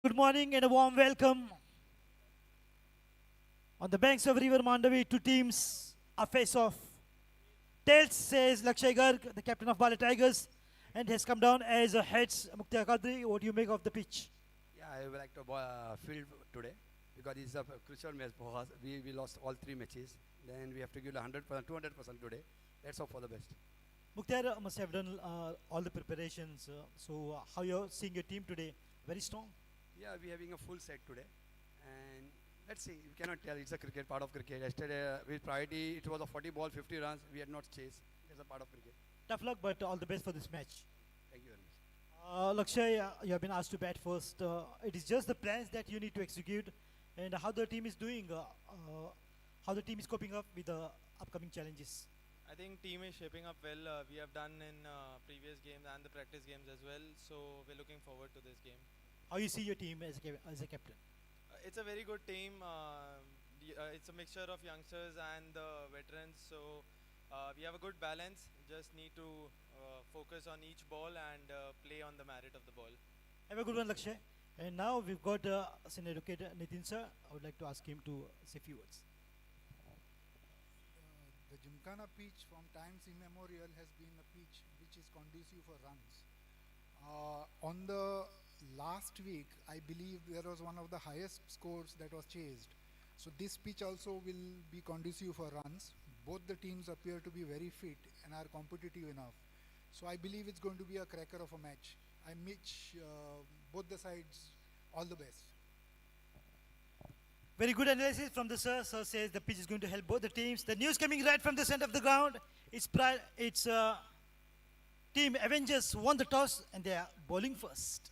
Good morning and a warm welcome. On the banks of River Mandavi, two teams are face off. Tails says Lakshay Garg, the captain of Bali Tigers, and has come down as a heads Mukhtar Qadri. What do you make of the pitch? Yeah, I would like to field today because it's a crucial match for us. We lost all three matches. Then we have to give 100%, 200% today. Let's hope for the best. Mukhtar must have done all the preparations. So how you're seeing your team today? Very strong. Yeah, we're having a full set today. And let's see, you cannot tell. It's a cricket, part of cricket. Yesterday, with priority, it was a 40 ball, 50 runs. We had not chased. It's a part of cricket. Tough luck, but all the best for this match. Thank you very much. Lakshay, you have been asked to bat first. It is just the plans that you need to execute, and how the team is doing, how the team is coping up with the upcoming challenges. I think team is shaping up well. We have done in previous games and the practice games as well. So we're looking forward to this game. How you see your team as a captain? It's a very good team. It's a mixture of youngsters and veterans. So we have a good balance. Just need to focus on each ball and play on the merit of the ball. Have a good one, Lakshay. And now we've got senior educator Nitin sir. I would like to ask him to say a few words. The Gymkhana pitch from times immemorial has been a pitch which is conducive for runs. On the last week, I believe there was one of the highest scores that was chased. So this pitch also will be conducive for runs. Both the teams appear to be very fit and are competitive enough. So I believe it's going to be a cracker of a match. I wish both the sides all the best. Very good analysis from the sir. Sir says the pitch is going to help both the teams. The news coming right from the center of the ground. It's team Avengers won the toss and they are bowling first.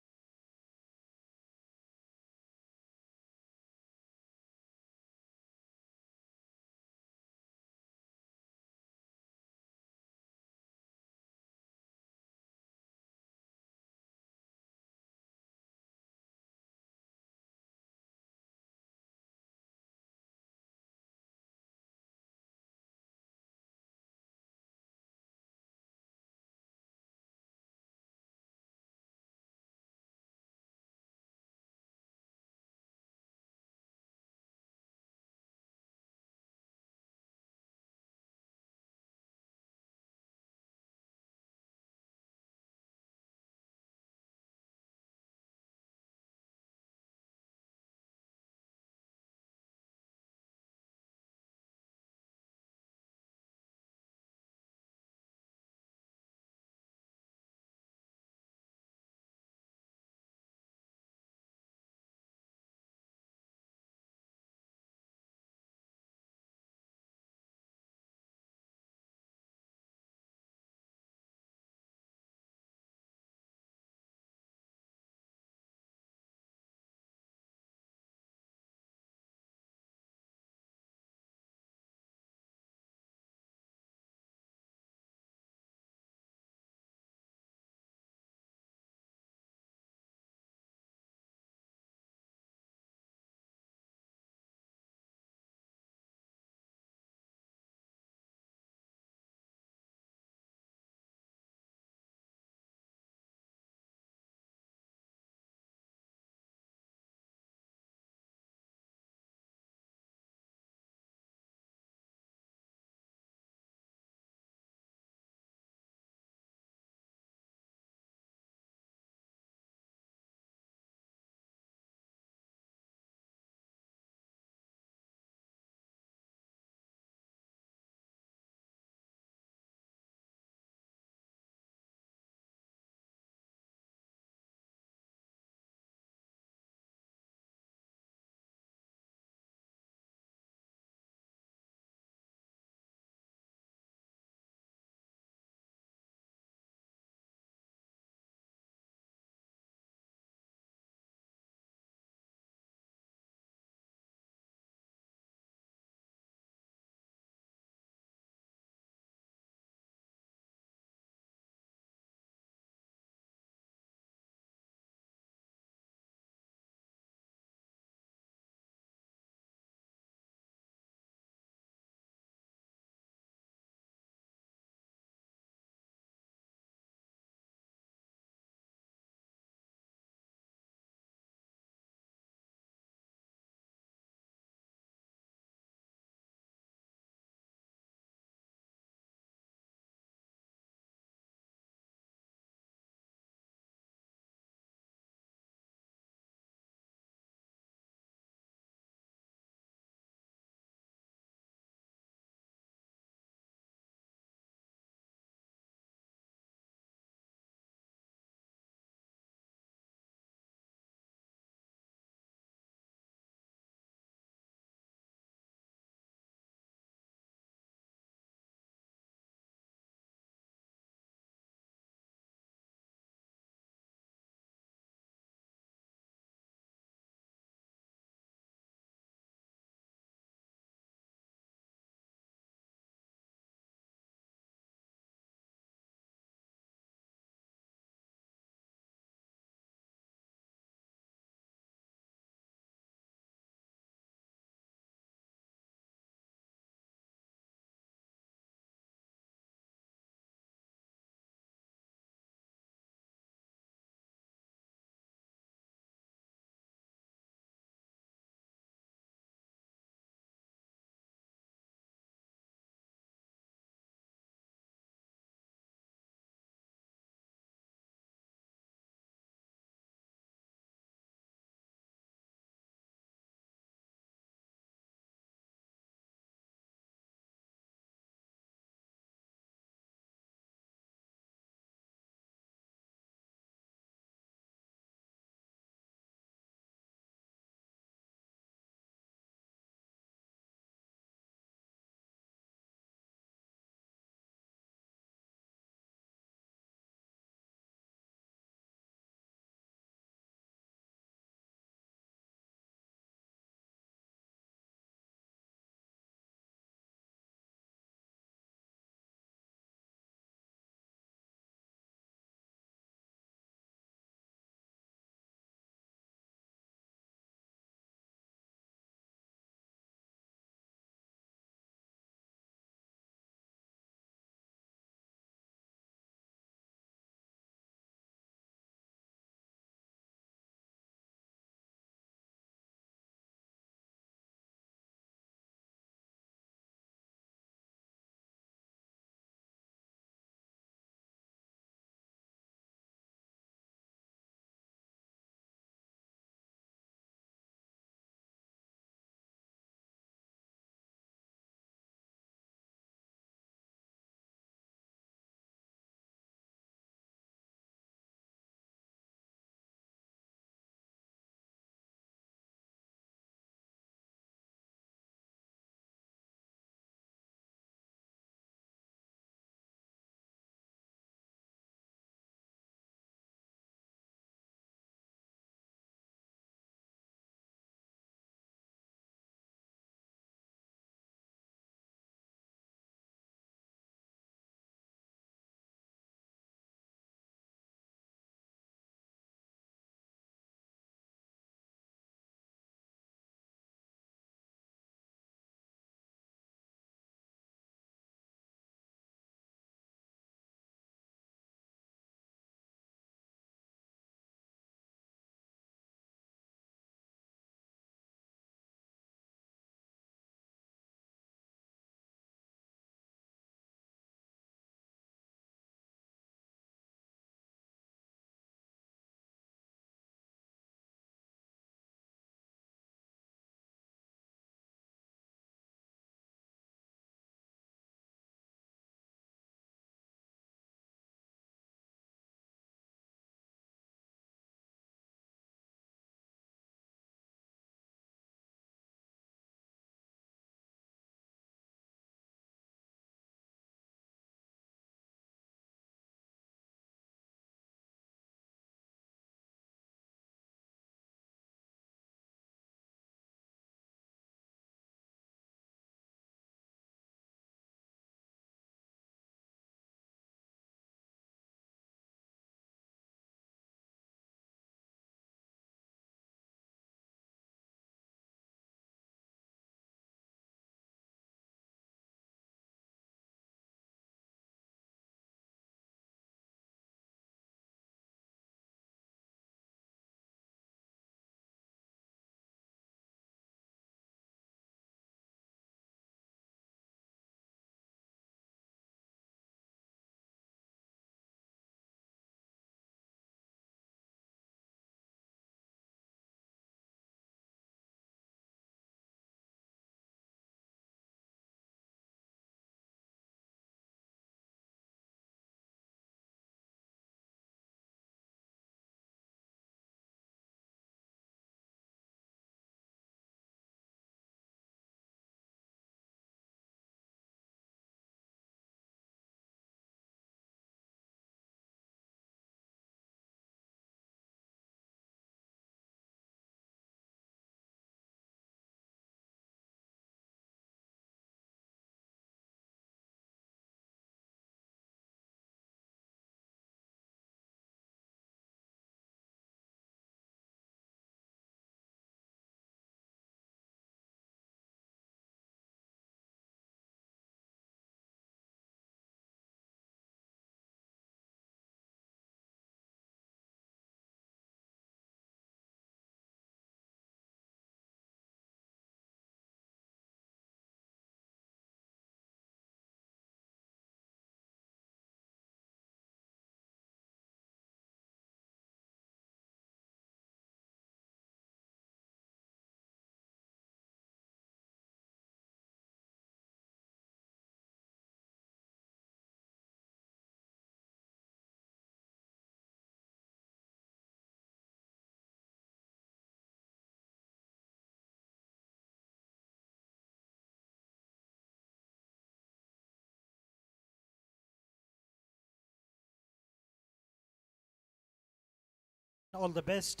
All the best.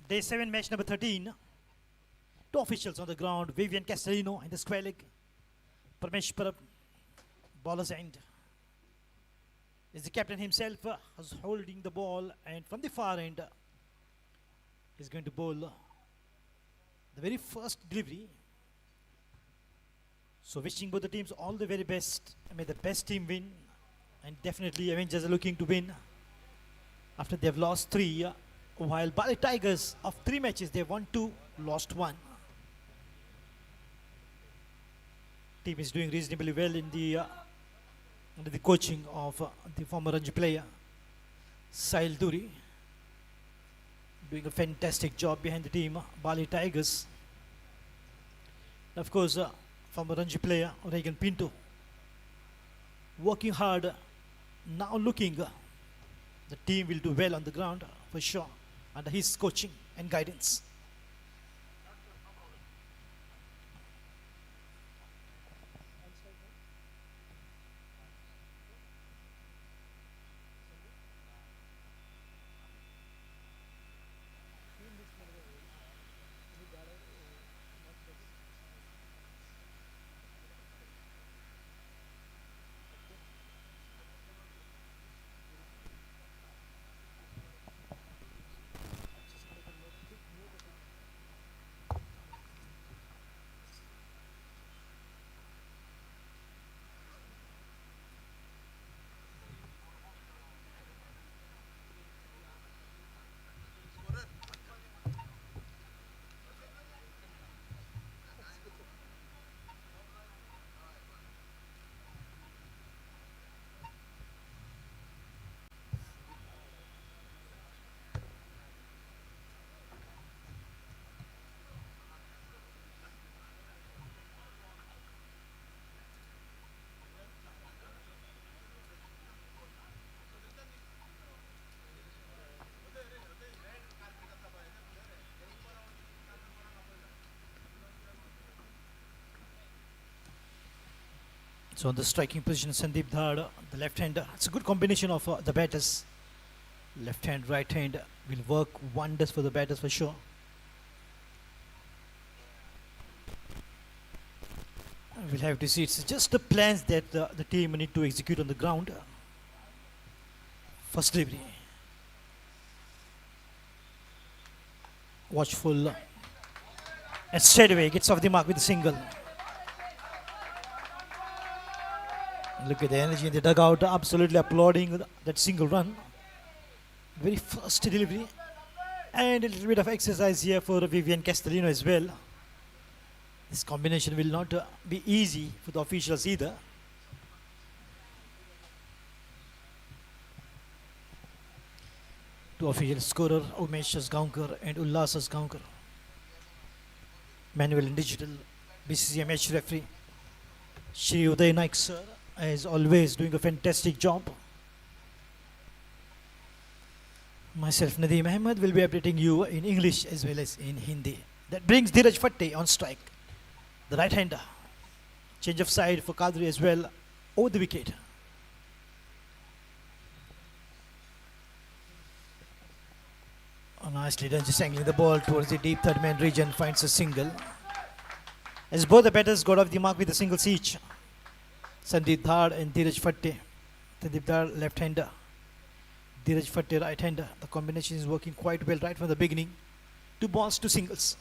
Day 7, match number 13. Two officials on the ground. Vivian Castellino in the square leg. Parmesh Parab, baller's end. Is the captain himself who's holding the ball, and from the far end is going to bowl the very first delivery. So wishing both the teams all the very best. May the best team win, and definitely Avengers are looking to win after they've lost 3, while Bali Tigers of 3 matches they've won 2, lost 1. Team is doing reasonably well in the under the coaching of the former Ranji player Sahil Duri, doing a fantastic job behind the team Bali Tigers. Of course, former Ranji player Regan Pinto working hard, now looking the team will do well on the ground for sure under his coaching and guidance. So on the striking position, Sandeep Dhad, the left-hander. It's a good combination of the batters. Left hand, right hand will work wonders for the batters for sure. We'll have to see. It's just the plans that the team need to execute on the ground. First delivery. Watchful. And straight away gets off the mark with a single. Look at the energy in the dugout, absolutely applauding that single run. Very first delivery. And a little bit of exercise here for Vivian Castellino as well. This combination will not be easy for the officials either. Two officials, scorer Umesh Asgaonkar and Ullas Asgaonkar. Manual and digital BCCI match referee Shri Uday Naik sir, as always, doing a fantastic job. Myself, Nadeem Ahmed, will be updating you in English as well as in Hindi. That brings Dheeraj Fatte on strike, the right-hander. Change of side for Kadri as well, over the wicket. Nicely done, just angling the ball towards the deep third man region, finds a single. As both the batters got off the mark with a single each. Sandeep Dhad and Dheeraj Fatte. Sandeep Dhad left-hander, Dheeraj Fatte right-hander. The combination is working quite well right from the beginning. 2 balls, 2 singles.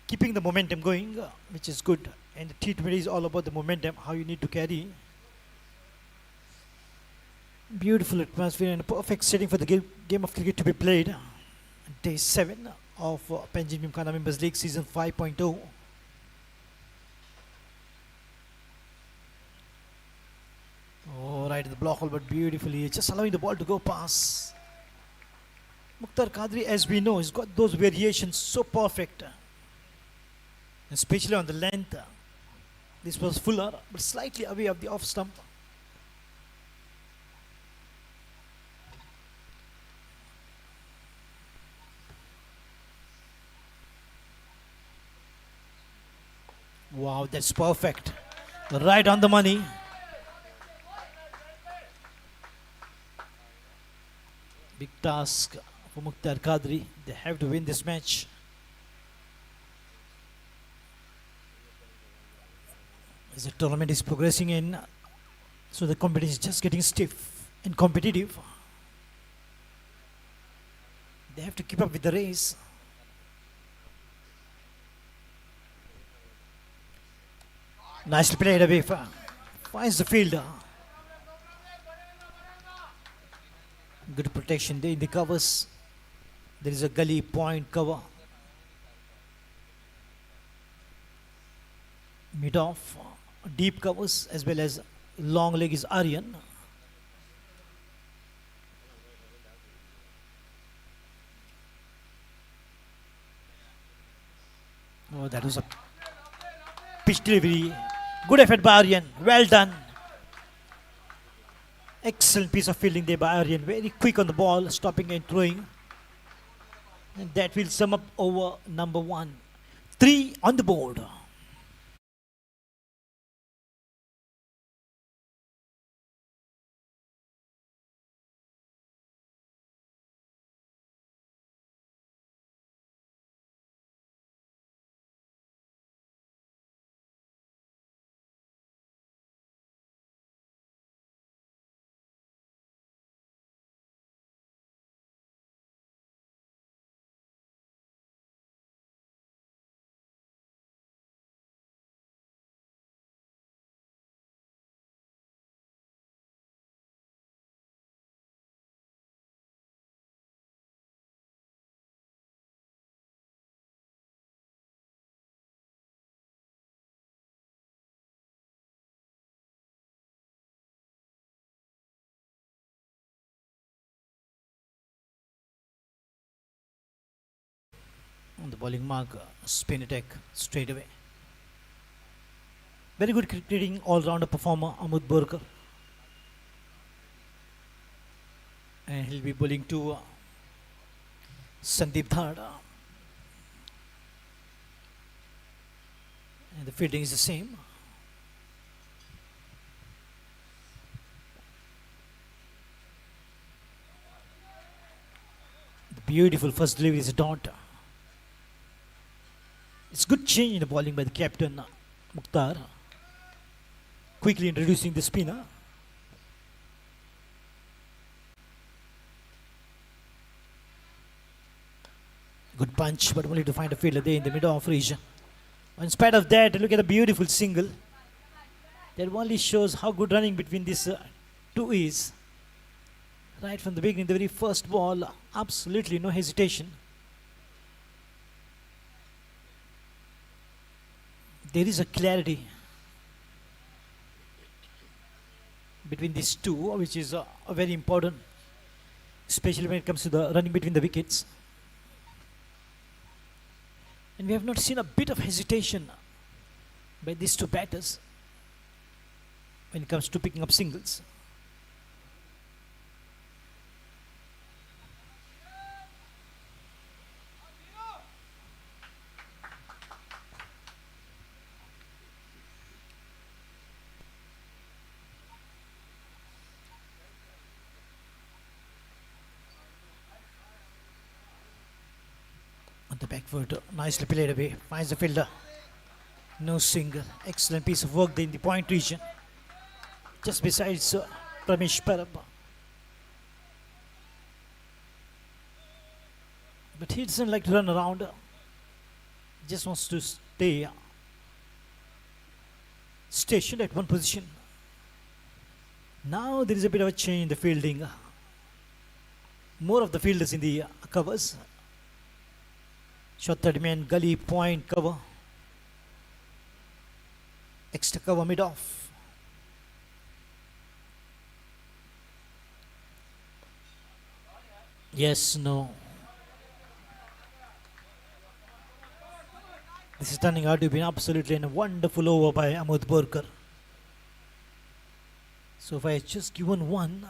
Keeping the momentum going, which is good. And the T20 is all about the momentum, how you need to carry. Beautiful atmosphere and a perfect setting for the game of cricket to be played. Day 7 of Panjim Gymkhana Members League Season 5.0. Oh, right at the block hole, but beautifully, just allowing the ball to go past. Mukhtar Qadri, as we know, has got those variations so perfect, especially on the length. This was fuller, but slightly away of the off stump. Wow, that's perfect. Right on the money. Big task for Mukhtar Qadri. They have to win this match. As the tournament is progressing in, so the competition is just getting stiff and competitive. They have to keep up with the race. Nicely played away. Finds the fielder. Good protection there in the covers. There is a gully point cover. Mid off, deep covers as well as long leg is Aryan. Oh, that was a pitch delivery. Good effort by Aryan. Well done. Excellent piece of fielding there by Aryan. Very quick on the ball, stopping and throwing. And that will sum up over number 1. 3 on the board. On the bowling mark, spin attack straight away. Very good cricketing all-rounder performer, Amud Borkar. And he'll be bowling to Sandeep Dhar. And the fielding is the same. The beautiful first delivery is a dot. It's good change in the bowling by the captain, Mukhtar. Quickly introducing the spinner. Good punch, but only to find a fielder there in the middle of region. In spite of that, look at the beautiful single. That only shows how good running between these two is. Right from the beginning, the very first ball, absolutely no hesitation. There is a clarity between these two, which is very important, especially when it comes to the running between the wickets. And we have not seen a bit of hesitation by these two batters when it comes to picking up singles. On the back foot, nicely played away, finds the fielder. No single. Excellent piece of work there in the point region. Just besides Ramesh Parab. But he doesn't like to run around. Just wants to stay stationed at one position. Now there is a bit of a change in the fielding. More of the fielders in the covers. Shot third man, gully point cover. Extra cover mid off. Yes, no. This is turning out to be absolutely a wonderful over by Amud Borkar. So if I had just given one,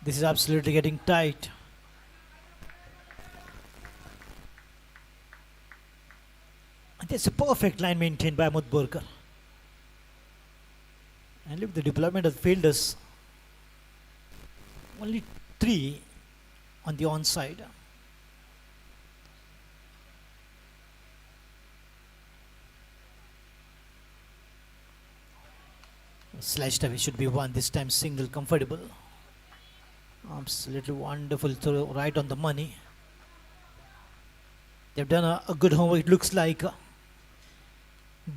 this is absolutely getting tight. That's a perfect line maintained by Mudburkar. And look at the deployment of the fielders. Only 3 on the onside. Slashed away should be one. This time single comfortable. Absolutely wonderful throw right on the money. They've done a good homework. It looks like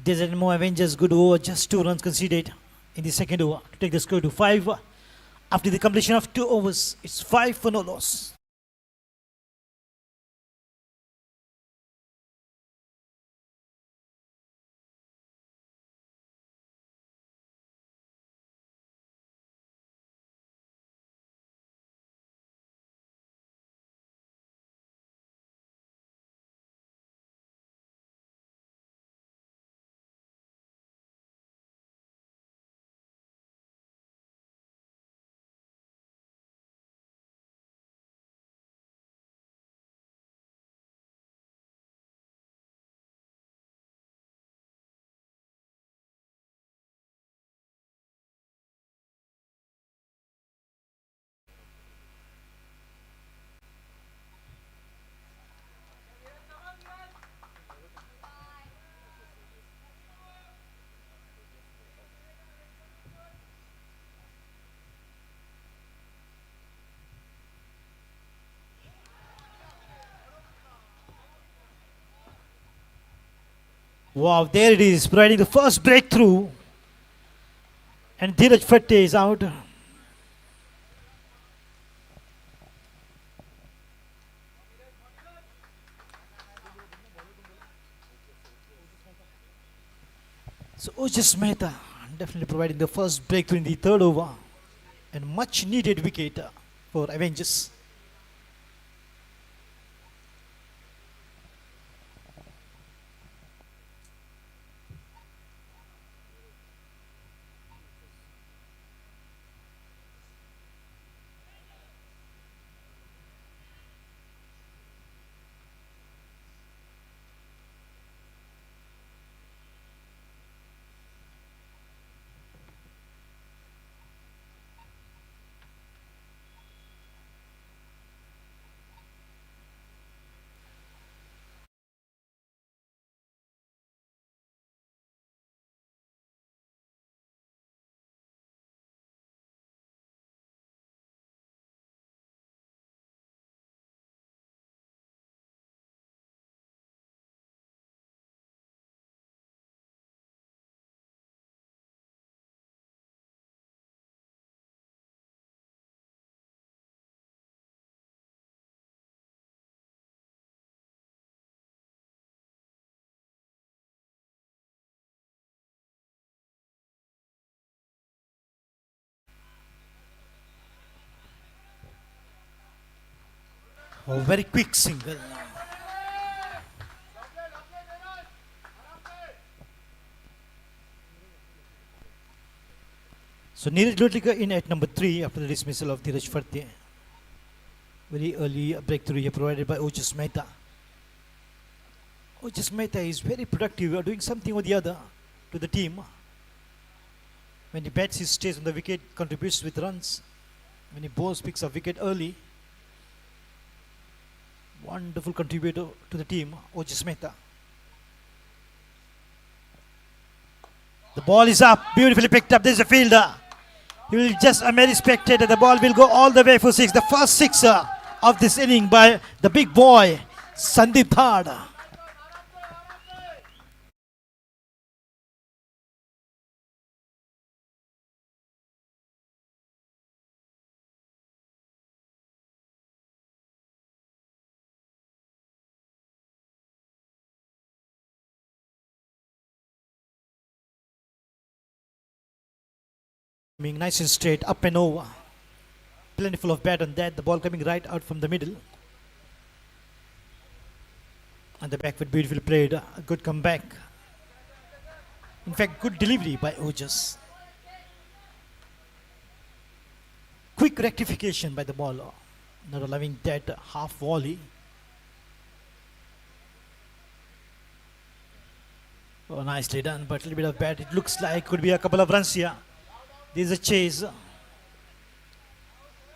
there's any more Avengers good over. Just 2 runs conceded in the second over to take the score to 5. After the completion of 2 overs, it's 5 for no loss. Wow, there it is, providing the first breakthrough. And Dheeraj Fatte is out. So Ojas Mehta definitely providing the first breakthrough in the third over. And much needed wicket for Avengers. A very quick single. So Neeraj Lotlika in at number 3 after the dismissal of Dheeraj Fatte. Very early breakthrough here provided by Ojas Mehta. Ojas Mehta is very productive, doing something or the other to the team. When he bats, he stays on the wicket, contributes with runs. When he bowls, picks up wicket early. Wonderful contributor to the team, Ojas Mehta. The ball is up, beautifully picked up. There's a fielder. He will just a merry spectator. The ball will go all the way for 6. The first sixer of this inning by the big boy, Sandeep Thad. Being nice and straight, up and over. Plentiful of bat on that. The ball coming right out from the middle. And the back foot beautifully played. A good comeback. In fact, good delivery by Ojas. Quick rectification by the bowler. Not allowing that half volley. Oh, nicely done, but a little bit of bat. It looks like could be a couple of runs here. There's a chase.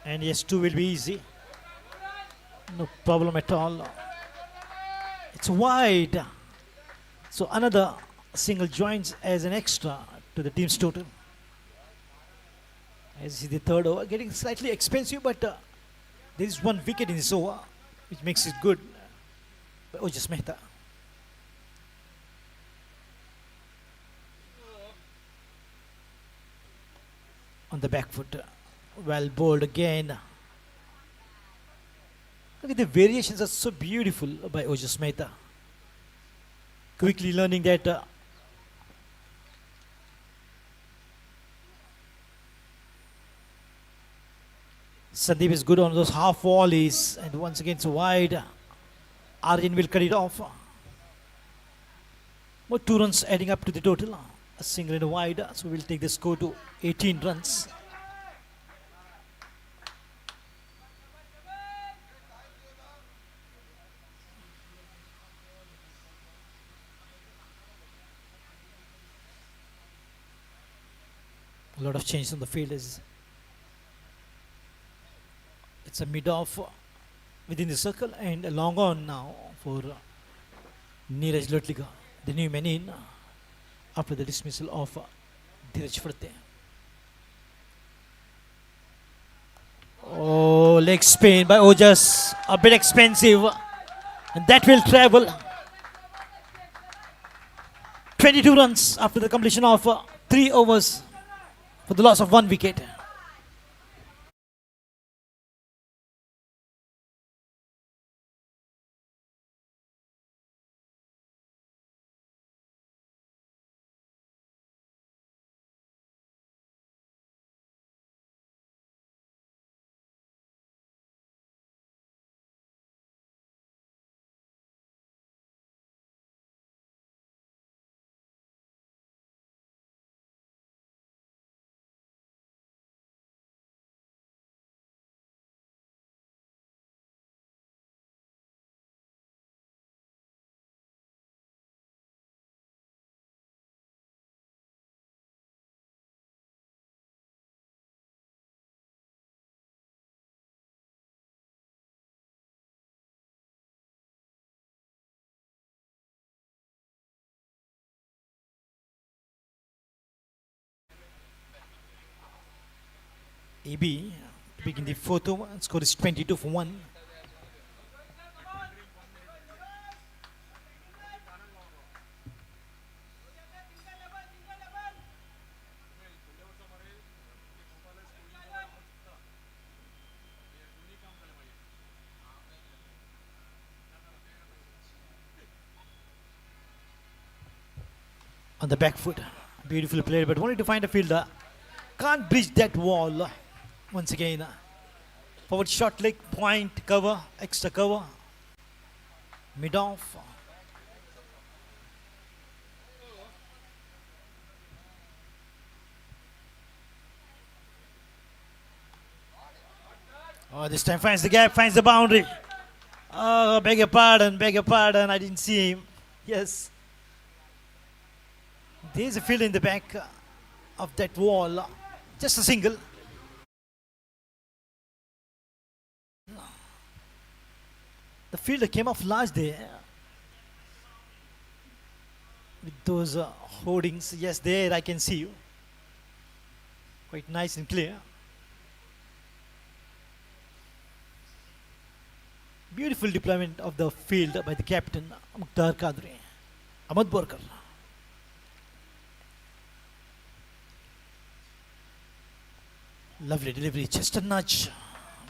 And yes, two will be easy. No problem at all. It's wide. So another single joins as an extra to the team's total. As is the third over, getting slightly expensive, but there is one wicket in this over, which makes it good. Ojas Mehta. On the back foot, well bowled again. Look at the variations are so beautiful by Ojas Mehta. Quickly learning that Sandeep is good on those half volleys, and once again it's wide. Arjun will cut it off. More 2 runs adding up to the total. A single and a wide, so we'll take the score to 18 runs. A lot of change on the field as it's a mid-off within the circle and a long on now for Neeraj Lotlika, the new man in after the dismissal of Dheeraj Furte. Oh, leg spin by Ojas, a bit expensive, and that will travel. 22 runs after the completion of 3 overs for the loss of 1 wicket. AB picking the fourth over, and score is 22 for 1. On the back foot, beautifully played, but wanted to find a fielder. Can't breach that wall. Once again, forward short leg, point, cover, extra cover, mid off. Oh, this time finds the gap, finds the boundary. Oh, beg your pardon, I didn't see him. Yes. There's a field in the back of that wall. Just a single. The fielder came off large there with those hoardings. Yes, there I can see you. Quite nice and clear. Beautiful deployment of the field by the captain, Mukhtar Kadri. Ahmad Borkar. Lovely delivery, just a nudge.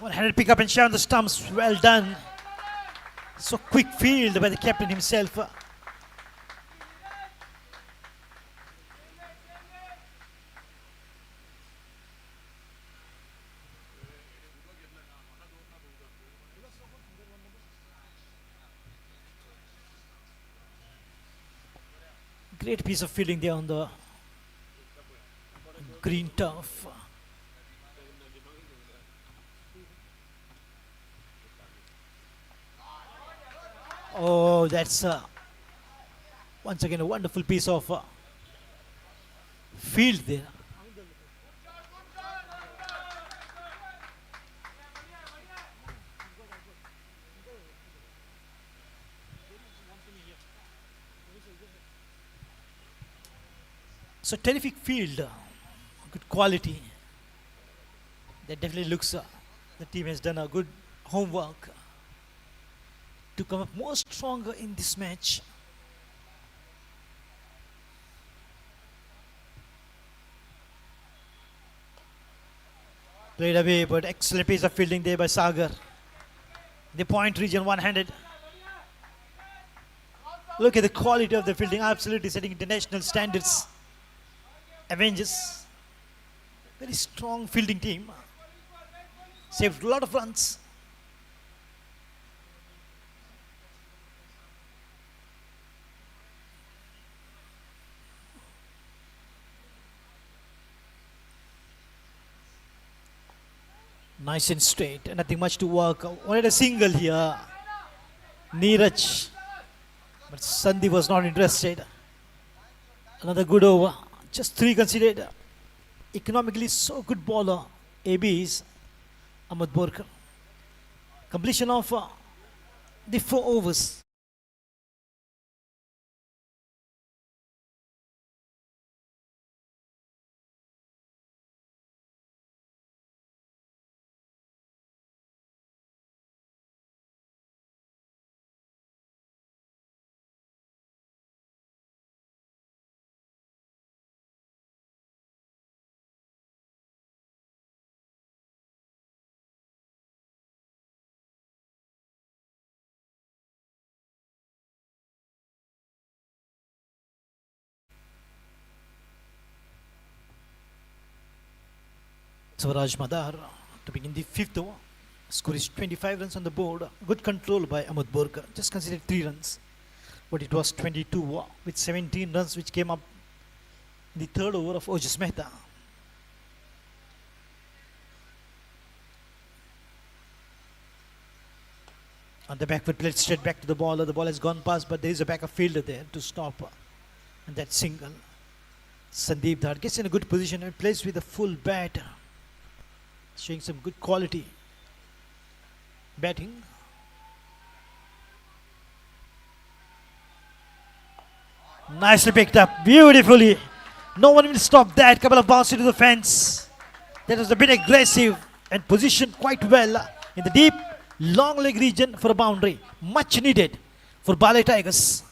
One-handed pick up and share on the stumps. Well done. So quick field by the captain himself. Great piece of fielding there on the green turf. Oh, that's Once again, a wonderful piece of field there. So terrific field, good quality. That definitely looks the team has done a good homework to come up more stronger in this match. Played away, but excellent piece of fielding there by Sagar. The point region one-handed. Look at the quality of the fielding, absolutely setting international standards. Avengers, very strong fielding team. Saved a lot of runs. Nice and straight, and nothing much to work. Wanted a single here. Neeraj, but Sandeep was not interested. Another good over. Just 3 considered. Economically so good bowler. AB's Ahmed Borkar. Completion of the 4 overs. Swaraj Madar to begin the 5th over. Score is 25 runs on the board. Good control by Ahmed Borkar. Just considered 3 runs. But it was 22 with 17 runs which came up in the 3rd over of Ojis Mehta. On the back foot, played straight back to the bowler. The ball has gone past, but there is a backup fielder there to stop. And that single. Sandeep Dhar gets in a good position and plays with a full bat. Showing some good quality batting. Nicely picked up, beautifully. No one will stop that. Couple of bounces to the fence. That was a bit aggressive and positioned quite well in the deep long leg region for a boundary. Much needed for Ballet Tigers.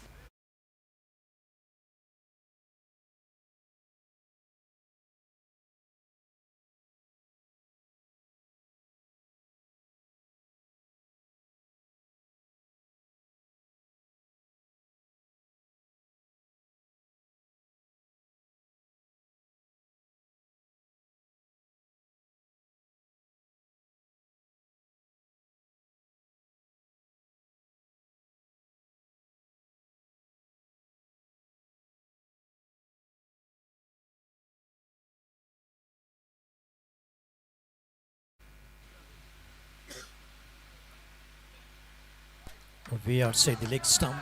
Way outside the leg stump.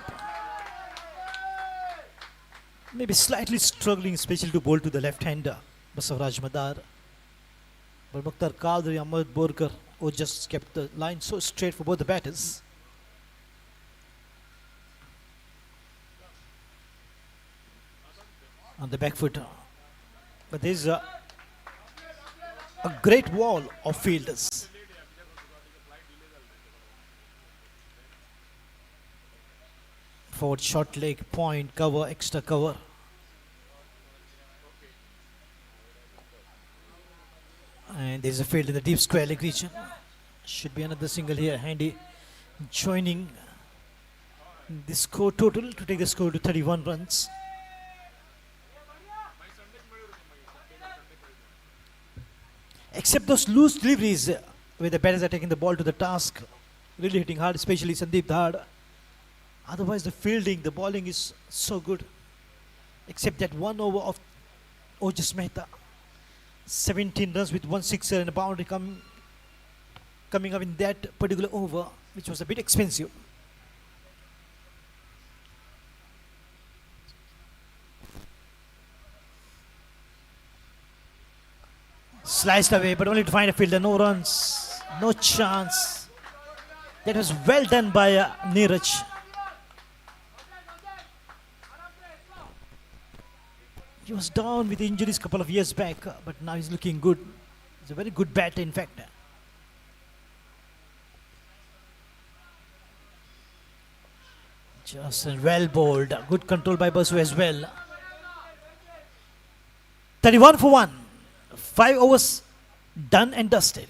Maybe slightly struggling, especially to bowl to the left-hander, Basavaraj Madar. But Mukhtar Qadri, Ahmed Borkar, who just kept the line so straight for both the batters. On the back foot. But there's a great wall of fielders. Forward short leg, point, cover, extra cover. And there's a field in the deep square leg region. Should be another single here, handy. Joining the score total to take the score to 31 runs. Except those loose deliveries where the batters are taking the ball to the task, really hitting hard, especially Sandeep Dhar. Otherwise, the fielding, the bowling is so good. Except that 1 over of Ojis Mehta. 17 runs with 1 sixer and a boundary coming up in that particular over, which was a bit expensive. Sliced away, but only to find a fielder. No runs, no chance. That was well done by Neeraj. He was down with injuries a couple of years back, but now he's looking good. He's a very good batter, in fact. Just well bowled. Good control by Basu as well. 31 for 1. 5 overs done and dusted.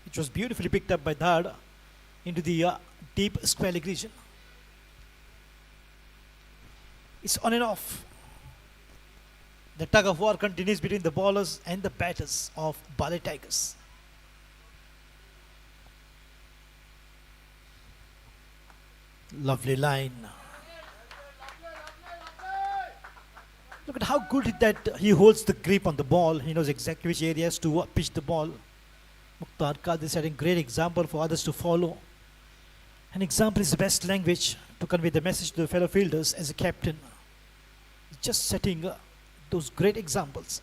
It was beautifully picked up by Dhad into the deep square leg region. It's on and off. The tug of war continues between the bowlers and the batters of Bali Tigers. Lovely line. Look at how good that he holds the grip on the ball. He knows exactly which areas to pitch the ball. Mukhtar Qadir is setting great example for others to follow. An example is the best language to convey the message to the fellow fielders as a captain. Just setting those great examples.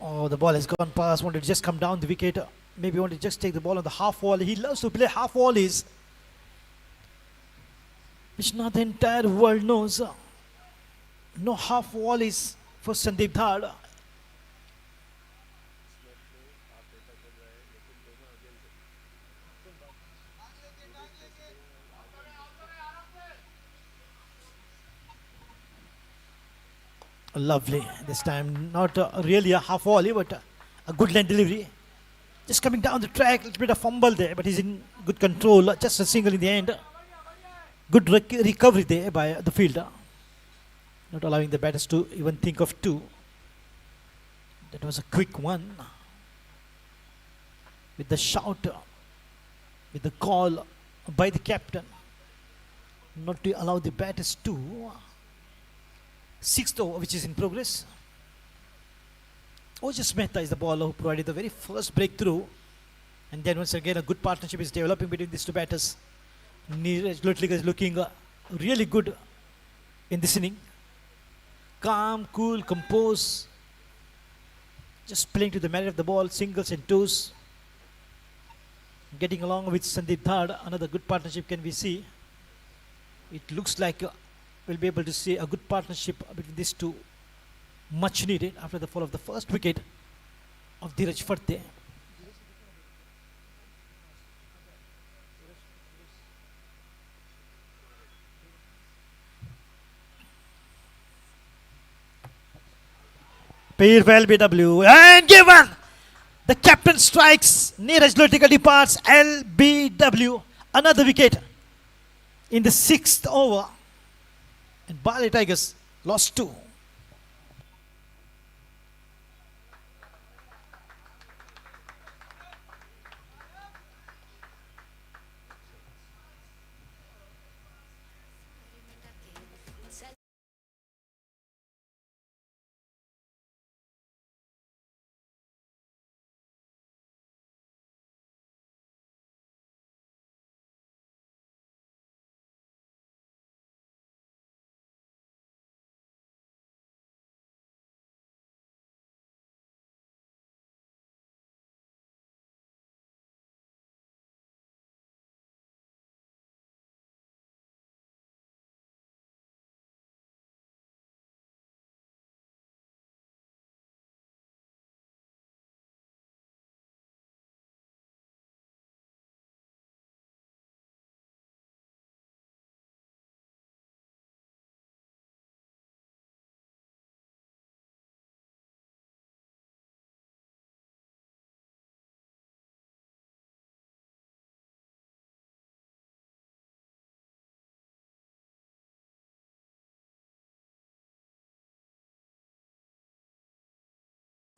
Oh, the ball has gone past. Wanted to just come down the wicket. Maybe wanted to just take the ball on the half volley. He loves to play half volleys, which not the entire world knows. No half volleys for Sandeep Dhad. Lovely. This time not really a half volley, but a good line delivery. Just coming down the track, a little bit of fumble there, but he's in good control. Just a single in the end. Good recovery there by the fielder. Not allowing the batters to even think of two. That was a quick one. With the shout, with the call by the captain, not to allow the batters to. Sixth over, which is in progress. Ojas Mehta is the bowler who provided the very first breakthrough, and then once again a good partnership is developing between these two batters. Neeraj Lotliga is looking really good in this inning. Calm, cool, composed, just playing to the merit of the ball, singles and twos. Getting along with Sandeep Dhad, another good partnership can we see. It looks like we'll be able to see a good partnership between these two, much needed after the fall of the first wicket of Dheeraj Phate. Paid for LBW and given! The captain strikes, Neeraj Lotliga departs, LBW, another wicket in the 6th over. And Bali Tigers lost 2.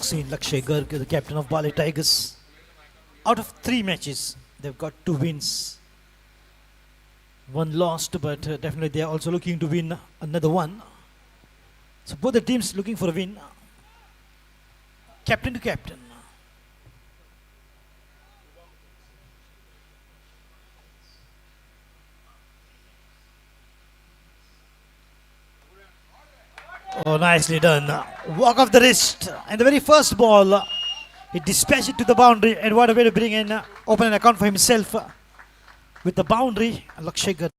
seen Lakshay Garg, the captain of Bali Tigers. Out of 3 matches, they've got 2 wins. 1 lost, but definitely they are also looking to win another one. So both the teams looking for a win. Captain to captain. Oh, nicely done. Walk off the wrist. And the very first ball, he dispatched it to the boundary. And what a way to bring in, open an account for himself with the boundary. Lakshay Garg.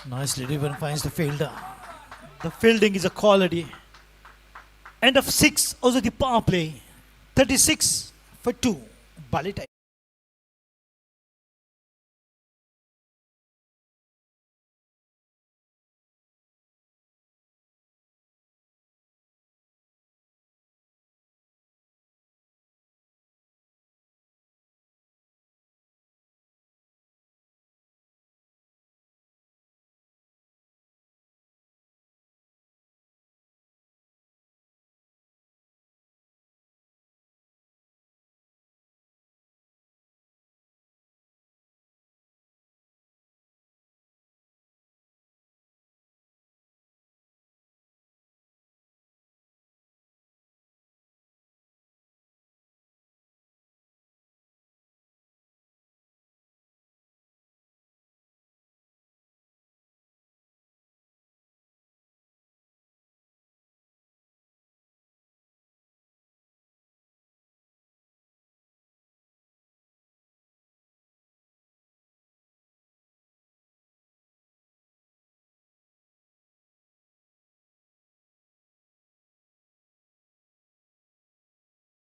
Nicely driven, finds the fielder. The fielding is a quality. End of 6, also the power play. 36 for 2. Bali Tigers.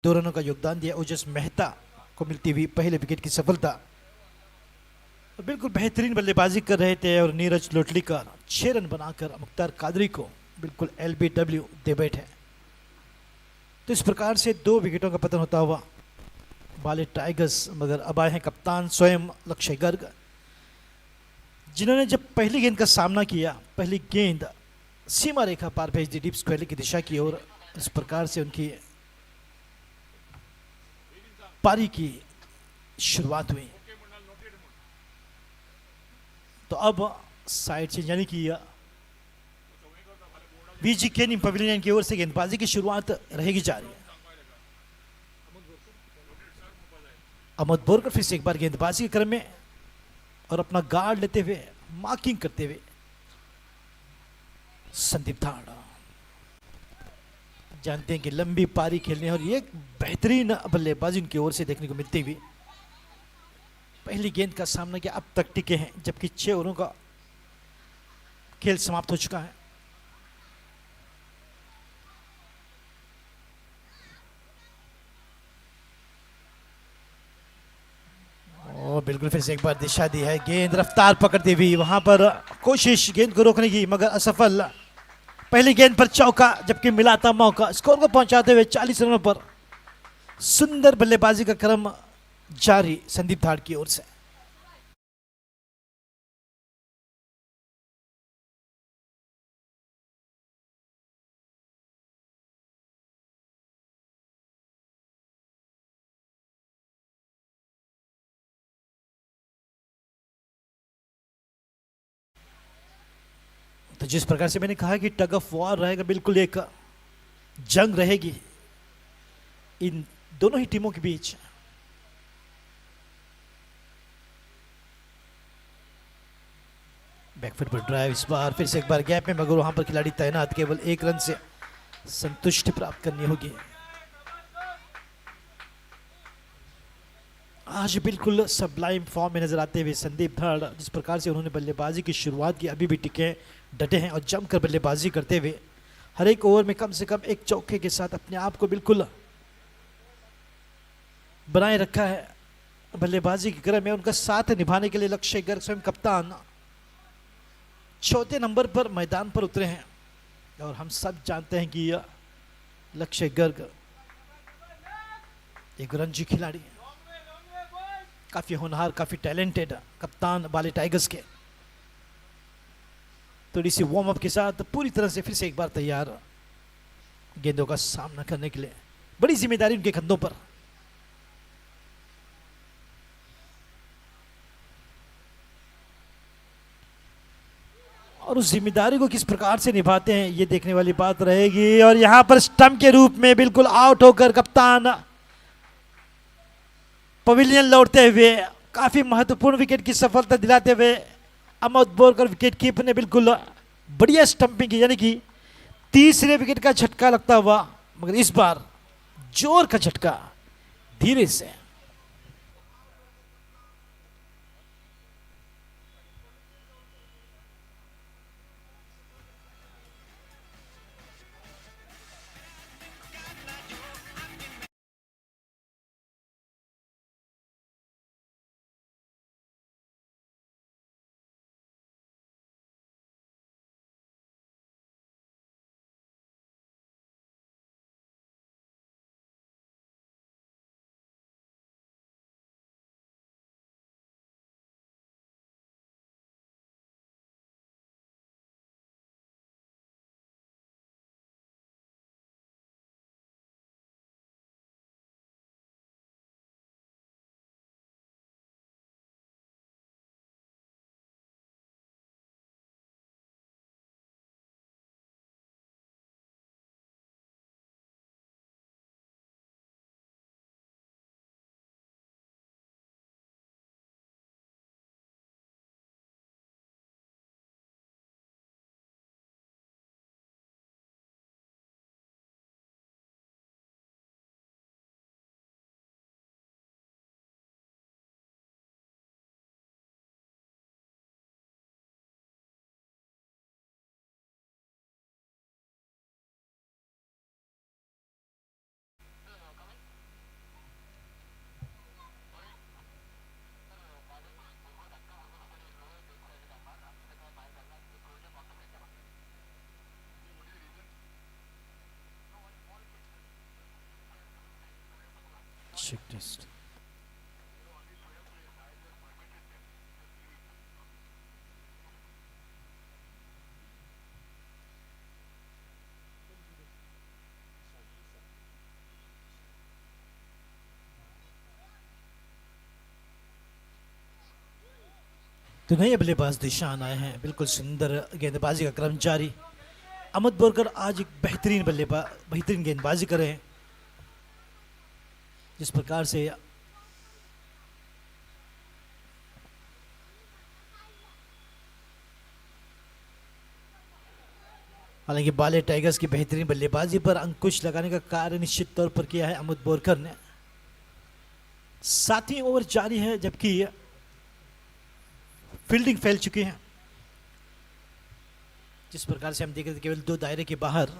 दो रनों का योगदान दिया ओजस मेहता को मिलती हुई पहले wicket की सफलता। तो बिल्कुल बेहतरीन बल्लेबाजी कर रहे थे और नीरज लोटलीकर 6 रन बनाकर मुख्तार कादरी को बिल्कुल LBW दे बैठे। तो इस प्रकार से 2 विकेटों का पतन होता हुआ बाली टाइगर्स, मगर अब आए हैं कप्तान स्वयं लक्ष्य गर्ग, जिन्होंने जब पहली गेंद का सामना किया, पहली गेंद सीमा रेखा पार भेज दी डीप स्क्वायर की दिशा की ओर। इस प्रकार से उनकी पारी की शुरुआत हुई। तो अब साइड से यानी कि VGK पवेलियन की ओर से गेंदबाजी की शुरुआत रहेगी जारी। अहमद बोरकर फिर से एक बार गेंदबाजी के क्रम में और अपना गार्ड लेते हुए, मार्किंग करते हुए संदीप धाड़ जानते हैं कि लंबी पारी खेलने और ये बेहतरीन बल्लेबाजी उनकी ओर से देखने को मिलती हुई। पहली गेंद का सामना किया, अब तक टिके हैं, जबकि 6 ओवरों का खेल समाप्त हो चुका है। ओ बिल्कुल फिर से एक बार दिशा दी है, गेंद रफ्तार पकड़ती हुई, वहां पर कोशिश गेंद को रोकने की मगर असफल। पहली गेंद पर चौका, जबकि मिला था मौका स्कोर को पहुंचाते हुए 40 रनों पर। सुंदर बल्लेबाजी का क्रम जारी संदीप धाड़ की ओर से। तो जिस प्रकार से मैंने कहा कि टग ऑफ वॉर रहेगा, बिल्कुल एक जंग रहेगी इन दोनों ही टीमों के बीच। बैकफुट पर ड्राइव, इस बार फिर से एक बार गैप में, मगर वहां पर खिलाड़ी तैनात, केवल 1 रन से संतुष्टि प्राप्त करनी होगी। आज बिल्कुल सबलाइम फॉर्म में नजर आते हुए संदीप धाड़, जिस प्रकार से उन्होंने बल्लेबाजी की शुरुआत की, अभी भी टिके डटे हैं और जमकर बल्लेबाजी करते हुए हर एक ओवर में कम से कम 1 चौके के साथ अपने आप को बिल्कुल बनाए रखा है बल्लेबाजी के क्रम में। उनका साथ निभाने के लिए लक्ष्य गर्ग स्वयं कप्तान चौथे नंबर पर मैदान पर उतरे हैं और हम सब जानते हैं कि यह लक्ष्य गर्ग एक रणजी खिलाड़ी है, काफी होनहार, काफी टैलेंटेड कप्तान बाले टाइगर्स के। थोड़ी सी वार्म अप के साथ पूरी तरह से फिर से एक बार तैयार गेंदों का सामना करने के लिए। बड़ी जिम्मेदारी उनके कंधों पर। और उस जिम्मेदारी को किस प्रकार से निभाते हैं ये देखने वाली बात रहेगी। और यहां पर स्टंप के रूप में बिल्कुल आउट होकर कप्तान पवेलियन लौटते हुए काफी महत्वपूर्ण विकेट की सफलता दिलाते हुए अमोद बोरकर विकेट कीपर ने बिल्कुल बढ़िया स्टंपिंग की, यानी कि तीसरे विकेट का झटका लगता हुआ, मगर इस बार जोर का झटका धीरे से। Check test. तो नए बल्लेबाज दिशान आए हैं, बिल्कुल सुंदर गेंदबाजी का क्रम जारी। अमोद बोरकर आज एक बेहतरीन गेंदबाजी कर रहे हैं। जिस प्रकार से हालांकि बाले टाइगर्स की बेहतरीन बल्लेबाजी पर अंकुश लगाने का कार्य निश्चित तौर पर किया है अमोद बोरकर ने। 7वीं ओवर जारी है, जबकि फील्डिंग फैल चुकी है। जिस प्रकार से हम देख रहे थे केवल 2 दायरे के बाहर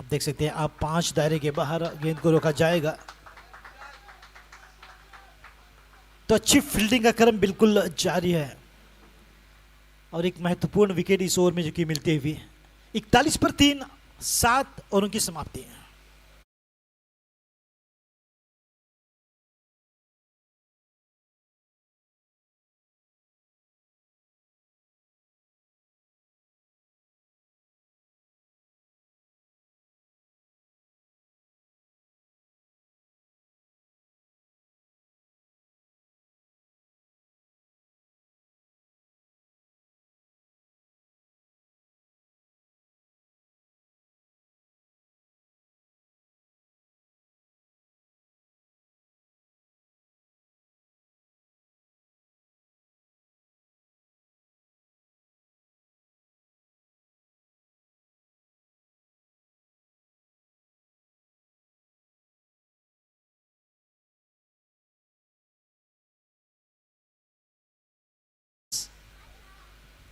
देख सकते हैं आप 5 दायरे के बाहर गेंद को रोका जाएगा। तो अच्छी फील्डिंग का क्रम बिल्कुल जारी है और एक महत्वपूर्ण विकेट इस ओवर में जो कि मिलती हुई 41 पर 3, 7 ओवरों की समाप्ति है।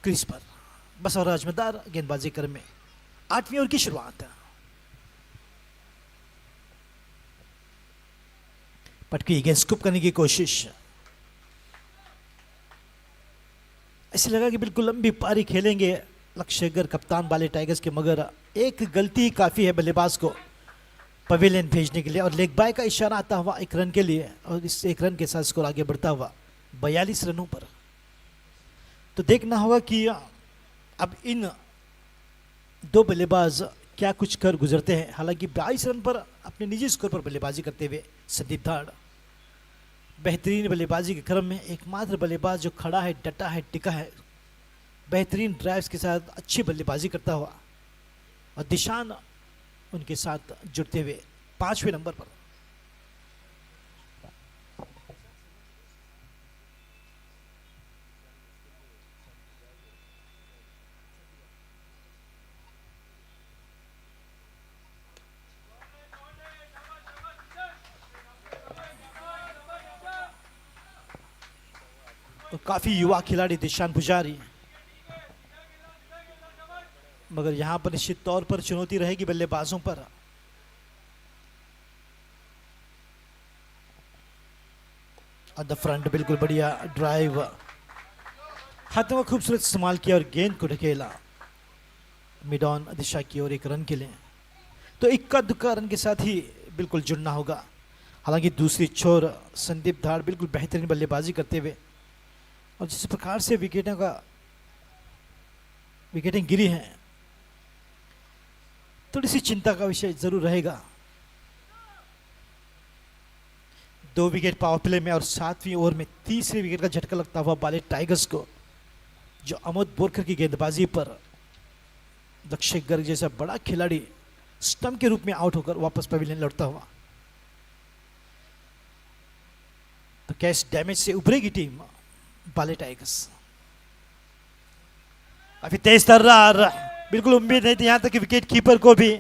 क्रीज पर बस और राजमदार गेंदबाजी क्रम में 8वीं ओवर की शुरुआत है। पटकी अगेन स्कूप करने की कोशिश, ऐसे लगा कि बिल्कुल लंबी पारी खेलेंगे लक्ष्यगर कप्तान बाले टाइगर्स के, मगर एक गलती काफ़ी है बल्लेबाज को पवेलियन भेजने के लिए, और लेग बाय का इशारा आता हुआ एक रन के लिए, और इस एक रन के साथ स्कोर आगे बढ़ता हुआ 42 रनों पर। तो देखना होगा कि अब इन दो बल्लेबाज क्या कुछ कर गुजरते हैं। हालांकि 22 रन पर अपने निजी स्कोर पर बल्लेबाजी करते हुए संदीप धाड़ बेहतरीन बल्लेबाजी के क्रम में एकमात्र बल्लेबाज जो खड़ा है, डटा है, टिका है, बेहतरीन ड्राइव्स के साथ अच्छी बल्लेबाजी करता हुआ, और दिशान उनके साथ जुड़ते हुए 5वें नंबर पर। तो काफी युवा खिलाड़ी दिशान पुजारी, मगर यहां पर निश्चित तौर पर चुनौती रहेगी बल्लेबाजों पर। और द फ्रंट बिल्कुल बढ़िया ड्राइव, हाथों का खूबसूरत इस्तेमाल किया और गेंद को ढकेला मिड ऑन दिशा की ओर एक रन के लिए। तो इक्का दुक्का रन के साथ ही बिल्कुल जुड़ना होगा। हालांकि दूसरी छोर संदीप धाड़ बिल्कुल बेहतरीन बल्लेबाजी करते हुए, और जिस प्रकार से विकेटें गिरी हैं, थोड़ी सी चिंता का विषय जरूर रहेगा। 2 विकेट पावर प्ले में, और 7वीं ओवर में तीसरे विकेट का झटका लगता हुआ बाले टाइगर्स को, जो अमोद बोरकर की गेंदबाजी पर दक्षिण गर्ग जैसा बड़ा खिलाड़ी स्टंप के रूप में आउट होकर वापस पवेलियन लौटता हुआ। तो कैश डैमेज से उभरेगी टीम बाले टाइगर्स। अभी तेज तर्रार, बिल्कुल उम्मीद नहीं थी यहां तक कि विकेट कीपर को भी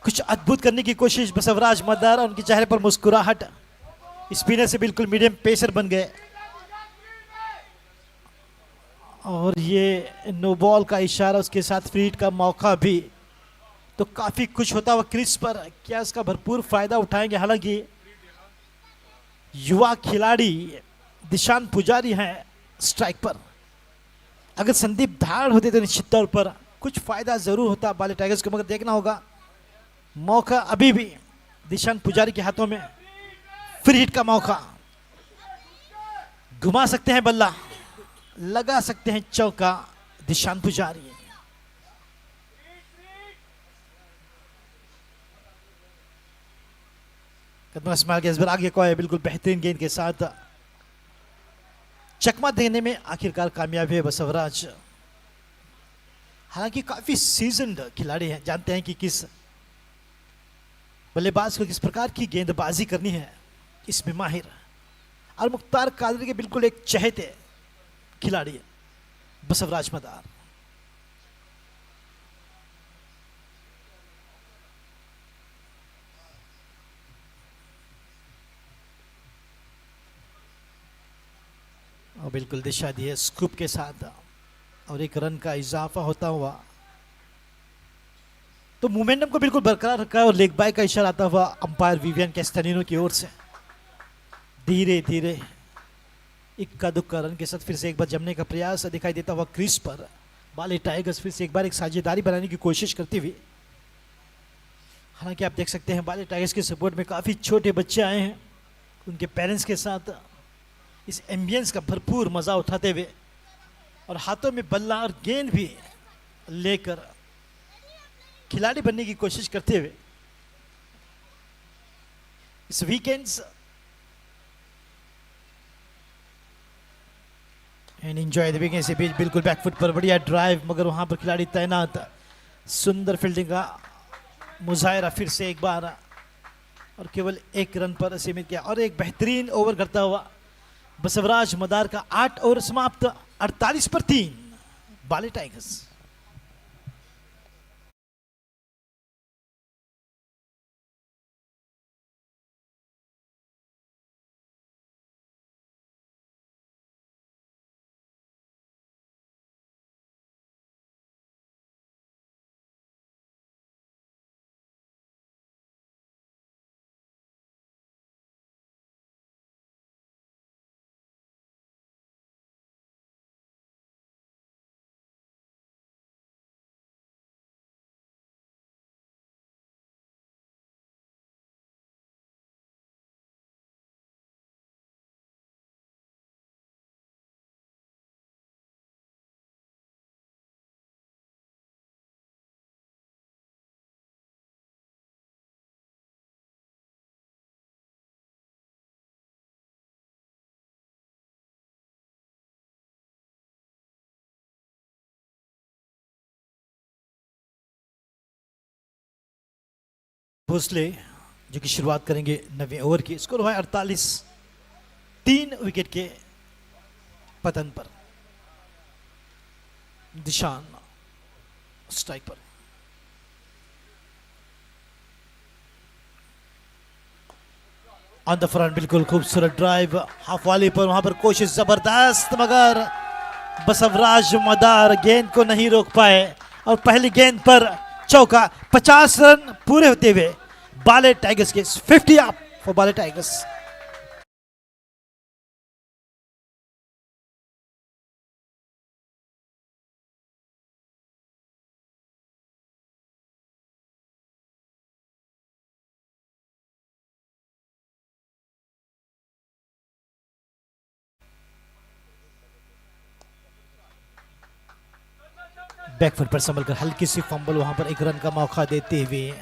कुछ अद्भुत करने की कोशिश। बसवराज मदार, उनके चेहरे पर मुस्कुराहट, स्पिनर से बिल्कुल मीडियम पेसर बन गए, और ये नो बॉल का इशारा, उसके साथ फ्री हिट का मौका भी। तो काफी कुछ होता हुआ क्रीज पर, क्या इसका भरपूर फायदा उठाएंगे। हालांकि युवा खिलाड़ी दिशान पुजारी हैं स्ट्राइक पर, अगर संदीप धाड़ होते तो निश्चित तौर पर कुछ फायदा जरूर होता बाले टाइगर्स को, मगर देखना होगा मौका अभी भी दिशान पुजारी के हाथों में। फ्री हिट का मौका, घुमा सकते हैं बल्ला, लगा सकते हैं चौका दिशान पुजारी। कदम इस्माइल के इस बार आगे को है, बिल्कुल बेहतरीन गेंद के साथ चकमा देने में आखिरकार कामयाब है बसवराज। हालांकि काफी सीजन्ड खिलाड़ी हैं, जानते हैं कि किस बल्लेबाज को किस प्रकार की गेंदबाजी करनी है, इसमें माहिर। और मुख्तार कादरी के बिल्कुल एक चहेते खिलाड़ी है बसवराज मदार। और बिल्कुल दिशा दी है स्कूप के साथ, और एक रन का इजाफा होता हुआ। तो मोमेंटम को बिल्कुल बरकरार रखा है, और लेग बाय का इशारा आता हुआ अंपायर विवियन कैस्टानिनो की ओर से। धीरे धीरे इक्का दुक्का रन के साथ फिर से एक बार जमने का प्रयास दिखाई देता हुआ क्रीज पर। बाले टाइगर्स फिर से एक बार एक साझेदारी बनाने की कोशिश करती हुई। हालांकि आप देख सकते हैं बाले टाइगर्स के सपोर्ट में काफी छोटे बच्चे आए हैं, उनके पेरेंट्स के साथ इस एम्बियंस का भरपूर मजा उठाते हुए, और हाथों में बल्ला और गेंद भी लेकर खिलाड़ी बनने की कोशिश करते हुए। इस weekends and enjoy the weekend से बीच बिल्कुल बैकफुट पर बढ़िया ड्राइव, मगर वहां पर खिलाड़ी तैनात, सुंदर फील्डिंग का मुजाहरा फिर से एक बार, और केवल एक रन पर सीमित किया। और एक बेहतरीन ओवर करता हुआ बसवराज मदार का 8 ओवर समाप्त, 48 पर 3 बाले टाइगर्स। भोसले जो कि शुरुआत करेंगे 9वें ओवर की। स्कोर हुआ है 48, 3 विकेट के पतन पर। दिशान स्ट्राइक पर। ऑन द फ्रंट बिल्कुल खूबसूरत ड्राइव हाफ वाली पर, वहां पर कोशिश जबरदस्त, मगर बसवराज मदार गेंद को नहीं रोक पाए और पहली गेंद पर चौका। 50 रन पूरे होते हुए बाले टाइगर्स के 50 अप फॉर बाले टाइगर्स। बैकफुट पर संभलकर हल्की सी फंबल, वहां पर 1 रन का मौका देते हुए।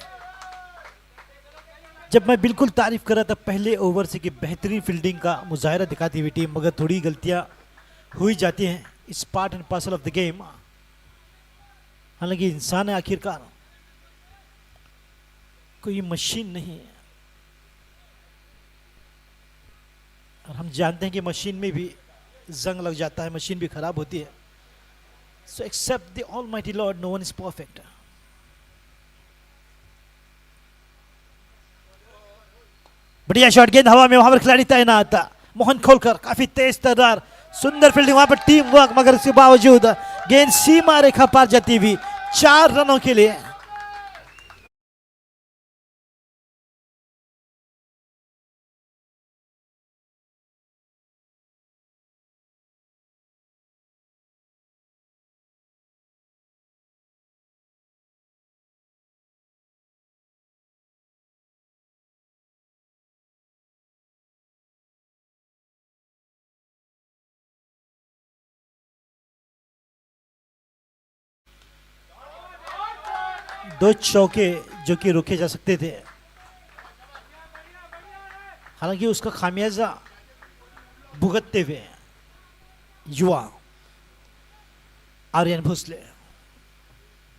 जब मैं बिल्कुल तारीफ कर रहा था पहले ओवर से कि बेहतरीन फील्डिंग का मुजाहरा दिखाती हुई टीम, मगर थोड़ी गलतियां हुई जाती हैं। It's part and parcel of the game. हालांकि इंसान है आखिरकार, कोई मशीन नहीं है, और हम जानते हैं कि मशीन में भी जंग लग जाता है, मशीन भी खराब होती है। So except the Almighty Lord, no one is perfect. बढ़िया शॉट, गेंद हवा में, वहां पर खिलाड़ी तैनात मोहन खोलकर, काफी तेज तर्रार, सुंदर फील्डिंग, वहां पर टीम वर्क, मगर इसके बावजूद गेंद सीमा रेखा पार जाती हुई 4 रनों के लिए। दो चौके जो कि रोके जा सकते थे, हालांकि उसका खामियाजा भुगतते हुए युवा आर्यन भोसले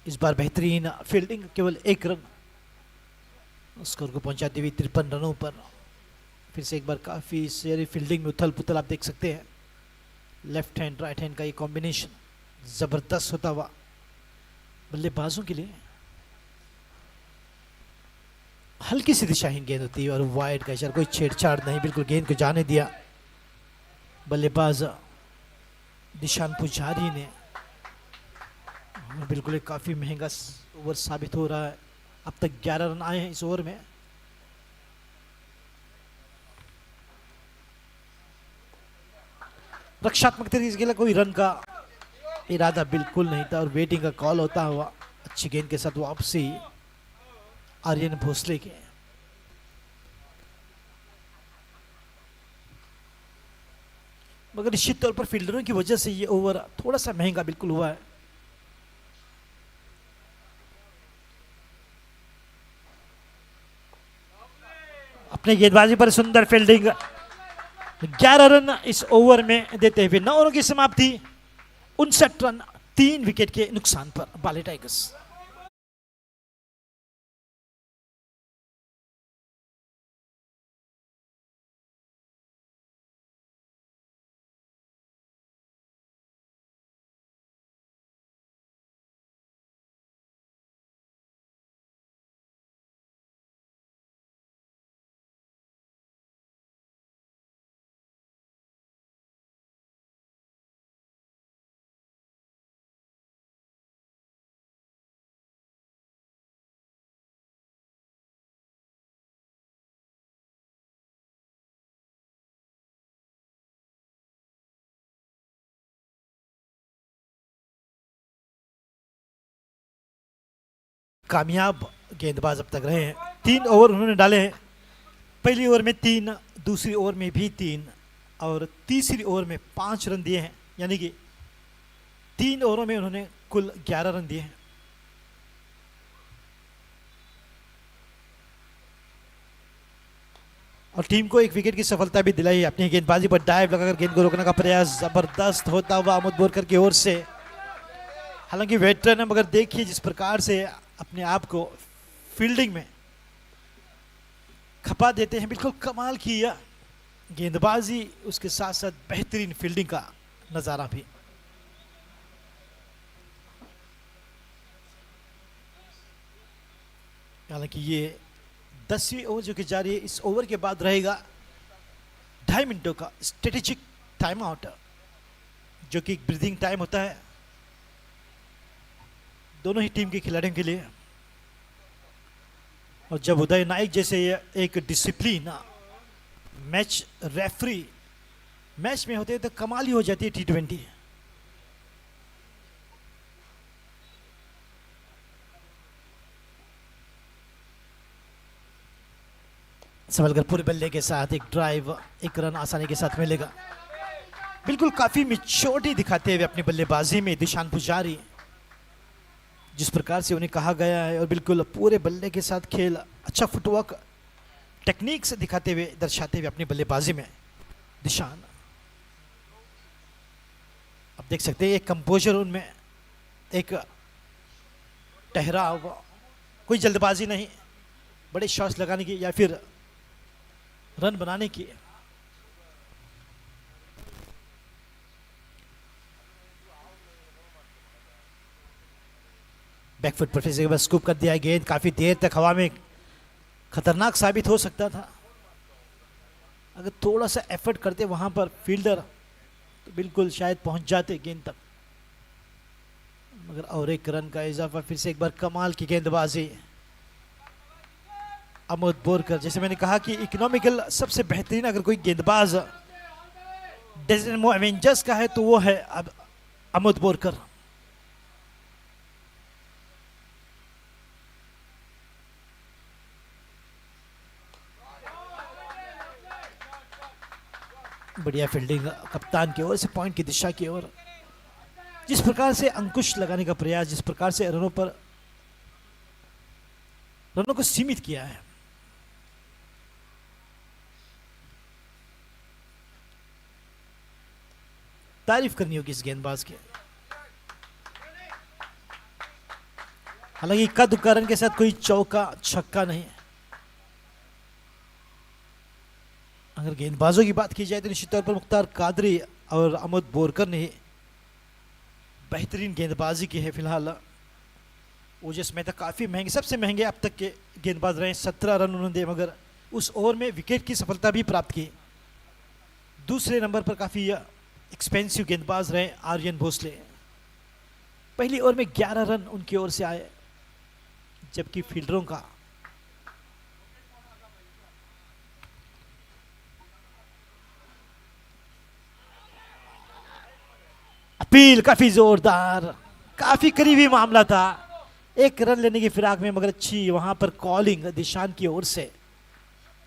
इस बार बेहतरीन फील्डिंग, केवल 1 रन स्कोर को पहुंचाती हुई 53 रनों पर। फिर से एक बार काफी सारी फील्डिंग में उथल पुथल आप देख सकते हैं। लेफ्ट हैंड राइट हैंड का ये कॉम्बिनेशन जबरदस्त होता हुआ बल्लेबाजों के लिए। हल्की सी दिशाहीन गेंद होती है और वाइड का इशारा, कोई छेड़छाड़ नहीं, बिल्कुल गेंद को जाने दिया बल्लेबाज दिशान पुजारी ने। बिल्कुल एक काफी महंगा ओवर साबित हो रहा है। अब तक 11 रन आए हैं इस ओवर में। रक्षात्मक तरीके से कोई रन का इरादा बिल्कुल नहीं था और वेटिंग का कॉल होता हुआ अच्छी गेंद के साथ वापसी आर्यन भोसले के। मगर निश्चित तौर पर फील्डरों की वजह से ये ओवर थोड़ा सा महंगा बिल्कुल हुआ है। अपने गेंदबाजी पर सुंदर फील्डिंग, 11 रन इस ओवर में देते हुए 9 ओवरों की समाप्ति, 59 रन 3 विकेट के नुकसान पर बाले टाइगर्स। कामयाब गेंदबाज अब तक रहे हैं। 3 ओवर उन्होंने डाले हैं। पहली ओवर में 3, दूसरी ओवर में भी 3 और तीसरी ओवर में 5 रन दिए हैं, यानी कि 3 ओवरों में उन्होंने कुल 11 रन दिए हैं। और टीम को 1 विकेट की सफलता भी दिलाई। अपनी गेंदबाजी पर डाइव लगाकर गेंद को रोकने का प्रयास जबरदस्त होता हुआ अहमद बोरकर की ओर से। हालांकि वेटरन है, मगर देखिए जिस प्रकार से अपने आप को फील्डिंग में खपा देते हैं। बिल्कुल कमाल की गेंदबाजी, उसके साथ साथ बेहतरीन फील्डिंग का नज़ारा भी। हालांकि ये 10वीं ओवर जो कि जारी है, इस ओवर के बाद रहेगा 2.5 मिनटों का स्ट्रेटेजिक टाइम आउट, जो कि एक ब्रीदिंग टाइम होता है दोनों ही टीम के खिलाड़ियों के लिए। और जब उदय नायक जैसे एक डिसिप्लिन मैच रेफरी मैच में होते हैं तो कमाल ही हो जाती है T20। संभलकर पूरे बल्ले के साथ एक ड्राइव, एक रन आसानी के साथ मिलेगा। बिल्कुल काफी मिच्योरिटी दिखाते हुए अपनी बल्लेबाजी में दिशान पुजारी, जिस प्रकार से उन्हें कहा गया है, और बिल्कुल पूरे बल्ले के साथ खेल, अच्छा फुटवर्क टेक्निक से दिखाते हुए, दर्शाते हुए अपनी बल्लेबाजी में दिशान। अब देख सकते हैं एक कंपोजर उनमें, एक ठहराव, कोई जल्दबाजी नहीं, बड़े शॉट्स लगाने की या फिर रन बनाने की। बैकफुट पर फिर से बस स्कूप कर दिया, गेंद काफी देर तक हवा में, खतरनाक साबित हो सकता था अगर थोड़ा सा एफर्ट करते वहां पर फील्डर, तो बिल्कुल शायद पहुंच जाते गेंद तक, मगर और एक रन का इजाफा। फिर से एक बार कमाल की गेंदबाजी अमोद बोरकर। जैसे मैंने कहा कि इकोनॉमिकल सबसे बेहतरीन अगर कोई गेंदबाज डेजर्मो एवेंजर्स का है तो वो है अब अमोद बोरकर। बढ़िया फील्डिंग कप्तान की ओर से पॉइंट की दिशा की ओर। जिस प्रकार से अंकुश लगाने का प्रयास, जिस प्रकार से रनों को सीमित किया है, तारीफ करनी होगी इस गेंदबाज की। हालांकि कद कारण के साथ कोई चौका छक्का नहीं। अगर गेंदबाजों की बात की जाए तो निश्चित तौर पर मुख्तार कादरी और अमोद बोरकर ने बेहतरीन गेंदबाजी की है। फिलहाल ओजस मेहता काफी महंगे, सबसे महंगे अब तक के गेंदबाज रहे। 17 रन उन्होंने दिए, मगर उस ओवर में विकेट की सफलता भी प्राप्त की। दूसरे नंबर पर काफी एक्सपेंसिव गेंदबाज रहे आर्यन भोसले। पहली ओवर में 11 रन उनकी ओर से आए, जबकि फील्डरों का अपील काफी जोरदार, काफी करीबी मामला था, एक रन लेने की फिराक में, मगर अच्छी वहां पर कॉलिंग दिशान की ओर से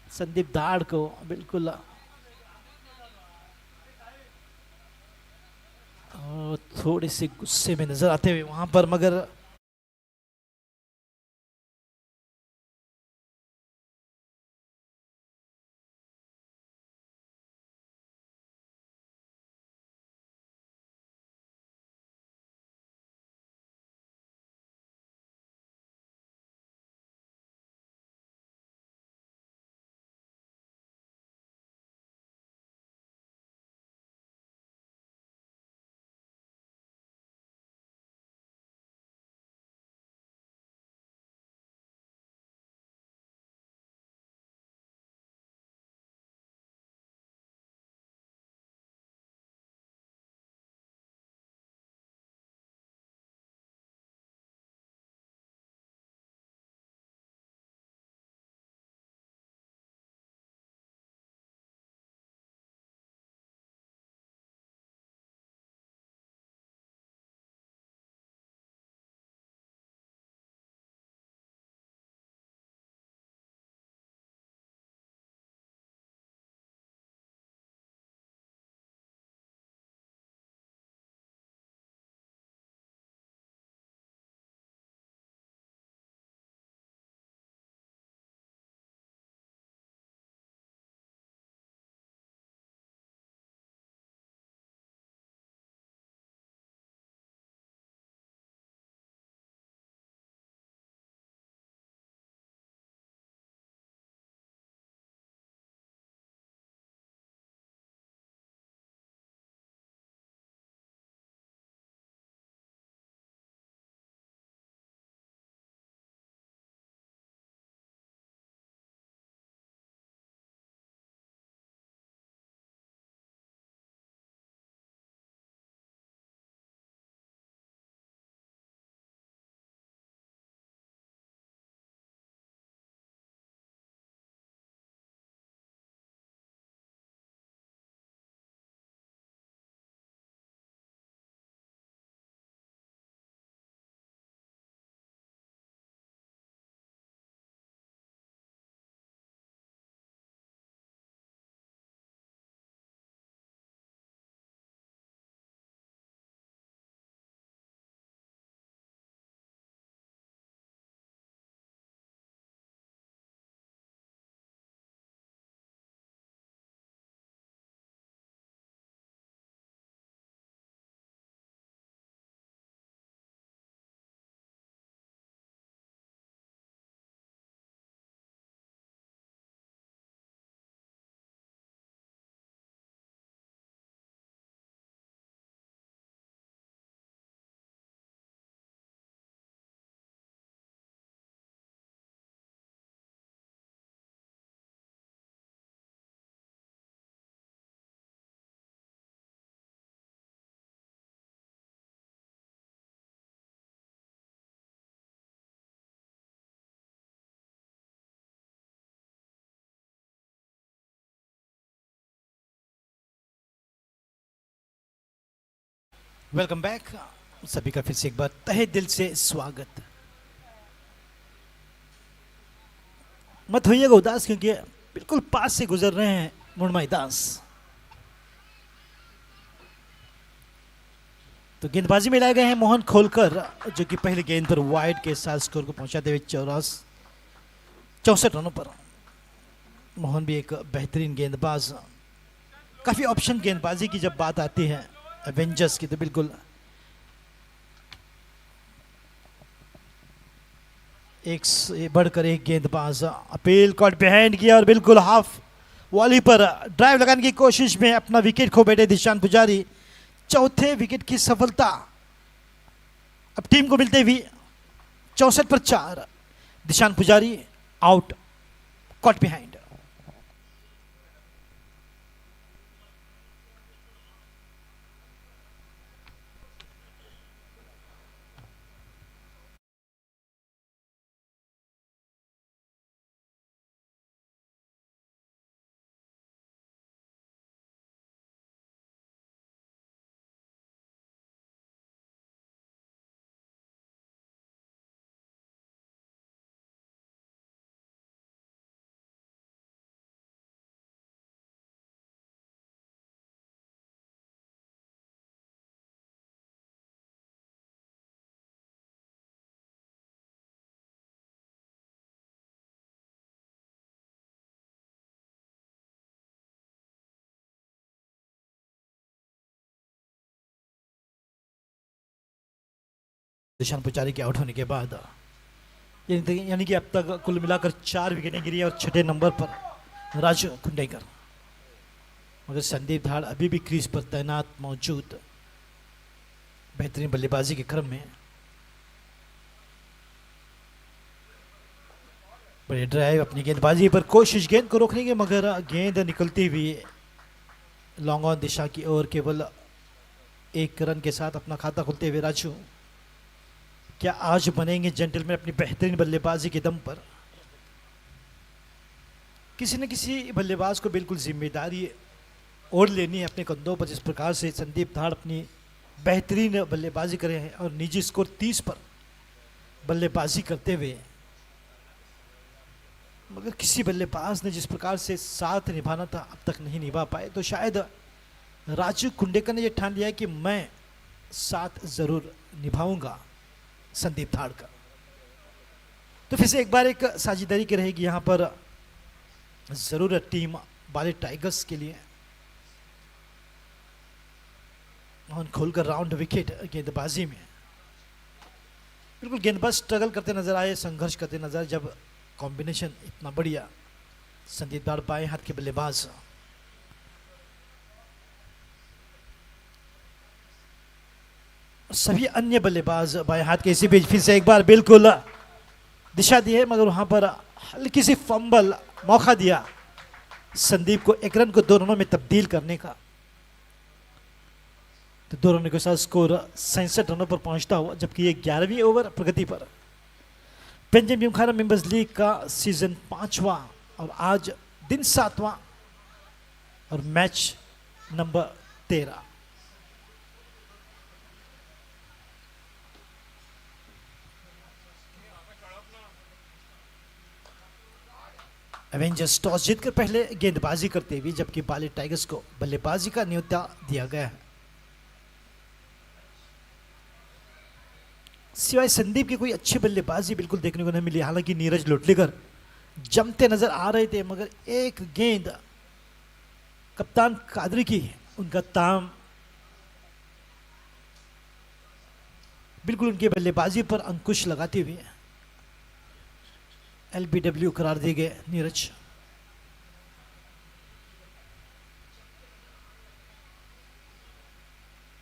संदीप धाड़ को। बिल्कुल थोड़े से गुस्से में नजर आते हुए वहां पर, मगर वेलकम बैक। सभी का फिर से एक बार तहे दिल से स्वागत। मत होइएगा उदास क्योंकि बिल्कुल पास से गुजर रहे हैं मुरमाई दास। तो गेंदबाजी में लाए गए हैं मोहन खोलकर, जो कि पहले गेंद पर वाइड के साथ स्कोर को पहुंचाते हुए 64 रनों पर। मोहन भी एक बेहतरीन गेंदबाज। काफी ऑप्शन गेंदबाजी की जब बात आती है एवेंजर्स की, तो बिल्कुल एक से बढ़कर एक गेंदबाज। अपील कॉट बिहाइंड किया और बिल्कुल हाफ वॉली पर ड्राइव लगाने की कोशिश में अपना विकेट खो बैठे दिशान पुजारी। चौथे विकेट की सफलता अब टीम को मिलते हुए 64 पर 4। दिशान पुजारी आउट, कॉट बिहाइंड। दिशान पुजारी के आउट होने के बाद यानी कि अब तक कुल मिलाकर 4 विकेटें गिरी और 6ठे नंबर पर राजू कुंडेकर। मगर संदीप धाड़ अभी भी क्रीज पर तैनात मौजूद, बेहतरीन बल्लेबाजी के क्रम में। बड़े ड्राइव अपनी गेंदबाजी पर कोशिश गेंद को रोकने की, मगर गेंद निकलती हुई लॉन्ग ऑन दिशा की ओर केवल 1 रन के साथ अपना खाता खुलते हुए राजू। क्या आज बनेंगे जेंटलमैन अपनी बेहतरीन बल्लेबाजी के दम पर? किसी न किसी बल्लेबाज को बिल्कुल जिम्मेदारी ओढ़ लेनी है अपने कंधों पर, जिस प्रकार से संदीप धाड़ अपनी बेहतरीन बल्लेबाजी करे हैं और निजी स्कोर 30 पर बल्लेबाजी करते हुए। मगर किसी बल्लेबाज ने जिस प्रकार से साथ निभाना था अब तक नहीं निभा पाए, तो शायद राजू कुंडेकर ने यह ठान लिया कि मैं साथ जरूर निभाऊंगा संदीप धाड़ का। तो फिर से एक बार एक साझेदारी की रहेगी यहां पर जरूरत टीम बाले टाइगर्स के लिए। मोहन खोलकर राउंड विकेट गेंदबाजी में। बिल्कुल गेंदबाज स्ट्रगल करते नजर आए, संघर्ष करते नजर, जब कॉम्बिनेशन इतना बढ़िया। संदीप धाड़ बाएं हाथ के बल्लेबाज। सभी अन्य बल्लेबाज बाएं हाथ के। इसी बीच फिर से एक बार बिल्कुल दिशा दी है, मगर वहां पर हल्की सी फंबल मौका दिया संदीप को 1 रन को 2 रनों में तब्दील करने का। तो 2 रनों के साथ स्कोर 67 रनों पर पहुंचता हुआ, जबकि ये 11वीं ओवर प्रगति पर। पंजिम जिमखाना मेंबर्स लीग का सीजन 5वां और आज दिन 7वां और मैच नंबर 13। एवेंजर्स टॉस जीतकर पहले गेंदबाजी करते हुए, जबकि बाले टाइगर्स को बल्लेबाजी का न्योता दिया गया है। सिवाय संदीप की कोई अच्छी बल्लेबाजी बिल्कुल देखने को नहीं मिली। हालांकि नीरज लोटलीकर जमते नजर आ रहे थे, मगर एक गेंद कप्तान कादरी की, उनका ताम बिल्कुल उनकी बल्लेबाजी पर अंकुश लगाते हुए LBW करार दिए गए नीरज।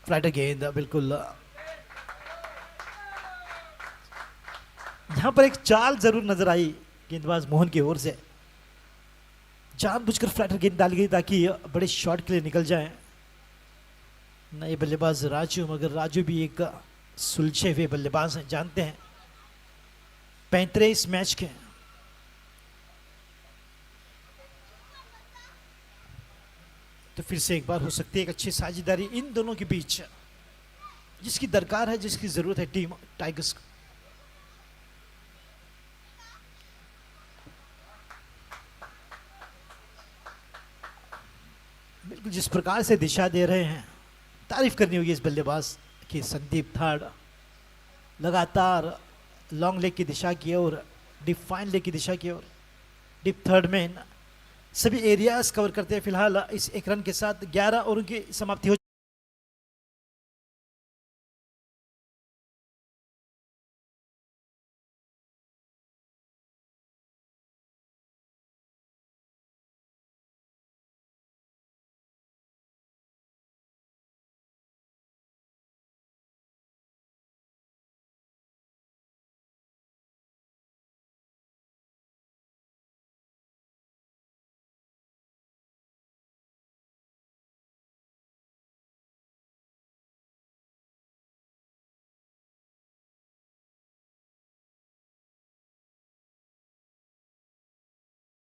फ्लाइटर गेंद बिल्कुल। यहां पर एक चाल जरूर नजर आई गेंदबाज मोहन की ओर से। जानबूझकर फ्लाइटर गेंद डाली गई ताकि बड़े शॉट के लिए निकल जाए। नए बल्लेबाज राजू, मगर राजू भी एक सुलझे हुए बल्लेबाज हैं, जानते हैं 35 मैच के। तो फिर से एक बार हो सकती है एक अच्छी साझेदारी इन दोनों के बीच। जिसकी दरकार है, जिसकी जरूरत है टीम टाइगर्स को। बिल्कुल जिस प्रकार से दिशा दे रहे हैं, तारीफ करनी होगी इस बल्लेबाज की। संदीप धाड़ लगातार लॉन्ग लेग की दिशा की ओर, डीप फाइन लेग की दिशा की ओर, डीप थर्ड में सभी एरियाज कवर करते हैं। फिलहाल इस एक रन के साथ 11 ओवर की समाप्ति हो।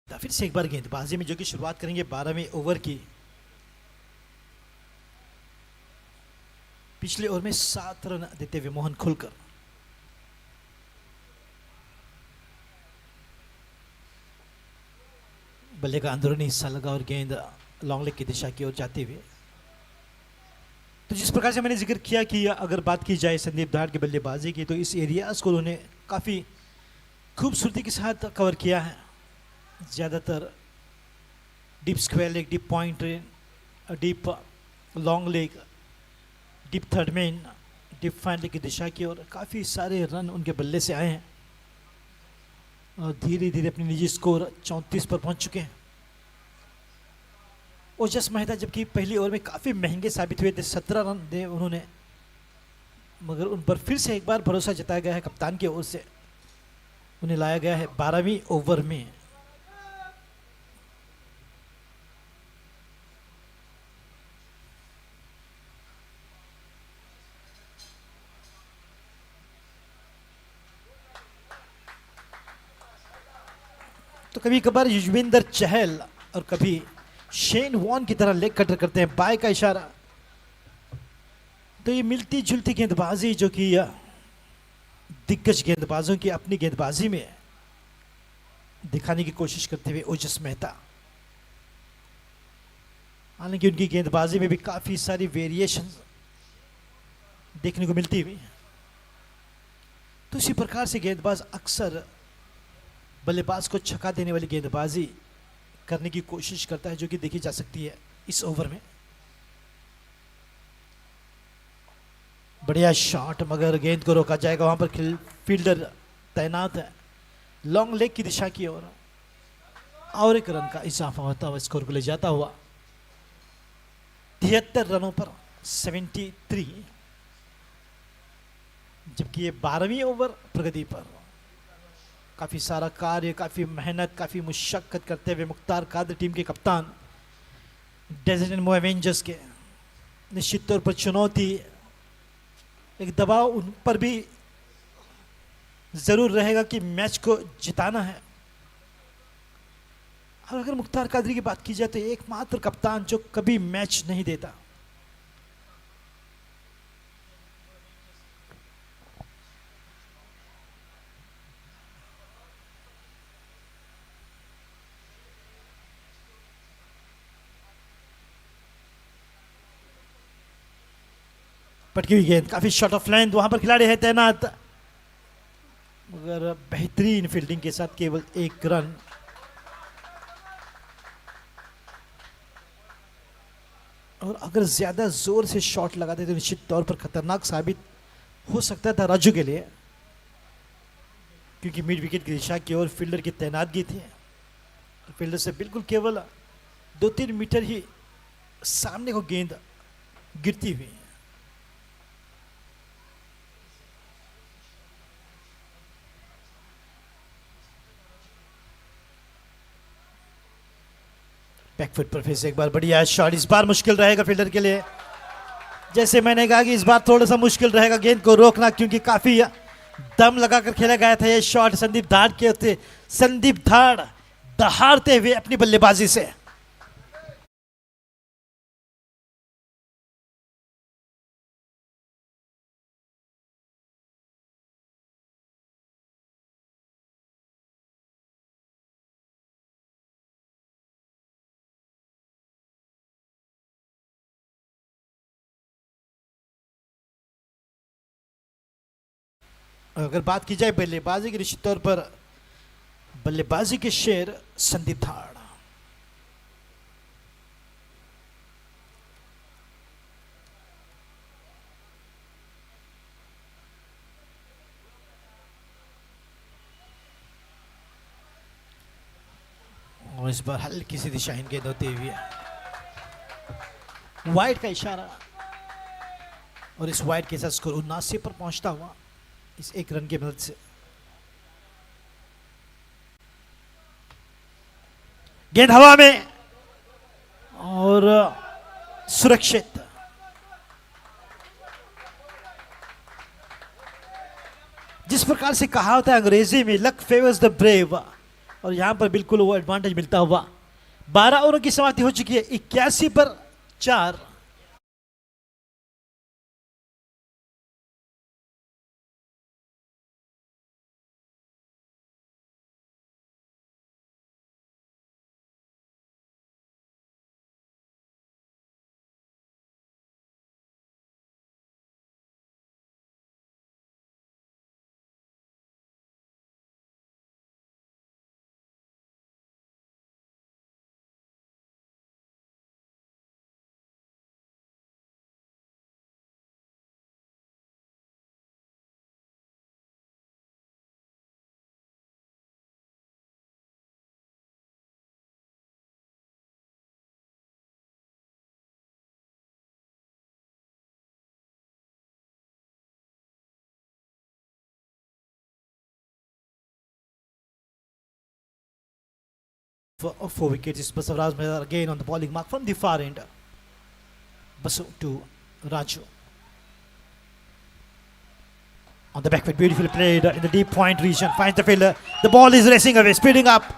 फिर से एक बार गेंदबाजी में जो कि शुरुआत करेंगे 12वें ओवर की। पिछले ओवर में 7 रन देते हुए मोहन खुलकर। बल्ले का अंदरूनी हिस्सा लगा और गेंद लॉन्ग लेग की दिशा की ओर जाते हुए। तो जिस प्रकार से मैंने जिक्र किया कि अगर बात की जाए संदीप धाड़ की बल्लेबाजी की, तो इस एरियाज को उन्होंने काफी खूबसूरती के साथ कवर किया है। ज़्यादातर deep square leg, deep point, deep long leg, deep third man, deep fine leg की दिशा की ओर काफ़ी सारे रन उनके बल्ले से आए हैं और धीरे धीरे अपनी निजी स्कोर 34 पर पहुंच चुके हैं। ओजस मेहता जबकि पहली ओवर में काफ़ी महंगे साबित हुए थे, 17 रन दे उन्होंने, मगर उन पर फिर से एक बार भरोसा जताया गया है कप्तान की ओर से। उन्हें लाया गया है 12वीं ओवर में। तो कभी कभार युजवेंद्र चहल और कभी शेन वॉन की तरह लेग कटर करते हैं, बाय का इशारा। तो ये मिलती जुलती गेंदबाजी जो कि दिग्गज गेंदबाजों की अपनी गेंदबाजी में दिखाने की कोशिश करते हुए ओजस मेहता। हालांकि उनकी गेंदबाजी में भी काफी सारी वेरिएशन देखने को मिलती हुई। तो इसी प्रकार से गेंदबाज अक्सर बल्लेबाज को छक्का देने वाली गेंदबाजी करने की कोशिश करता है, जो कि देखी जा सकती है इस ओवर में। बढ़िया शॉट, मगर गेंद को रोका जाएगा। वहां पर फील्डर तैनात है लॉन्ग लेग की दिशा की ओर, और एक रन का इजाफा होता हुआ स्कोर को ले जाता हुआ 73 रनों पर 73। जबकि ये 12वीं ओवर प्रगति पर काफी सारा कार्य, काफी मेहनत, काफी मुशक्कत करते हुए मुख्तार कादर टीम के कप्तान, डेजर्ट एंड एवेंजर्स के, निश्चित तौर पर चुनौती, एक दबाव उन पर भी जरूर रहेगा कि मैच को जिताना है। और अगर मुख्तार कादरी की बात की जाए तो एकमात्र कप्तान जो कभी मैच नहीं देता। पटकी हुई गेंद, काफी शॉर्ट ऑफ लेंथ, वहां पर खिलाड़ी है तैनात, मगर बेहतरीन फील्डिंग के साथ केवल 1 रन। और अगर ज्यादा जोर से शॉट लगाते तो निश्चित तौर पर खतरनाक साबित हो सकता था राजू के लिए, क्योंकि मिड विकेट की दिशा की ओर फील्डर की तैनातगी थी। फील्डर से बिल्कुल केवल 2-3 मीटर ही सामने को गेंद गिरती हुई। बैकफुट पर फिर से एक बार बढ़िया शॉट। इस बार मुश्किल रहेगा फील्डर के लिए, जैसे मैंने कहा कि इस बार थोड़ा सा मुश्किल रहेगा गेंद को रोकना, क्योंकि काफी दम लगाकर खेला गया था ये शॉट संदीप धाड़ के होते। संदीप धाड़ दहाड़ते हुए अपनी बल्लेबाजी से अगर बात की जाए बल्लेबाजी के निश्चित तौर पर बल्लेबाजी के शेर संदीप धाड़। और इस बार हल्की सी दिशाहीन गेंद होती हुई वाइड का इशारा और इस वाइड के साथ स्कोर 79 पर पहुंचता हुआ इस एक रन की मदद से। गेंद हवा में और सुरक्षित। जिस प्रकार से कहा होता है अंग्रेजी में लक फेवर्स द ब्रेव, और यहां पर बिल्कुल वो एडवांटेज मिलता हुआ। 12 ओवरों की समाप्ति हो चुकी है, 81 पर 4। For 4 wickets is Basavaraj Mehta again on the bowling mark from the far end. Basu to Raju. On the back foot, beautifully played in the deep point region. Finds the fielder. The ball is racing away, speeding up.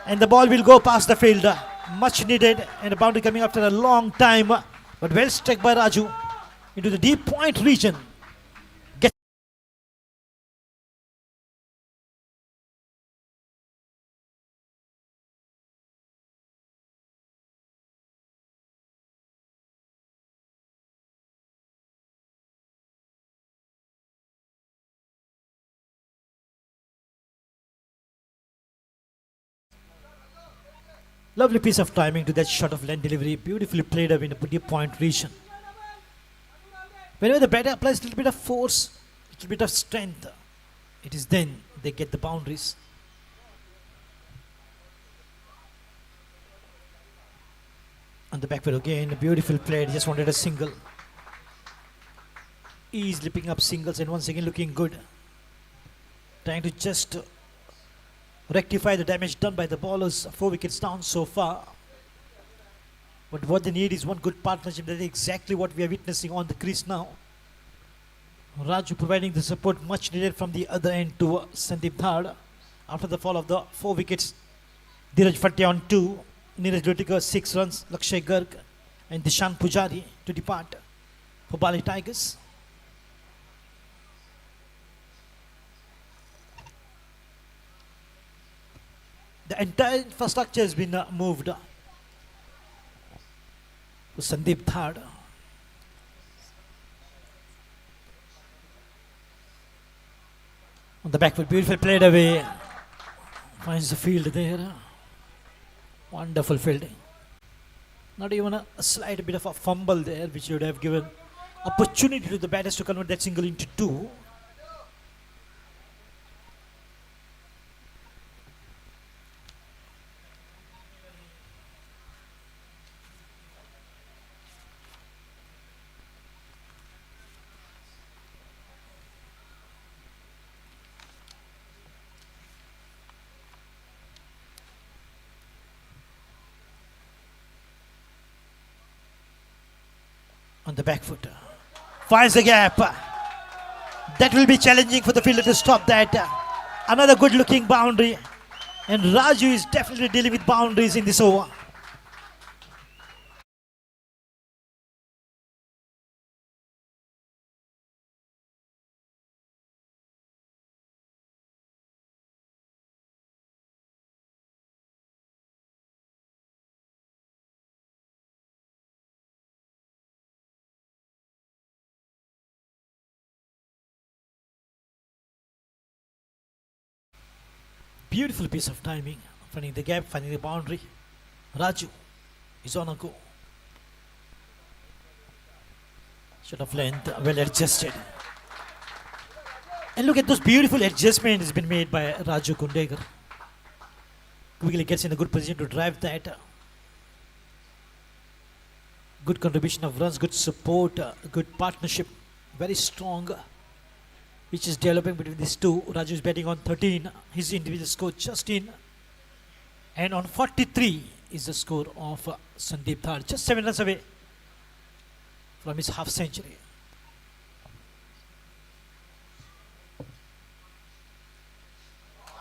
And the ball will go past the fielder. Much needed. And a boundary coming after a long time. But well struck by Raju into the deep point region. Lovely piece of timing to that shot of length delivery. Beautifully played up in the deep point region. Whenever the batter applies a little bit of force, a little bit of strength, it is then they get the boundaries. On the back foot again, beautiful play. Just wanted a single. Easily picking up singles and once again looking good. Trying to just rectify the damage done by the bowlers. 4 wickets down so far. But what they need is one good partnership. That is exactly what we are witnessing on the crease now. Raju providing the support much needed from the other end to Sandeep Dhad. After the fall of the 4 wickets, Dheeraj Fatte on 2, Neeraj Lotikar 6 runs, Lakshay Garg and Dishan Pujari to depart for Bali Tigers. The entire infrastructure has been moved to Sandeep Dhad. On the back foot, beautiful played away. Finds the field there. Wonderful fielding. Not even a slight bit of a fumble there, which would have given opportunity to the batters to convert that single into 2. On the back foot, finds the gap. That will be challenging for the fielder to stop that. Another good looking boundary, and Raju is definitely dealing with boundaries in this over. Beautiful piece of timing, finding the gap, finding the boundary. Raju is on a go. Shot of length, well adjusted. And look at those beautiful adjustments has been made by Raju Kundegar. Quickly gets in a good position to drive that. Good contribution of runs, good support, good partnership, very strong, which is developing between these two. Raju is betting on 13, his individual score just in, and on 43 is the score of Sandeep Dhar, just 7 runs away from his half century.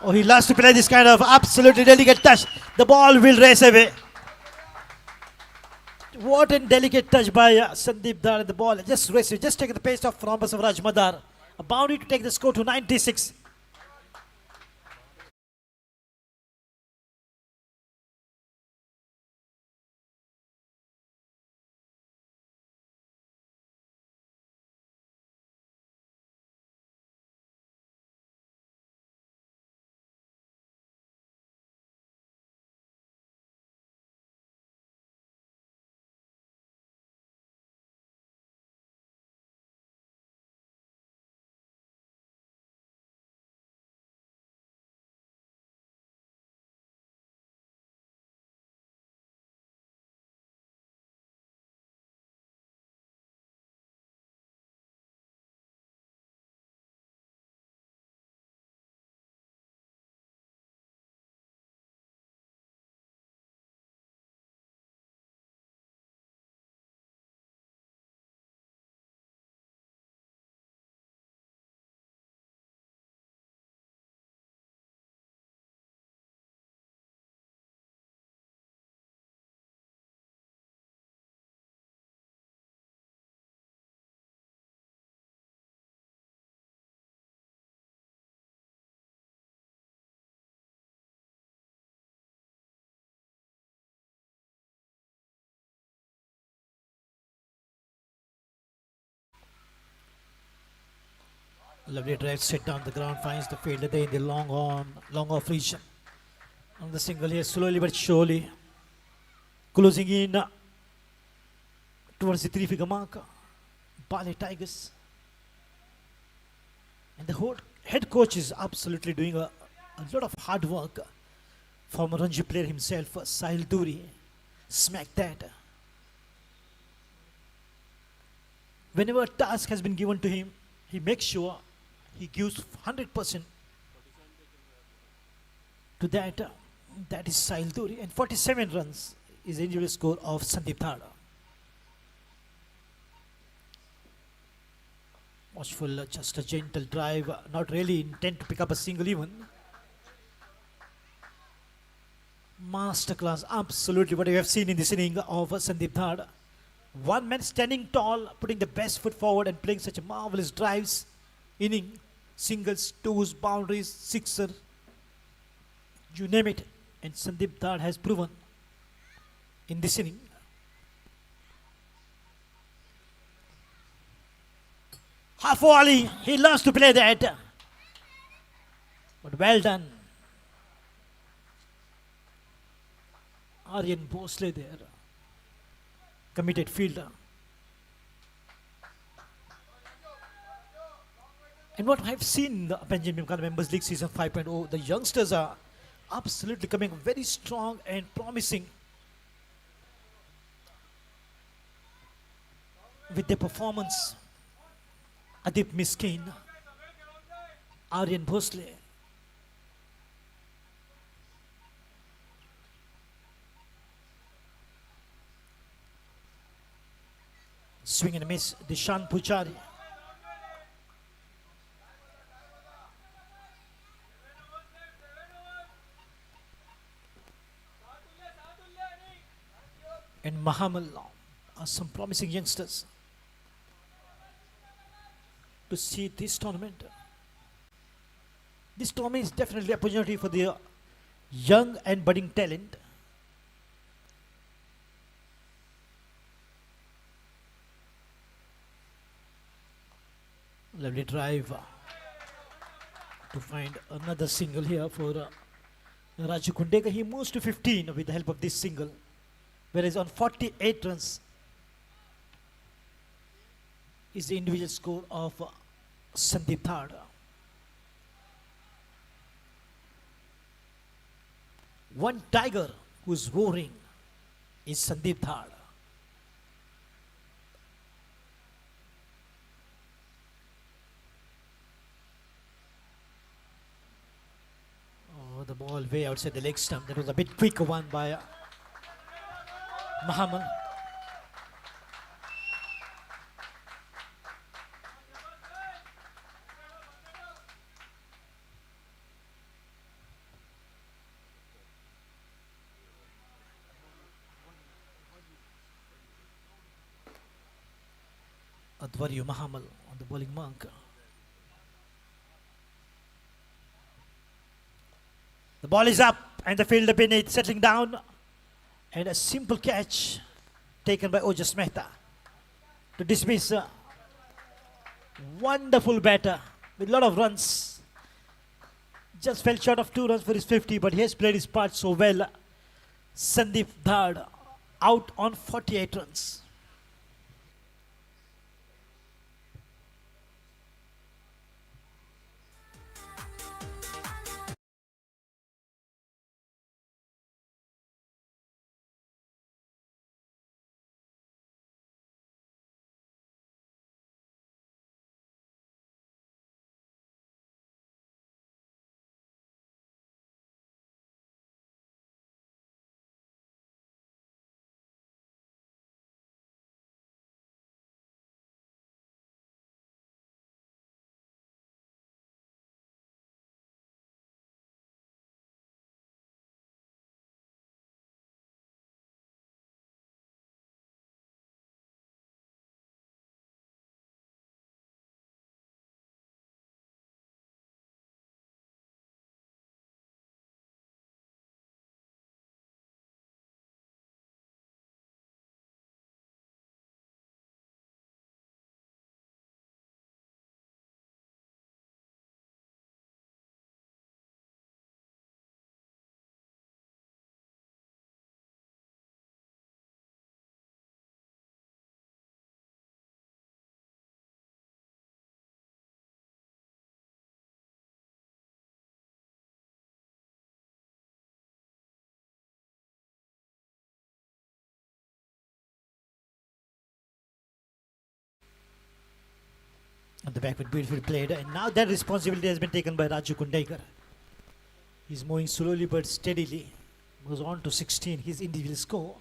Oh, he loves to play this kind of absolutely delicate touch. The ball will race away. What a delicate touch by Sandeep Dhar. The ball just races, just take the pace off from Raj Madar. A boundary to take the score to 96. Lovely drive set down the ground, finds the fielder there in the long off region. On the single here, slowly but surely, closing in towards the 3-figure mark. Bali Tigers. And the whole head coach is absolutely doing a lot of hard work. Former Ranji player himself, Sahil Duri, smack that. Whenever a task has been given to him, he makes sure he gives 100% to that. That is Sahil Duri. And 47 runs is the individual score of Sandeep Dhar. Watchful, just a gentle drive, not really intent to pick up a single even. Masterclass, absolutely what we have seen in this inning of Sandeep Dhar. One man standing tall, putting the best foot forward and playing such a marvelous drives. Inning, singles, twos, boundaries, sixer, you name it. And Sandeep Dhar has proven in this inning. Half volley, he loves to play that. But well done. Aryan Bhosle there. Committed fielder. And what I've seen in the Panjim Gymkhana Members League Season 5.0, the youngsters are absolutely coming very strong and promising with their performance. Adip Miskin, Aryan Bhosle, swing and miss, Dishan Puchari. And Mahamal are some promising youngsters to see this tournament. This tournament is definitely an opportunity for the young and budding talent. Lovely drive to find another single here for Raju Kundekar, he moves to 15 with the help of this single, whereas on 48 runs is the individual score of Sandeep Thad. One tiger who's roaring is Sandeep Thad. Oh, the ball way outside the leg stump. That was a bit quicker one by Muhammad. Advaryu Muhammad on the bowling mark. The ball is up and the fielder beneath settling down, and a simple catch taken by Ojas Mehta to dismiss a wonderful batter with a lot of runs. Just fell short of 2 runs for his 50, but he has played his part so well. Sandeep Thad out on 48 runs. On the back foot, beautifully played, and now that responsibility has been taken by Raju Kundekar. He's moving slowly but steadily, moves on to 16, his individual score.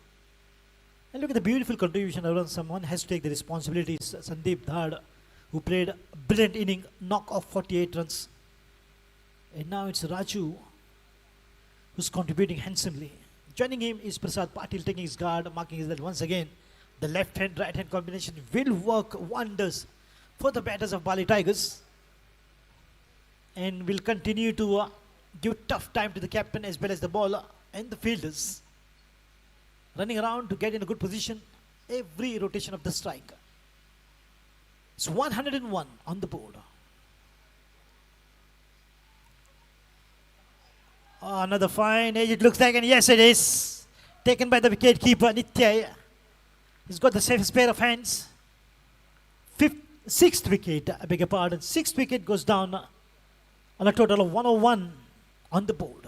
And look at the beautiful contribution around. Someone has to take the responsibility. Sandeep Thad, who played a brilliant inning, knock off 48 runs. And now it's Raju who's contributing handsomely. Joining him is Prasad Patil taking his guard, marking his that once again the left hand right hand combination will work wonders for the batters of Bali Tigers, and will continue to give tough time to the captain as well as the bowler and the fielders, running around to get in a good position every rotation of the strike. It's 101 on the board. Oh, another fine edge it looks like, and yes it is. Taken by the wicket keeper Nitya. He's got the safest pair of hands. Sixth wicket, I beg your pardon. Sixth wicket goes down on a total of 101 on the board.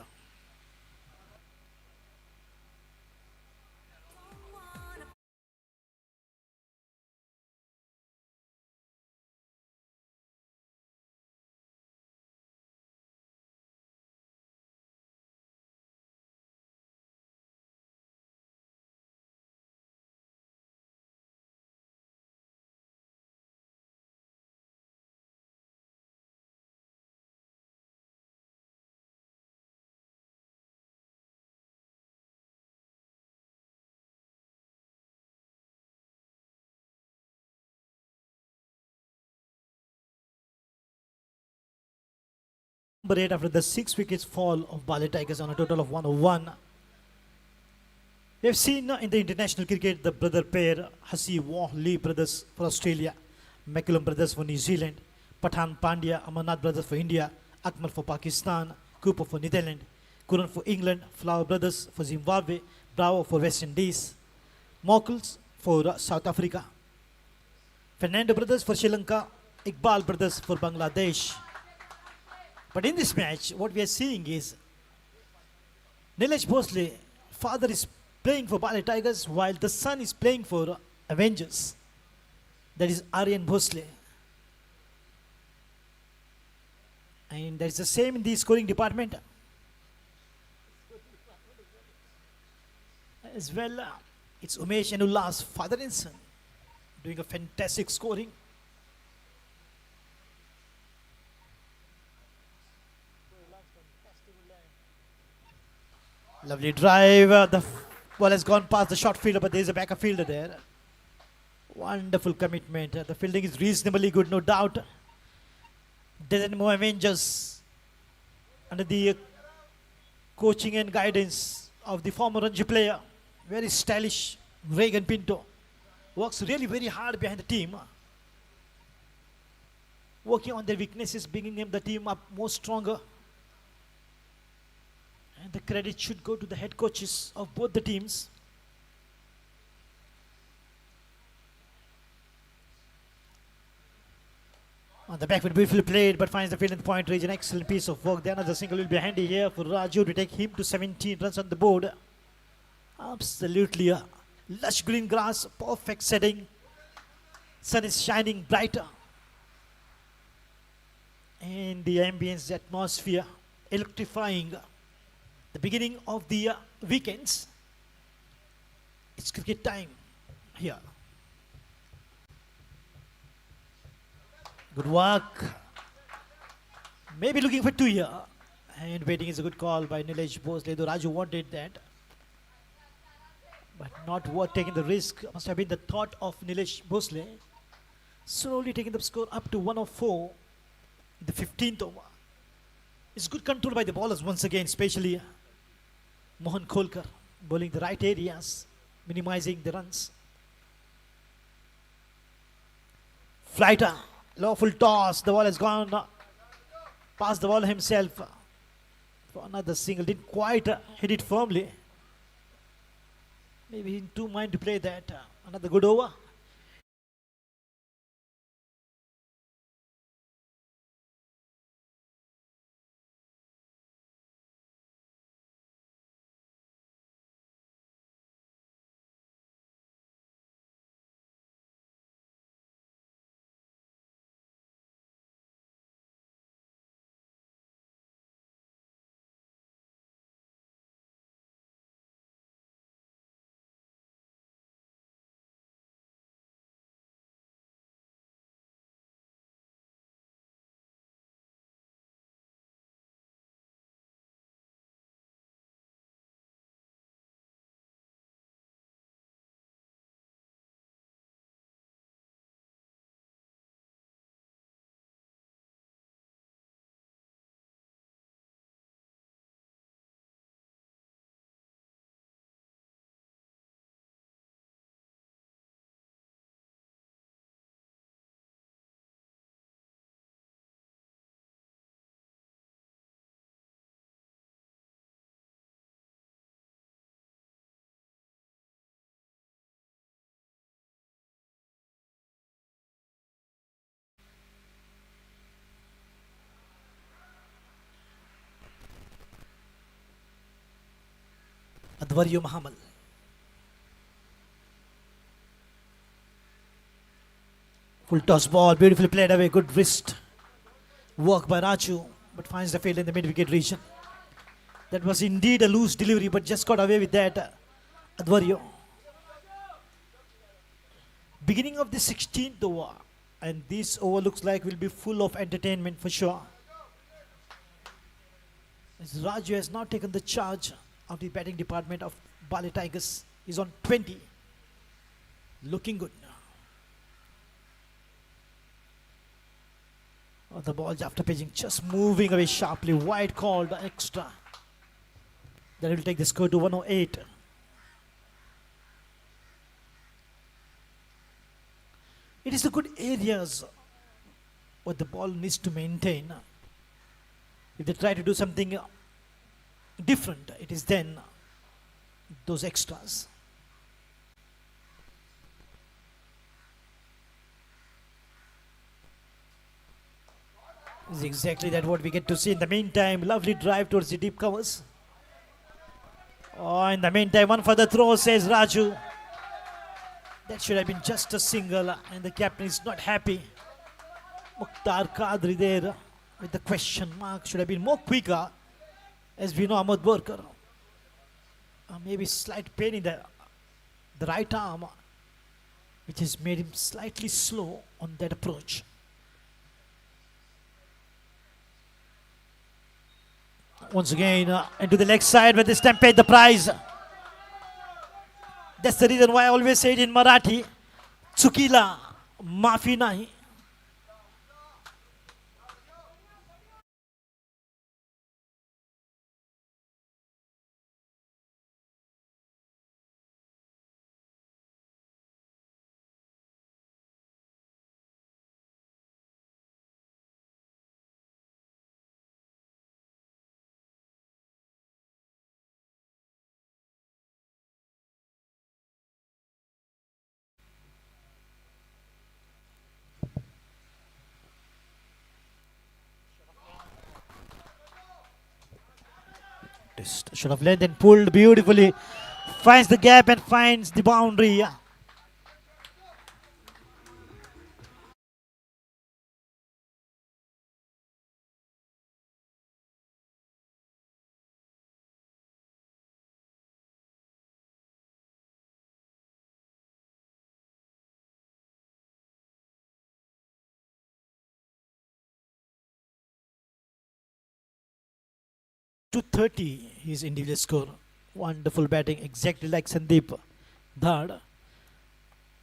Number 8 after the 6 wickets fall of Bali Tigers on a total of 101. We have seen in the international cricket the brother pair Hasi Waugh Lee brothers for Australia, McCullum brothers for New Zealand, Pathan Pandya, Amarnath brothers for India, Akmal for Pakistan, Cooper for Netherlands, Curran for England, Flower Brothers for Zimbabwe, Bravo for West Indies, Mockles for South Africa, Fernando Brothers for Sri Lanka, Iqbal Brothers for Bangladesh. But in this match, what we are seeing is Nilesh Bhosle, father is playing for Bali Tigers while the son is playing for Avengers. That is Aryan Bhosle. And that is the same in the scoring department. As well, it's Umesh and Ullas, father and son, doing a fantastic scoring. Lovely drive. The ball has gone past the short fielder, but there is a backup fielder there. Wonderful commitment. The fielding is reasonably good, no doubt. Doesn't move Avengers under the coaching and guidance of the former Ranji player. Very stylish, Reagan Pinto. Works really very hard behind the team. Working on their weaknesses, bringing the team up more stronger. And the credit should go to the head coaches of both the teams. On the back foot, beautifully played, but finds the field in the point range. An excellent piece of work. Then another single will be handy here for Raju to take him to 17 runs on the board. Absolutely a lush green grass, perfect setting. Sun is shining brighter. And the ambience, the atmosphere, electrifying. The beginning of the weekends. It's cricket time here. Good work. Maybe looking for 2 here. And waiting is a good call by Nilesh Bhosle, though Raju wanted that. But not worth taking the risk. Must have been the thought of Nilesh Bhosle. Slowly taking the score up to 104 in the 15th over. It's good control by the bowlers once again, especially Mohan Kholkar bowling the right areas, minimizing the runs. Flighter, lawful toss. The ball has gone past the ball himself for another single. Didn't quite hit it firmly. Maybe in two mind to play that. Another good over. Advaryo Mahamal. Full toss ball, beautifully played away, good wrist work by Raju, but finds the field in the mid-wicket region. That was indeed a loose delivery, but just got away with that, Advaryo. Beginning of the 16th over, and this over looks like will be full of entertainment for sure. As Raju has now taken the charge of the batting department of Bali Tigers. He's on 20. Looking good now. Oh, the ball after pitching just moving away sharply. Wide called extra. That will take the score to 108. It is the good areas what the ball needs to maintain. If they try to do something different it is then those extras. Is exactly that what we get to see. In the meantime, lovely drive towards the deep covers. Oh, in the meantime, one for the throw, says Raju. That should have been just a single, and the captain is not happy. Mukhtar Kadri there with the question mark. Should have been more quicker, as we know Ahmed Borkar. Maybe slight pain in the right arm, which has made him slightly slow on that approach. Once again, into the leg side, but this time paid the price. That's the reason why I always say it in Marathi, Chukila, maafi nahi. Should have led and pulled beautifully. Finds the gap and finds the boundary. .230 his individual score. Wonderful batting, exactly like Sandeep Dhad.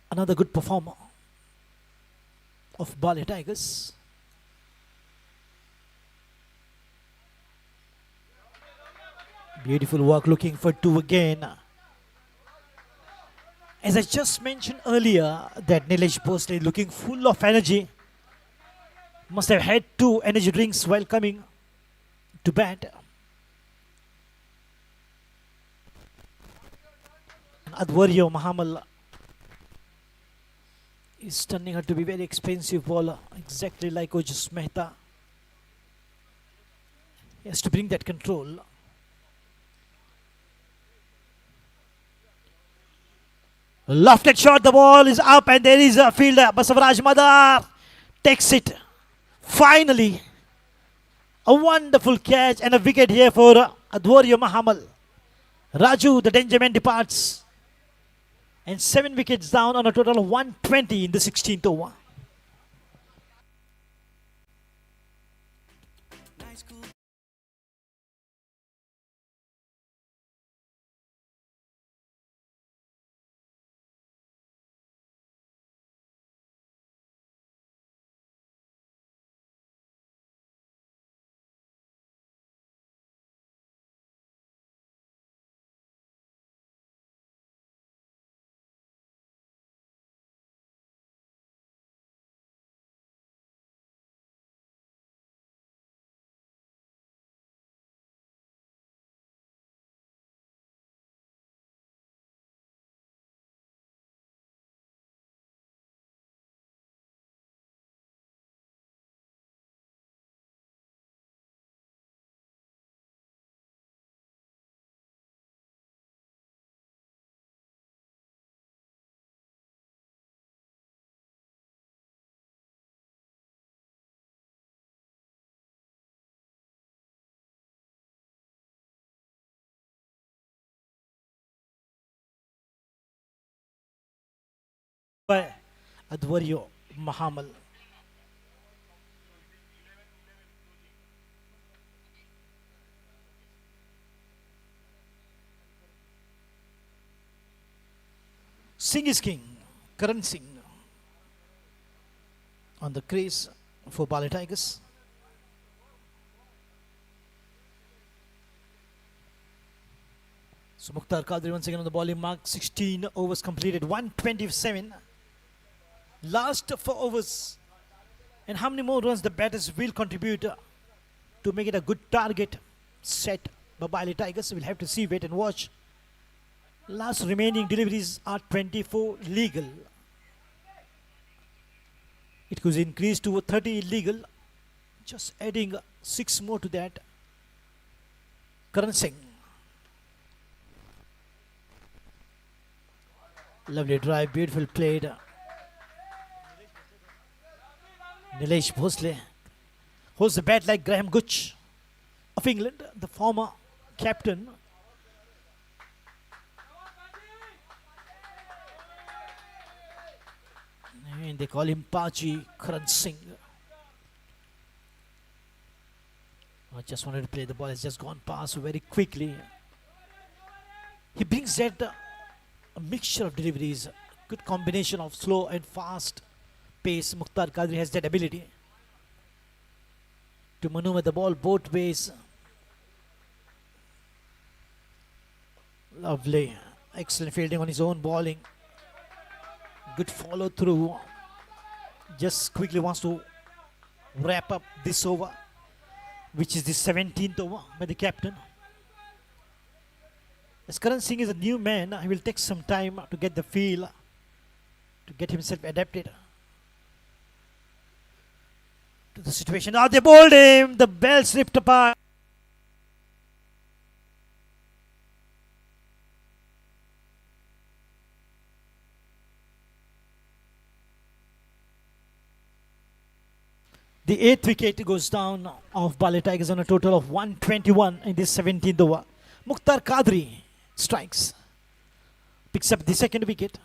Another good performer of Bali Tigers. Beautiful work, looking for two again. As I just mentioned earlier, that Nilesh Bhosle looking full of energy. Must have had 2 energy drinks while coming to bat. Advaryo Mahamal is turning out to be very expensive bowler, exactly like Ojus Mehta. He has to bring that control. Lofted shot, the ball is up and there is a fielder. Basavaraj Madar takes it. Finally, a wonderful catch and a wicket here for Advaryo Mahamal. Raju, the danger man, departs. And 7 wickets down on a total of 120 in the 16th over. By Advaryo Mahamal. Singh is king. Karan Singh on the crease for Bali Tigers. So Mukhtar Kadri once again on the bowling mark. 16 overs completed. 127. Last 4 overs. And how many more runs the batters will contribute to make it a good target set But Bali Tigers will have to see, wait and watch. Last remaining deliveries are 24 legal. It could increase to 30 illegal. Just adding 6 more to that. Karan Singh. Lovely drive, beautiful played. Nilesh Bhosle holds the bat like Graham Gooch of England, the former captain. And they call him Paji Karan Singh. I just wanted to play, the ball has just gone past very quickly. He brings that a mixture of deliveries, good combination of slow and fast pace. Mukhtar Qadri has that ability to maneuver the ball both ways. Lovely, excellent fielding on his own bowling. Good follow through. Just quickly wants to wrap up this over, which is the 17th over by the captain. As Karan Singh is a new man, he will take some time to get the feel, to get himself adapted to the situation. Now they bowled him, the bell slipped apart. The 8th wicket goes down of Bali Tigers on a total of 121 in this 17th over. Mukhtar Qadri strikes, picks up the 2nd wicket.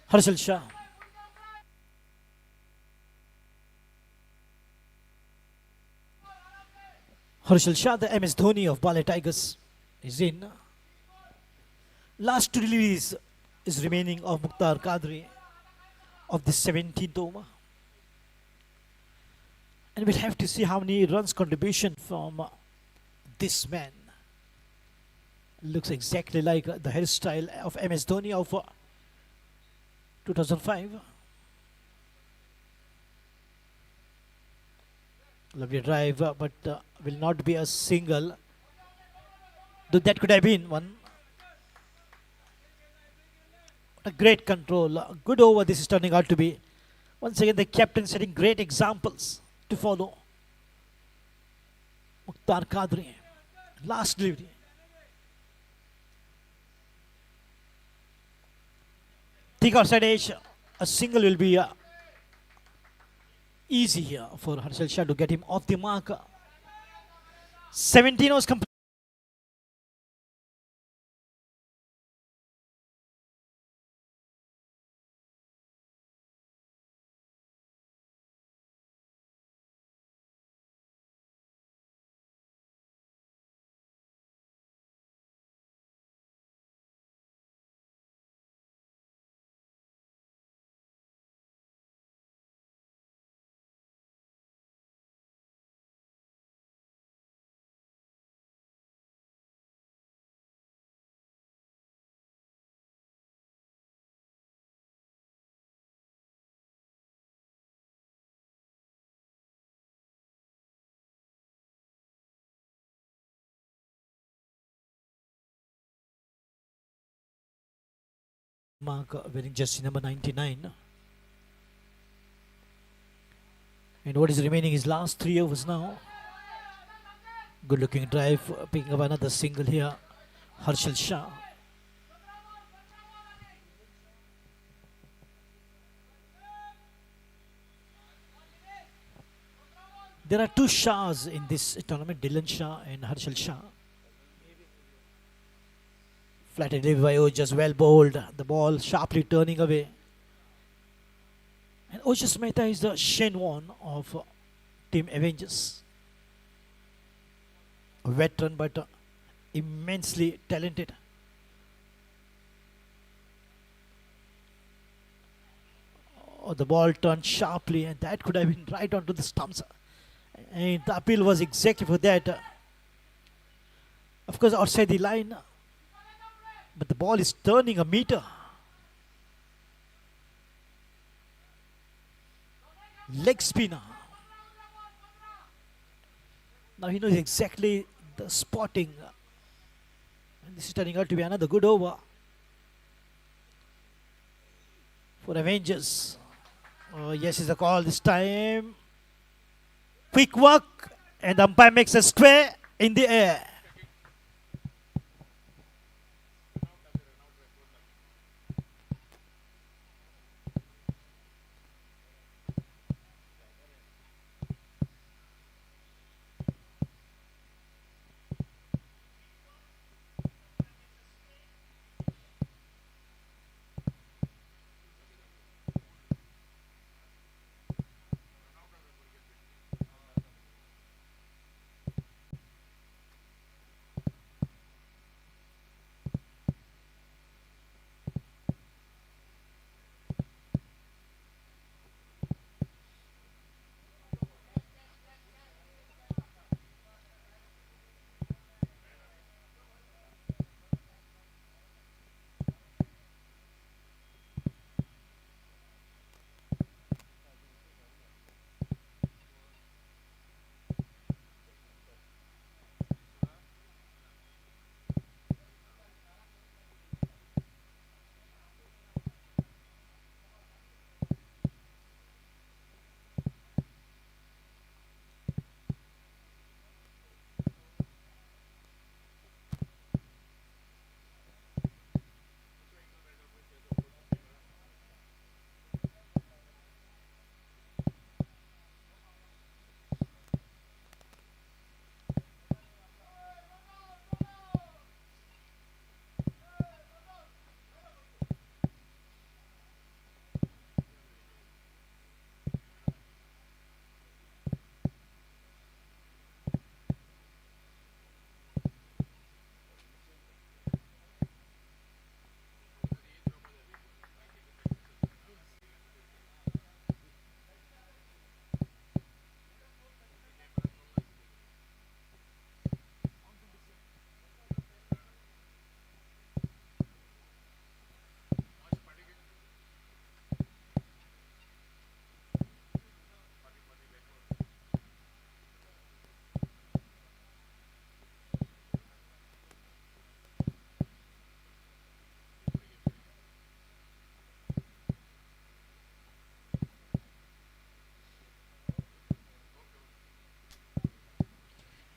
Harshal Shah. Harshal Shah, the MS Dhoni of Bali Tigers, is in. Last 2 deliveries is remaining of Mukhtar Qadri of the 17th over. And we'll have to see how many runs contribution from this man. Looks exactly like the hairstyle of MS Dhoni of 2005. Lovely drive, but will not be a single. Though that could have been one. What a great control. A good over this is turning out to be. Once again, the captain setting great examples to follow. Mukhtar Qadri. Last delivery. Thick outside edge. A single will be easy here for Harshal Shah to get him off the mark. 17 was complete. Mark wearing jersey number 99. And what is remaining is last 3 overs now. Good looking drive, picking up another single here. Harshal Shah. There are 2 Shahs in this tournament, Dylan Shah and Harshal Shah. Flatted delivery by Ojas, well bowled. The ball sharply turning away. And Ojas Mehta is the Shane Warne of Team Avengers. A veteran but immensely talented. Oh, the ball turned sharply, and that could have been right onto the stumps. And the appeal was exactly for that. Of course, outside the line. But the ball is turning a meter. Leg spinner. Now he knows exactly the spotting. And this is turning out to be another good over for Avengers. Oh, yes, is a call this time. Quick work, and the umpire makes a square in the air.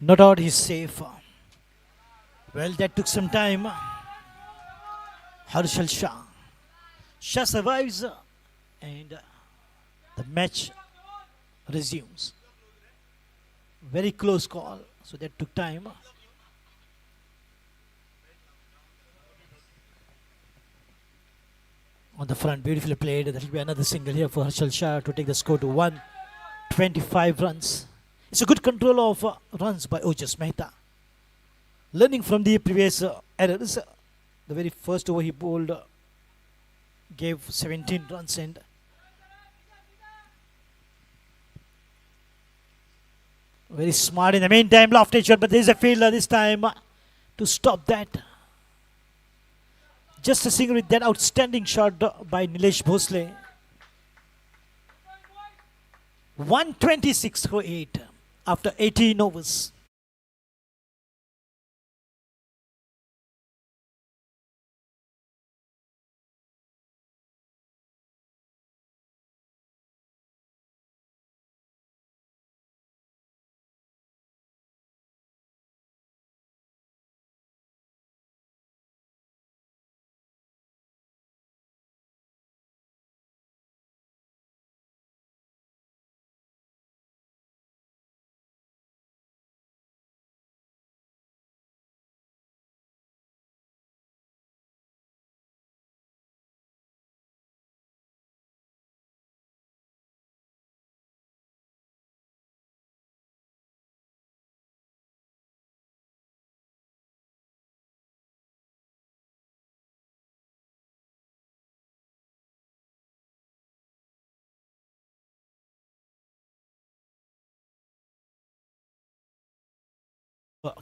No doubt he's safe. Well, that took some time. Harshal Shah. Shah survives and the match resumes. Very close call, so that took time. On the front, beautifully played. That will be another single here for Harshal Shah to take the score to 125 runs. It's a good control of runs by Ojas Mehta. Learning from the previous errors, the very first over he bowled gave 17 runs and very smart in the meantime, lofted shot, but there is a fielder this time to stop that. Just a single with that outstanding shot by Nilesh Bhosle. 126 for 8 after 18 overs.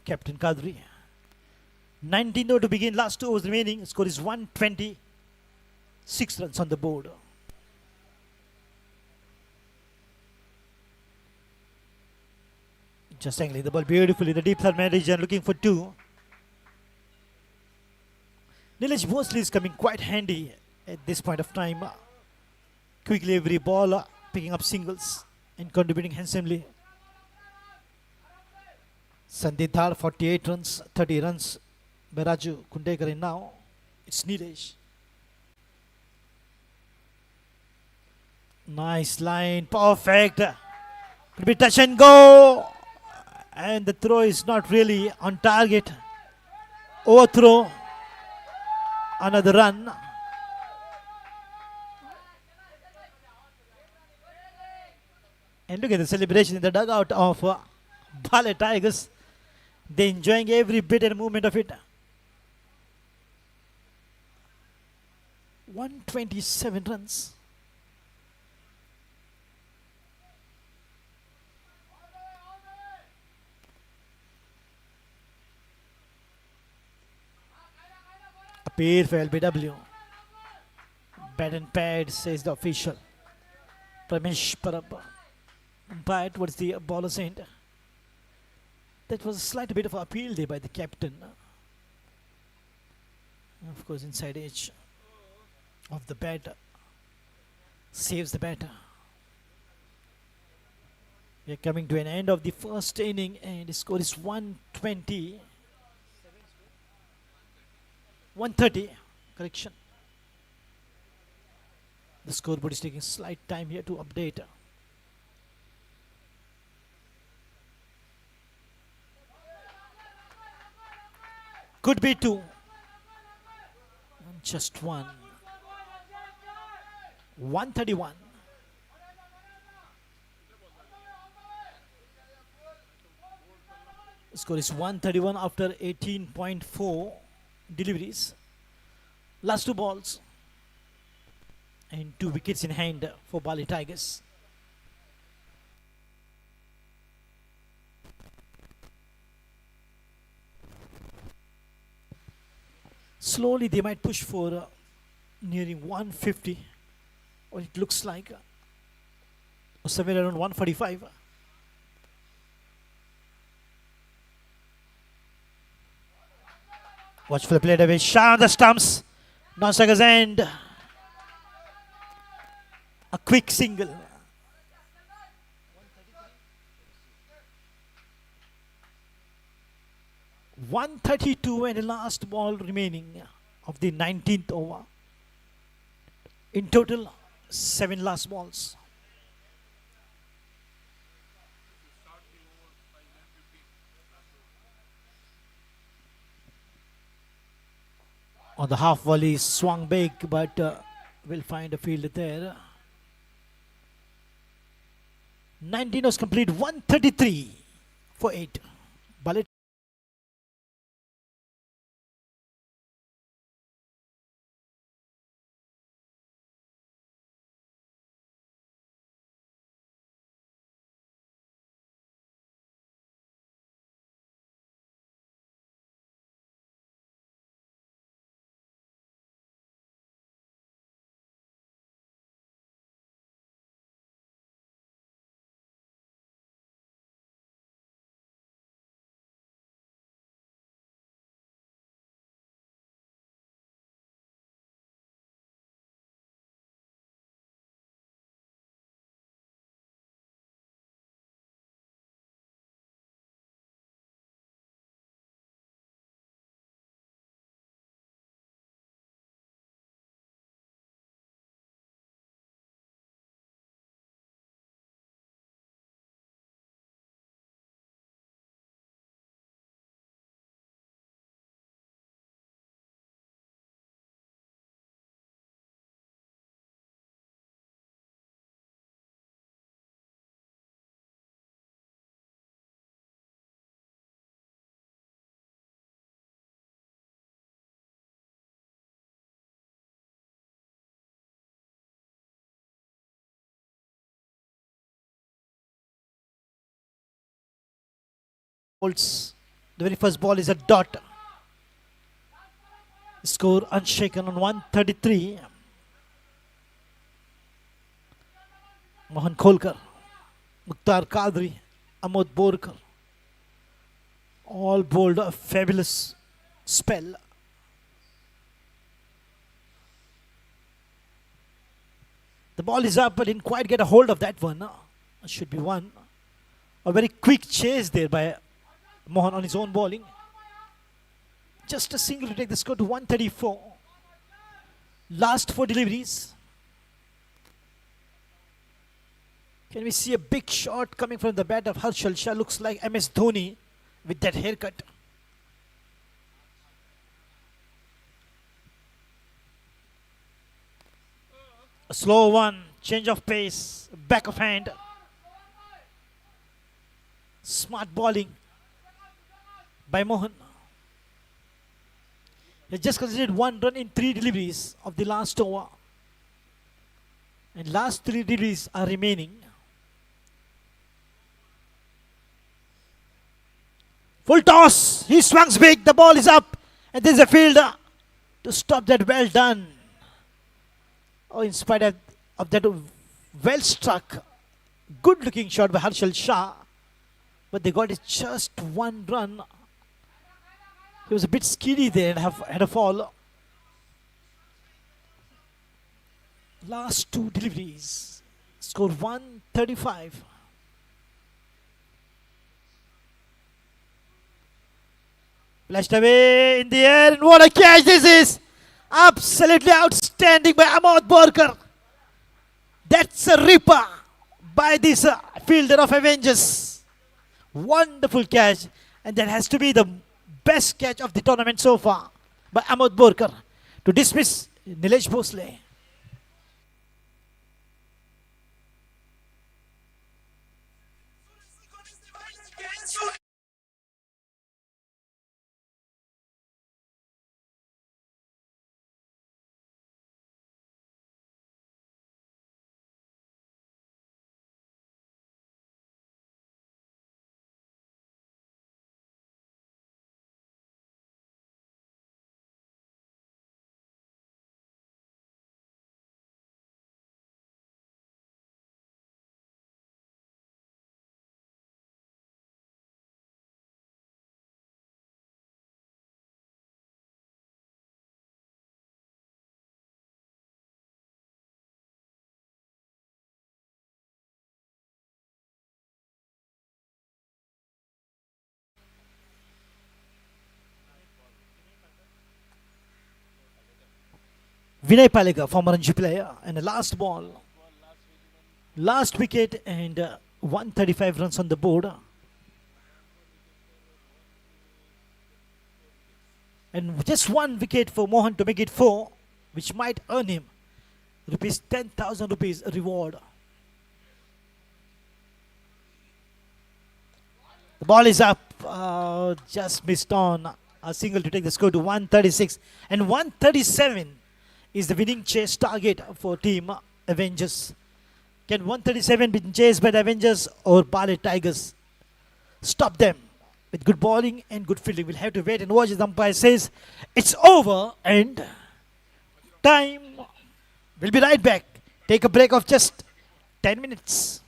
Captain Kadri. 19 to begin, last 2 overs remaining. Score is 120. 6 runs on the board. Just angling the ball beautifully in the deep third man region, looking for 2. Nilesh Mosley is coming quite handy at this point of time. Quickly every ball, picking up singles and contributing handsomely. Sandeep Dhar 48 runs, 30 runs. Beraju Kundekar in now. It's Nilesh. Nice line, perfect. Could be touch and go. And the throw is not really on target. Overthrow. Another run. And look at the celebration in the dugout of Bale Tigers. They're enjoying every bit and movement of it. 127 runs. Appeal for LBW. Bat and pad, says the official. Ramesh Parab. Umpire towards the baller's end. That was a slight bit of appeal there by the captain. Of course, inside edge of the bat saves the batter. We are coming to an end of the first inning, and the score is 120. 130, correction. The scoreboard is taking slight time here to update. Could be 2. And just 1. 131. The score is 131 after 18.4 deliveries. Last 2 balls. And 2 wickets in hand for Bali Tigers. Slowly they might push for nearing 150, or it looks like, or somewhere around 145. Watch for the play away, shot on the stumps, non-strikers end. A quick single. .132 and the last ball remaining of the 19th over. In total, 7 last balls. On the half volley, swung big, but will find a fielder there. 19 was complete, 133 for 8. Bullet. Bolts The very first ball is a dot. Score unshaken on 133. Mohan Kholkar, Mukhtar Kadri, Amod Borkar all bowled a fabulous spell. The ball is up, but didn't quite get a hold of that one. Should be one. A very quick chase there by Mohan on his own bowling. Just a single to take the score to 134. Last 4 deliveries. Can we see a big shot coming from the bat of Harshal Shah? Looks like MS Dhoni with that haircut. A slow one, change of pace, back of hand. Smart bowling by Mohan. He just conceded 1 run in 3 deliveries of the last over. And last 3 deliveries are remaining. Full toss. He swings big. The ball is up. And there's a fielder to stop that. Well done. Oh, in spite of that well struck, good looking shot by Harshal Shah. But they got it just 1 run. He was a bit skiddy there and had a fall. Last 2 deliveries. Scored 135. Flashed away in the air, and what a catch this is! Absolutely outstanding by Amod Borkar. That's a ripper by this fielder of Avengers. Wonderful catch, and that has to be the best catch of the tournament so far by Amod Borkar to dismiss Nilesh Bhosle. Vinay Palega, former Ranji player, and the last ball, last wicket, and 135 runs on the board. And just 1 wicket for Mohan to make it 4, which might earn him rupees 10,000 rupees reward. The ball is up, just missed on a single to take the score to 136, and 137 is the winning chase target for team Avengers. Can 137 be chased by the Avengers or Bali Tigers? Stop them with good bowling and good fielding. We'll have to wait and watch. The umpire says it's over and time. We'll be right back. Take a break of just 10 minutes.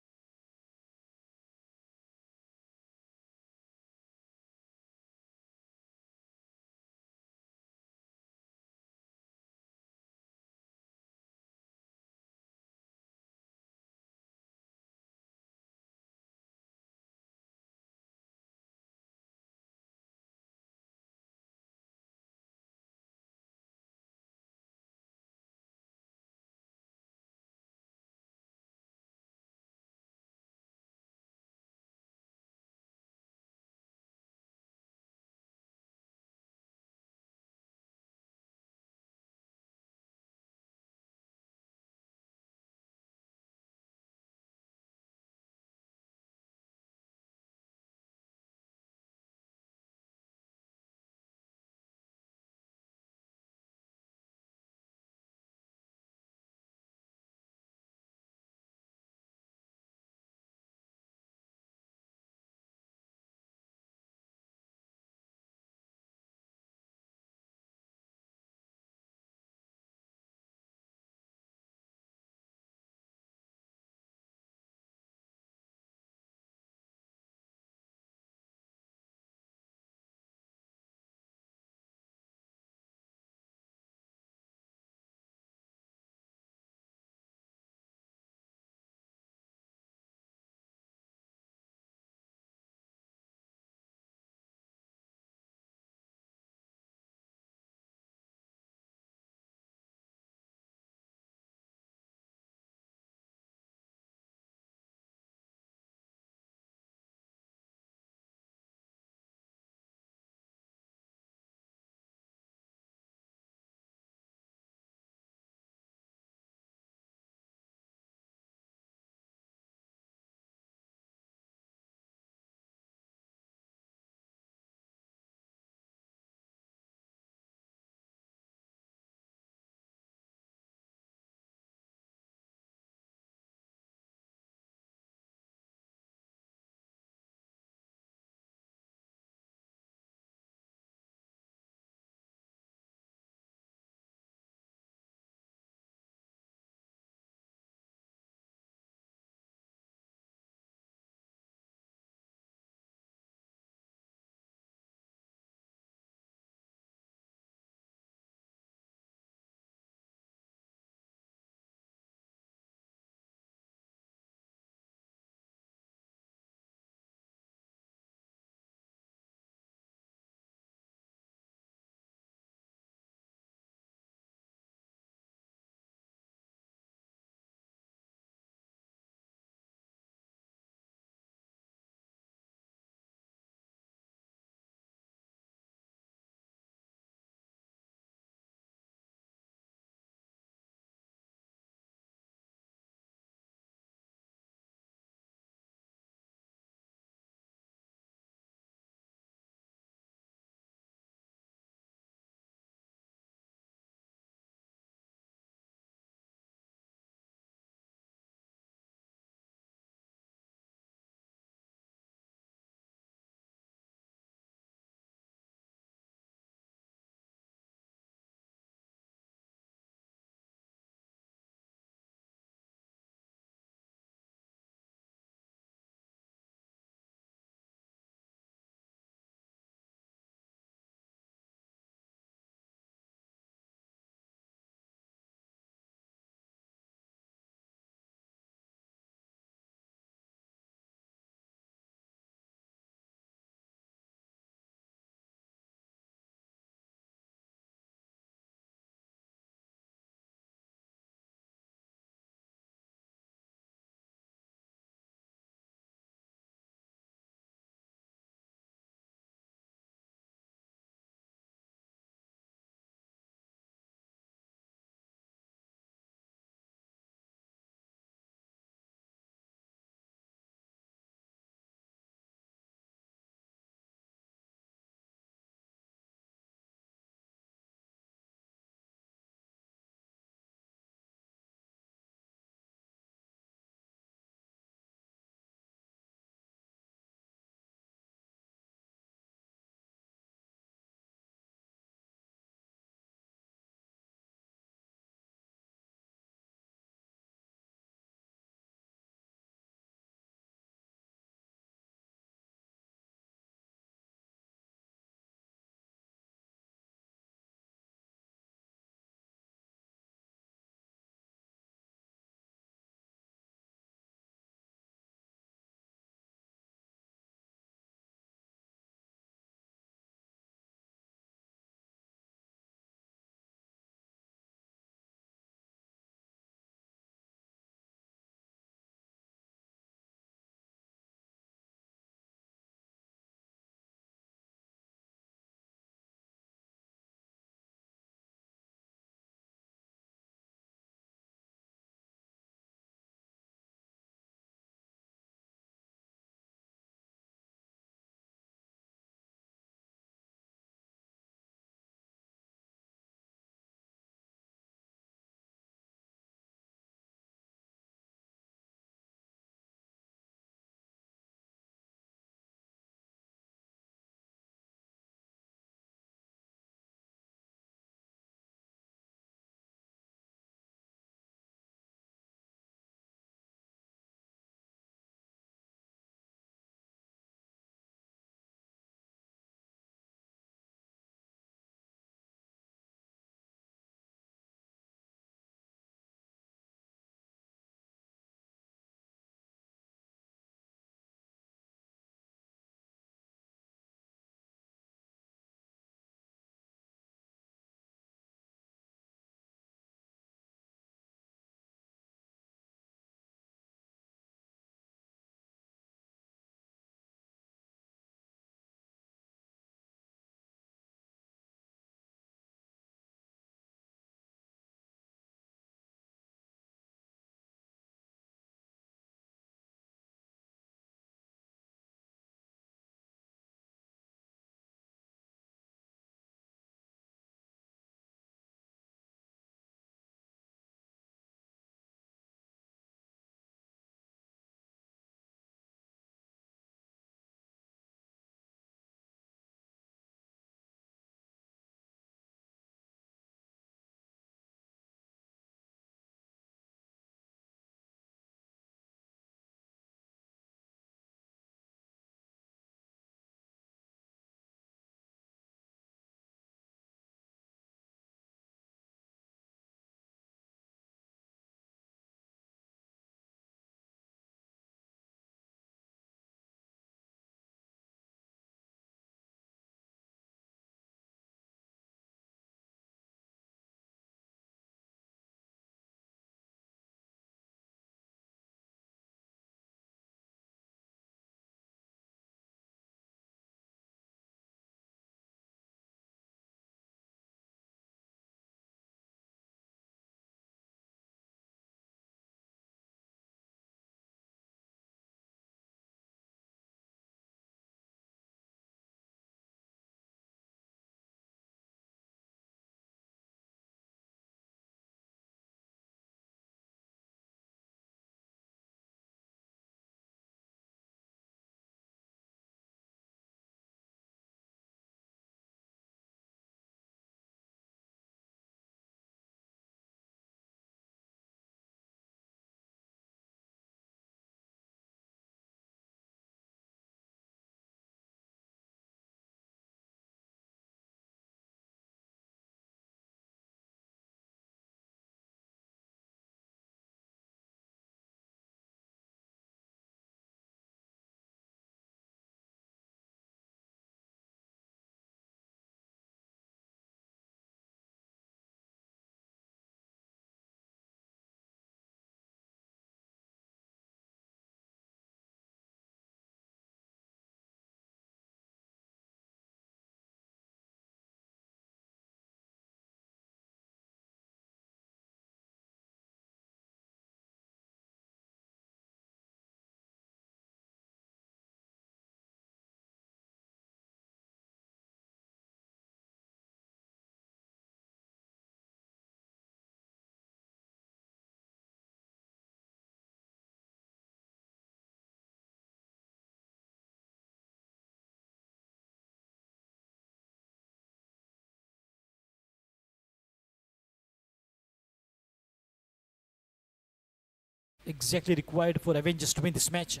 exactly required for Avengers to win this match.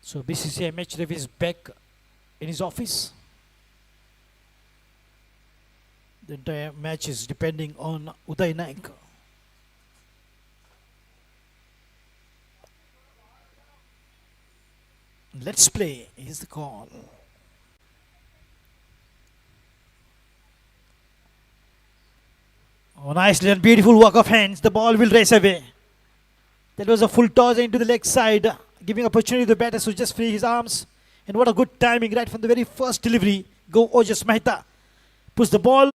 So BCCI match ref is back in his office. The entire match is depending on Uday Naik. Let's play. Here's the call. Oh, nicely and beautiful work of hands. The ball will race away. That was a full toss into the leg side, giving opportunity to the batter to just free his arms. And what a good timing right from the very first delivery. Go Ojas Mehta. Puts the ball.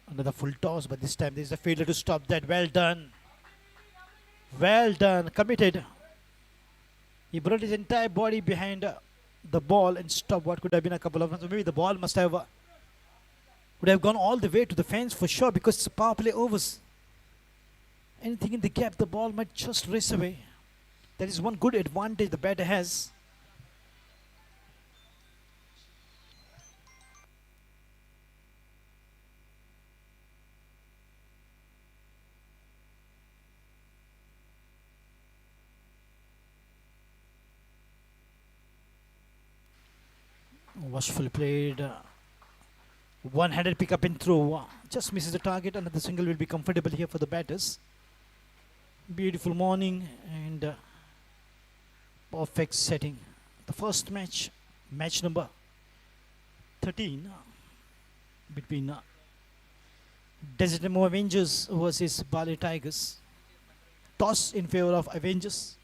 Another full toss, but this time there is a failure to stop that. Well done. Well done. Committed. He brought his entire body behind the ball and stopped what could have been a couple of runs. Maybe the ball must have would have gone all the way to the fence for sure, because it's a power play overs. Anything in the gap, the ball might just race away. That is one good advantage the batter has. Washful played. One-handed pick up and throw. Just misses the target. Another single will be comfortable here for the batters. Beautiful morning and perfect setting. The first match, match number 13 between Desert Avengers versus Bali Tigers. Toss in favor of Avengers.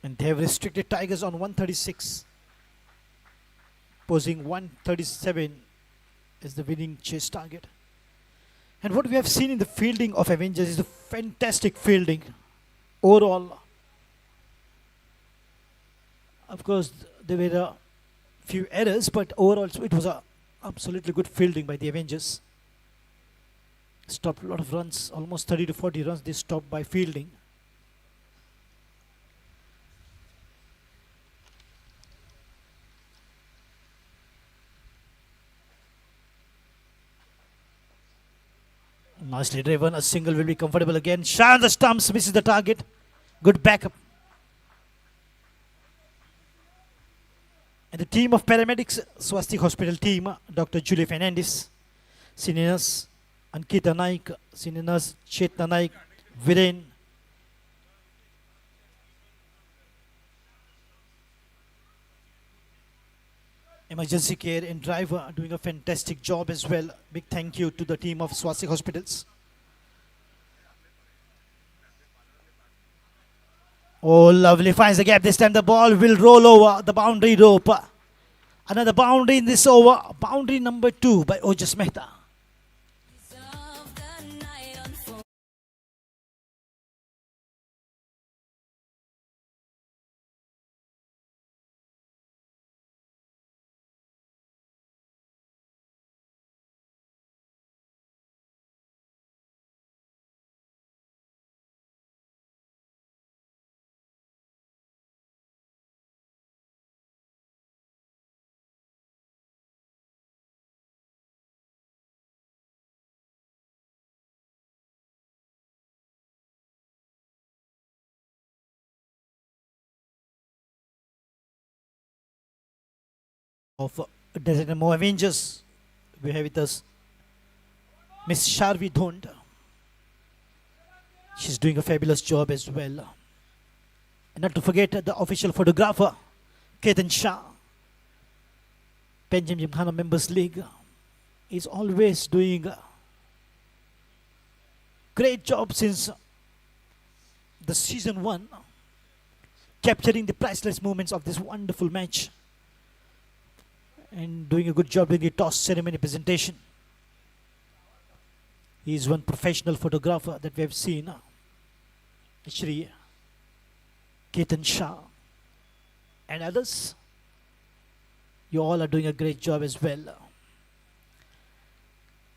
And they have restricted Tigers on 136, posing 137 as the winning chase target. And what we have seen in the fielding of Avengers is a fantastic fielding overall. Of course, there were a few errors, but overall it was a absolutely good fielding by the Avengers. Stopped a lot of runs, almost 30 to 40 runs they stopped by fielding. Nicely driven, a single will be comfortable again. Shy on the stumps, misses the target. Good backup. And the team of paramedics, Swastik Hospital team, Dr. Julie Fernandez, Senior Nurse Ankita Naik, Senior Nurse Chetna Naik, Viren, emergency care and driver are doing a fantastic job as well. Big thank you to the team of Swastik Hospitals. Oh, lovely. Finds the gap. This time the ball will roll over the boundary rope. Another boundary in this over. Boundary number 2 by Ojas Mehta. Of Desert Avengers, we have with us Miss Sharvi Dhond. She's doing a fabulous job as well. And not to forget the official photographer, Ketan Shah, Panjim Gymkhana Members League, is always doing a great job since the season 1, capturing the priceless moments of this wonderful match. and doing a good job doing the toss ceremony presentation. He is one professional photographer that we have seen. Shri Ketan Shah and others. You all are doing a great job as well.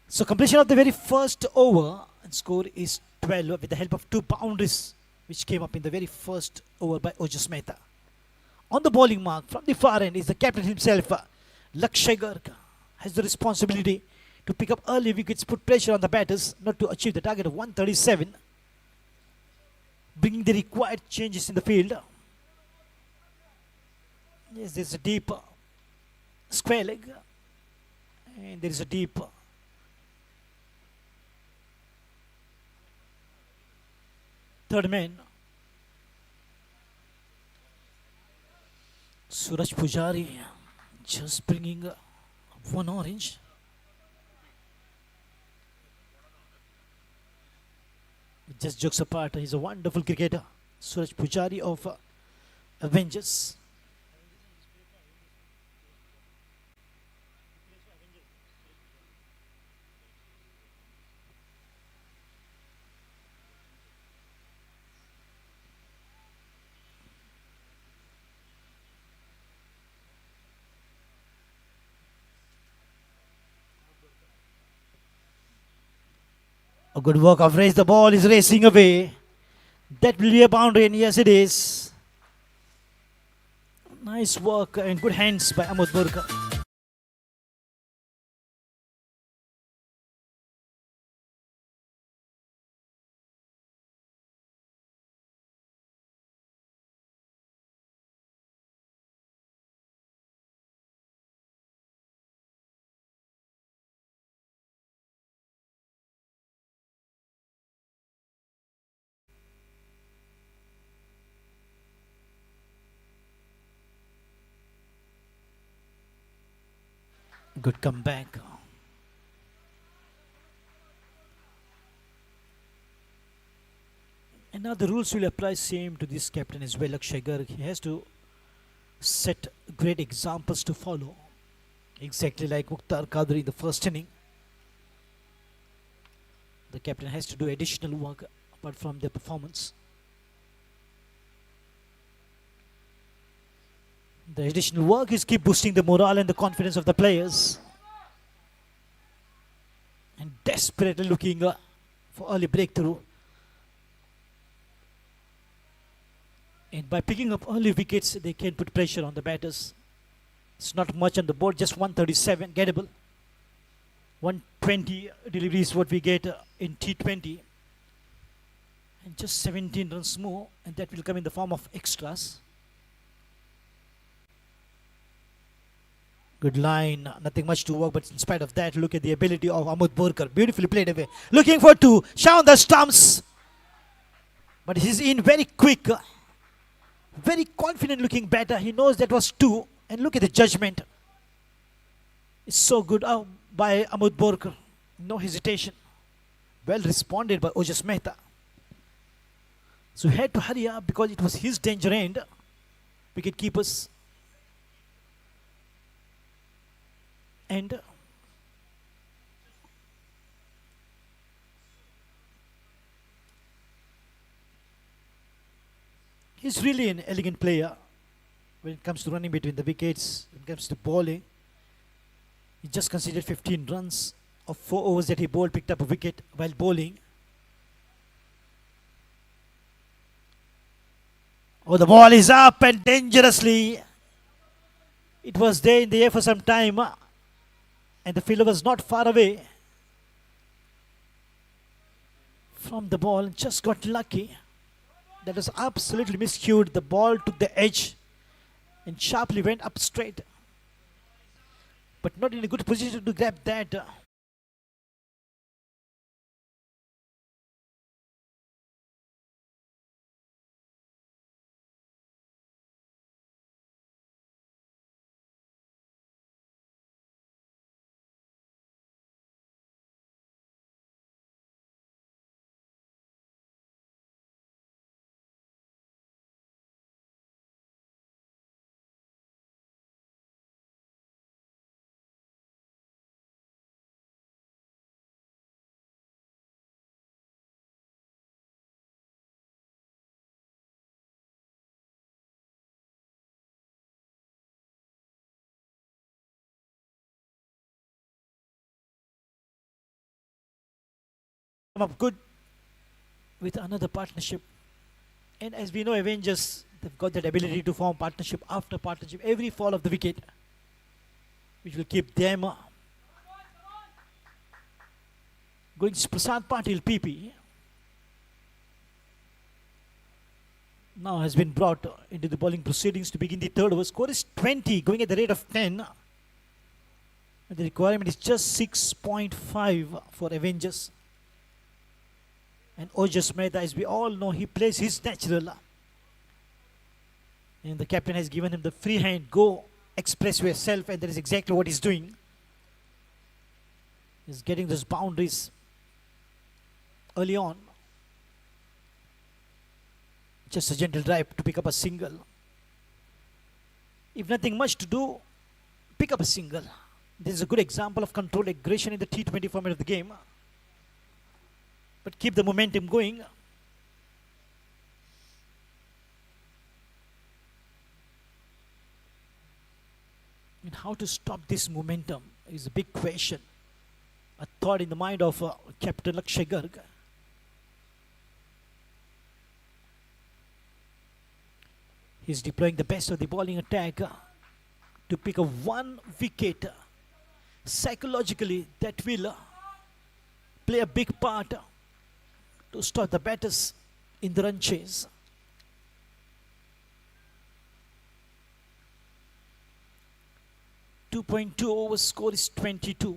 So completion of the very first over, and score is 12 with the help of 2 boundaries which came up in the very first over by Ojas Mehta. On the bowling mark from the far end is the captain himself, Lakshay Garg, has the responsibility to pick up early wickets, put pressure on the batters not to achieve the target of 137, bringing the required changes in the field. Yes, there's a deep square leg and there is a deep third man. Suraj Pujari just bringing one orange. Just jokes apart, he's a wonderful cricketer. Suraj Pujari of Avengers. A good work of race. The ball is racing away. That will be a boundary, and yes, it is. Nice work and good hands by Amod Burka. Good comeback. And now the rules will apply same to this captain as well, Akshay Garg. He has to set great examples to follow. Exactly like Mukhtar Qadri in the first inning. The captain has to do additional work apart from their performance. The additional work is keep boosting the morale and the confidence of the players. And desperately looking for early breakthrough. And by picking up early wickets, they can put pressure on the batters. It's not much on the board, just 137 gettable. 120 deliveries what we get in T20. And just 17 runs more, and that will come in the form of extras. Good line, nothing much to work, but in spite of that, look at the ability of Amod Borkar. Beautifully played away. Looking for 2, Shaun the stumps. But he's in very quick. Very confident looking batter. He knows that was 2. And look at the judgment. It's so good by Amod Borkar. No hesitation. Well responded by Ojas Mehta. So he had to hurry up because it was his danger end. Wicket keepers. And he's really an elegant player when it comes to running between the wickets, when it comes to bowling. He just conceded 15 runs of 4 overs that he bowled, picked up a wicket while bowling. Oh, the ball is up and dangerously. It was there in the air for some time. And the fielder was not far away from the ball, just got lucky. That was absolutely miscued. The ball took the edge and sharply went up straight. But not in a good position to grab that. come up good with another partnership. And as we know, Avengers, they've got that ability to form partnership after partnership every fall of the wicket, which will keep them going. Prasad Patil, PP, now has been brought into the bowling proceedings to begin the third over. Score is 20, going at the rate of 10. And the requirement is just 6.5 for Avengers. And Ojas Mehta, as we all know, he plays his natural. And the captain has given him the free hand, go express yourself, and that is exactly what he's doing. He's getting those boundaries early on. Just a gentle drive to pick up a single. If nothing much to do, pick up a single. This is a good example of controlled aggression in the T20 format of the game. But keep the momentum going. And how to stop this momentum is a big question. A thought in the mind of Captain Lakshay Garg. He's deploying the best of the bowling attack to pick up one wicket. Psychologically, that will play a big part to stop the batters in the run chase. .2 over, score is 22.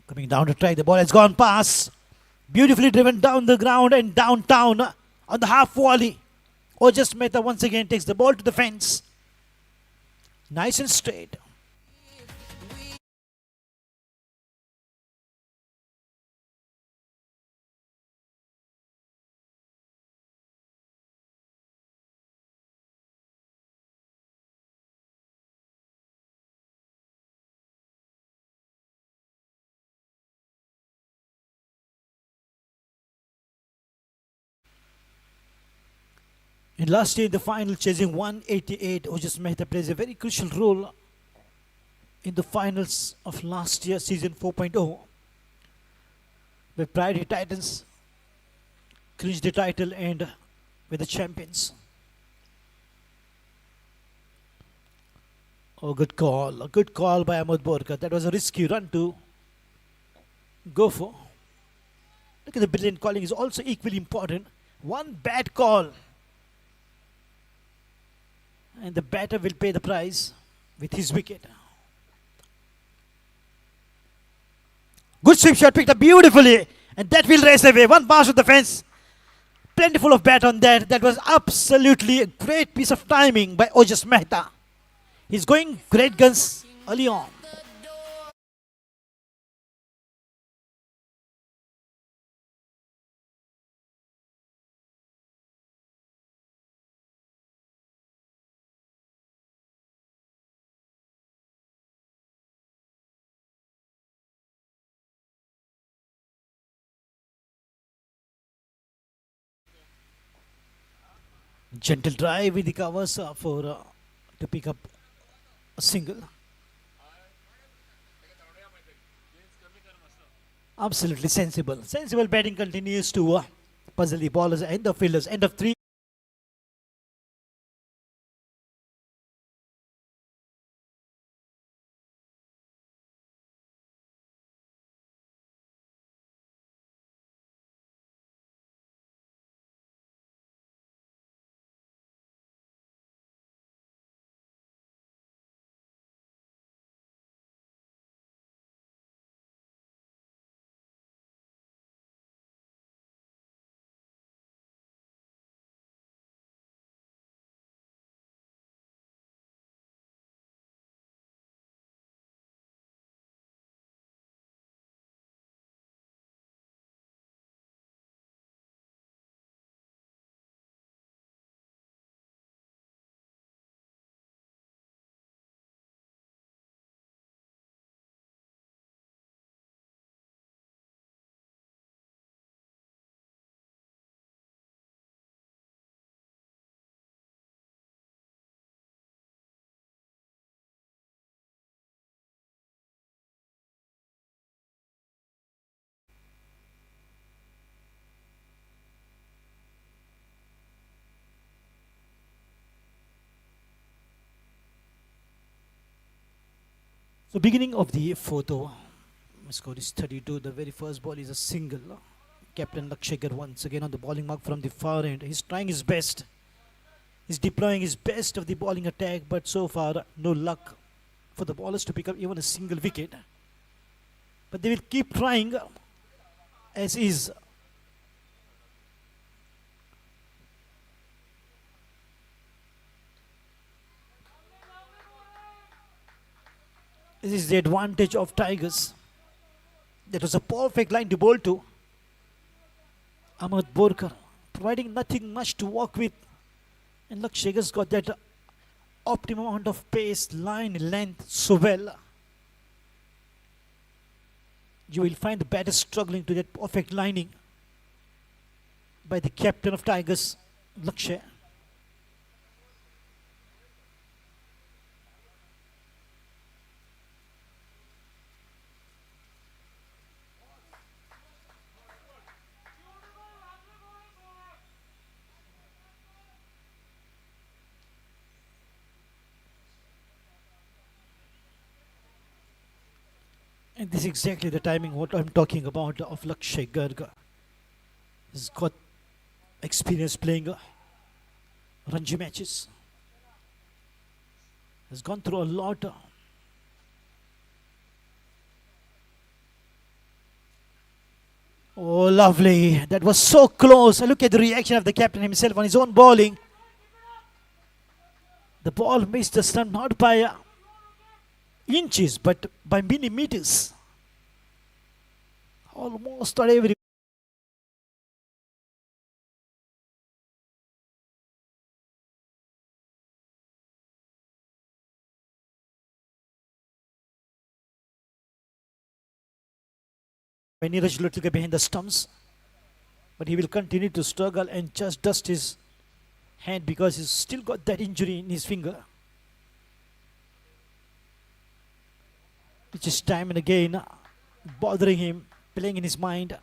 Coming down to try, the ball has gone past. Beautifully driven down the ground and downtown on the half volley. Ojas Mehta once again takes the ball to the fence. Nice and straight. And last year in the final, chasing 188, Ojas Mehta plays a very crucial role in the finals of last year, season 4.0, where Priority Titans clinched the title and were the champions. Oh, good call. A good call by Ahmed Borkar. That was a risky run to go for. Look at the brilliant calling is also equally important. One bad call, and the batter will pay the price with his wicket. Good sweep shot picked up beautifully, and that will race away. One pass to the fence. Plentiful of bat on that. That was absolutely a great piece of timing by Ojas Mehta. He's going great guns early on. Gentle drive with the covers to pick up a single. Absolutely sensible. Sensible batting continues to puzzle the ballers and the fielders. End of 3. So beginning of the fourth over, score is 32. The very first ball is a single. Captain Lakshekar once again on the bowling mark from the far end. He's trying his best. He's deploying his best of the bowling attack, but so far no luck for the bowlers to pick up even a single wicket. But they will keep trying as is. This is the advantage of Tigers. That was a perfect line to bowl to. Ahmed Borkar providing nothing much to work with. And Lakshekar's got that optimum amount of pace, line, length so well. You will find the batter struggling to that perfect lining by the captain of Tigers, Lakshay. And this is exactly the timing what I'm talking about of Lakshay Garg. He's got experience playing Ranji matches. Has gone through a lot. Oh, lovely. That was so close. Look at the reaction of the captain himself on his own bowling. The ball missed the stump not by inches, but by millimeters. Almost on every. Neeraj Lutka behind the stumps, but he will continue to struggle and just dust his hand because he's still got that injury in his finger, which is time and again bothering him, playing in his mind.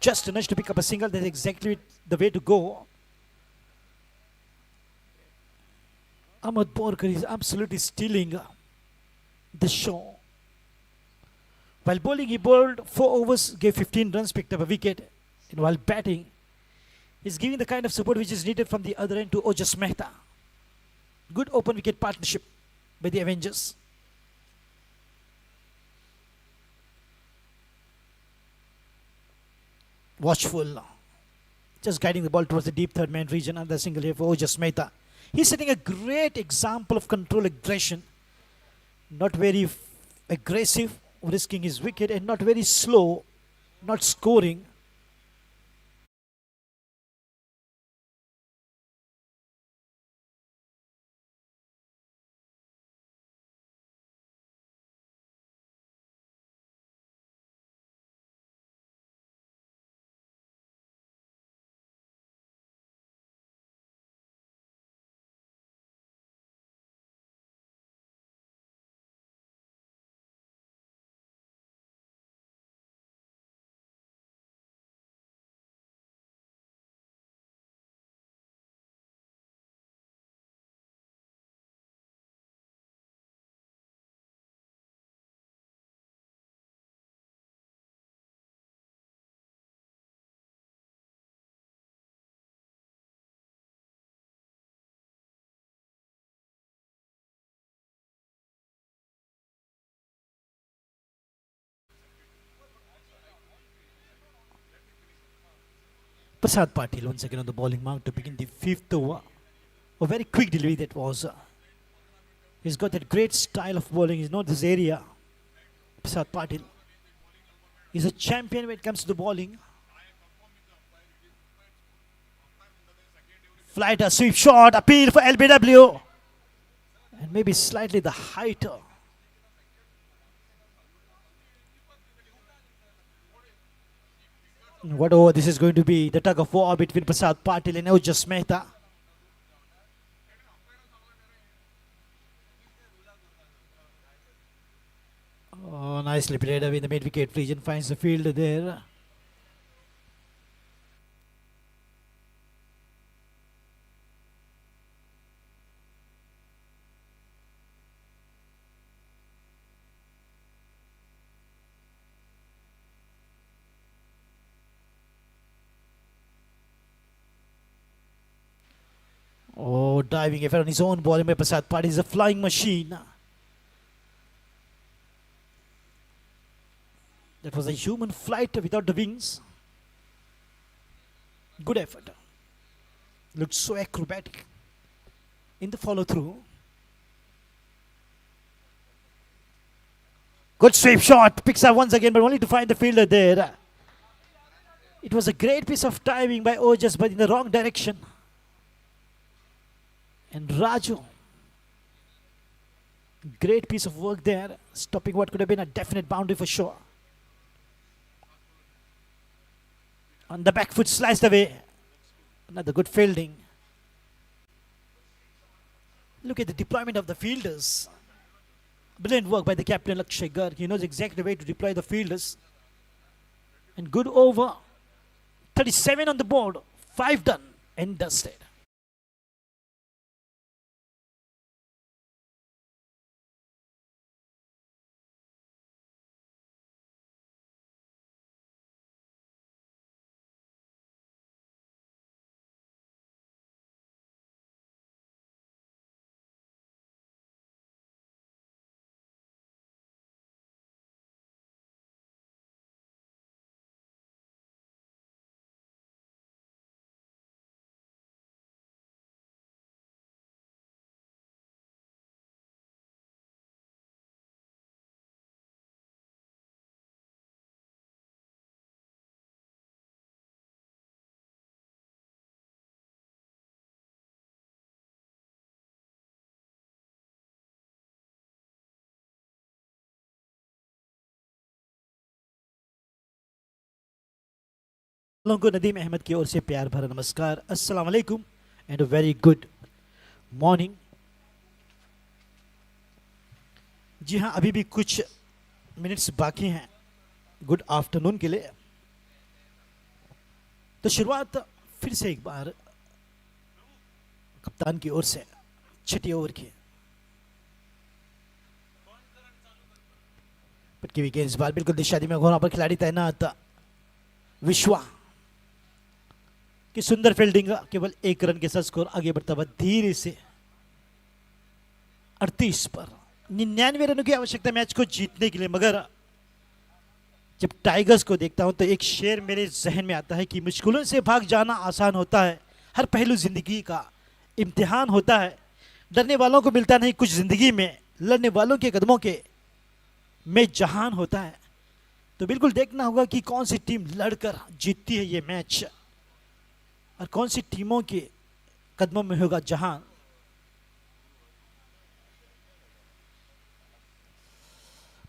Just enough to pick up a single. That's exactly the way to go. Ahmed Borkar is absolutely stealing the show. While bowling, he bowled 4 overs, gave 15 runs, picked up a wicket. And while batting, he's giving the kind of support which is needed from the other end to Ojas Mehta. Good open wicket partnership by the Avengers. Watchful. Just guiding the ball towards the deep third man region. Another single here for Ojas Mehta. He's setting a great example of control aggression. Not very aggressive, risking his wicket, and not very slow, not scoring. Prasad Patil once again on the bowling mark to begin the 5th over. A very quick delivery that was. He's got that great style of bowling. He's not this area. Prasad Patil. He's a champion when it comes to the bowling. Flight, a sweep shot, appeal for LBW. And maybe slightly the height. What over this is going to be, the tug of war between Prasad Patil and Ojas Mehta. Oh, nicely played away in the mid-wicket region, finds the field there. Oh, diving effort on his own ball by Prasad Party is a flying machine. That was a human flight without the wings. Good effort. Looked so acrobatic in the follow through. Good sweep shot. Picks up once again, but only to find the fielder there. It was a great piece of timing by Ojas, but in the wrong direction. And Raju, great piece of work there, stopping what could have been a definite boundary for sure. On the back foot, sliced away. Another good fielding. Look at the deployment of the fielders. Brilliant work by the captain Lakshay Garg. He knows exactly where to deploy the fielders. And good over. 37 on the board. 5 done and dusted. लोगों को नदीम अहमद की ओर से प्यार भरा नमस्कार, अस्सलाम वालेकुम and a very good morning. जी हाँ, अभी भी कुछ मिनट्स बाकी हैं गुड आफ्टरनून के लिए। तो शुरुआत फिर से एक बार कप्तान की ओर से छठी ओवर की। पटकी विकेट इस बार बिल्कुल दिशा दी में घोड़ा पर खिलाड़ी तैनात विश्वा की सुंदर फील्डिंग, केवल 1 रन के साथ स्कोर आगे बढ़ता हुआ धीरे से 38 पर। 99 रनों की आवश्यकता मैच को जीतने के लिए, मगर जब टाइगर्स को देखता हूं तो एक शेर मेरे जहन में आता है कि मुश्किलों से भाग जाना आसान होता है, हर पहलू जिंदगी का इम्तिहान होता है। डरने वालों को मिलता नहीं कुछ जिंदगी में, लड़ने वालों के कदमों के में जहान होता है। तो बिल्कुल देखना होगा कि कौन सी टीम लड़कर जीतती है ये मैच और कौन सी टीमों के कदमों में होगा जहां।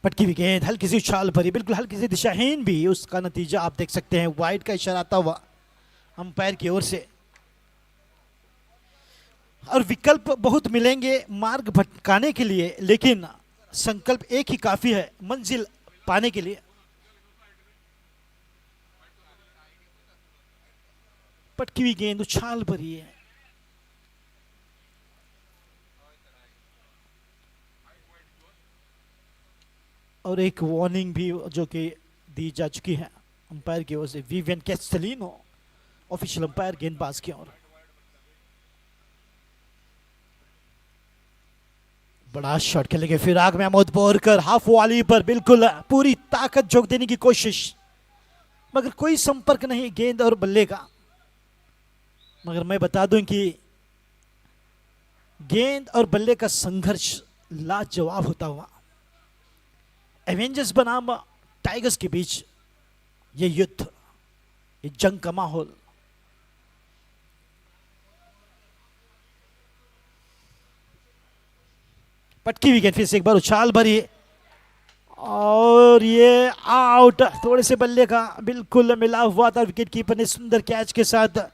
पटकी विकेट हल्की सी उछाल भरी, बिल्कुल हल्की सी दिशाहीन भी, उसका नतीजा आप देख सकते हैं। वाइड का इशारा आता हुआ अंपायर की ओर से। और विकल्प बहुत मिलेंगे मार्ग भटकाने के लिए, लेकिन संकल्प एक ही काफी है मंजिल पाने के लिए। पटकी हुई गेंद उछाल भरी है। और एक वार्निंग भी जो कि दी जा चुकी है अंपायर की ओर से, विवियन कैस्टेलिनो ऑफिशियल अंपायर गेंदबाज की ओर। बड़ा शॉट खेलेंगे फिराक महमूद बोरकर, हाफ वॉली पर बिल्कुल पूरी ताकत झोंक देने की कोशिश, मगर कोई संपर्क नहीं गेंद और बल्ले का। मगर मैं बता दूं कि गेंद और बल्ले का संघर्ष लाजवाब होता हुआ एवेंजर्स बनाम टाइगर्स के बीच ये युद्ध, ये जंग का माहौल। पटकी विकेट फिर से एक बार उछाल भरी और ये आउट। थोड़े से बल्ले का बिल्कुल मिला हुआ था, विकेट कीपर ने सुंदर कैच के साथ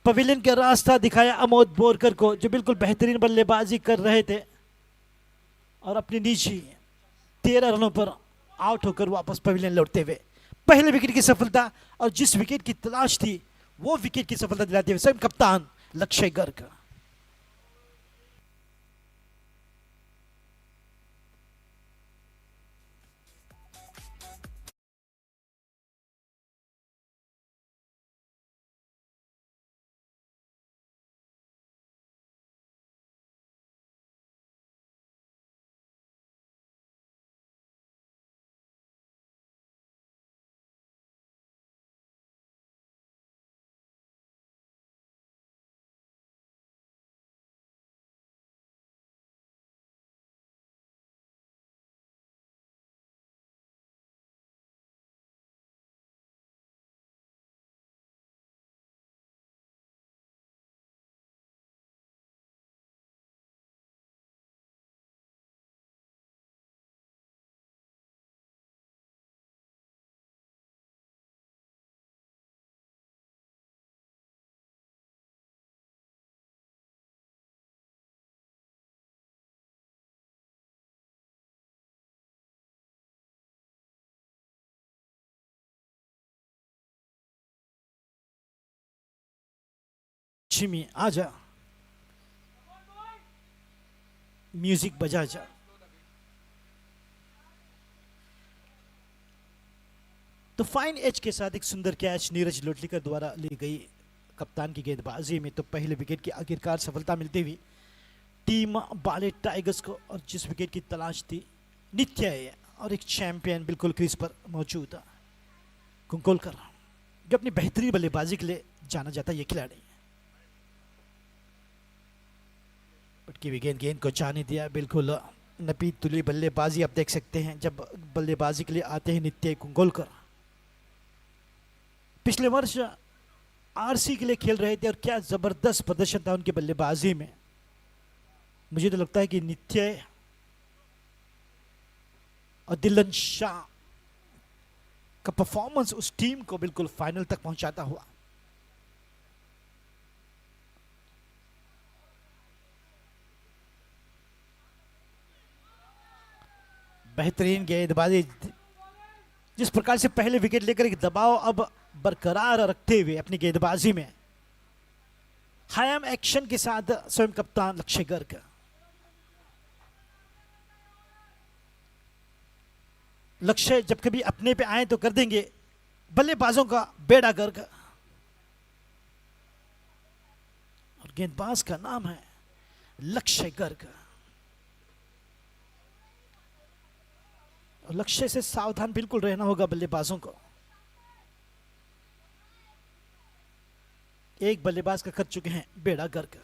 पवेलियन का रास्ता दिखाया अमोद बोरकर को, जो बिल्कुल बेहतरीन बल्लेबाजी कर रहे थे और अपनी निजी 13 रनों पर आउट होकर वापस पवेलियन लौटते हुए पहले विकेट की सफलता और जिस विकेट की तलाश थी वो विकेट की सफलता दिलाते हुए स्वयं कप्तान लक्ष्य गर्ग। पंचमी आजा, म्यूजिक बजा जा। तो फाइन एज के साथ एक सुंदर कैच नीरज लोटलीकर द्वारा ली गई कप्तान की गेंदबाजी में, तो पहले विकेट की आखिरकार सफलता मिलती हुई टीम बाले टाइगर्स को। और जिस विकेट की तलाश थी नित्य और एक चैंपियन बिल्कुल क्रीज पर मौजूद था कुंकोलकर, जो अपनी बेहतरीन बल्लेबाजी के लिए जाना जाता है ये खिलाड़ी। पटकी हुई गेंद को जाने दिया, बिल्कुल नपी तुली बल्लेबाजी आप देख सकते हैं जब बल्लेबाजी के लिए आते हैं नित्य कुंकोलकर। पिछले वर्ष आरसी के लिए खेल रहे थे और क्या जबरदस्त प्रदर्शन था उनकी बल्लेबाजी में। मुझे तो लगता है कि नित्य और दिलन शाह का परफॉर्मेंस उस टीम को बिल्कुल फाइनल तक पहुंचाता हुआ। बेहतरीन गेंदबाजी, जिस प्रकार से पहले विकेट लेकर एक दबाव अब बरकरार रखते हुए अपनी गेंदबाजी में हायम एक्शन के साथ स्वयं कप्तान लक्ष्य गर्ग। लक्ष्य जब कभी अपने पे आए तो कर देंगे बल्लेबाजों का बेड़ा गर्ग। और गेंदबाज का नाम है लक्ष्य गर्ग। और लक्ष्य से सावधान बिल्कुल रहना होगा बल्लेबाजों को। एक बल्लेबाज का कर चुके हैं बेड़ा गर्क।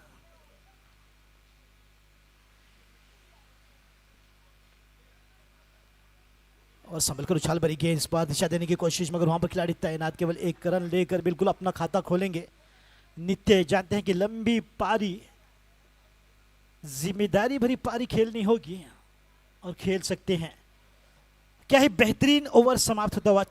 और संभलकर उछाल भरी गेंद इस बार दिशा देने की कोशिश, मगर वहां पर खिलाड़ी तैनात केवल एक रन लेकर बिल्कुल अपना खाता खोलेंगे। नित्य जानते हैं कि लंबी पारी, जिम्मेदारी भरी पारी खेलनी होगी और खेल सकते हैं। क्या ही बेहतरीन ओवर समाप्त होता हुआ।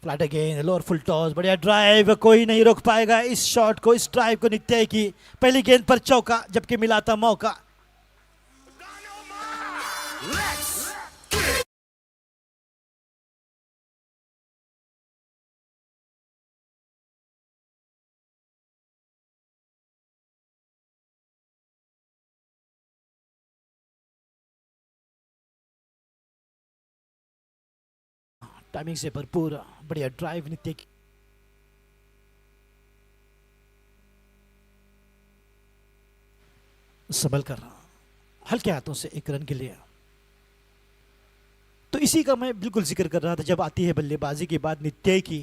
Flat again, lower full toss, बढ़िया ड्राइव, कोई नहीं रोक पाएगा इस शॉट को, इस ड्राइव को। नित्य की पहली गेंद पर चौका, जबकि मिला था मौका। टाइमिंग से भरपूर बढ़िया ड्राइव नित्य की। संभल कर हल्के हाथों से एक रन के लिए। तो इसी का मैं बिल्कुल जिक्र कर रहा था, जब आती है बल्लेबाजी की बात नित्य की,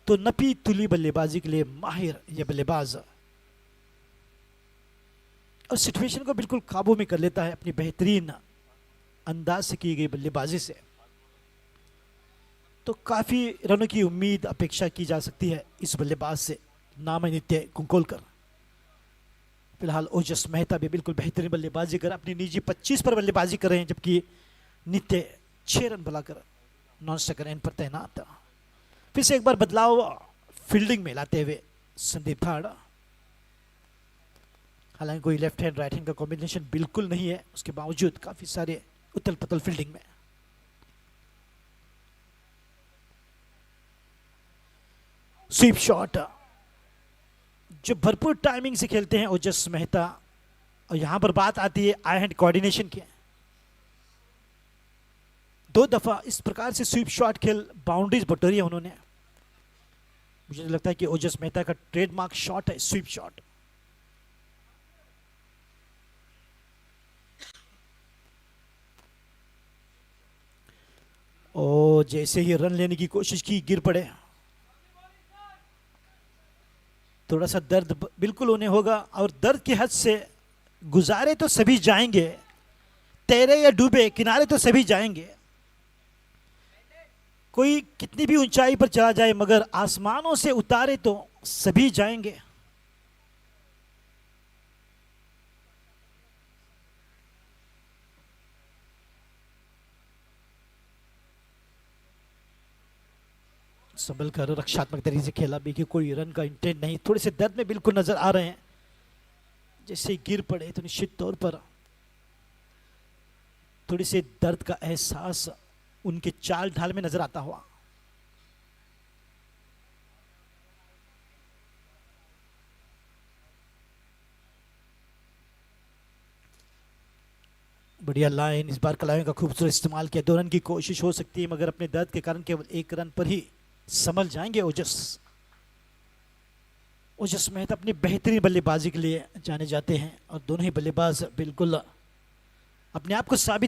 तो नपी तुली बल्लेबाजी के लिए माहिर यह बल्लेबाज और सिचुएशन को बिल्कुल काबू में कर लेता है अपनी बेहतरीन अंदाज से की गई बल्लेबाजी से। तो काफी रनों की उम्मीद अपेक्षा की जा सकती है इस बल्लेबाज से। नाम है नित्य कुंकोलकर। फिलहाल ओजस मेहता भी बिल्कुल बेहतरीन बल्लेबाजी कर अपनी निजी 25 पर बल्लेबाजी कर रहे हैं, जबकि नित्य 6 रन बनाकर नॉन सेकंड एंड पर तैनात था। फिर से एक बार बदलाव फील्डिंग में लाते हुए संदीप धाड़। हालांकि कोई लेफ्ट हैंड राइट हैंड का कॉम्बिनेशन बिल्कुल नहीं है, उसके बावजूद काफी सारे उथल पुथल फील्डिंग में। स्वीप शॉट जो भरपूर टाइमिंग से खेलते हैं ओजस मेहता, और यहां पर बात आती है आई हैंड कोऑर्डिनेशन की। 2 दफा इस प्रकार से स्वीप शॉट खेल बाउंड्रीज बटोरी है उन्होंने। मुझे लगता है कि ओजस मेहता का ट्रेडमार्क शॉट है स्वीप शॉट। ओ जैसे ही रन लेने की कोशिश की, गिर पड़े। थोड़ा सा दर्द बिल्कुल उन्हें होगा, और दर्द की हद से गुजारे तो सभी जाएंगे, तैरे या डूबे किनारे तो सभी जाएंगे। कोई कितनी भी ऊंचाई पर चला जाए मगर आसमानों से उतारे तो सभी जाएंगे। संभल कर रक्षात्मक तरीके से खेला भी कि कोई रन का इंटेंट नहीं। थोड़े से दर्द में बिल्कुल नजर आ रहे हैं, जैसे गिर पड़े तो निश्चित तौर पर थोड़ी से दर्द का एहसास उनके चाल ढाल में नजर आता हुआ। बढ़िया लाइन, इस बार कलाइयों का खूबसूरत इस्तेमाल किया। 2 रन की कोशिश हो सकती है मगर अपने दर्द के कारण केवल 1 रन पर ही संभल जाएंगे ओजस। ओजस मेहता अपनी बेहतरीन बल्लेबाजी के लिए जाने जाते हैं, और दोनों ही बल्लेबाज बिल्कुल अपने आप को साबित।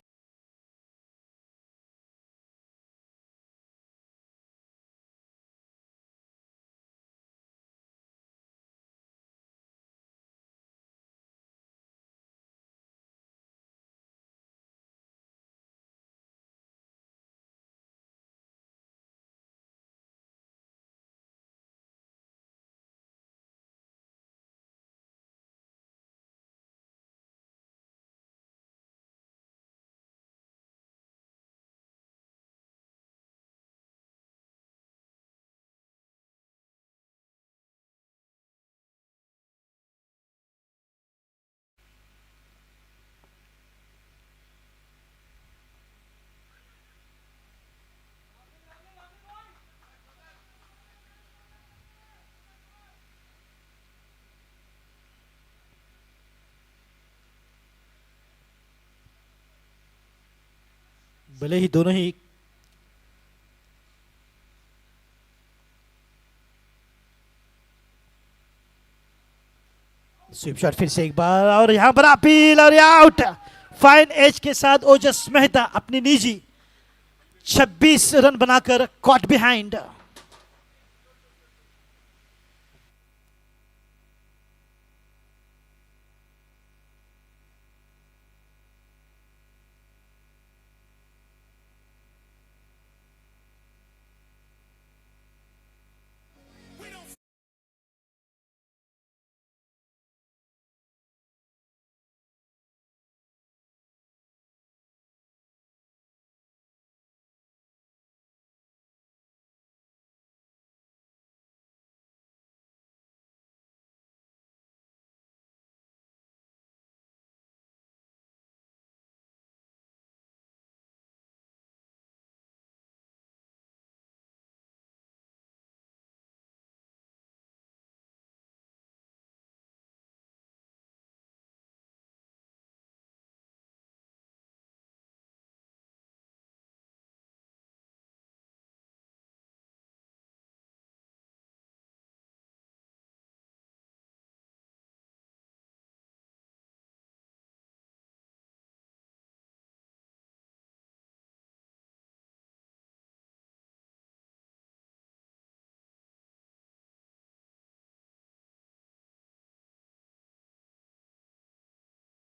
भले ही दोनों ही स्वीप शॉट फिर से एक बार, और यहां पर अपील और आउट। फाइन एज के साथ ओजस मेहता अपनी निजी 26 रन बनाकर कॉट बिहाइंड।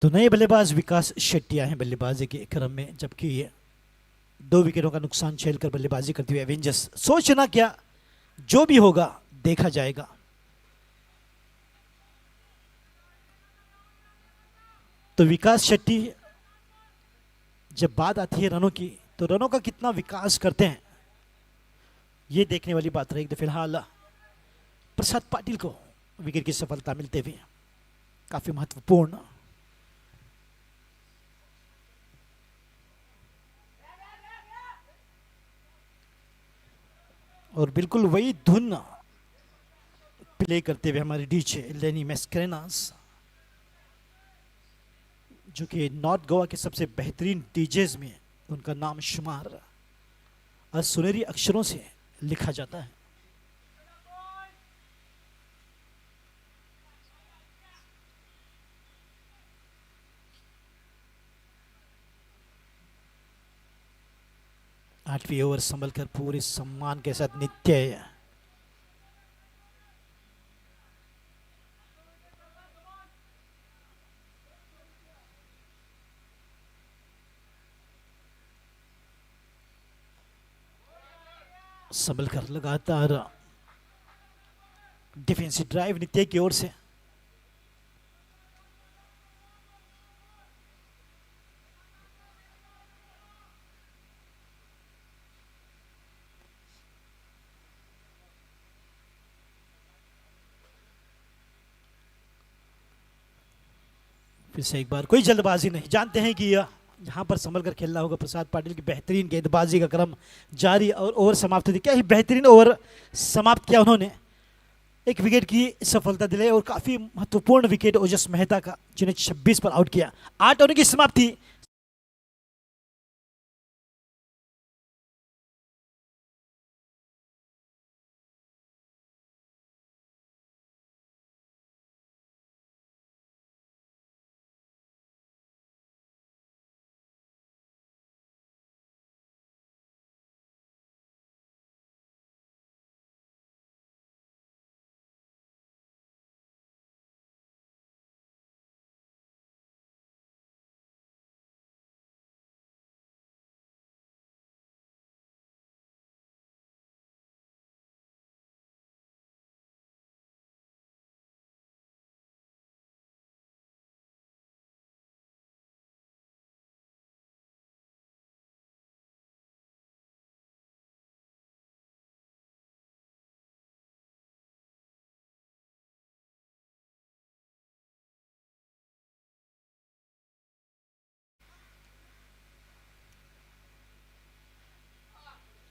तो नए बल्लेबाज विकास शेट्टी आए हैं बल्लेबाजी के क्रम में, जबकि 2 विकेटों का नुकसान झेलकर बल्लेबाजी करते हुए एवेंजर्स। सोचना क्या, जो भी होगा देखा जाएगा। तो विकास शेट्टी, जब बात आती है रनों की, तो रनों का कितना विकास करते हैं ये देखने वाली बात रहेगी। तो फिलहाल प्रसाद पाटिल को विकेट की सफलता मिलते हुए काफी महत्वपूर्ण। और बिल्कुल वही धुन प्ले करते हुए हमारे डीजे लेनी मैस्करेनास, जो कि नॉर्थ गोवा के सबसे बेहतरीन डीजेज में उनका नाम शुमार सुनहरी अक्षरों से लिखा जाता है। आठवीं ओवर संभल कर पूरे सम्मान के साथ नित्य संभल कर लगातार डिफेंसिव ड्राइव नित्य की ओर से। फिर से एक बार कोई जल्दबाजी नहीं, जानते हैं कि यहाँ पर संभल कर खेलना होगा। प्रसाद पाटिल की बेहतरीन गेंदबाजी का क्रम जारी और ओवर समाप्त हुई। क्या ही बेहतरीन ओवर समाप्त किया उन्होंने, एक विकेट की सफलता दिलाई और काफी महत्वपूर्ण विकेट ओजस मेहता का, जिन्हें 26 पर आउट किया। 8 ओवर की समाप्ति।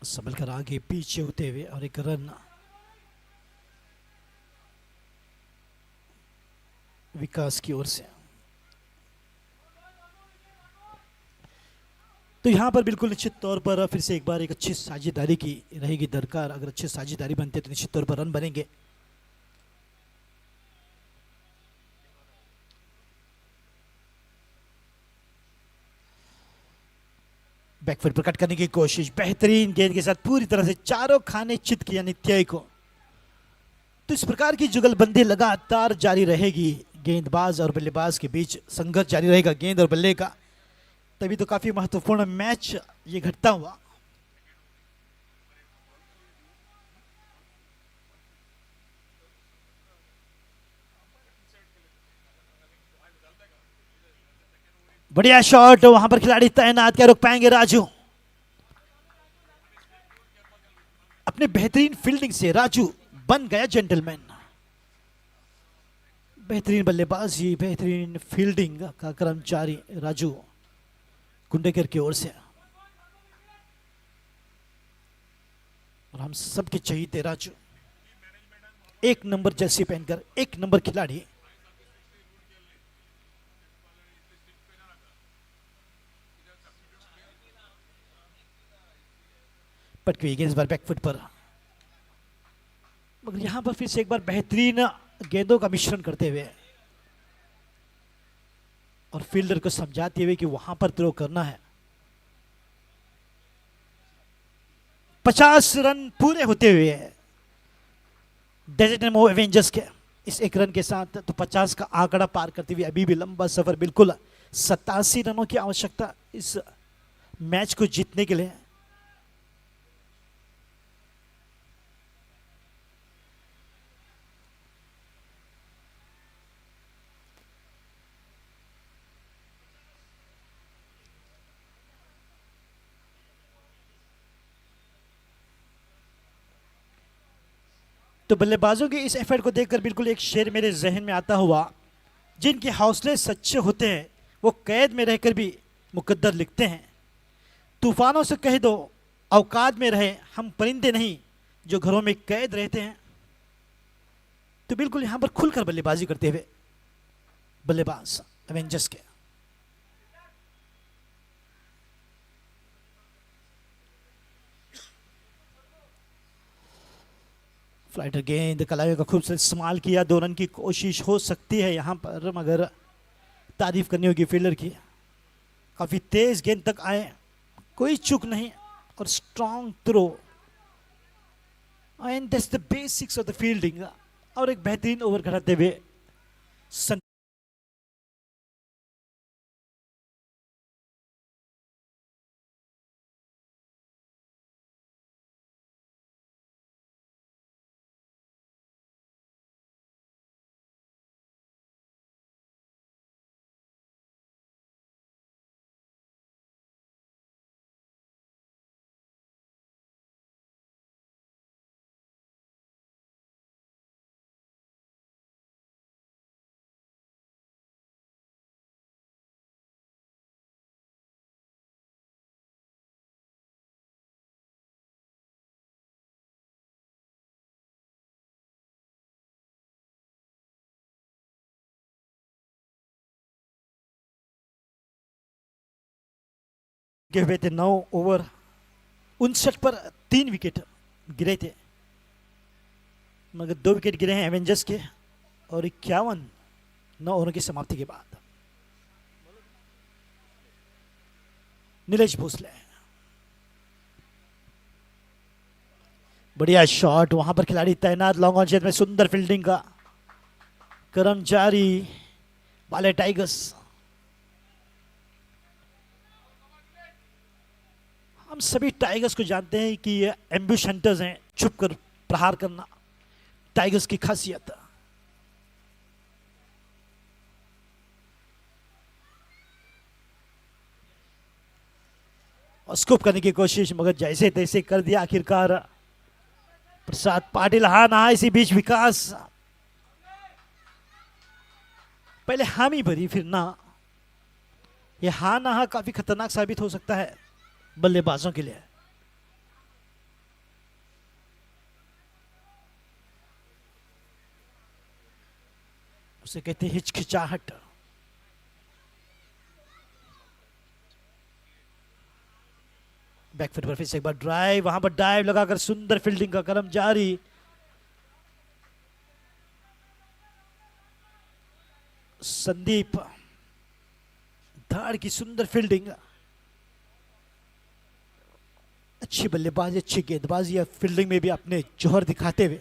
संभल कर आगे पीछे होते हुए और एक रन विकास की ओर से। तो यहां पर बिल्कुल निश्चित तौर पर फिर से एक बार एक अच्छी साझेदारी की रहेगी दरकार। अगर अच्छी साझेदारी बनती है तो निश्चित तौर पर रन बनेंगे। बैकफुट पर कट करने की कोशिश, बेहतरीन गेंद के साथ पूरी तरह से चारों खाने चित किया नित्य को। तो इस प्रकार की जुगलबंदी लगातार जारी रहेगी। गेंदबाज और बल्लेबाज के बीच संघर्ष जारी रहेगा गेंद और बल्ले का। तभी तो काफी महत्वपूर्ण मैच ये घटता हुआ। बढ़िया शॉट, वहां पर खिलाड़ी तैनात, क्या रोक पाएंगे राजू? अपने बेहतरीन फील्डिंग से राजू बन गया जेंटलमैन। बेहतरीन बल्लेबाजी, बेहतरीन फील्डिंग का कर्मचारी राजू कुंडेकर की ओर से। और हम सबके चहीते राजू, एक नंबर जर्सी पहनकर एक नंबर खिलाड़ी। पटकी हुई गेंद पर बैकफुट पर, मगर यहां पर फिर से एक बार बेहतरीन गेंदों का मिश्रण करते हुए और फील्डर को समझाते हुए कि वहां पर थ्रो करना है। 50 रन पूरे होते हुए डेजर्ट एंड एवेंजर्स के इस एक रन के साथ तो 50 का आंकड़ा पार करते हुए अभी भी लंबा सफर। बिल्कुल 87 रनों की आवश्यकता इस मैच को जीतने के लिए। तो बल्लेबाजों के इस एफर्ट को देखकर बिल्कुल एक शेर मेरे जहन में आता हुआ, जिनके हौसले सच्चे होते हैं वो कैद में रहकर भी मुकद्दर लिखते हैं। तूफानों से कह दो औकात में रहे, हम परिंदे नहीं जो घरों में कैद रहते हैं। तो बिल्कुल यहां पर खुलकर बल्लेबाजी करते हुए बल्लेबाज एवेंजर्स के। फ्लाइटर गेंद कलाइयों का खूबसूरत इस्तेमाल किया, 2 रन की कोशिश हो सकती है यहां पर, मगर तारीफ करनी होगी फील्डर की। काफी तेज गेंद तक आए, कोई चूक नहीं और strong throw, and that's the basics of the fielding. और एक बेहतरीन ओवर कराते हुए के हुए थे 9 ओवर 59 पर 3 विकेट गिरे थे, मगर 2 विकेट गिरे हैं एवेंजर्स के और 51 9 ओवरों की समाप्ति के बाद। नीलेश भोसले, बढ़िया शॉट, वहां पर खिलाड़ी तैनात, लॉन्ग ऑन क्षेत्र में सुंदर फील्डिंग का क्रम जारी। बाले टाइगर्स, हम सभी टाइगर्स को जानते हैं कि ये एम्बुश हंटर्स हैं, छुपकर प्रहार करना टाइगर्स की खासियत। और स्कूप करने की कोशिश, मगर जैसे तैसे कर दिया आखिरकार प्रसाद पाटिल। हाँ ना इसी बीच विकास, पहले हामी भरी फिर ना, ये हाँ ना काफी खतरनाक साबित हो सकता है बल्लेबाजों के लिए। उसे कहते हैं हिचकिचाहट। बैकफुट पर फिर से एक बार ड्राइव, वहां पर डाइव लगाकर सुंदर फील्डिंग का क्रम जारी। संदीप धाड़ की सुंदर फील्डिंग, अच्छी बल्लेबाजी, अच्छी गेंदबाजी या फील्डिंग में भी अपने जोहर दिखाते हुए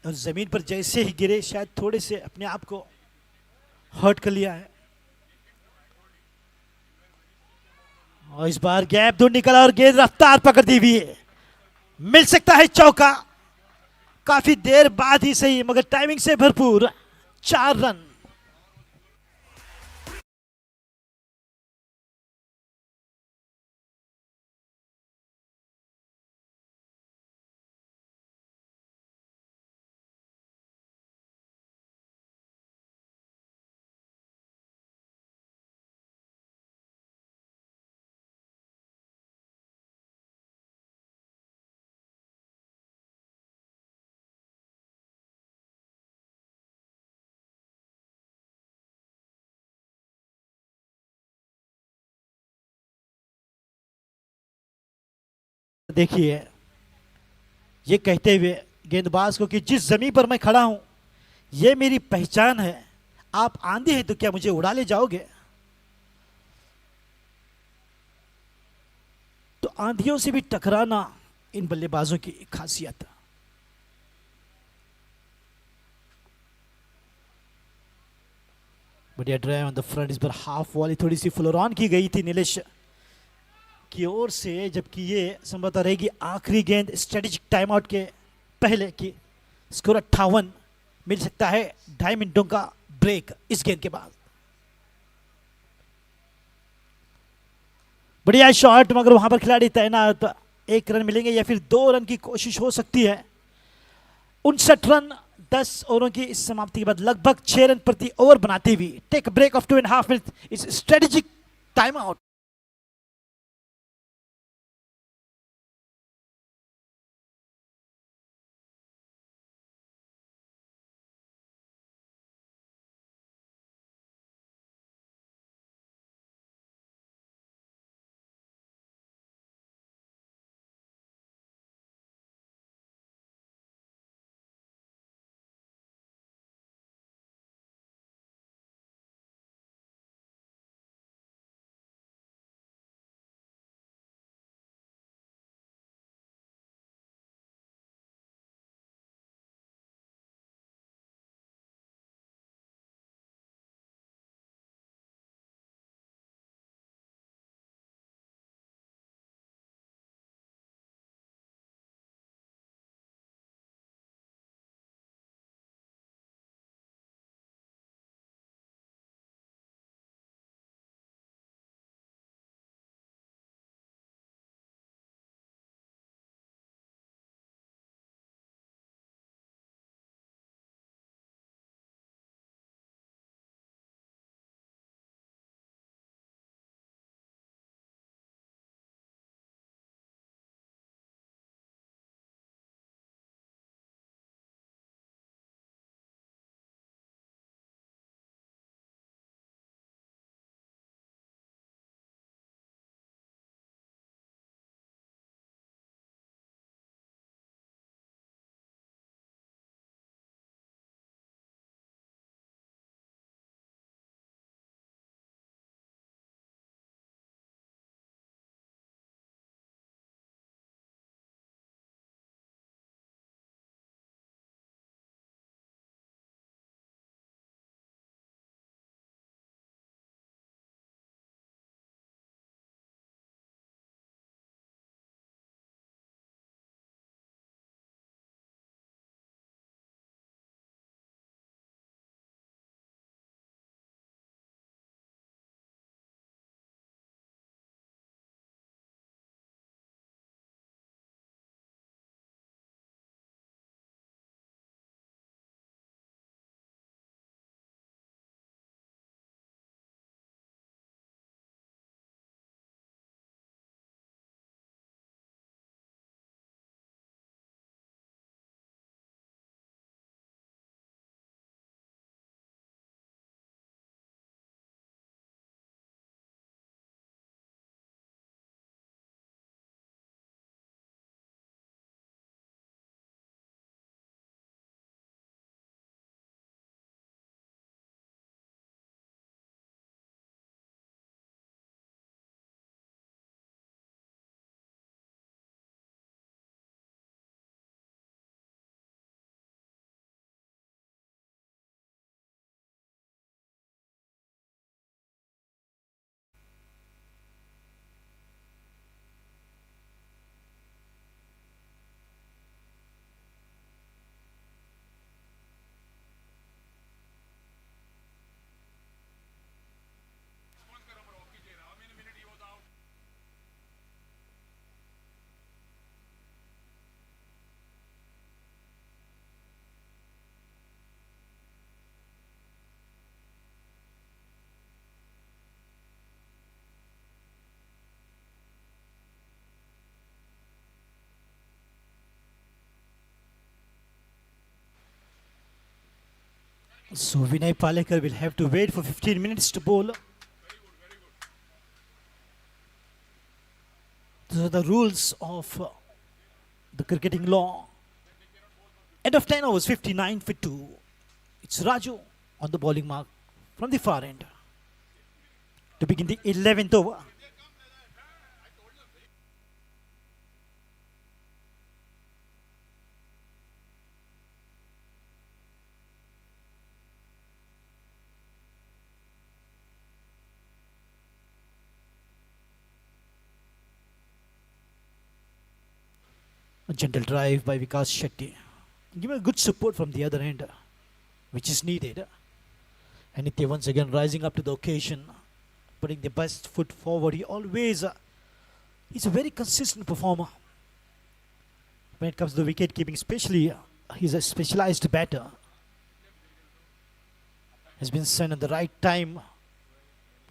और जमीन पर जैसे ही गिरे शायद थोड़े से अपने आप को हर्ट कर लिया है। और इस बार गैप दूर निकला और गेंद रफ्तार पकड़ दी हुई है, मिल सकता है चौका, काफी देर बाद ही सही मगर टाइमिंग से भरपूर 4 रन। देखिए ये कहते हुए गेंदबाज को कि जिस जमीन पर मैं खड़ा हूं ये मेरी पहचान है, आप आंधी है तो क्या मुझे उड़ा ले जाओगे? तो आंधियों से भी टकराना इन बल्लेबाजों की खासियत। बढ़िया ड्राइव ऑन द फ्रंट, इस बार हाफ वॉली थोड़ी सी फ्लोर ऑन की गई थी नीलेश की ओर से, जबकि ये संभवतः रहेगी आखिरी गेंद स्ट्रेटेजिक टाइम आउट के पहले की। स्कोर 58, मिल सकता है 2.5 मिनटों का ब्रेक इस गेंद के बाद। बढ़िया शॉट, मगर वहां पर खिलाड़ी तैनात, 1 रन मिलेंगे या फिर 2 रन की कोशिश हो सकती है। 59 रन 10 ओवरों की इस समाप्ति के बाद लगभग 6 रन प्रति ओवर बनाती हुई। टेक ब्रेक ऑफ 2.5 मिनट इस strategic time out. So Vinay Palekar will have to wait for 15 minutes to bowl. Those are the rules of the cricketing law. End of 10 overs, 59 for 2. It's Raju on the bowling mark from the far end to begin the 11th over. A gentle drive by Vikas Shetty. Give a good support from the other end, which is needed. And Nitya once again rising up to the occasion, putting the best foot forward. He always He's a very consistent performer. When it comes to the wicket keeping, especially, he's a specialized batter. Has been sent at the right time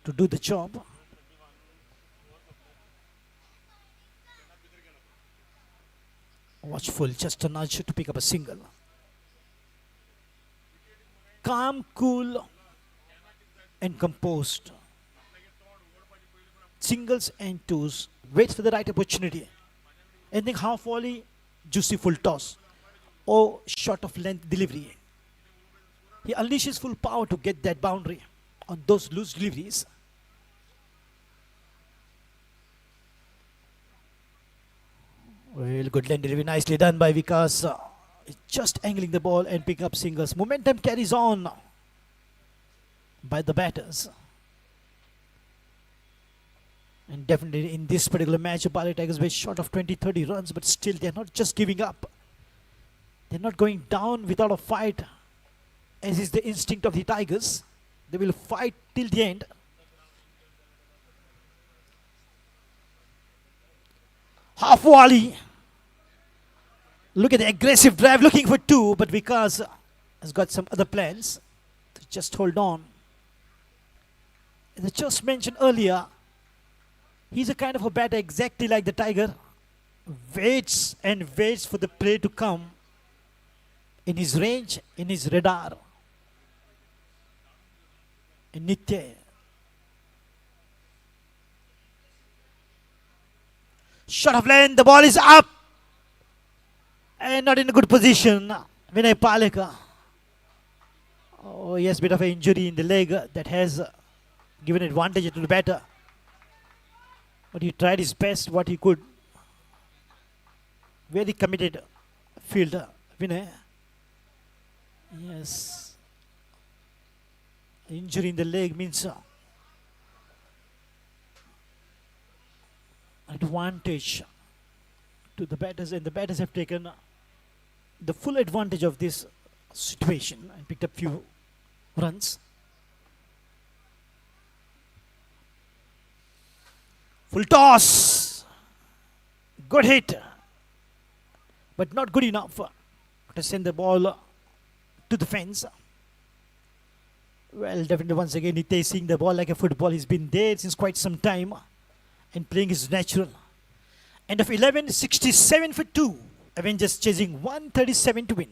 to do the job. Watchful, just a nudge to pick up a single. Calm, cool, and composed. Singles and twos. Waits for the right opportunity. Anything half volley, juicy full toss, or short of length delivery. He unleashes full power to get that boundary on those loose deliveries. Well, good line delivery, nicely done by Vikas. Just angling the ball and picking up singles. Momentum carries on by the batters. And definitely in this particular match, Bali Tigers were short of 20-30 runs, but still they're not just giving up. They're not going down without a fight, as is the instinct of the Tigers. They will fight till the end. Half volley. Look at the aggressive drive, looking for two, but Vikas has got some other plans. Just hold on. As I just mentioned earlier, he's a kind of a batter exactly like the Tiger. Waits and waits for the prey to come in his range, in his radar. And Nitya. Shot of length, the ball is up. And not in a good position. Vinay Paleka. Oh, yes, bit of an injury in the leg that has given advantage to the batter. But he tried his best, what he could. Very committed fielder, Vinay. Yes. Injury in the leg means advantage to the batters, and the batters have taken the full advantage of this situation and picked up few runs. Full toss. Good hit. But not good enough to send the ball to the fence. Well, definitely once again, Nitya is seeing the ball like a football. He's been there since quite some time and playing is natural. End of 11, 67 for 2. Avengers chasing 137 to win.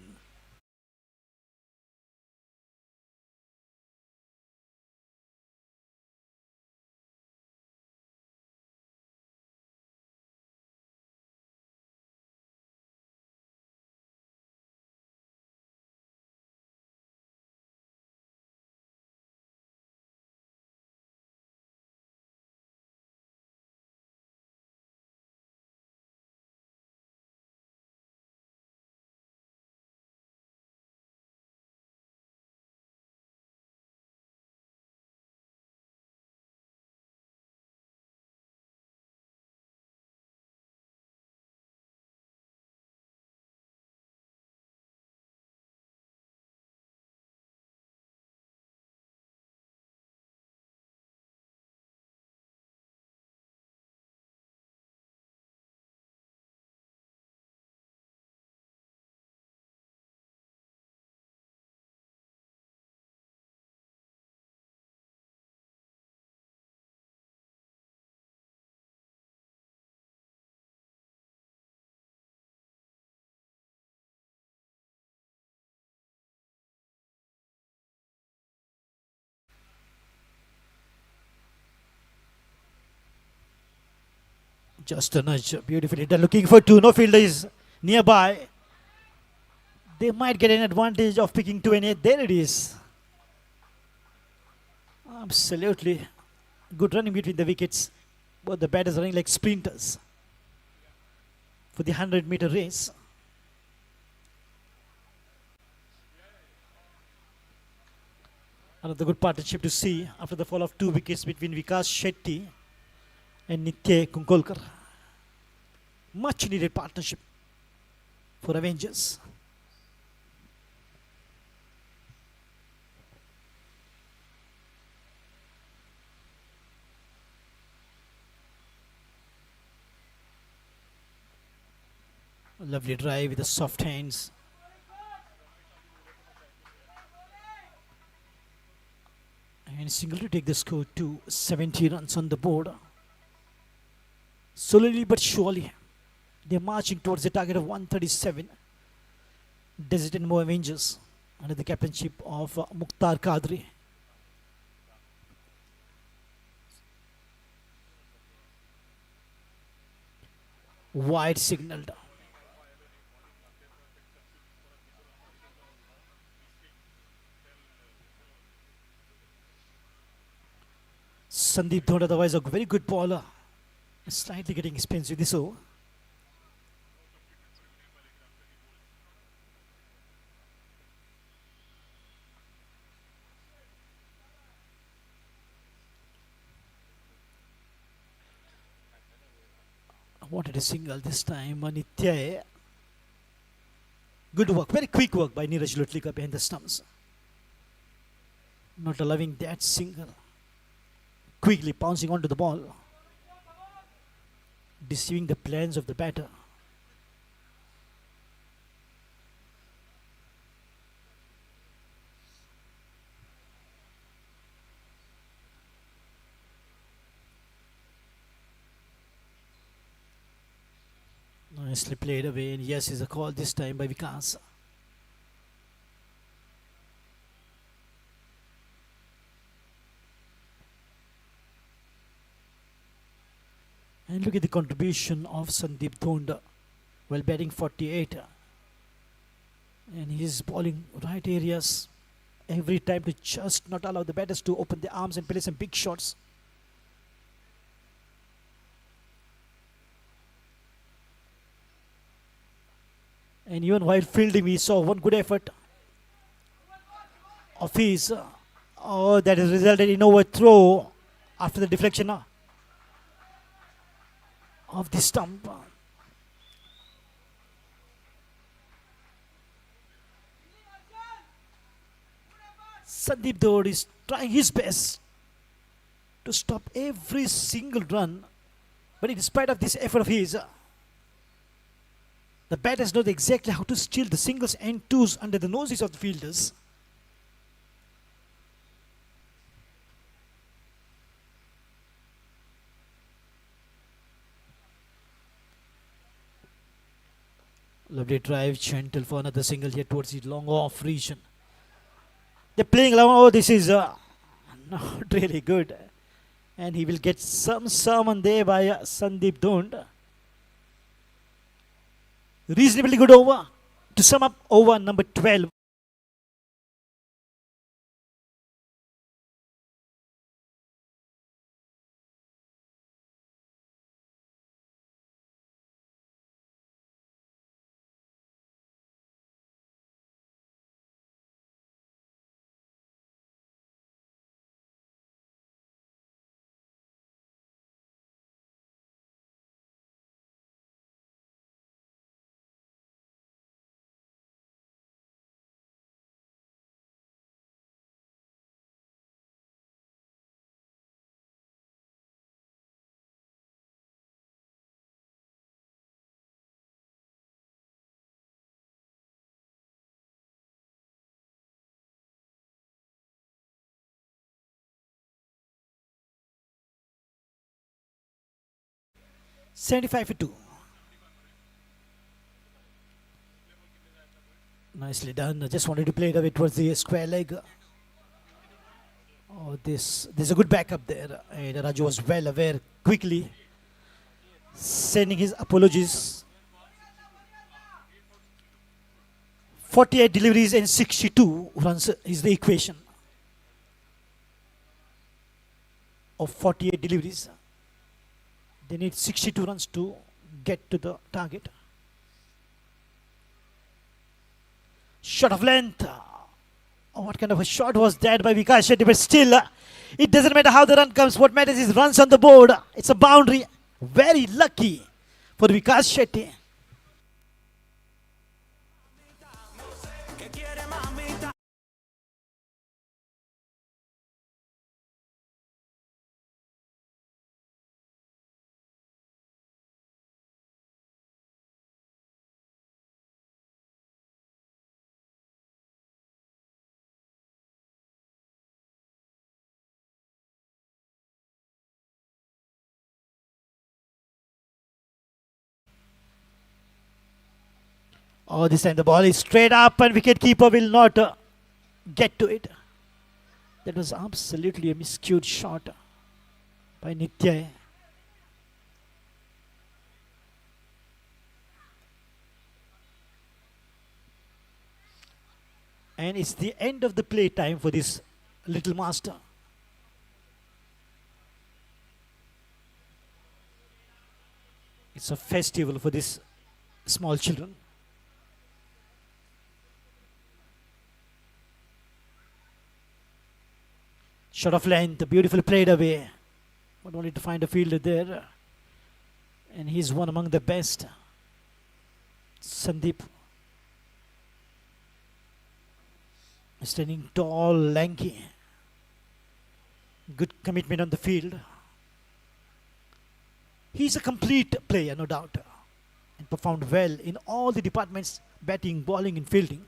Just a nudge, beautifully done. Looking for two, no fielder is nearby. They might get an advantage of picking 2 and 8. There it is. Absolutely. Good running between the wickets. Both the batters running like sprinters for the 100-meter race. Another good partnership to see after the fall of 2 wickets between Vikas Shetty and Nitya Kunkolkar. Much needed partnership for Avengers. Lovely drive with the soft hands. And single to take the score to 70 runs on the board. Slowly but surely, they're marching towards the target of 137. Desert and Mo Avengers under the captainship of Mukhtar Kadri. Wide signaled. Sandeep Dhod, otherwise a very good bowler, slightly getting expensive this over. Wanted a single this time. Nitya. Good work, very quick work by Neeraj Lutlika behind the stumps. Not allowing that single. Quickly pouncing onto the ball. Deceiving the plans of the batter. Nicely played away, and yes, is a call this time by Vikas. And look at the contribution of Sandeep Dhonda while batting 48. And he's bowling right areas every time to just not allow the batters to open their arms and play some big shots. And even while fielding, we saw one good effort of his. Oh, that has resulted in overthrow after the deflection of the stump. Sandeep Dhod is trying his best to stop every single run, but in spite of this effort of his, the batters know exactly how to steal the singles and twos under the noses of the fielders. Lovely drive, gentle for another single here towards the long off region. They're playing along. Oh, this is not really good. And he will get some sermon there by Sandeep Dhond. Reasonably good over. To sum up, over number 12. $75 for 2. Nicely done. I just wanted to play it away towards the square leg. Oh, there's a good backup there. And Raju was well aware, quickly sending his apologies. 48 deliveries and 62 runs is the equation of 48 deliveries. They need 62 runs to get to the target. Shot of length. Oh, what kind of a shot was that by Vikas Shetty? But still, it doesn't matter how the run comes. What matters is runs on the board. It's a boundary. Very lucky for Vikas Shetty. Oh, this time the ball is straight up and wicketkeeper will not get to it. That was absolutely a miscued shot by Nitya. And it's the end of the play time for this little master. It's a festival for these small children. Shot of length, beautifully played away. But only to find a fielder there. And he's one among the best. Sandeep. Standing tall, lanky. Good commitment on the field. He's a complete player, no doubt. And performed well in all the departments, batting, bowling and fielding.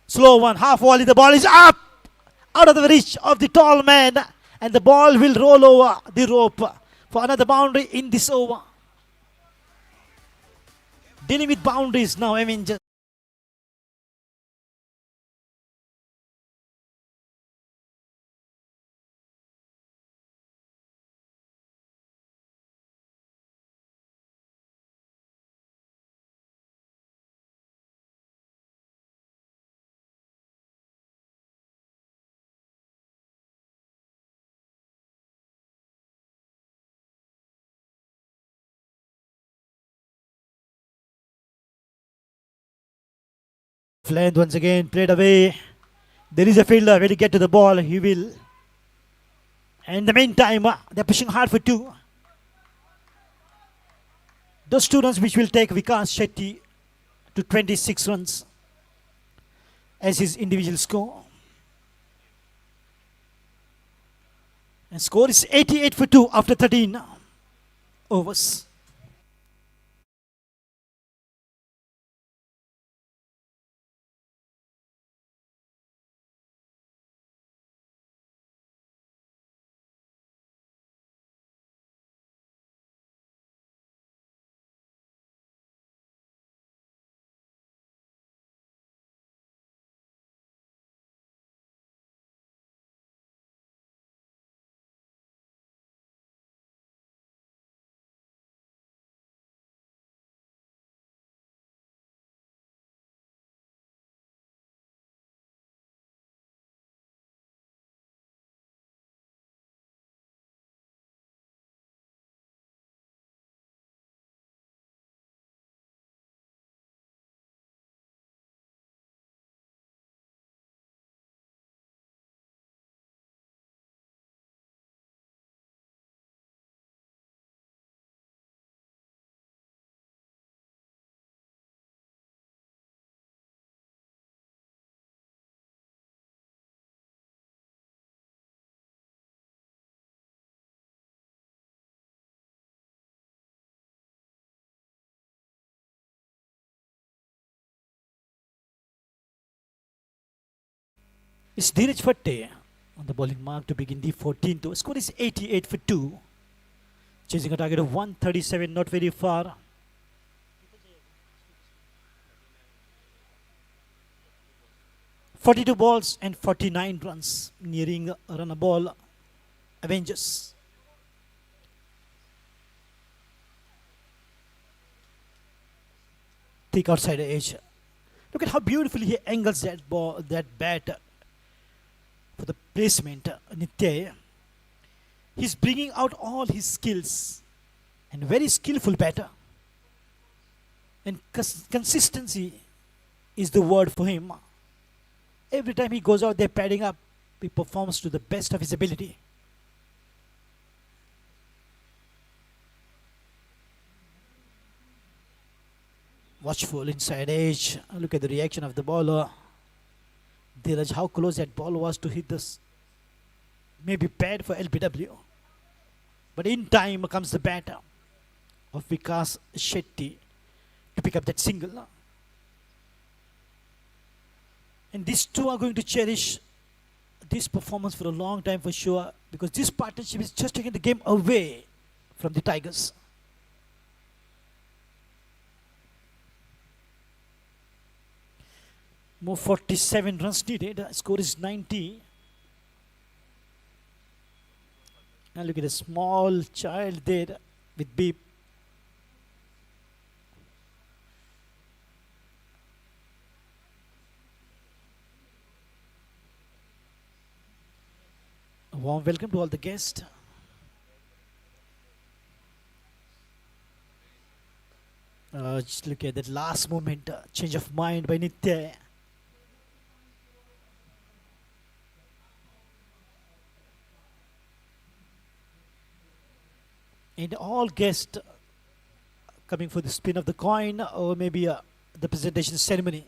Slow one, half volley, the ball is up! Out of the reach of the tall man. And the ball will roll over the rope for another boundary in this over. Dealing with boundaries now, Avengers. Length once again played away. There is a fielder. When he get to the ball, he will. And in the meantime, they're pushing hard for two. Those 2 runs which will take Vikas Shetty to 26 runs as his individual score. And score is 88 for 2 after 13 overs. It's Dheeraj Fatte on the bowling mark to begin the 14th. The score is 88 for 2. Chasing a target of 137, not very far. "42 balls and 49 runs, nearing a run a ball. Avengers." Thick outside the edge. Look at how beautifully he angles that ball, that bat for the placement. Nitya. He's bringing out all his skills and very skillful batter. And consistency is the word for him. Every time he goes out there padding up, he performs to the best of his ability. Watchful inside edge. Look at the reaction of the bowler. Dheeraj, how close that ball was to hit this. Maybe bad for LBW. But in time comes the batter of Vikas Shetty to pick up that single. And these two are going to cherish this performance for a long time for sure, because this partnership is just taking the game away from the Tigers. More 47 runs needed. Score is 90. And look at a small child there with beep. A warm welcome to all the guests. Just look at that last moment, change of mind by Nitya. And all guests coming for the spin of the coin or maybe the presentation ceremony.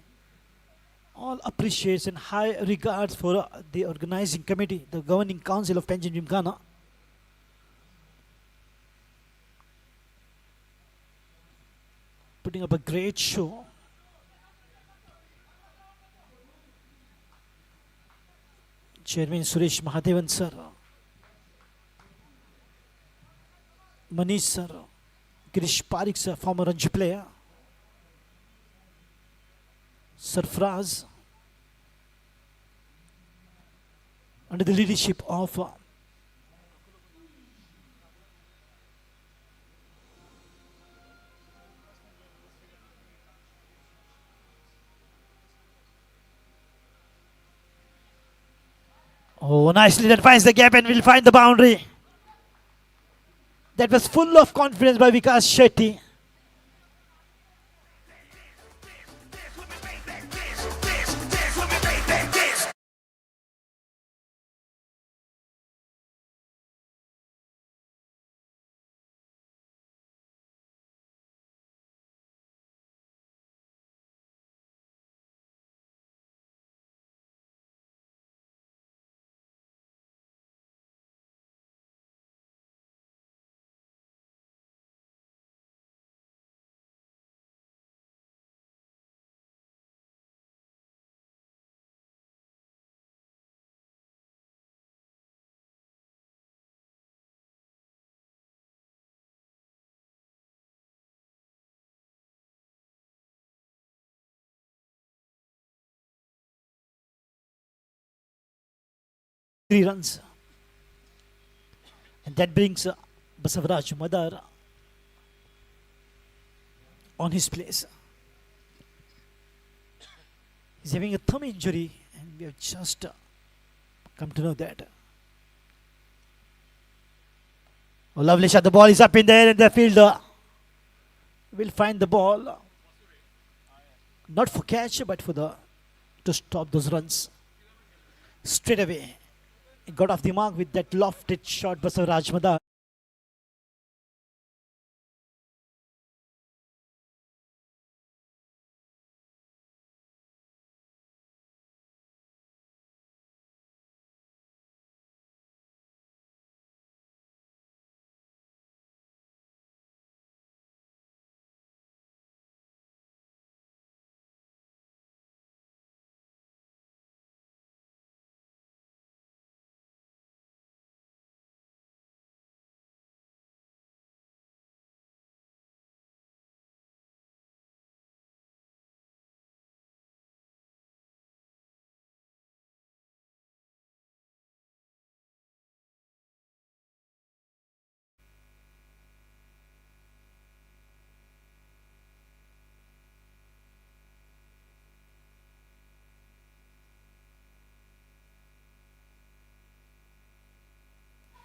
All appreciates and high regards for the organizing committee, the governing council of Panjim Gymkhana. Putting up a great show. Chairman Suresh Mahadevan sir, Manish sir, Girish Parikh sir, former Ranji player, Sarfraz, under the leadership of oh, nicely that finds the gap and will find the boundary. That was full of confidence by Vikas Shetty. Three runs. And that brings Basavaraj Madar on his place. He's having a thumb injury and we have just come to know that. Oh, lovely shot. The ball is up in there and the fielder will find the ball. Not for catch but for to stop those runs. Straight away. He got off the mark with that lofted shot, Basavaraj Madar.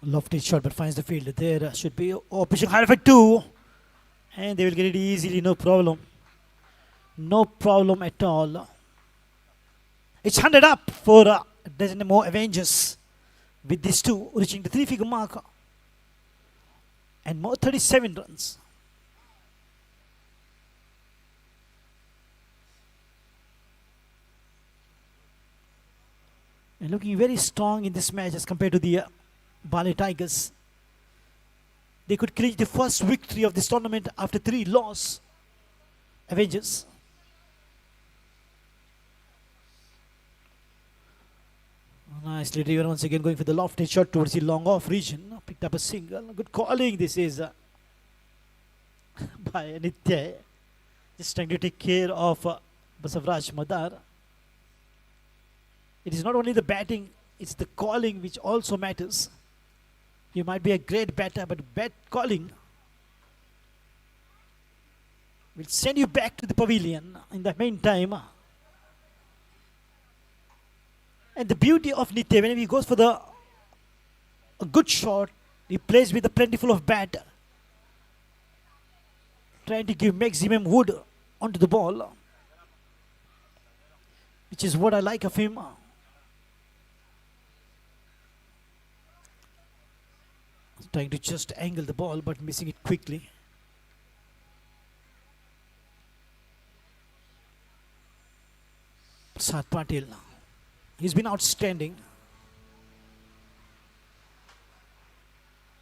Lofted shot but finds the field. There should be pitching high for two. And they will get it easily, no problem. No problem at all. It's 100 up for a dozen more Avengers. With these two reaching the 3-figure mark. And more 37 runs. And looking very strong in this match as compared to the Bali Tigers. They could clinch the first victory of this tournament after 3 losses. Avengers. Nicely driven once again, going for the lofted shot towards the long off region. Picked up a single. Good calling. This is by Nitya. Just trying to take care of Basavaraj Madar. It is not only the batting, it's the calling which also matters. You might be a great batter, but bat calling will send you back to the pavilion in the meantime. And the beauty of Nitya, whenever he goes for a good shot, he plays with a plentiful of bat, trying to give maximum wood onto the ball, which is what I like of him. Trying to just angle the ball, but missing it quickly. Prasad Patil, he's been outstanding.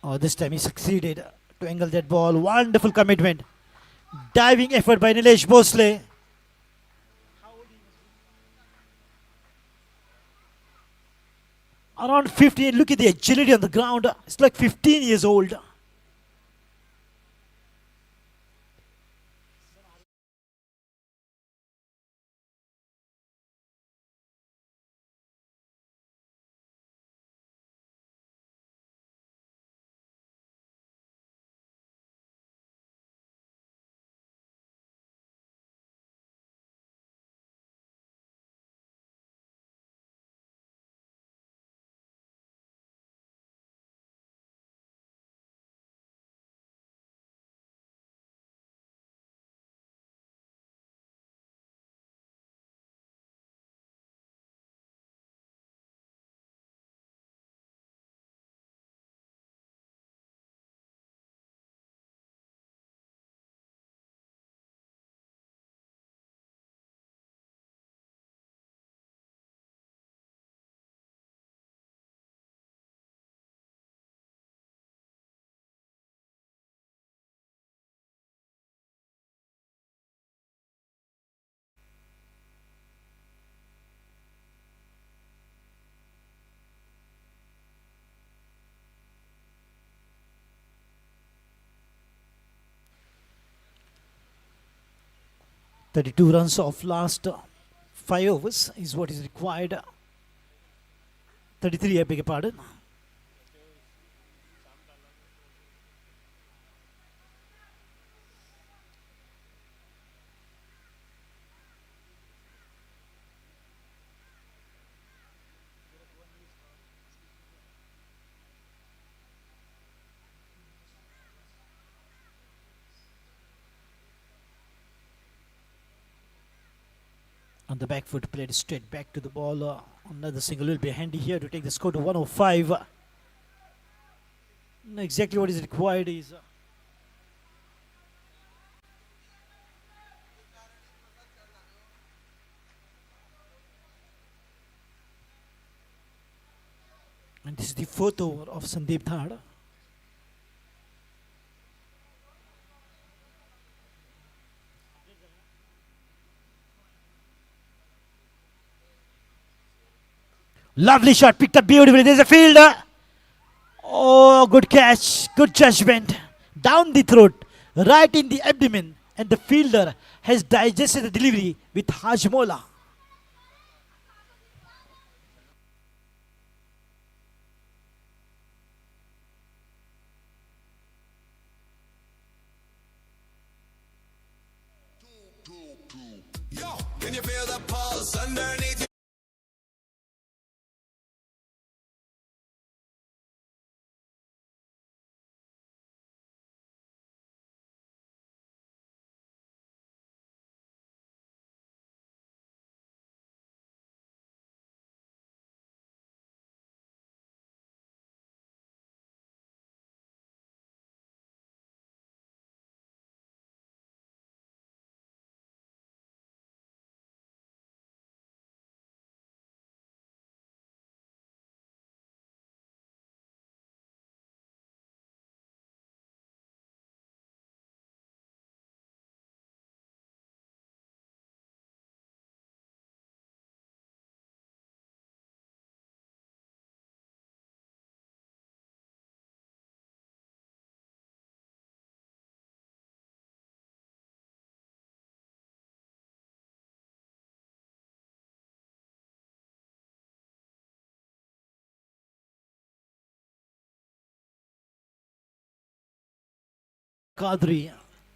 Oh, this time he succeeded to angle that ball. Wonderful commitment. Diving effort by Nilesh Bhosle. Around 15, look at the agility on the ground. It's like 15 years old. "32 runs of last 5 overs is what is required. 33, I beg your pardon. On the back foot, played straight back to the ball. Another single will be handy here to take the score to 105. Exactly what is required is and this is the 4th over of Sandeep Dhar. Lovely shot, picked up beautifully. There's a fielder. Oh, good catch, good judgment. Down the throat, right in the abdomen, and the fielder has digested the delivery with Hajmola. Yo, can you feel the pulse underneath? Kadri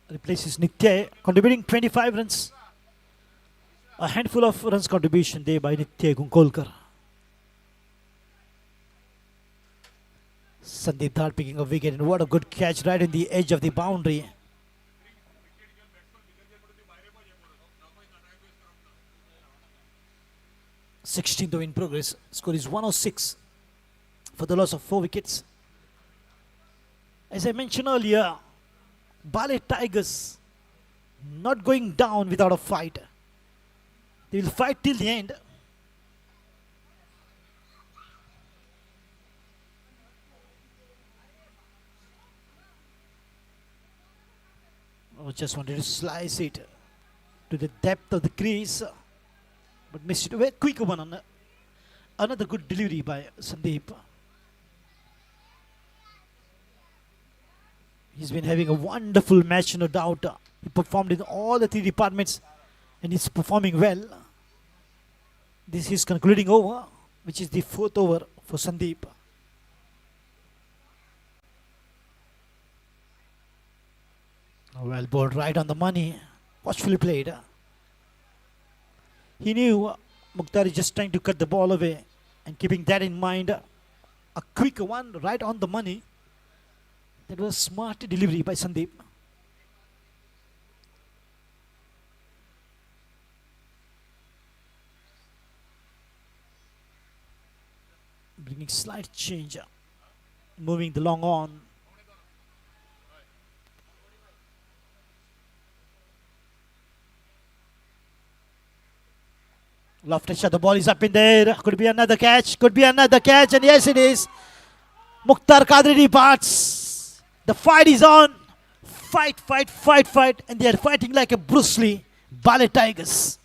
replaces Nitya, contributing 25 runs. A handful of runs contribution there by Nitya Gunkolkar. Sandeep Dhar picking a wicket, and what a good catch right in the edge of the boundary. Sixteenth over in progress. Score is 106 for the loss of 4 wickets. As I mentioned earlier, Bale Tigers not going down without a fight. They will fight till the end. Oh, just wanted to slice it to the depth of the crease, but missed it. A very quick one. Another good delivery by Sandeep. He's been having a wonderful match, no doubt. He performed in all the 3 departments and he's performing well. This is concluding over, which is the 4th over for Sandeep. Well bowled, right on the money. Watchfully played. He knew Mukhtar is just trying to cut the ball away, and keeping that in mind, a quick one right on the money. That was smart delivery by Sandeep. Bringing slight change, moving the long on. Lofted shot, the ball is up in there. Could be another catch, and yes it is. Mukhtar Kadri departs. The fight is on. Fight, and they are fighting like a Bruce Lee. Bale Tigers.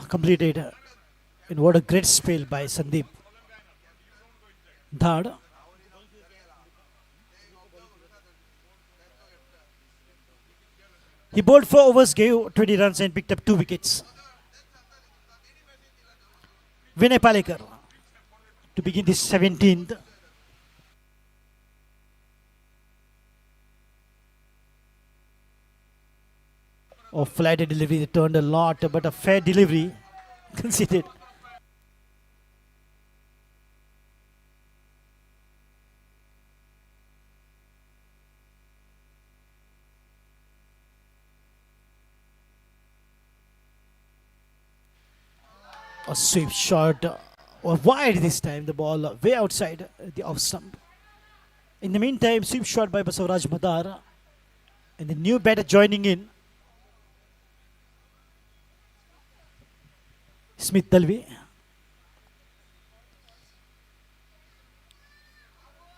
Completed. And what a great spell by Sandeep Dhar. He bowled 4 overs, gave 20 runs and picked up 2 wickets. Vinay Palekar to begin this 17th. Oh, flighted delivery returned a lot, but a fair delivery conceded. A sweep shot, or wide this time, the ball way outside the off stump. In the meantime, sweep shot by Basavaraj Madar, and the new batter joining in, Smith Dalvi.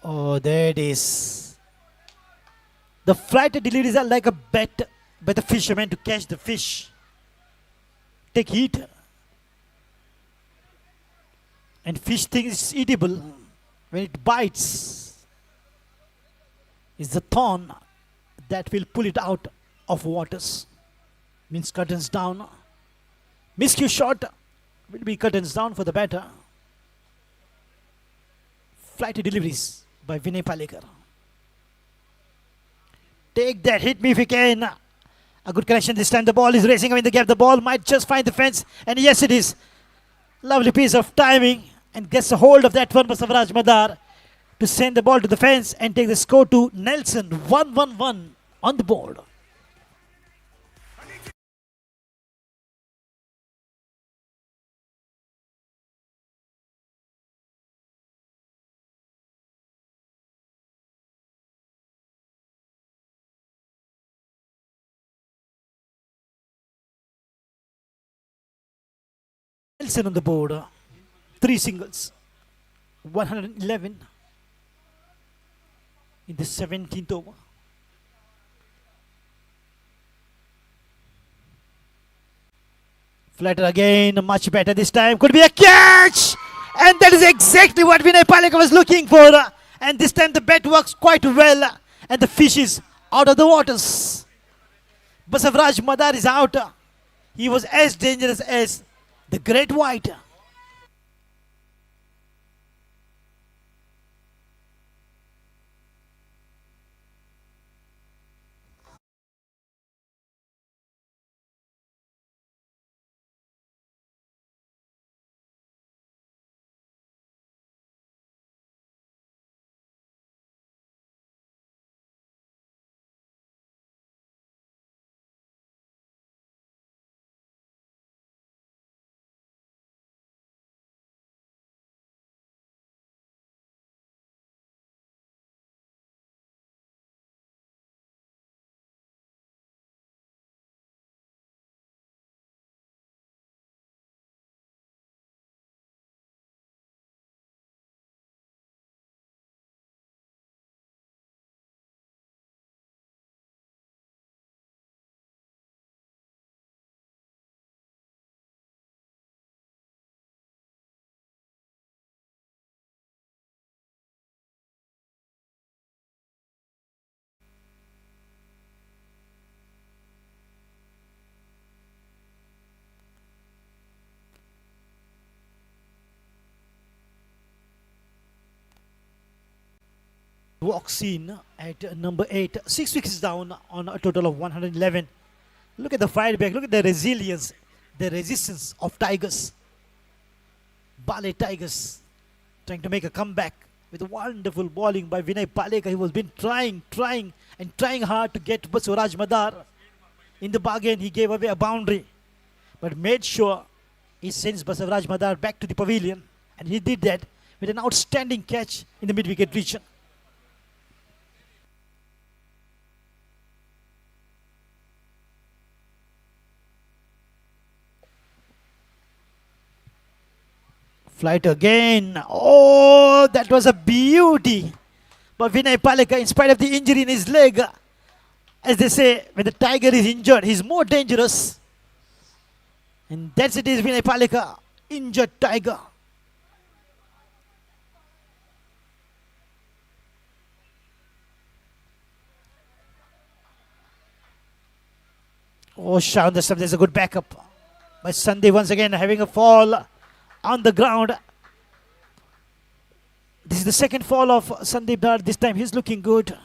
Oh, there it is. The flighted deliveries are like a bet by the fisherman to catch the fish. Take heat. And fish thinks it's eatable when it bites. It's the thorn that will pull it out of waters. Means curtains down. Miscue shot will be curtains down for the batter. Flighty deliveries by Vinay Palekar. Take that, hit me if you can. A good connection this time. The ball is racing away in the gap. The ball might just find the fence. And yes, it is. Lovely piece of timing. And gets a hold of that one by Savraj Madar to send the ball to the fence and take the score to Nelson. 1-1-1 on the board. Nelson on the board. 3 singles. 111 in the 17th over. Flatter again, much better this time. Could be a catch! And that is exactly what Vinay Palekar was looking for. And this time the bat works quite well. And the fish is out of the waters. Basavraj Madar is out. He was as dangerous as the great white. Walks in at number 8. 6 wickets down on a total of 111. Look at the fire back. Look at the resilience, the resistance of Tigers. Ballet Tigers trying to make a comeback with wonderful bowling by Vinay Palekar. He was been trying hard to get Basavraj Madar. In the bargain, he gave away a boundary, but made sure he sends Basavraj Madar back to the pavilion. And he did that with an outstanding catch in the mid-wicket region. Flight again. Oh, that was a beauty. But Vinay Palekar, in spite of the injury in his leg, as they say, when the tiger is injured, he's more dangerous. And that's it is Vinay Palekar, injured tiger. Oh, Shaun, there's a good backup by Sunday once again having a fall on the ground. This is the second fall of Sandeep Dhar. This time he's looking good.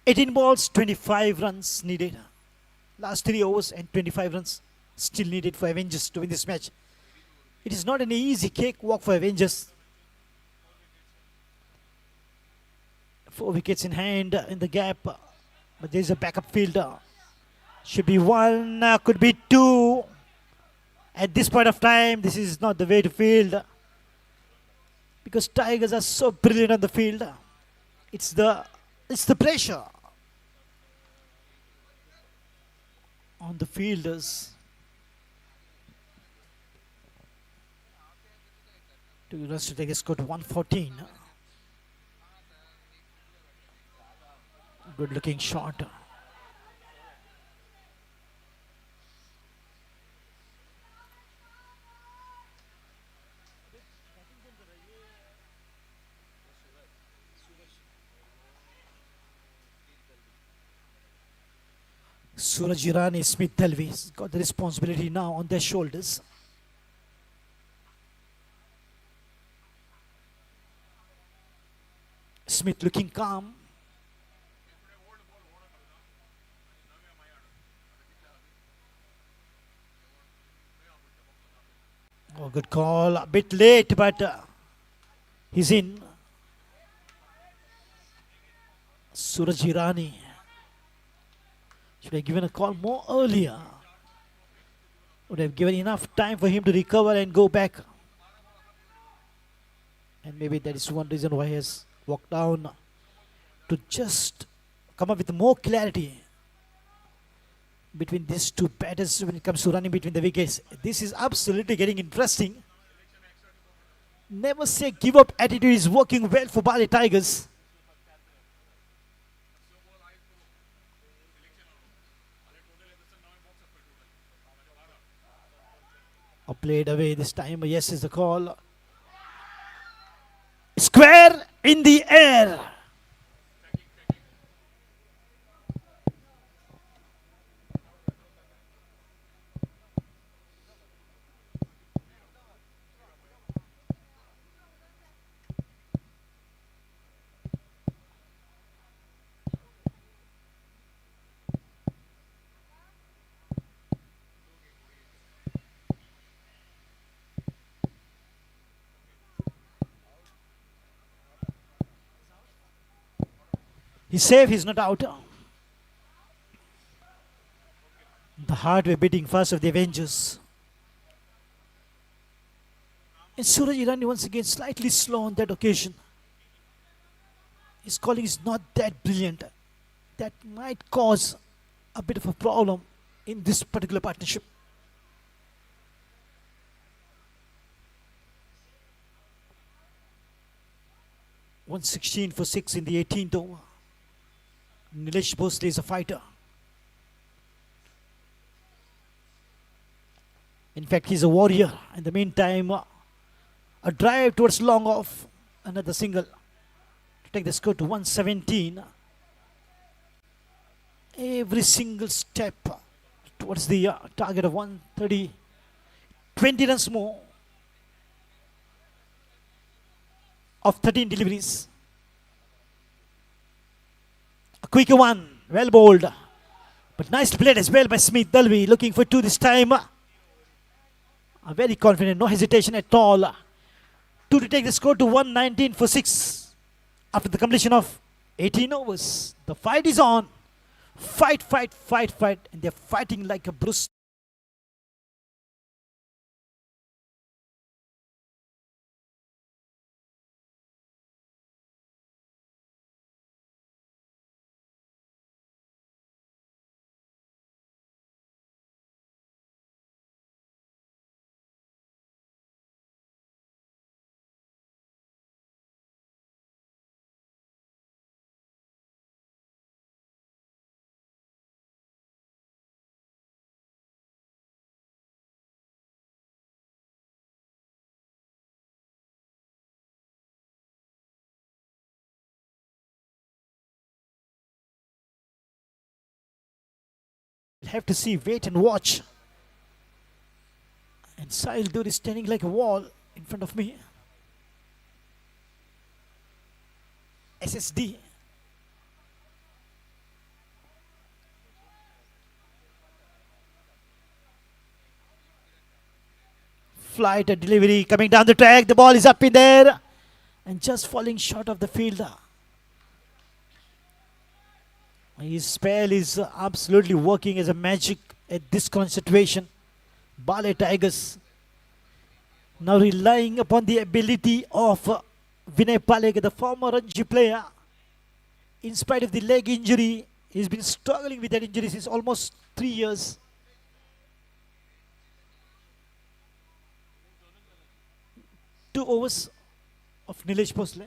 "18 balls, 25 runs needed. Last 3 overs and 25 runs still needed for Avengers to win this match. It is not an easy cakewalk for Avengers. 4 wickets in hand in the gap, but there is a backup fielder. Should be 1, could be 2. At this point of time, this is not the way to field, because Tigers are so brilliant on the field. It's the pressure on the fielders. 2 runs to take a score to 114. Good looking shot. Suraj Irani, Smith Dalvi's got the responsibility now on their shoulders. Smith looking calm. Oh, good call. A bit late, but he's in. Suraj Irani. Should have given a call more earlier. Would have given enough time for him to recover and go back. And maybe that is one reason why he has walked down, to just come up with more clarity between these two batters when it comes to running between the wickets. This is absolutely getting interesting. Never say give up attitude is working well for Bali Tigers. Played away this time. Yes is the call. Square in the air. He's safe, he's not out. The heart were beating fast of the Avengers. And Suraj Irani once again slightly slow on that occasion. His calling is not that brilliant. That might cause a bit of a problem in this particular partnership. .116 for 6 in the 18th over. Nilesh Bhosle is a fighter. In fact, he's a warrior. In the meantime, a drive towards long off. Another single to take the score to 117. Every single step towards the target of 130. 20 runs more of 13 deliveries. A quicker one, well bowled, but nice played as well by Smith Dalvi, looking for 2 this time. Very confident, no hesitation at all. 2 to take the score to 119 for 6 after the completion of 18 overs. The fight is on. Fight, fight, fight, fight, and they're fighting like a Bruce. Have to see, wait and watch. And Sahil Dur is standing like a wall in front of me. SSD. Flight and delivery coming down the track. The ball is up in there and just falling short of the fielder. His spell is absolutely working as a magic at this concentration. Ballet Tigers now relying upon the ability of Vinay Palek, the former Ranji player. In spite of the leg injury, he's been struggling with that injury since almost 3 years. Two overs of Nilesh Bhosle.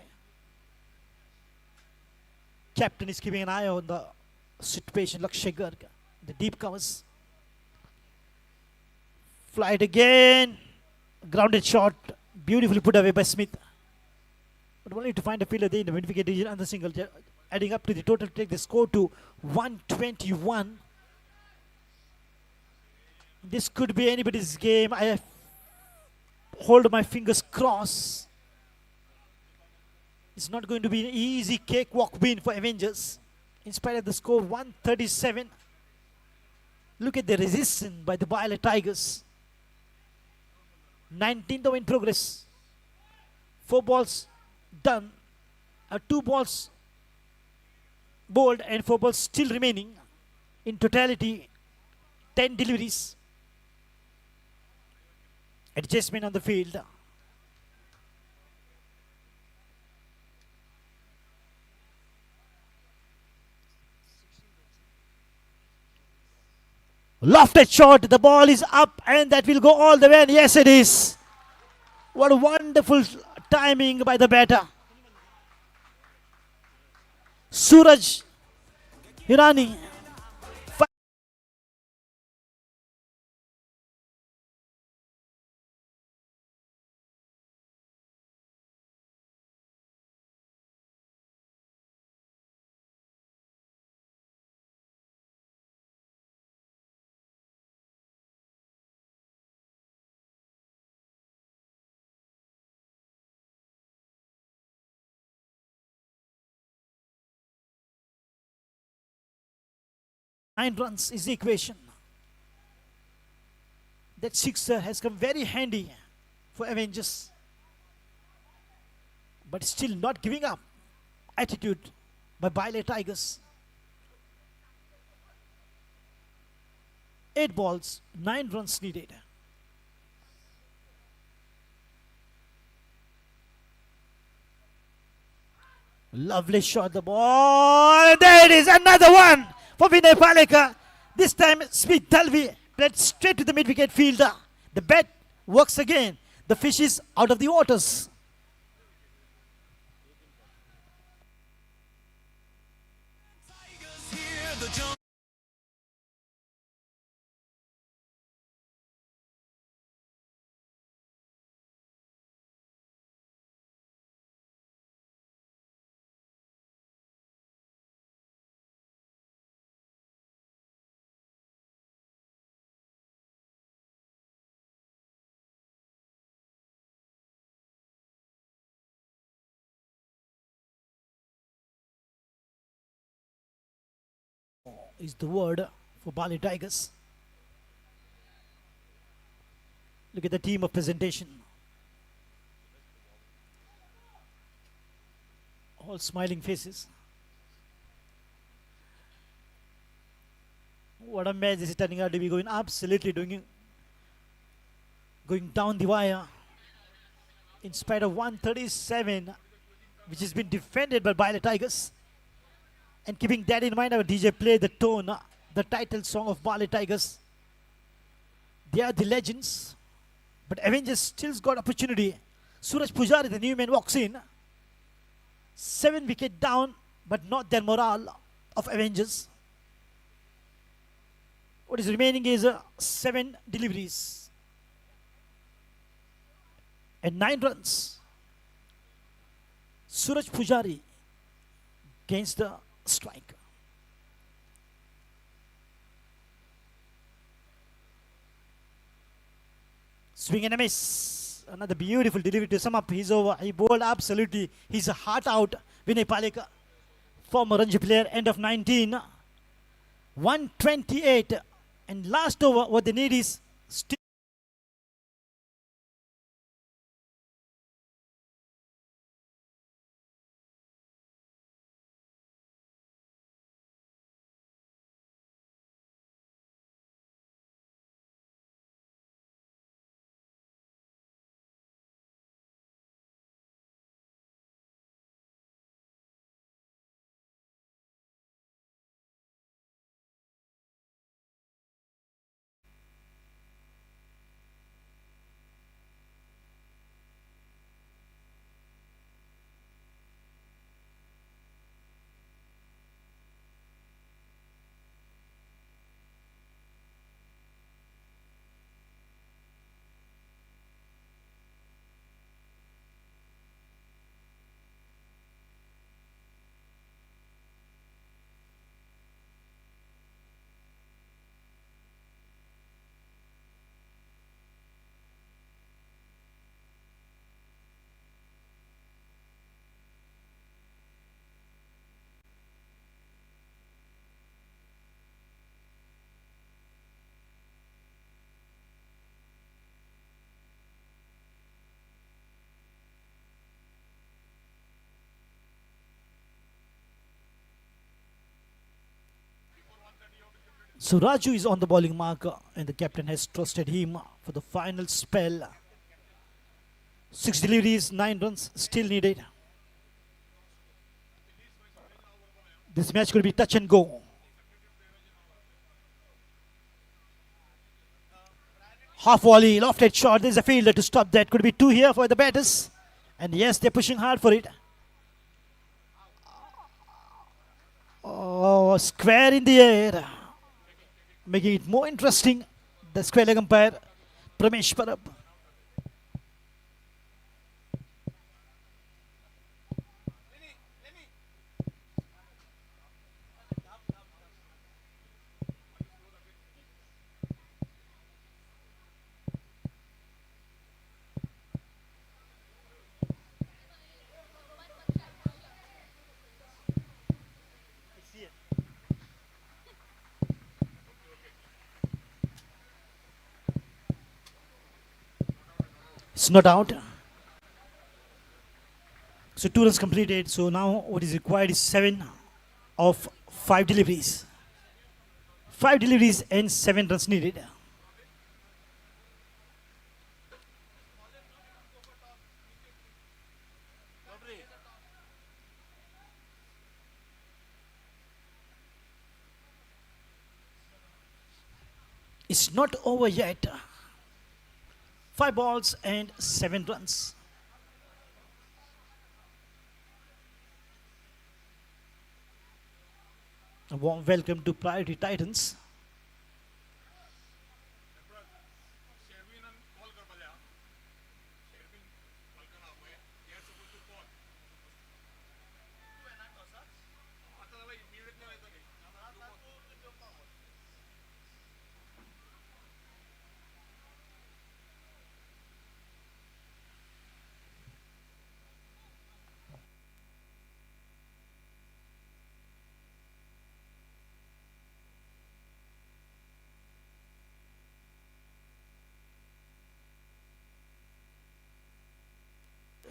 Captain is keeping an eye on the situation. Lakshay Garg, the deep covers. Flight again. Grounded shot. Beautifully put away by Smith. But only to find a fielder there in the mid-wicket region and the single, adding up to the total to take the score to 121. This could be anybody's game. I hold my fingers crossed. It's not going to be an easy cakewalk win for Avengers. In spite of the score 137. Look at the resistance by the Violet Tigers. 19th over in progress. 4 balls done. 2 balls bowled and 4 balls still remaining. In totality, 10 deliveries. Adjustment on the field. Lofted shot, the ball is up and that will go all the way, and yes it is. What a wonderful timing by the batter. Suraj Hirani. 9 runs is the equation. That sixer has come very handy for Avengers. But still not giving up. Attitude by Baile Tigers. 8 balls, 9 runs needed. Lovely shot, the ball. There it is, another one for Vinay Paleka. This time Smith Dalvi played straight to the mid-wicket fielder. The bat works again. The fish is out of the waters. Is the word for Bali Tigers. Look at the team of presentation. All smiling faces. What a match this is turning out to be, going absolutely going down the wire. In spite of 137, which has been defended by Bali Tigers. And keeping that in mind, our DJ played the tone, the title song of Bali Tigers. They are the legends. But Avengers still's got opportunity. Suraj Pujari, the new man, walks in. 7 wicket down, but not their morale of Avengers. What is remaining is 7 deliveries. And 9 runs. Suraj Pujari against the strike. Swing and a miss. Another beautiful delivery to sum up his over. He bowled absolutely his heart out. Vinay Paleka, former Ranji player, end of 19. 128. And last over, what they need is still So Raju is on the bowling mark and the captain has trusted him for the final spell. 6 deliveries, 9 runs still needed. This match could be touch and go. Half volley, lofted shot. There's a fielder to stop that. Could be 2 here for the batters. And yes, they're pushing hard for it. Oh, square in the air. Making it more interesting. The square leg umpire, Pramesh Parab. It's not out. So 2 runs completed. So now what is required is 7 of 5 deliveries. 5 deliveries and 7 runs needed. It's not over yet. 5 balls and 7 runs. A warm welcome to Priority Titans.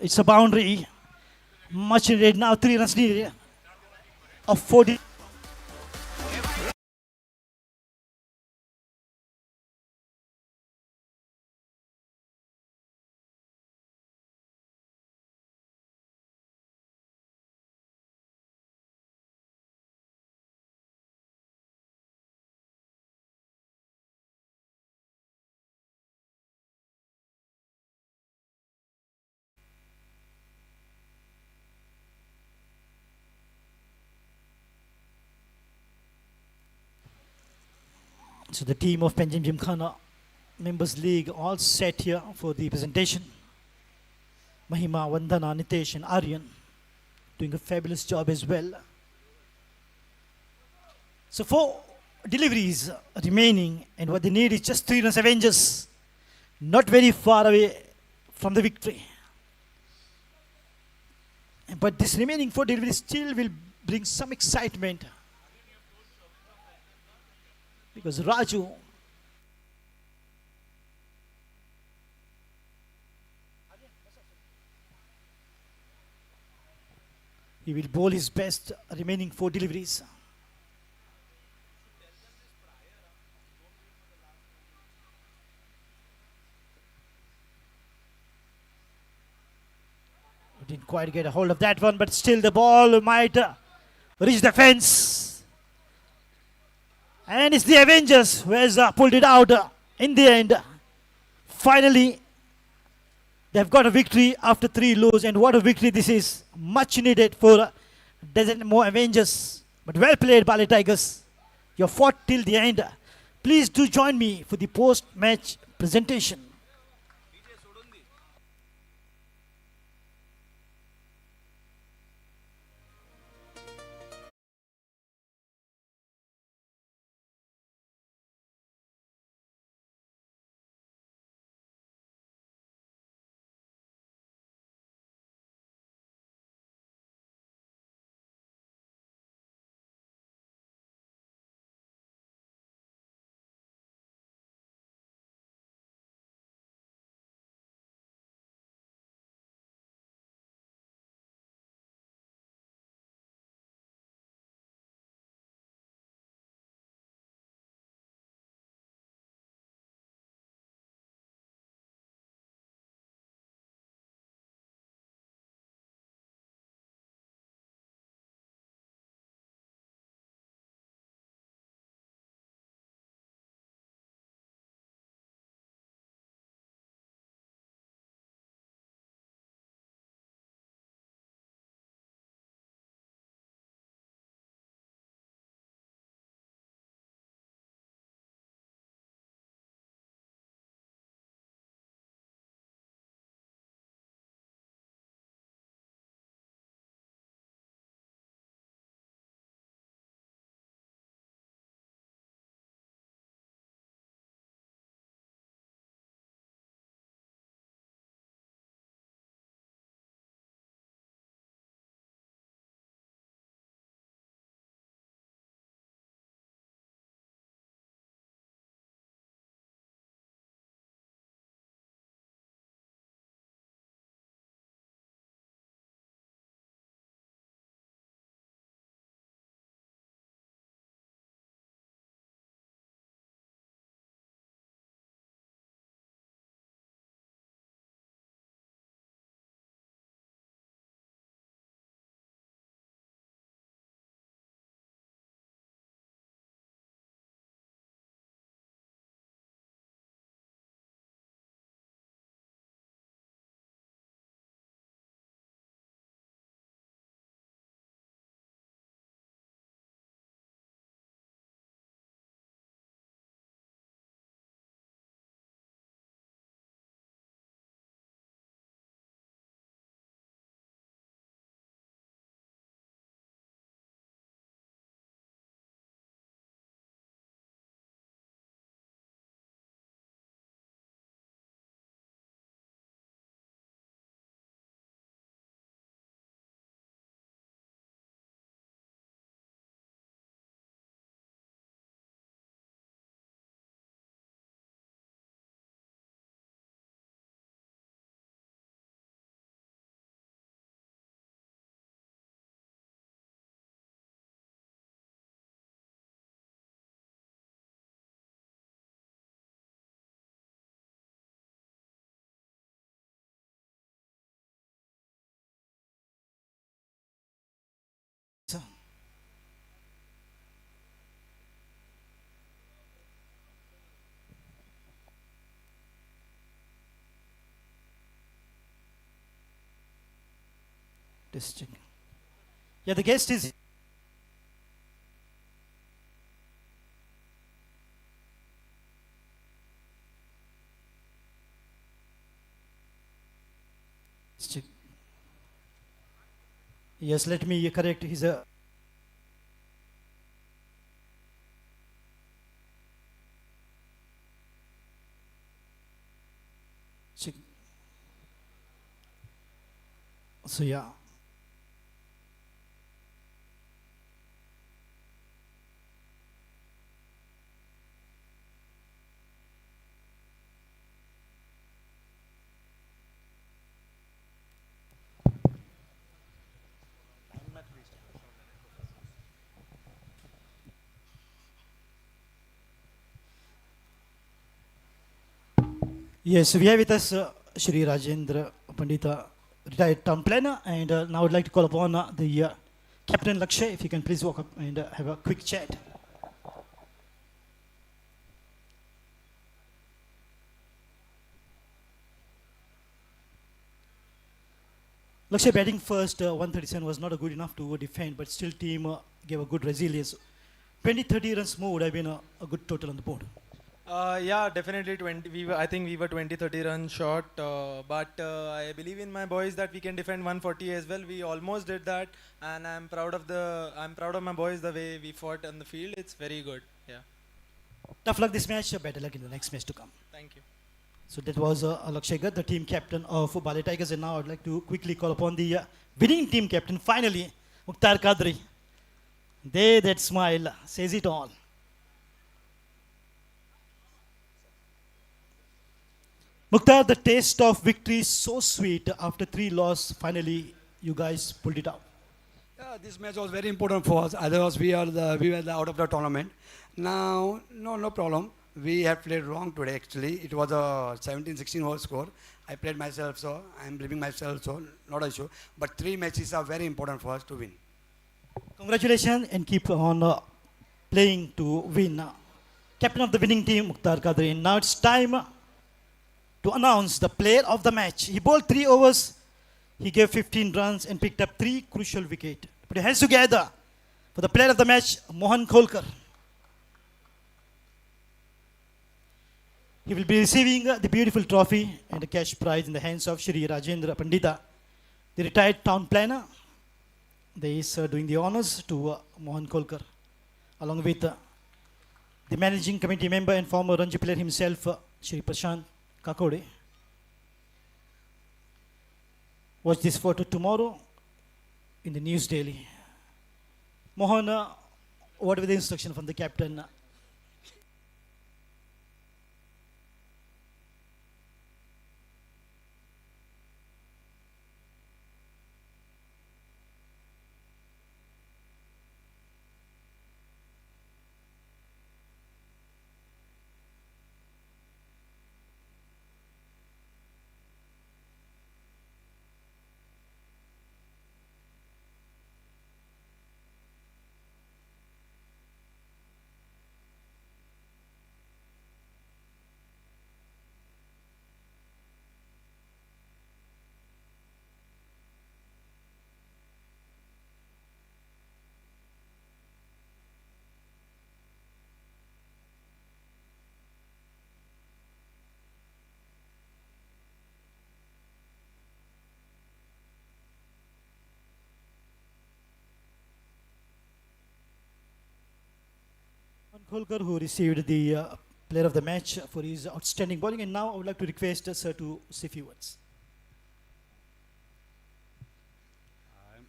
It's a boundary. Much needed. Now 3 runs needed. Of 40. So the team of Panjim Gymkhana Members League all set here for the presentation. Mahima, Vandana, Nitesh and Aryan doing a fabulous job as well. So 4 deliveries remaining and what they need is just 3 runs. Avengers not very far away from the victory. But this remaining 4 deliveries still will bring some excitement. Because Raju he will bowl his best remaining 4 deliveries. He didn't quite get a hold of that one, but still the ball might reach the fence. And it's the Avengers who has pulled it out in the end. Finally, they've got a victory after 3 lose. And what a victory this is. Much needed for doesn't more Avengers. But well played, Bali Tigers. You fought till the end. Please do join me for the post-match presentation. Testing. Yeah, the guest is. Check. Yes, let me correct. He's a. Check. So yeah. Yes, we have with us Shri Rajendra Pandita, retired town planner, and now I'd like to call upon the Captain Lakshay, if you can please walk up and have a quick chat. Lakshay batting first, 137 was not a good enough to defend, but still team gave a good resilience. 20-30 runs more would have been a good total on the board. Yeah, definitely 20. I think we were 20-30 runs short, but I believe in my boys that we can defend 140 as well. We almost did that, and I'm proud of my boys the way we fought on the field. It's very good. Yeah. Tough luck this match, better luck in the next match to come. Thank you. So that was Lakshay Garg, the team captain of Bale Tigers, and now I'd like to quickly call upon the winning team captain, finally, Mukhtar Kadri. That smile says it all. Mukhtar, the taste of victory is so sweet. After 3 losses, finally you guys pulled it out. Yeah, this match was very important for us. Otherwise, we were out of the tournament. Now, no problem. We have played wrong today. Actually, it was a 17-16 whole score. I played myself, so I'm blaming myself. So not an issue. But 3 matches are very important for us to win. Congratulations and keep on playing to win. Captain of the winning team, Mukhtar Kadri. And now it's time to announce the player of the match. He bowled 3 overs. He gave 15 runs and picked up 3 crucial wickets. Put your hands together for the player of the match, Mohan Kholkar. He will be receiving the beautiful trophy and the cash prize in the hands of Shri Rajendra Pandita, the retired town planner. They is doing the honors to Mohan Kholkar, along with the managing committee member and former Ranji player himself, Shri Prashant Kakode. Watch this photo tomorrow in the News Daily. Mohan, what were the instructions from the captain? Kholkar, who received the player of the match for his outstanding bowling, and now I would like to request sir to say a few words.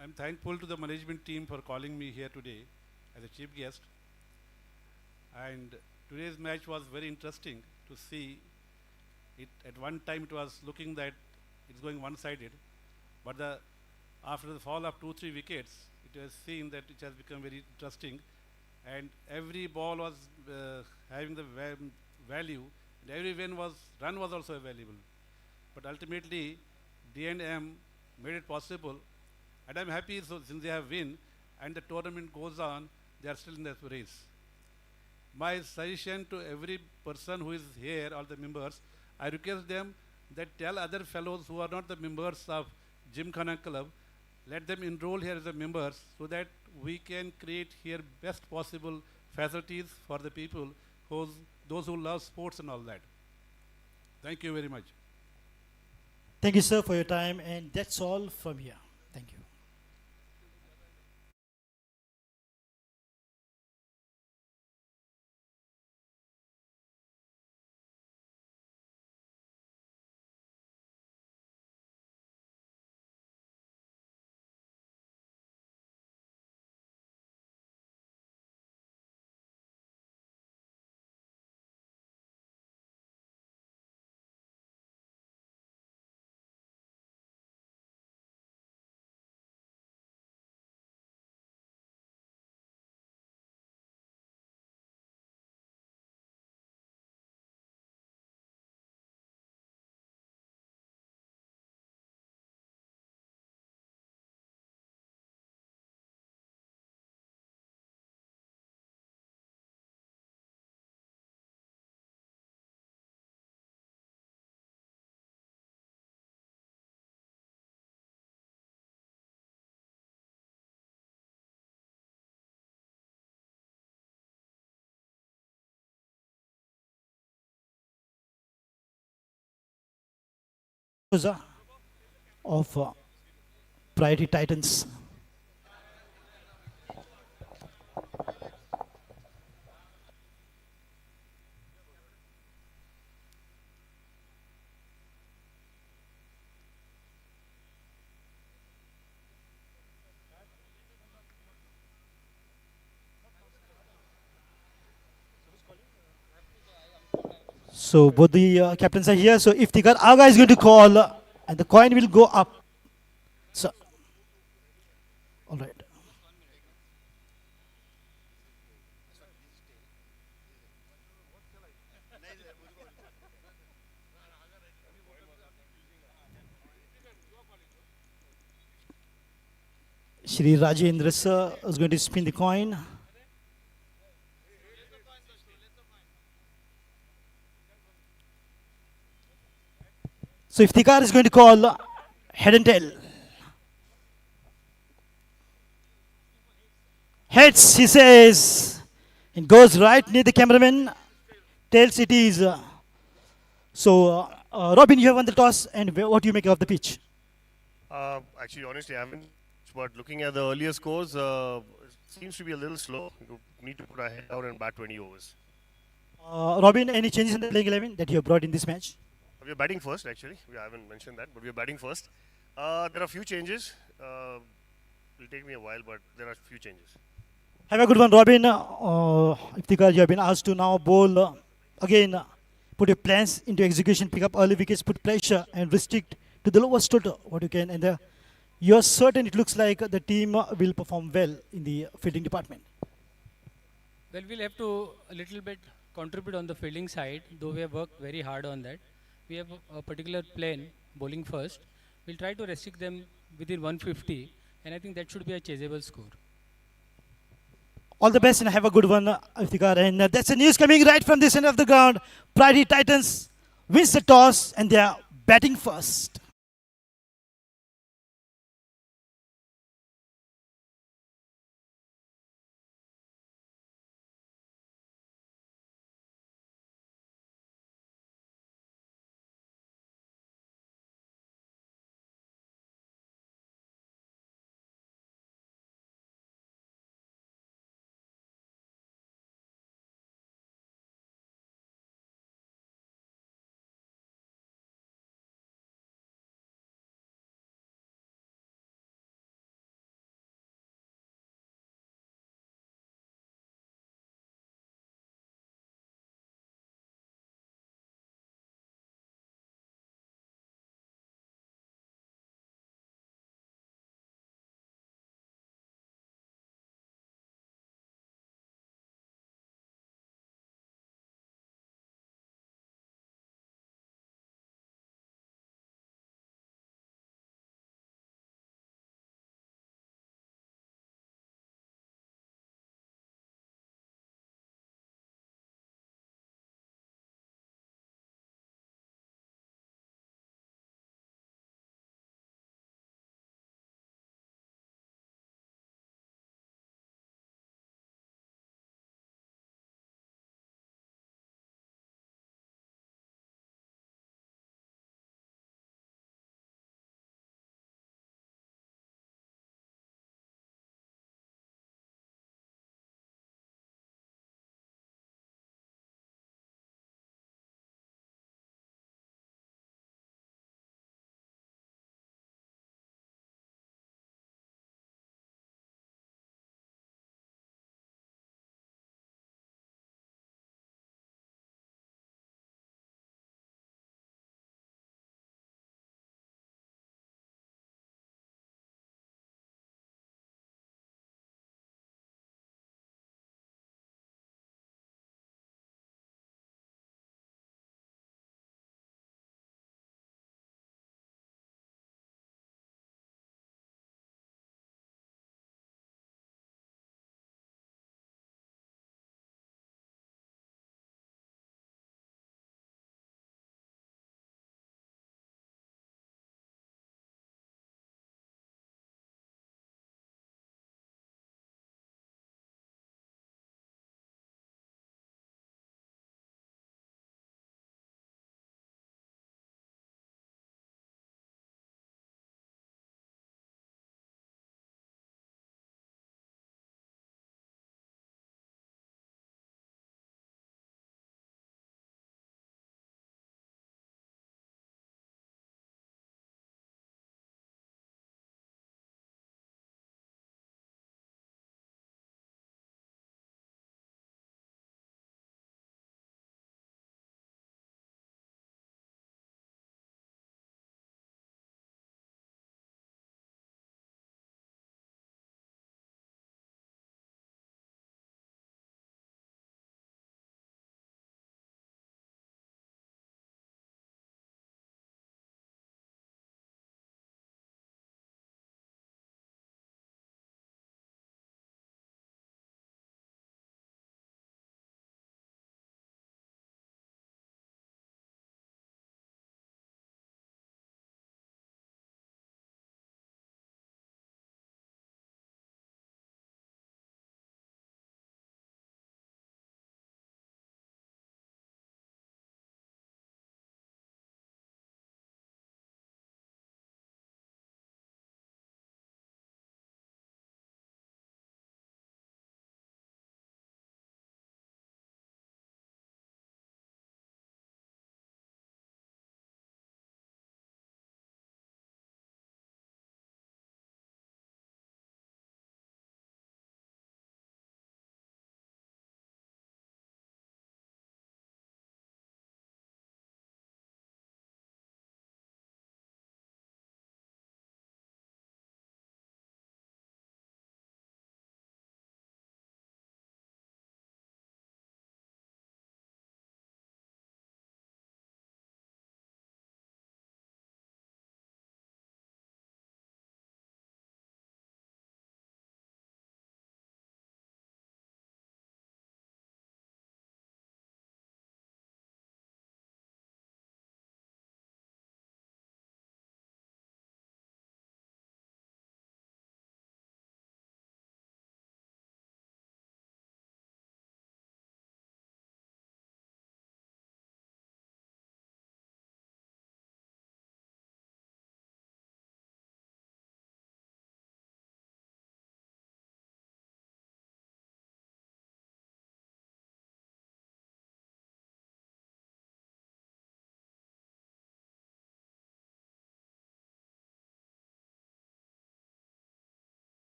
I'm thankful to the management team for calling me here today as a chief guest. And today's match was very interesting to see. It at one time it was looking that it's going one-sided, but after the fall of 2-3 wickets, it was seen that it has become very interesting. And every ball was having the value, and every run was also valuable. But ultimately, D&M made it possible, and I'm happy since they have win, and the tournament goes on, they are still in the race. My suggestion to every person who is here, all the members, I request them that tell other fellows who are not the members of Gymkhana Club let them enroll here as a members so that we can create here best possible facilities for the people those who love sports and all that. Thank you very much. Thank you, sir, for your time, and that's all from here. Thank you. Of Priority Titans. So both the captains are here. So if the Aga is going to call, and the coin will go up. So, all right. Shri Rajendra sir is going to spin the coin. So if the car is going to call, head and tail. Heads, he says. It goes right near the cameraman. Tails it is. Robin, you have won the toss, and what do you make of the pitch? Actually, honestly, I haven't. But looking at the earlier scores, seems to be a little slow. You need to put our head down and bat 20 overs. Robin, any changes in the playing 11 that you have brought in this match? We are batting first, actually. We haven't mentioned that, but we are batting first. There are a few changes. It'll take me a while, but there are a few changes. Have a good one, Robin. Iftikhar, you have been asked to now bowl again. Put your plans into execution, pick up early wickets, put pressure, and restrict to the lowest total what you can. And you're certain it looks like the team will perform well in the fielding department. Well, we'll have to a little bit contribute on the fielding side, though we have worked very hard on that. We have a particular plan, bowling first. We'll try to restrict them within 150, and I think that should be a chaseable score. All the best and have a good one, Iftikhar. And that's the news coming right from this end of the ground. Priority Titans wins the toss and they are batting first.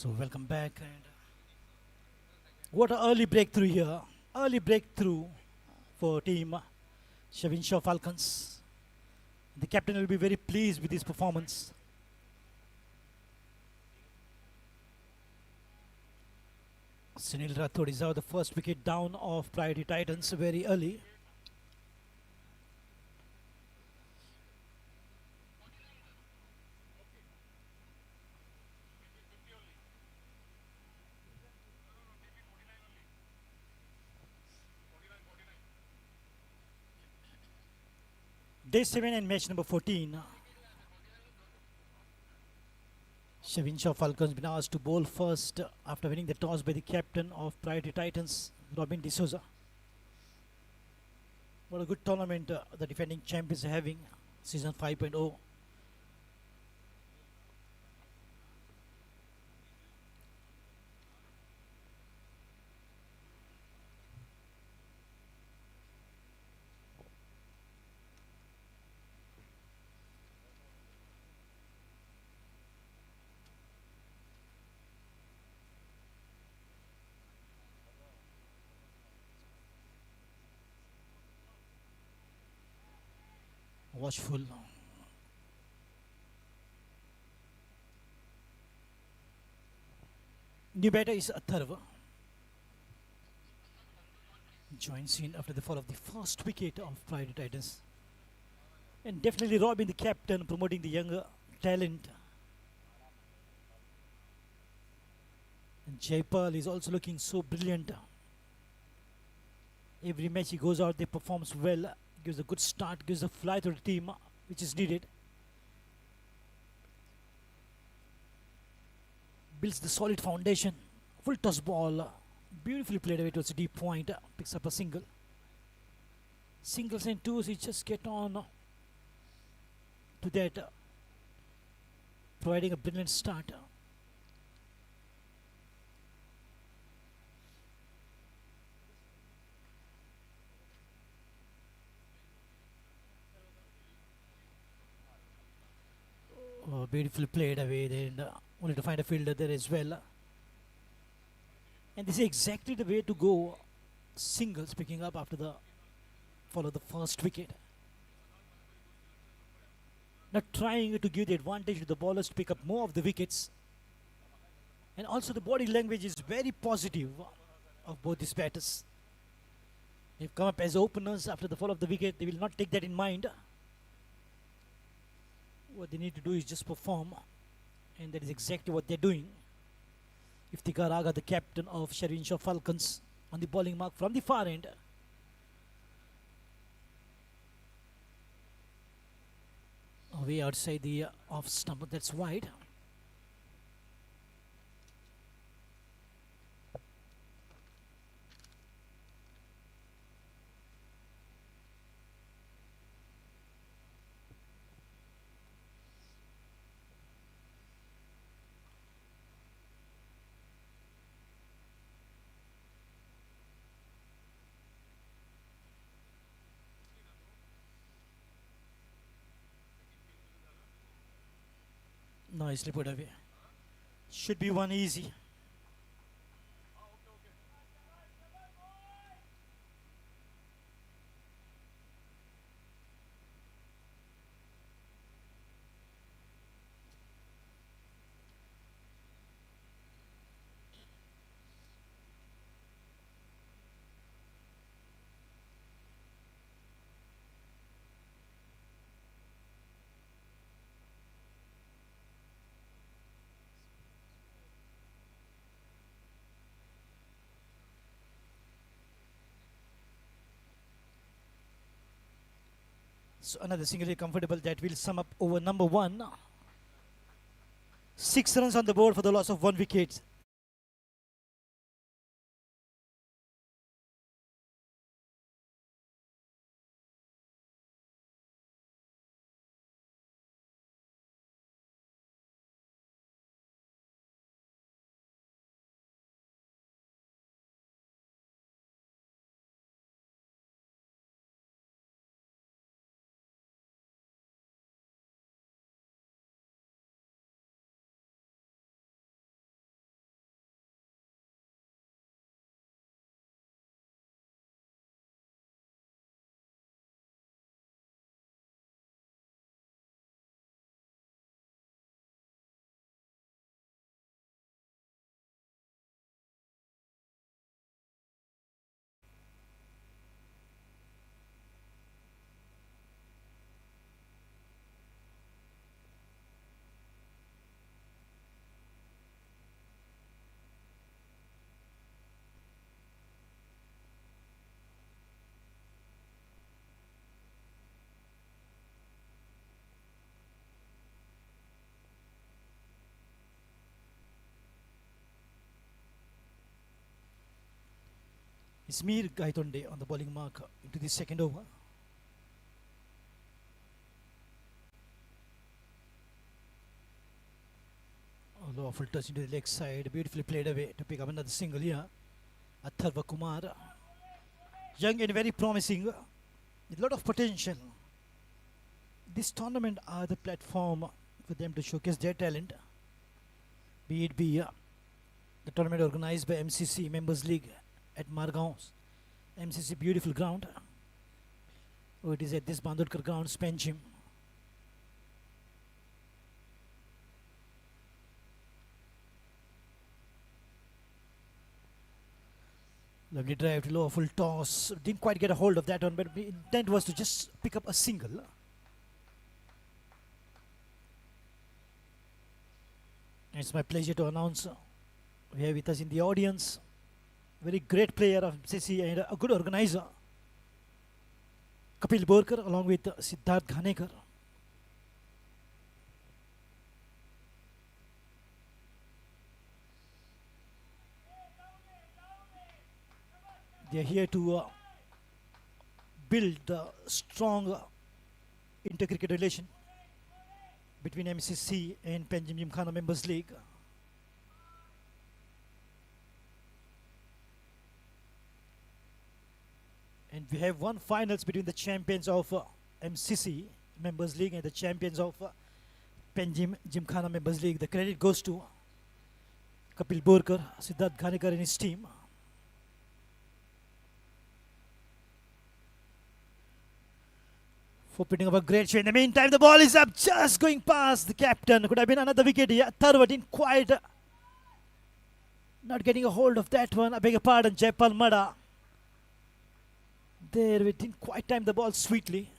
So welcome back. And what an early breakthrough here. Early breakthrough for team Shavinshaw Falcons. The captain will be very pleased with his performance. Sunil Rathod is out the first wicket down of Priority Titans very early. Day 7 and match number 14. Shavinshaw Falcons been asked to bowl first after winning the toss by the captain of Priority Titans, Robin D'Souza. What a good tournament the defending champions are having, season 5.0. Watchful. New batter is Atharva. Joins in after the fall of the first wicket of Priority Titans. And definitely Robin, the captain, promoting the younger talent. And Jaipal is also looking so brilliant. Every match he goes out, they performs well. Gives a good start, gives a fly to the team, which is needed. Builds the solid foundation. Full toss ball. Beautifully played away towards the deep point. Picks up a single. Singles and twos, he just get on to that. Providing a brilliant start. Beautifully played away there, and only to find a fielder there as well. And this is exactly the way to go. Singles picking up after the fall of the first wicket. Not trying to give the advantage to the bowlers to pick up more of the wickets. And also the body language is very positive of both these batters. They've come up as openers after the fall of the wicket. They will not take that in mind. What they need to do is just perform, and that is exactly what they're doing. Iftikhar Agha, the captain of Shavinshaw Falcons, on the bowling mark from the far end. Away outside the off stump, that's wide. Nicely put away. Should be one easy. So another single comfortable that will sum up over number 1. 6 runs on the board for the loss of 1 wicket. Ismir Gaitonde on the bowling mark into the second over. A lawful touch into the leg side, beautifully played away to pick up another single here. Atharva Kumar, young and very promising, with a lot of potential. This tournament are the platform for them to showcase their talent. Be it the tournament organized by MCC Members League at Margaon. MCC beautiful ground. Oh, it is at this Bandodkar grounds, Panjim. Lovely drive to low, full toss. Didn't quite get a hold of that one, but the intent was to just pick up a single. It's my pleasure to announce we have with us in the audience very great player of MCC and a good organizer, Kapil Borkar, along with Siddharth Ghanekar. They are here to build a strong inter-cricket relation between MCC and Panjim Gymkhana Members League. And we have one finals between the champions of MCC Members League and the champions of Panjim Gymkhana Members League. The credit goes to Kapil Borkar, Siddharth Ghanekar and his team. For putting up a great show. In the meantime, the ball is up, just going past the captain. Could have been another wicket here. Tharva didn't quite, not getting a hold of that one. I beg your pardon, Jaipal Mada. There, we didn't quite time the ball sweetly.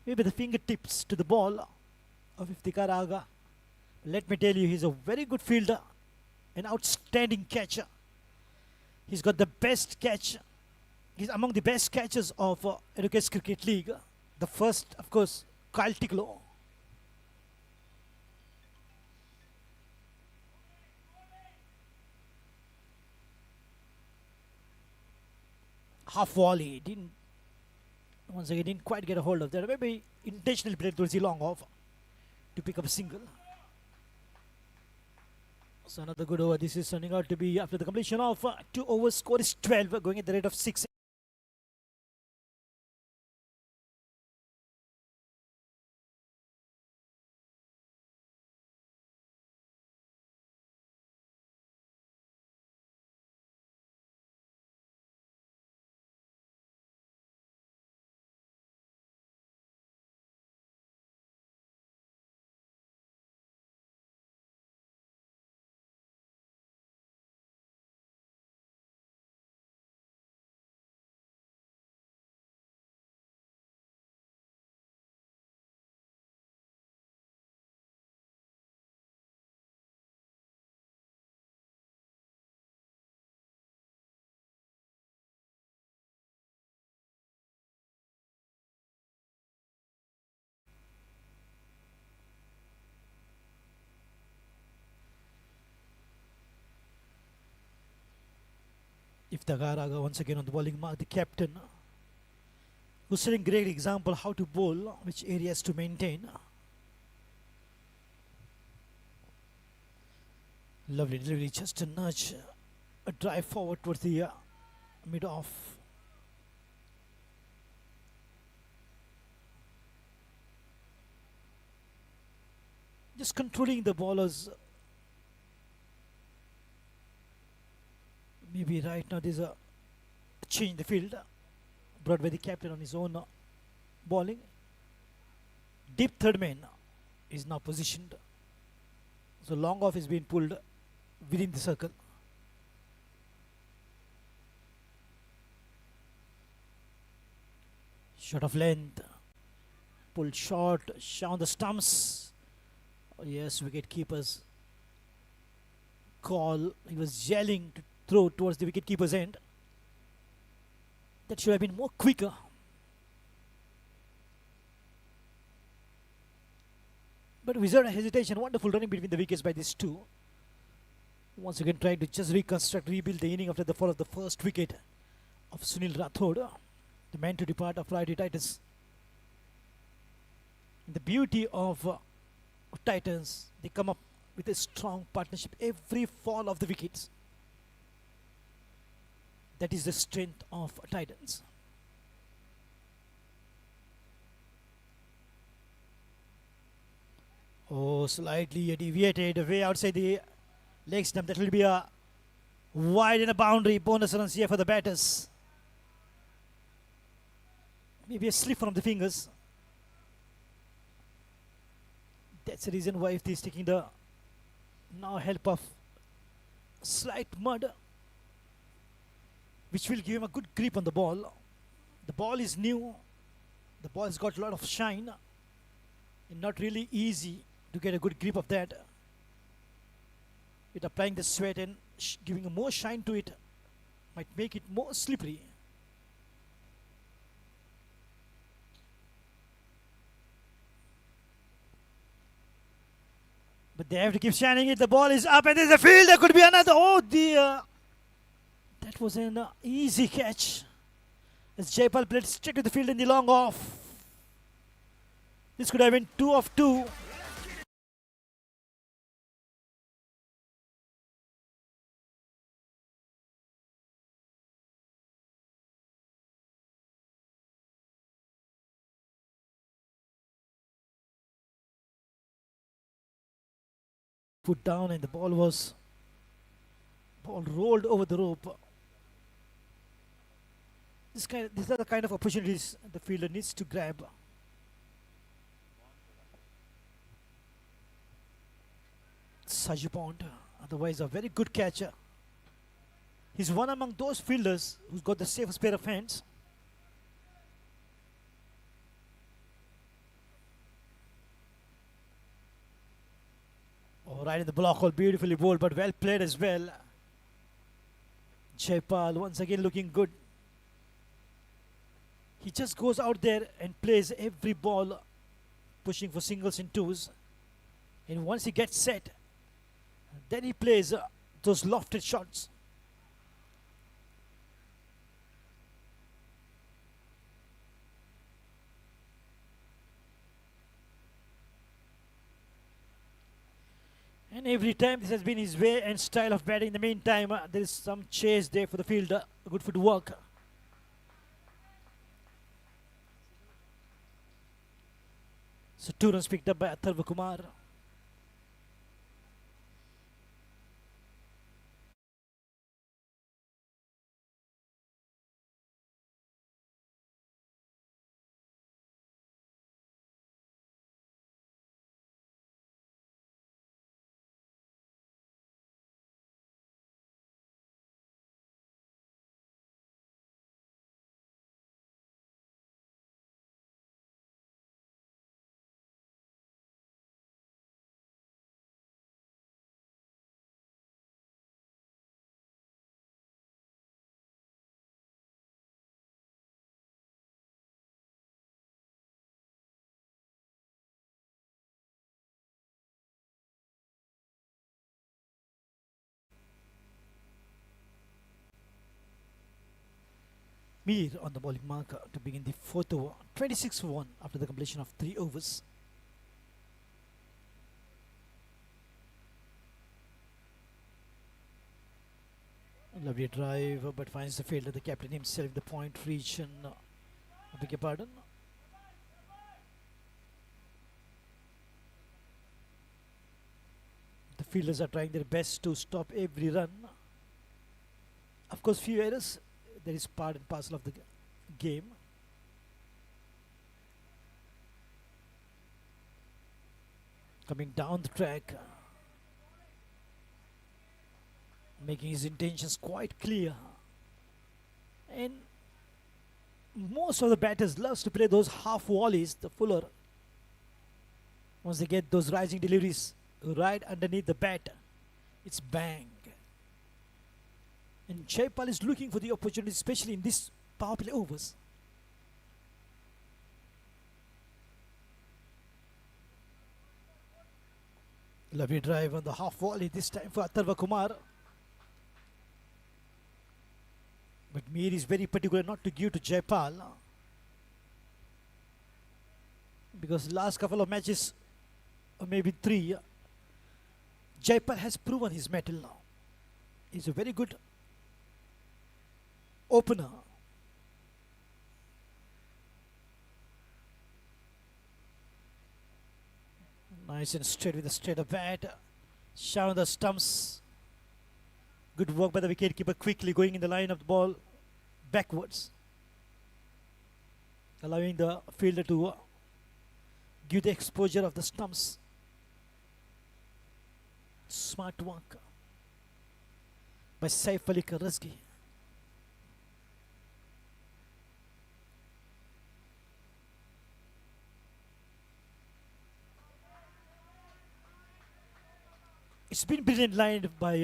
Maybe the fingertips to the ball of Iftikhar Aga. Let me tell you, he's a very good fielder, an outstanding catcher. He's got the best catch. He's among the best catchers of Educators Cricket League. The first, of course, Kyle Ticklow. Half volley, once again didn't quite get a hold of that. Maybe intentionally played towards the long off to pick up a single. So another good over. This is turning out to be after the completion of 2 overs. Score is 12, going at the rate of 6. Iftikhar Aga once again on the bowling mark, the captain, who's setting great example how to bowl, which areas to maintain. Lovely delivery, just a nudge, a drive forward towards the mid-off. Just controlling the bowlers. Maybe right now there's a change in the field brought by the captain on his own bowling. Deep third man is now positioned. So long off is being pulled within the circle. Shot of length. Pulled short, on the stumps. Oh yes, wicket keeper's call. He was yelling to throw towards the wicket keeper's end. That should have been more quicker. But without hesitation, wonderful running between the wickets by these two. Once again trying to just reconstruct, rebuild the inning after the fall of the first wicket of Sunil Rathod, the man to depart of Friday Titans. The beauty of Titans, they come up with a strong partnership every fall of the wickets. That is the strength of Titans. Oh, slightly deviated away outside the leg stump. That will be a wide and a boundary. Bonus runs here for the batters. Maybe a slip from the fingers. That's the reason why if he's taking the now help of slight mud, which will give him a good grip on the ball. The ball is new. The ball has got a lot of shine. And not really easy to get a good grip of that. With applying the sweat and giving a more shine to it, might make it more slippery. But they have to keep shining it. The ball is up and there's a field. There could be another. Oh dear. That was an easy catch. As Jaipal played straight to the field in the long off. This could have been 2 of 2. Put down and the ball rolled over the rope. These are the kind of opportunities the fielder needs to grab. Saju Pond, otherwise a very good catcher. He's one among those fielders who's got the safest pair of hands. Oh, right in the block hole, beautifully bowled, but well played as well. Jaipal once again looking good. He just goes out there and plays every ball, pushing for singles and twos. And once he gets set, then he plays those lofted shots. And every time this has been his way and style of batting. In the meantime, there is some chase there for the fielder. Good footwork. So 2 runs picked up by Atharva Kumar. Mir on the bowling marker to begin the 4th over. 26 for 1 after the completion of 3 overs. Lovely drive, but finds the fielder. The captain himself, the point reach, and I beg your pardon. The fielders are trying their best to stop every run. Of course, few errors. That is part and parcel of the game. Coming down the track, making his intentions quite clear. And most of the batters loves to play those half volleys, the fuller. Once they get those rising deliveries right underneath the bat, it's bang. And Jaipal is looking for the opportunity, especially in this power play overs. Lovely drive on the half volley this time for Atharva Kumar. But Mir is very particular not to give to Jaipal, because last couple of matches, or maybe 3, Jaipal has proven his mettle now. He's a very good opener. Nice and straight with a straight up bat. Shot on the stumps. Good work by the wicketkeeper, quickly going in the line of the ball backwards, allowing the fielder to give the exposure of the stumps. Smart work by Saif Ali Karazgi. It's been brilliant lined by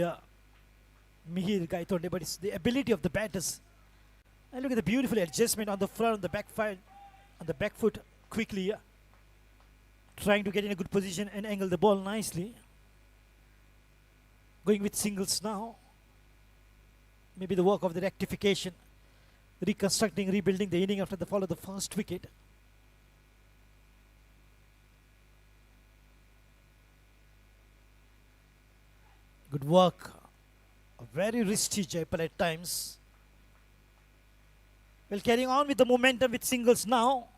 Mihir Gaitonde, but it's the ability of the batters. And look at the beautiful adjustment on the front, on the back foot, quickly trying to get in a good position and angle the ball nicely. Going with singles now. Maybe the work of the rectification, reconstructing, rebuilding the inning after the fall of the first wicket. Good work. A very risky Jaipal at times. Well, carrying on with the momentum with singles now.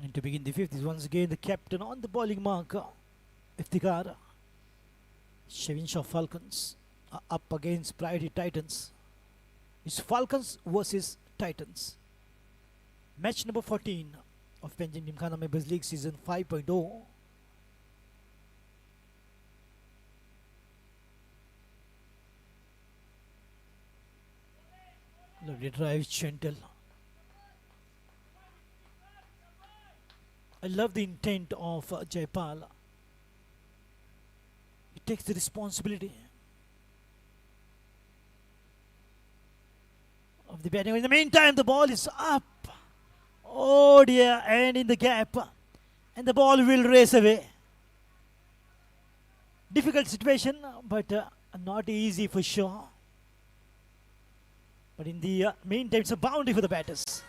And to begin the 5th is once again the captain on the bowling mark, Iftikhar. Shavin Shah Falcons are up against Priority Titans. It's Falcons versus Titans. Match number 14 of Panjim Gymkhana Members League Season 5.0. Lovely drive, gentle. I love the intent of Jaipal. He takes the responsibility of the batting. In the meantime, the ball is up. Oh dear, and in the gap. And the ball will race away. Difficult situation, but not easy for sure. But in the meantime, it's a boundary for the batters.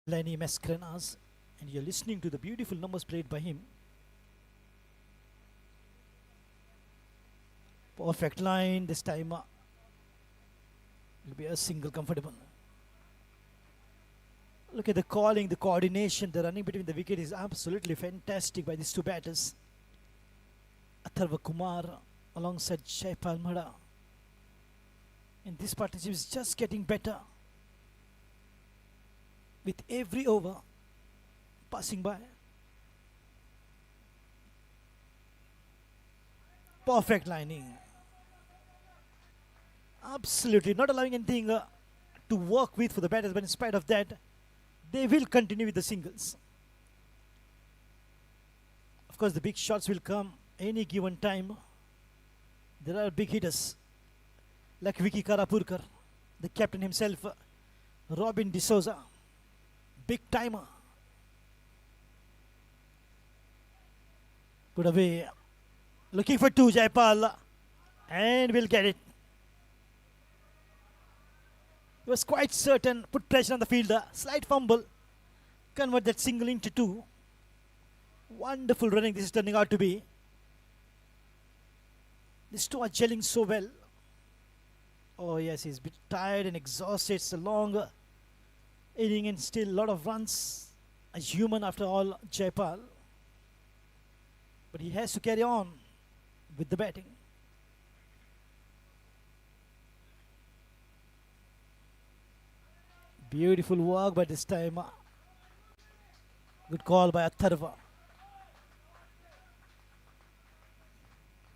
Lenny Mascarenas, and you're listening to the beautiful numbers played by him. Perfect line this time. Will be a single comfortable. Look at the calling, the coordination, the running between the wicket is absolutely fantastic by these two batters. Atharva Kumar alongside Jaipal Mada. And this partnership is just getting better with every over passing by. Perfect lining. Absolutely not allowing anything to work with for the batters, but in spite of that, they will continue with the singles. Of course, the big shots will come any given time. There are big hitters like Vicky Karapurkar, the captain himself, Robin D'Souza, big timer. Put away. Looking for 2, Jaipal, and we'll get it. He was quite certain, put pressure on the fielder, slight fumble, convert that single into two. Wonderful running this is turning out to be. These two are gelling so well. Oh yes, he's a bit tired and exhausted. It's a long inning and still a lot of runs. A human after all, Jaipal. But he has to carry on with the batting. Beautiful work by this time. Good call by Atharva.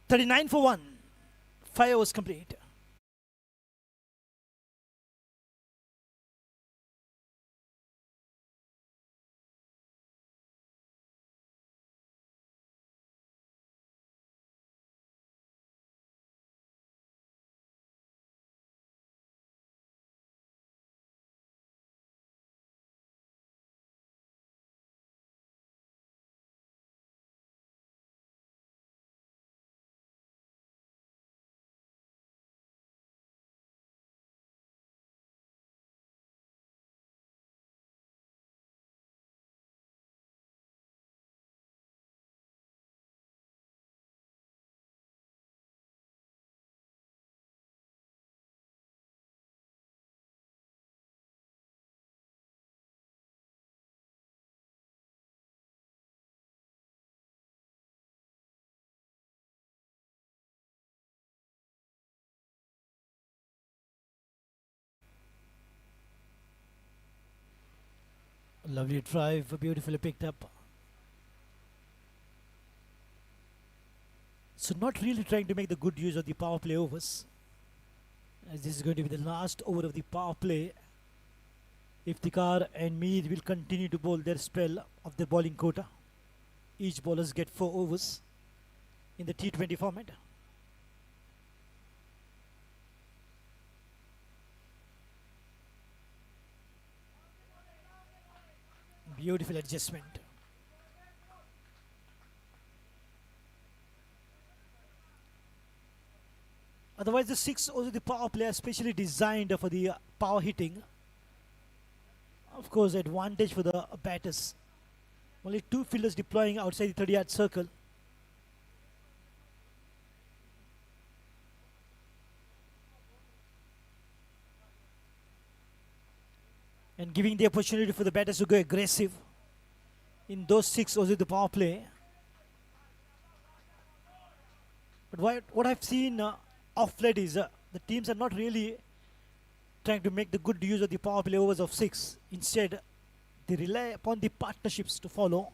39 for 1. 5 overs complete. Lovely drive, beautifully picked up. So not really trying to make the good use of the power play overs, as this is going to be the last over of the power play. Iftikhar and Mir will continue to bowl their spell of the bowling quota. Each bowlers get 4 overs in the T20 format. Beautiful adjustment. Otherwise, the 6 overs of the power play are specially designed for the power hitting. Of course, advantage for the batters. Only 2 fielders deploying outside the 30-yard circle. And giving the opportunity for the batters to go aggressive in those 6 overs of the power play. But what I've seen off late is the teams are not really trying to make the good use of the power play overs of 6. Instead, they rely upon the partnerships to follow.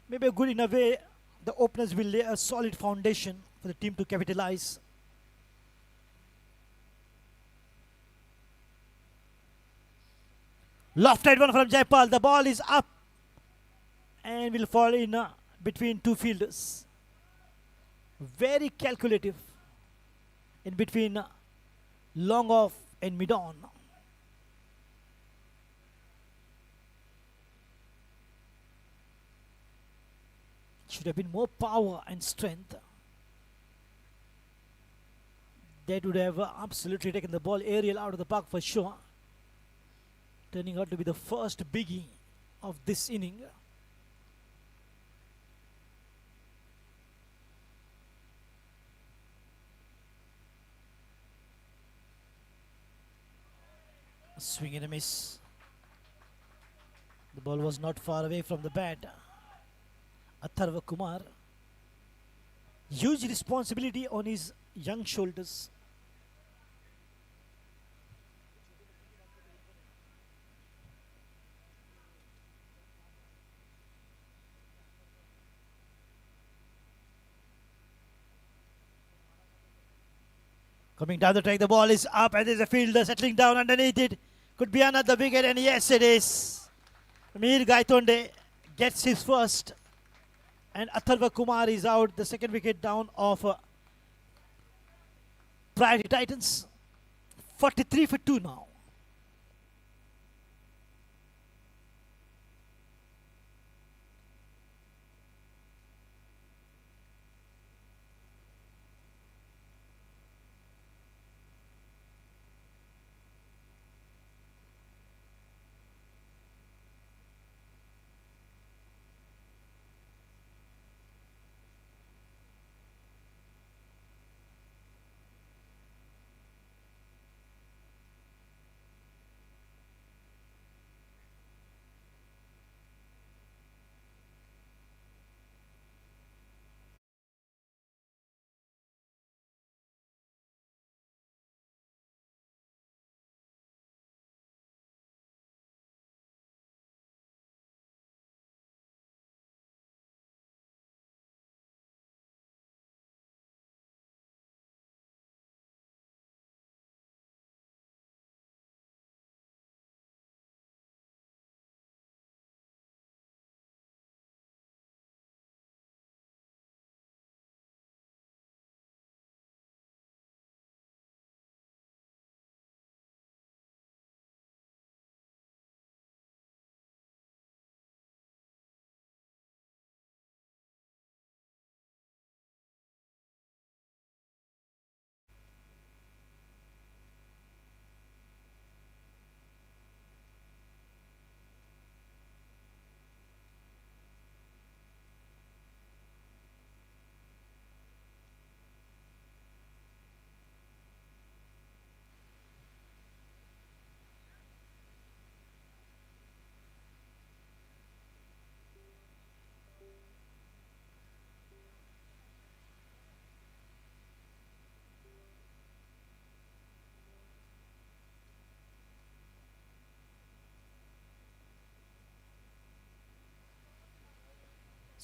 Maybe a good in a way, the openers will lay a solid foundation for the team to capitalize. Lofted one from Jaipal. The ball is up and will fall in between 2 fielders. Very calculative in between long off and mid on. Should have been more power and strength. That would have absolutely taken the ball aerial out of the park for sure. Turning out to be the first biggie of this inning. A swing and a miss. The ball was not far away from the bat. Atharva Kumar. Huge responsibility on his young shoulders. Coming down the track, the ball is up and there's a fielder settling down underneath it. Could be another wicket, and yes it is. Mir Gaitonde gets his first. And Atharva Kumar is out, the second wicket down of Priority Titans. 43 for 2 now.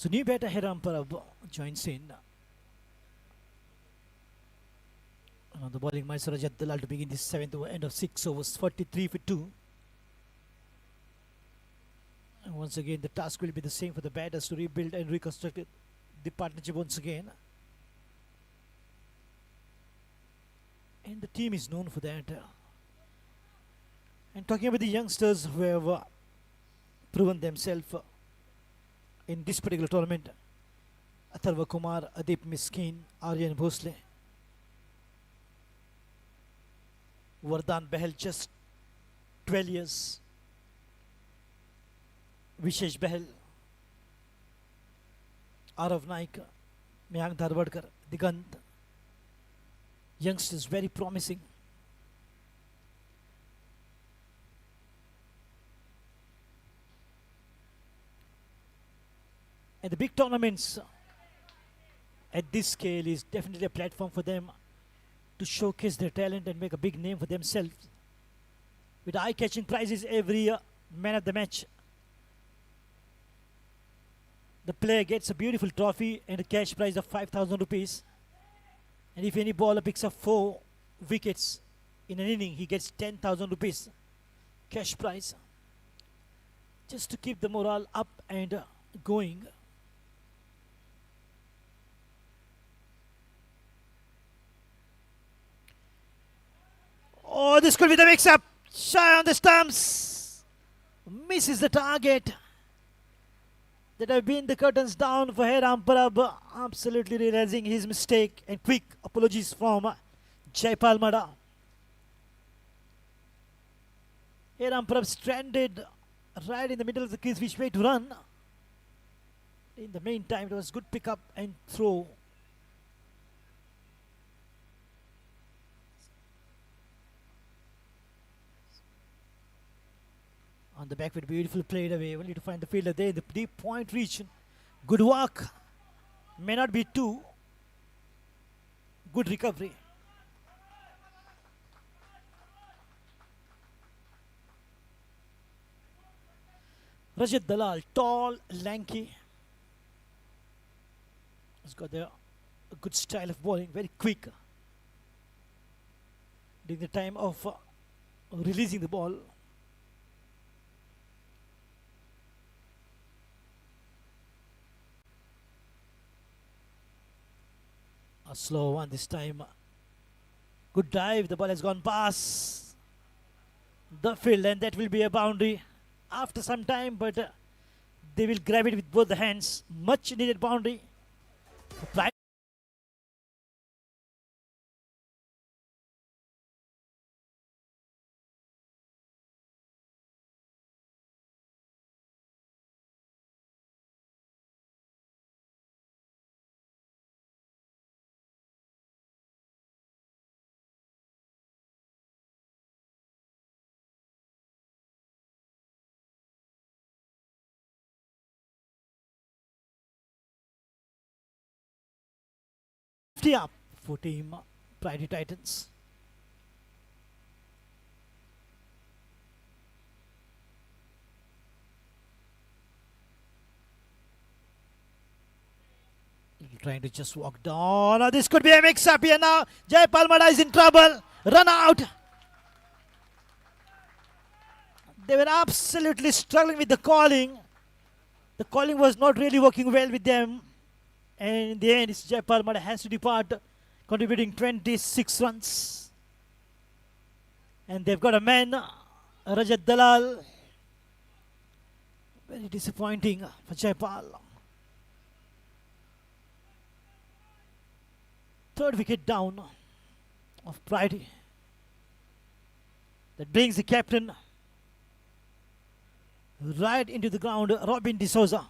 So new batter Hiram Parab joins in. And on the bowling, Mysore Rajat Dalal to begin this 7th over, end of 6 overs, 43 for 2. And once again, the task will be the same for the batters to rebuild and reconstruct the partnership once again. And the team is known for that. And talking about the youngsters who have proven themselves in this particular tournament, Atharva Kumar, Adip Miskin, Aryan Bhosle, Vardhan Behel, just 12 years, Vishesh Behel, Arav Naik, Mayank Dharwadkar, Digant, youngsters very promising. And the big tournaments at this scale is definitely a platform for them to showcase their talent and make a big name for themselves. With eye-catching prizes every year, man of the match, the player gets a beautiful trophy and a cash prize of 5,000 rupees. And if any bowler picks up 4 wickets in an inning, he gets 10,000 rupees cash prize. Just to keep the morale up and going. Oh, this could be the mix-up. Shy on the stumps. Misses the target. That have been the curtains down for Hiram Parab. Absolutely realizing his mistake. And quick apologies from Jaipal Mada. Hiram Parab stranded right in the middle of the crease, which way to run. In the meantime, it was good pick up and throw. On the back foot, beautiful played away, only to find the fielder there in the deep point region. Good work. May not be 2. Good recovery. Rajat Dalal, tall, lanky. He's got a good style of bowling, very quick. During the time of releasing the ball. A slow one this time. Good dive. The ball has gone past the field, and that will be a boundary after some time, but they will grab it with both the hands. Much needed boundary. Up for team Pride Titans. Trying to just walk down. Oh, this could be a mix-up here now. Jai Palmada is in trouble. Run out. They were absolutely struggling with the calling. The calling was not really working well with them. And in the end, it's Jai Palmada has to depart, contributing 26 runs. And they've got a man, Rajat Dalal. Very disappointing for Jaipal. 3rd wicket down of Pride. That brings the captain right into the ground, Robin D'Souza.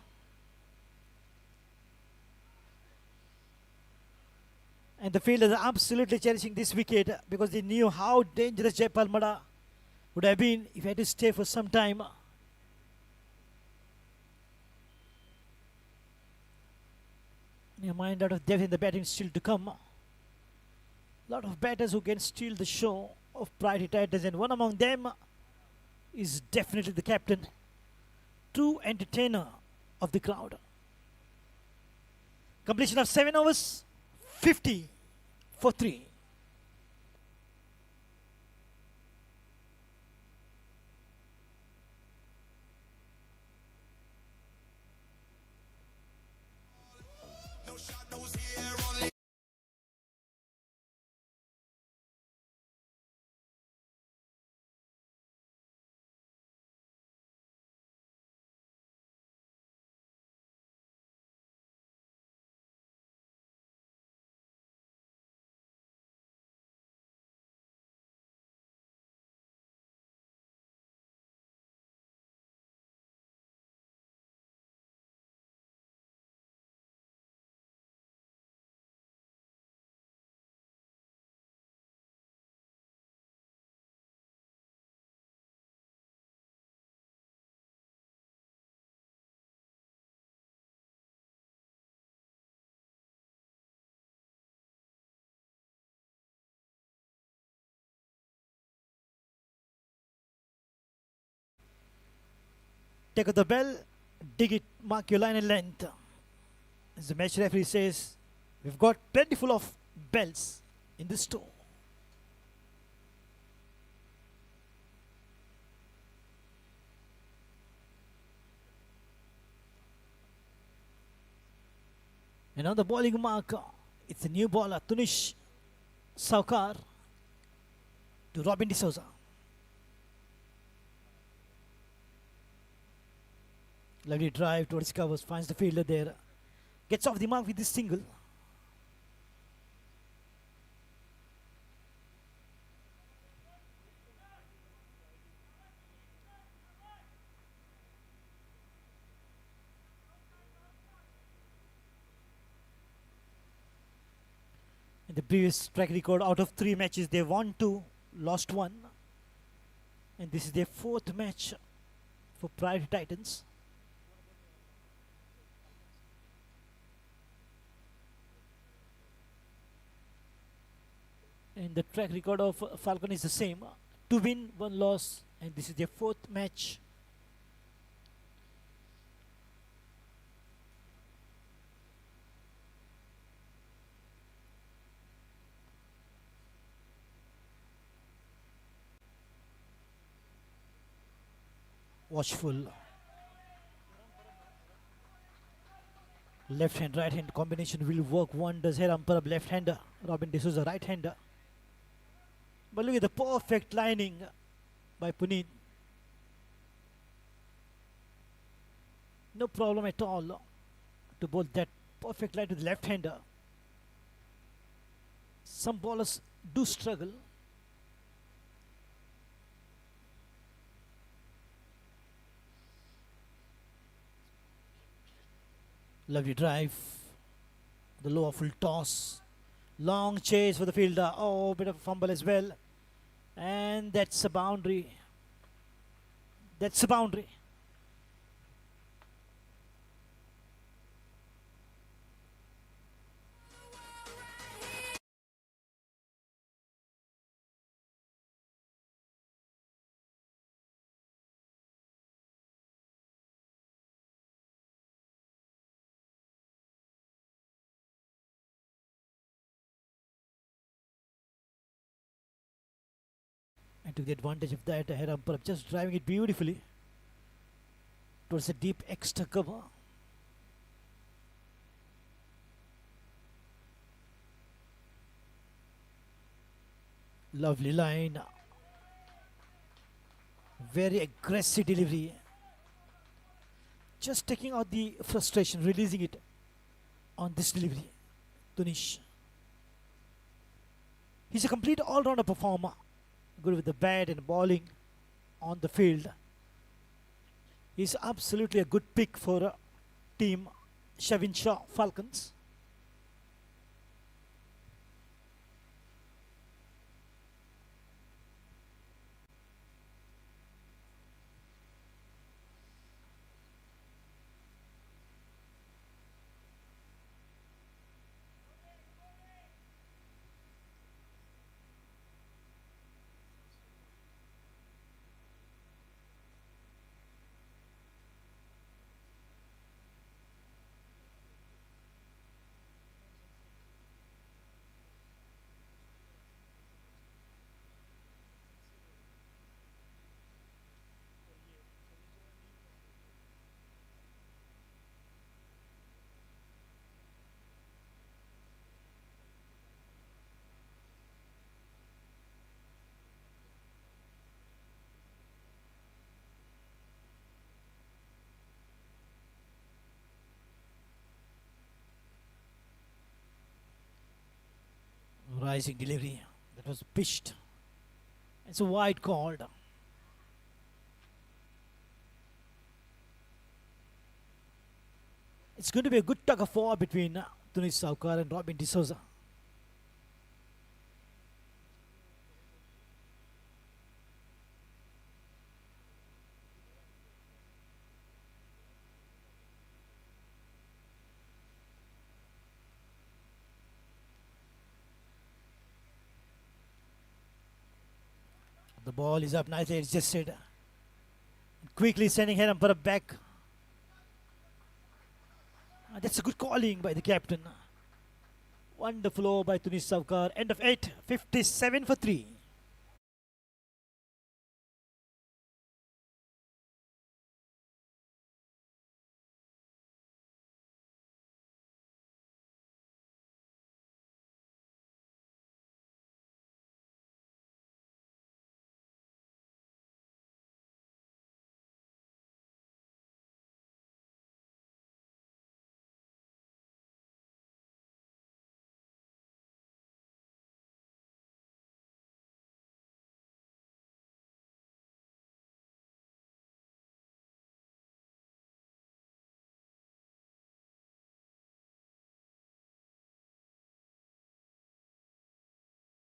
And the fielders are absolutely cherishing this wicket because they knew how dangerous Jai Palmada would have been if he had to stay for some time. Your mind out of depth in the batting still to come. A lot of batters who can steal the show of Pride Titans, and one among them is definitely the captain, true entertainer of the crowd. Completion of 7 overs, 50 for 3. Take out the bell, dig it, mark your line and length. As the match referee says, we've got plentiful of bells in this store. And on the bowling mark, it's a new bowler, Tunish Saukar to Robin D'Souza. Lovely drive towards covers, finds the fielder there. Gets off the mark with this single. In the previous track record, out of 3 matches, they won 2, lost 1. And this is their 4th match for Priority Titans. And the track record of Falcon is the same. 2 win, 1 loss, and this is their 4th match. Watchful. Left hand, right hand combination will work wonders here. Amparab left hander, Robin D'Souza right hander. But look at the perfect lining by Puneet. No problem at all to bowl that perfect line to the left hander. Some bowlers do struggle. Lovely drive. The lower full toss. Long chase for the fielder. Oh, bit of a fumble as well. And that's a boundary. That's a boundary. And to the advantage of that, ahead umpire just driving it beautifully towards a deep extra cover. Lovely line. Very aggressive delivery. Just taking out the frustration, releasing it on this delivery. Tunish. He's a complete all-rounder performer. Good with the bat and bowling on the field. He's absolutely a good pick for team Shavin Shah Falcons. Mesmerizing delivery that was pitched. It's a wide called. It's going to be a good tug of war between Tunis Saukar and Robin D'Souza. The ball is up nicely, it's just said. Quickly sending Herampara back. That's a good calling by the captain. Wonderful over by Tunis Saukar. End of 8, 57 for 3.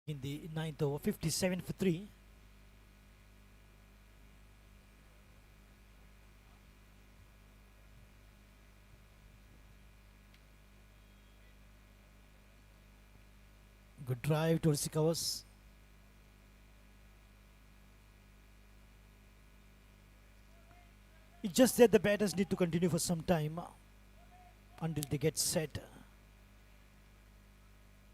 In the 9th over, 57 for 3. Good drive towards the covers. It's just that the batters need to continue for some time until they get set.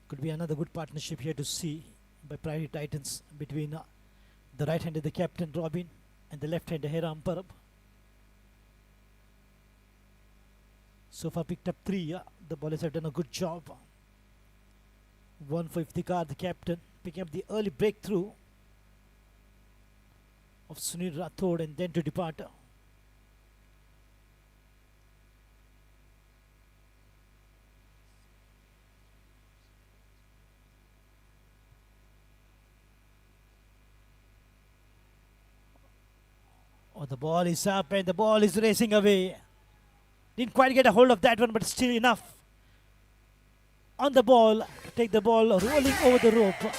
Could be another good partnership here to see by Prairie Titans between the right-handed the captain Robin and the left-hander Hiram Parab. So far picked up 3. The bowlers have done a good job. One for Iftikhar, the captain, picking up the early breakthrough of Sunil Rathod and then to depart. Oh, the ball is up and the ball is racing away. Didn't quite get a hold of that one, but still enough. On the ball, take the ball rolling over the rope.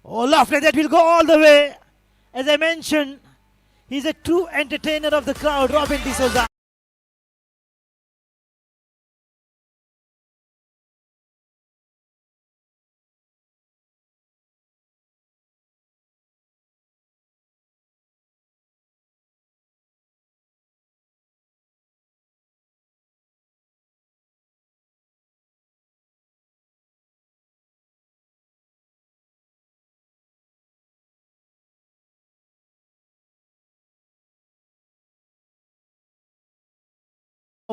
Oh, laughter that will go all the way. As I mentioned, he's a true entertainer of the crowd, Robin D'Souza.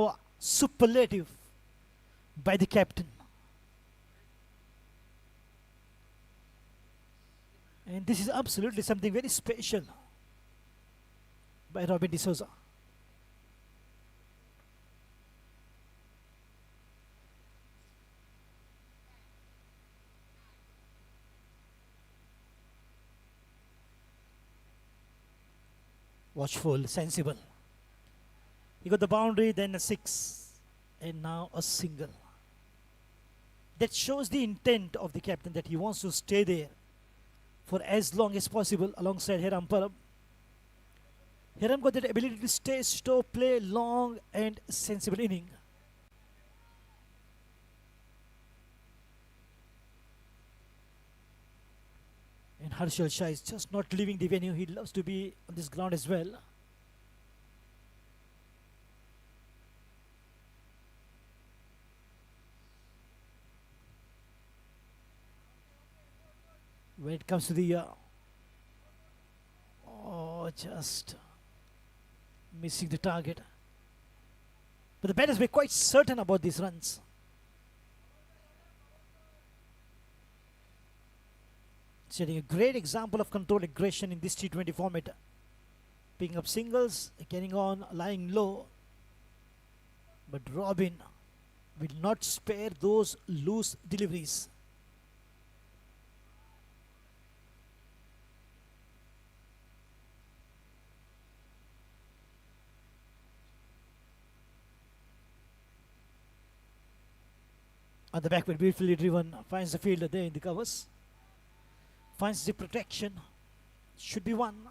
Oh, superlative by the captain. And this is absolutely something very special by Robin D'Souza. Watchful, sensible. He got the boundary, then a 6, and now a single. That shows the intent of the captain that he wants to stay there for as long as possible alongside Hiram Parab. Hiram got that ability to stay, slow, play long and sensible inning. And Harshal Shah is just not leaving the venue. He loves to be on this ground as well. when it comes to the just missing the target. But the batters were quite certain about these runs. Setting a great example of controlled aggression in this T20 format. Picking up singles, getting on, lying low. But Robin will not spare those loose deliveries. On the backward, beautifully driven, finds the fielder there in the covers. Finds the protection. Should be one.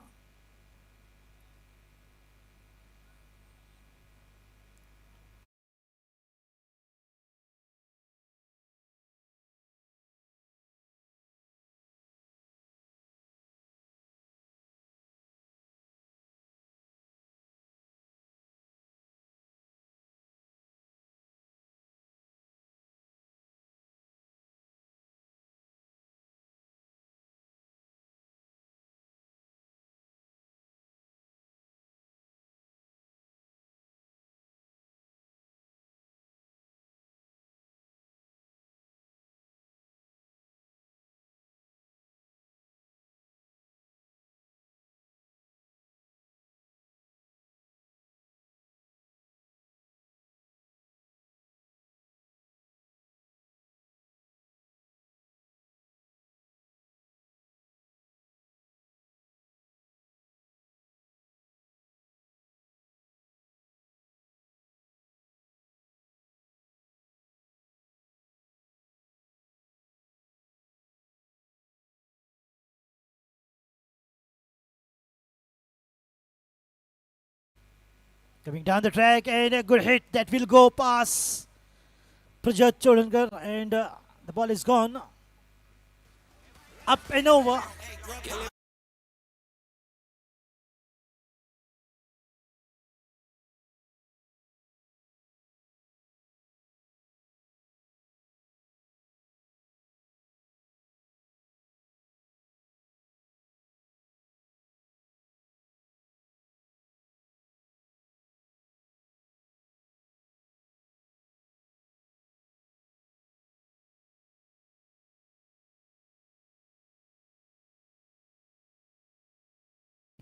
Coming down the track and a good hit that will go past Prajat Chodankar, and the ball is gone. Up and over.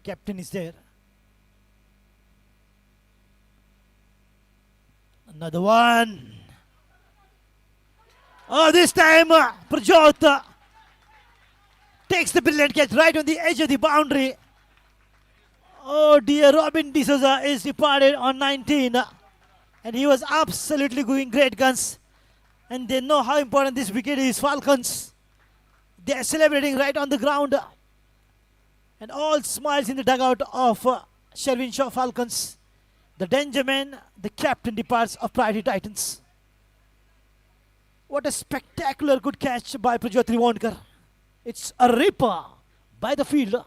Captain is there. Another one. Oh, this time Prajot takes the brilliant catch right on the edge of the boundary. Oh dear, Robin D'Souza is departed on 19. And he was absolutely going great guns. And they know how important this wicket is. Falcons, they are celebrating right on the ground. And all smiles in the dugout of Sherwin Shaw Falcons. The danger man, the captain departs of Priority Titans. What a spectacular good catch by Prajot Trivandkar. It's a ripper by the fielder.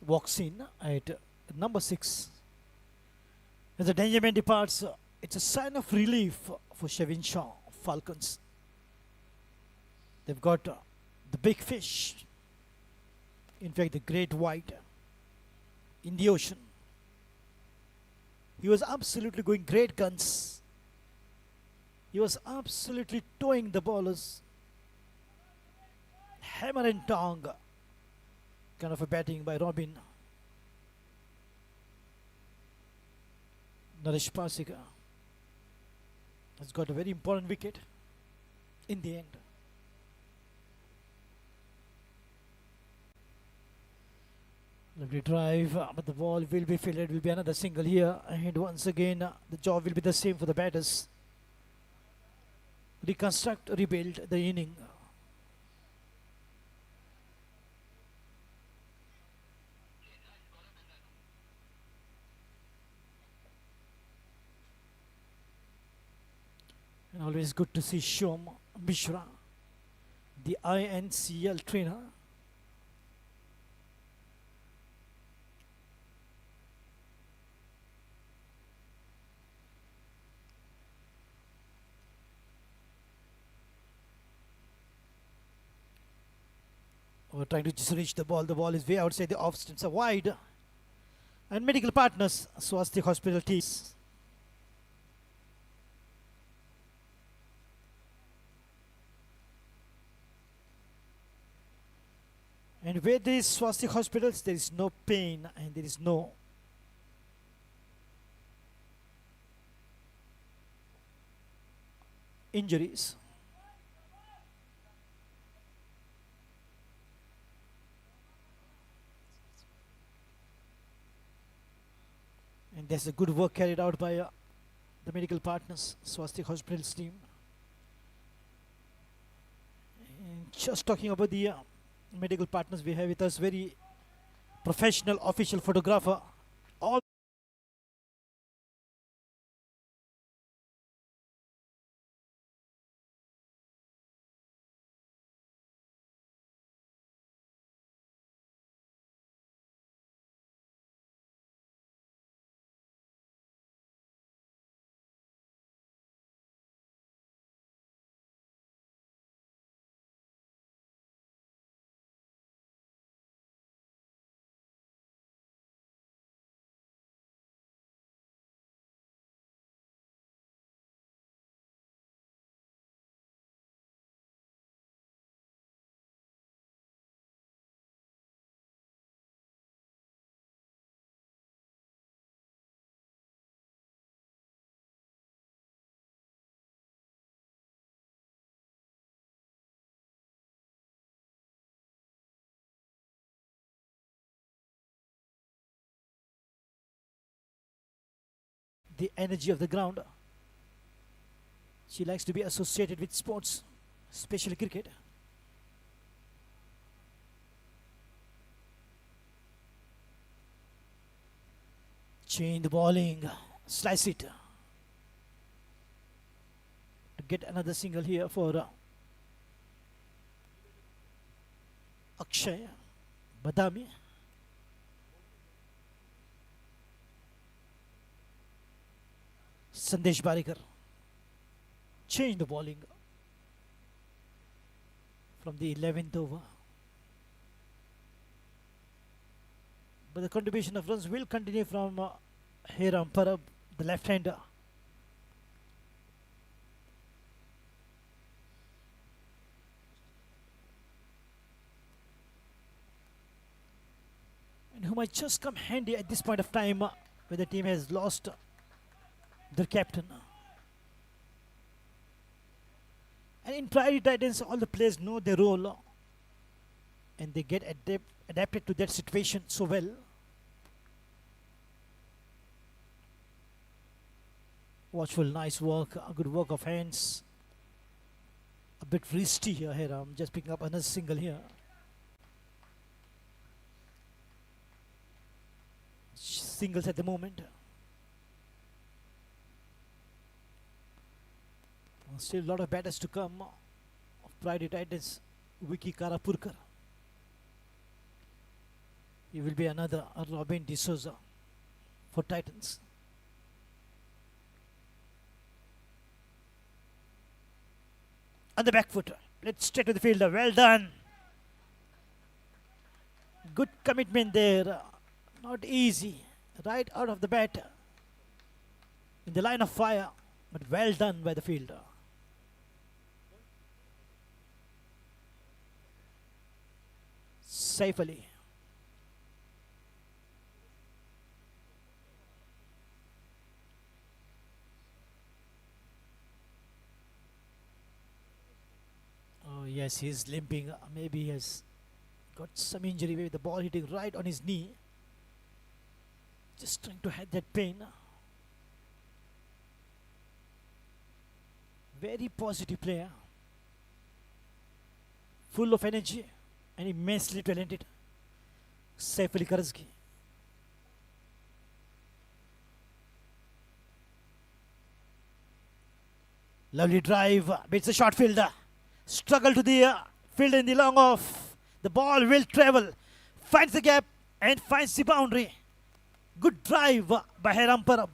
walks in at number 6. As the danger man departs, it's a sign of relief for Shevin Shaw, Falcons. They've got the big fish, in fact the great white, in the ocean. He was absolutely going great guns. He was absolutely towing the ballers. Hammer and tong kind of a batting by Robin. Naresh Pasika has got a very important wicket in the end. Lovely drive, but the ball will be fielded. Will be another single here, and once again the job will be the same for the batters. Reconstruct, rebuild the inning. And always good to see Shom Mishra, the INCL trainer. We're trying to just reach the ball. The ball is way outside the off stumps, are wide. And medical partners, Swastik Hospital teams. And where there is Swastik hospitals, there is no pain and there is no injuries. And there's a good work carried out by the medical partners, Swastik Hospitals team. And just talking about the medical partners, we have with us very professional official photographer. All the energy of the ground. She likes to be associated with sports, especially cricket. Change the bowling, slice it. To get another single here for Akshay Badami. Sandesh Barikar. Change the bowling from the 11th over. But the contribution of runs will continue from Hiram Parab, the left-hander. And who might just come handy at this point of time when the team has lost their captain. And in Priority Titans, all the players know their role and they get adapted to that situation so well. Watchful, nice work, a good work of hands. A bit risky here. I'm just picking up another single here. Singles at the moment. Still a lot of batters to come of Priority Titans. Vicky Karapurkar. He will be another Robin D'Souza for Titans. On the back foot. Let's straight to the fielder. Well done. Good commitment there. Not easy. Right out of the bat. In the line of fire. But well done by the fielder. Safely. Oh yes, he's limping. Maybe he has got some injury. Maybe the ball hitting right on his knee. Just trying to hide that pain. Very positive player. Full of energy and immensely talented. Saif Ali Karzgi. Lovely drive. Beats the short fielder. Struggle to the field in the long off. The ball will travel. Finds the gap and finds the boundary. Good drive by Hiram Parab.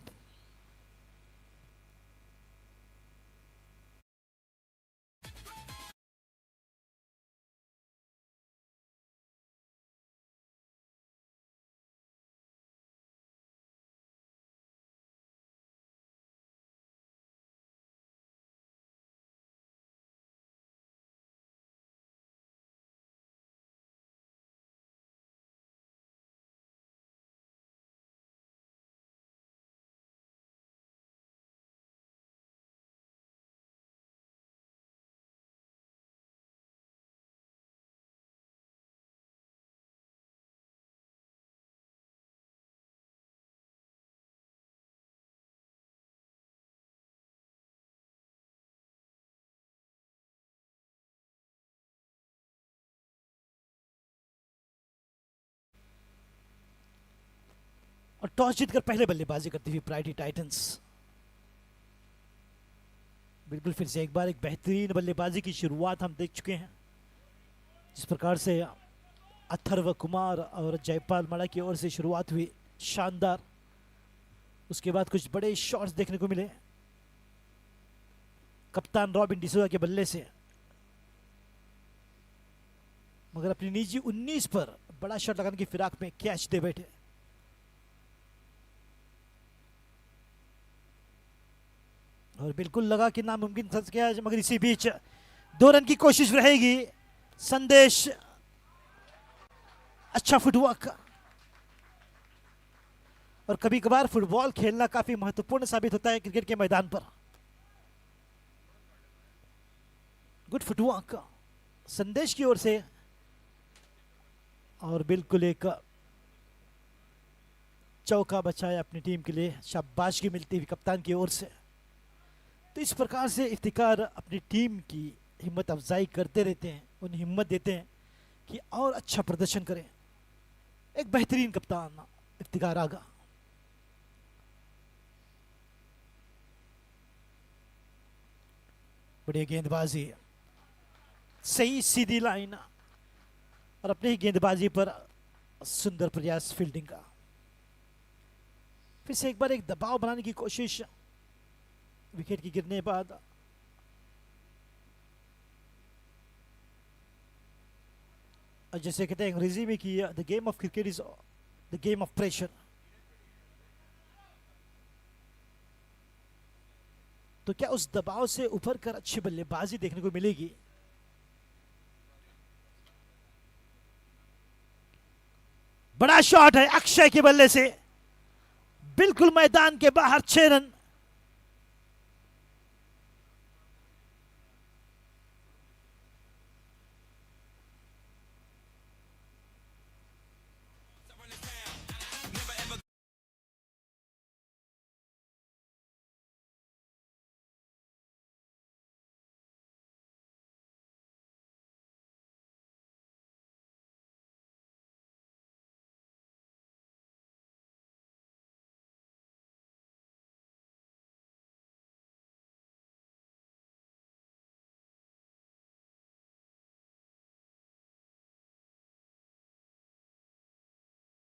और toss जीतकर पहले बल्लेबाजी करती हुई priority Titans बिल्कुल फिर से एक बार एक बेहतरीन बल्लेबाजी की शुरुआत हम देख चुके हैं जिस प्रकार से अथर्व कुमार और जयपाल मड़ा की ओर से शुरुआत हुई शानदार उसके बाद कुछ बड़े शॉट्स देखने को मिले कप्तान रॉबिन डिसोजा के बल्ले से मगर अपनी निजी 19 पर बड़ा शॉट लगाने की फिराक में कैच दे बैठे और बिल्कुल लगा कि नामुमकिन फंस गया मगर इसी बीच 2 रन की कोशिश रहेगी संदेश अच्छा फुटवर्क और कभी कभार फुटबॉल खेलना काफी महत्वपूर्ण साबित होता है क्रिकेट के मैदान पर गुड फुटवर्क संदेश की ओर से और बिल्कुल एक चौका बचाया अपनी टीम के लिए शाबाशी मिलती हुई कप्तान की ओर से तो इस प्रकार से इफ्तिकार अपनी टीम की हिम्मत अफजाई करते रहते हैं उन्हें हिम्मत देते हैं कि और अच्छा प्रदर्शन करें एक बेहतरीन कप्तान इफ्तिकार आगा बढ़िया गेंदबाजी सही सीधी लाइन और अपने ही गेंदबाजी पर सुंदर प्रयास फील्डिंग का फिर से एक बार एक दबाव बनाने की कोशिश विकेट की गिरने के बाद और जैसे कहते हैं अंग्रेजी में कि the game of cricket is the game of pressure तो क्या उस दबाव से उभर कर अच्छी बल्लेबाजी देखने को मिलेगी बड़ा शॉट है अक्षय के बल्ले से बिल्कुल मैदान के बाहर 6 रन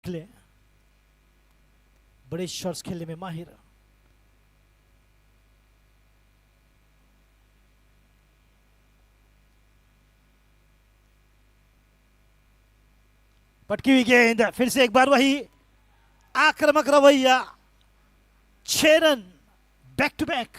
क्ले, बड़े शॉट्स खेलने में माहिर। पटकी हुई गेंद, फिर से एक बार वही आक्रामक रवैया। 6 रन बैक टू बैक।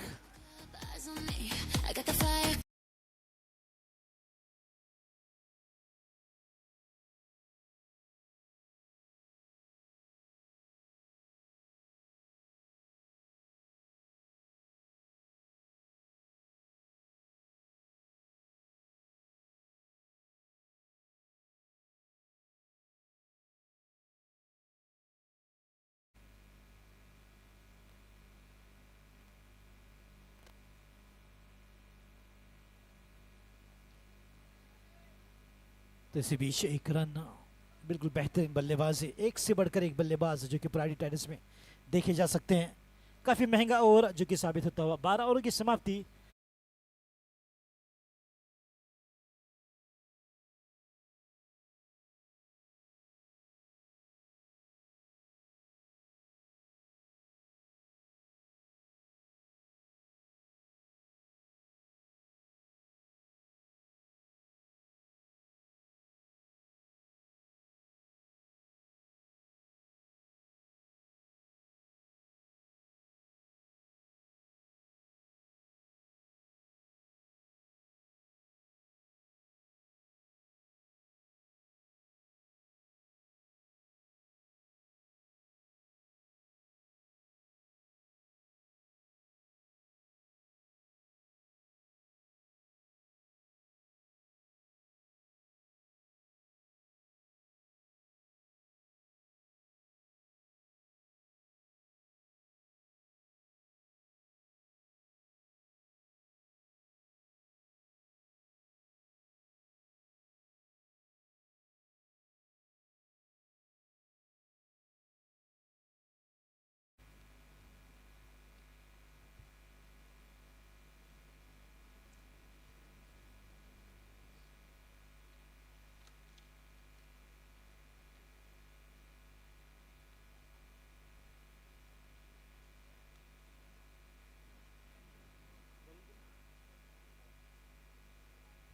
तो इसी बीच एक रन, बिल्कुल बेहतरीन बल्लेबाजी, एक से बढ़कर एक बल्लेबाज जो कि प्रायोरिटी टाइटल्स में देखे जा सकते हैं। काफी महंगा ओवर जो कि साबित होता हुआ। 12 ओवर की समाप्ति।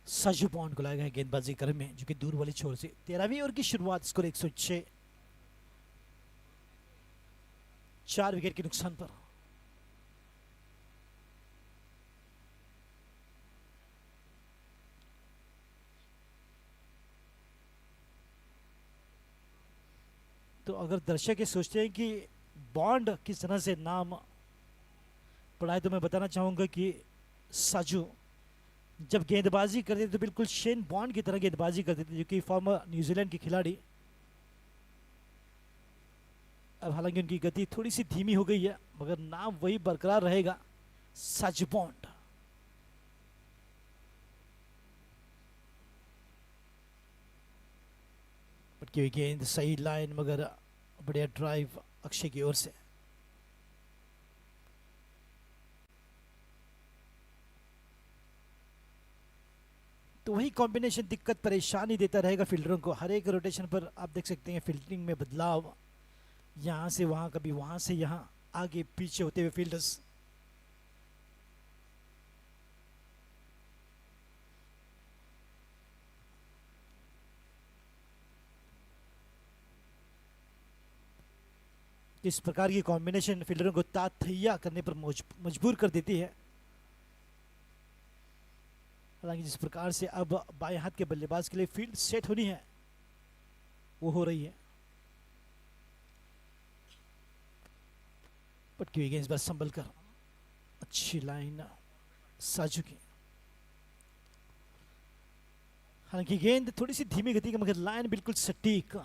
साजू पॉन्ड को लाया गया गेंदबाजी क्रम में, जो कि दूर वाली छोर से। 13वीं ओवर की शुरुआत, स्कोर 106, 4 विकेट के नुकसान पर। तो अगर दर्शक ये सोचते हैं कि बॉन्ड किस तरह से नाम पड़ा है, तो मैं बताना चाहूंगा कि साजू जब गेंदबाजी करते थे तो बिल्कुल शेन बॉन्ड की तरह गेंदबाजी करते थे, जो कि फॉर्मर न्यूजीलैंड के खिलाड़ी। अब हालांकि उनकी गति थोड़ी सी धीमी हो गई है, मगर नाम वही बरकरार रहेगा, साजू बॉन्ड। पटकी हुई गेंद सही लाइन, मगर बढ़िया ड्राइव अक्षय की ओर से। तो वही कॉम्बिनेशन दिक्कत परेशानी देता रहेगा फील्डरों को। हर एक रोटेशन पर आप देख सकते हैं फील्डिंग में बदलाव, यहां से वहां, कभी वहां से यहां, आगे पीछे होते हुए फील्डर्स। इस प्रकार की कॉम्बिनेशन फील्डरों को तातैया करने पर मजबूर कर देती है। हालांकि जिस प्रकार से अब बाएं हाथ के बल्लेबाज के लिए फील्ड सेट होनी है, वो हो रही है। पटकी हुई गेंद बस संभल कर, अच्छी लाइन साजू की। हालांकि गेंद थोड़ी सी धीमी गति की, मगर लाइन बिल्कुल सटीक।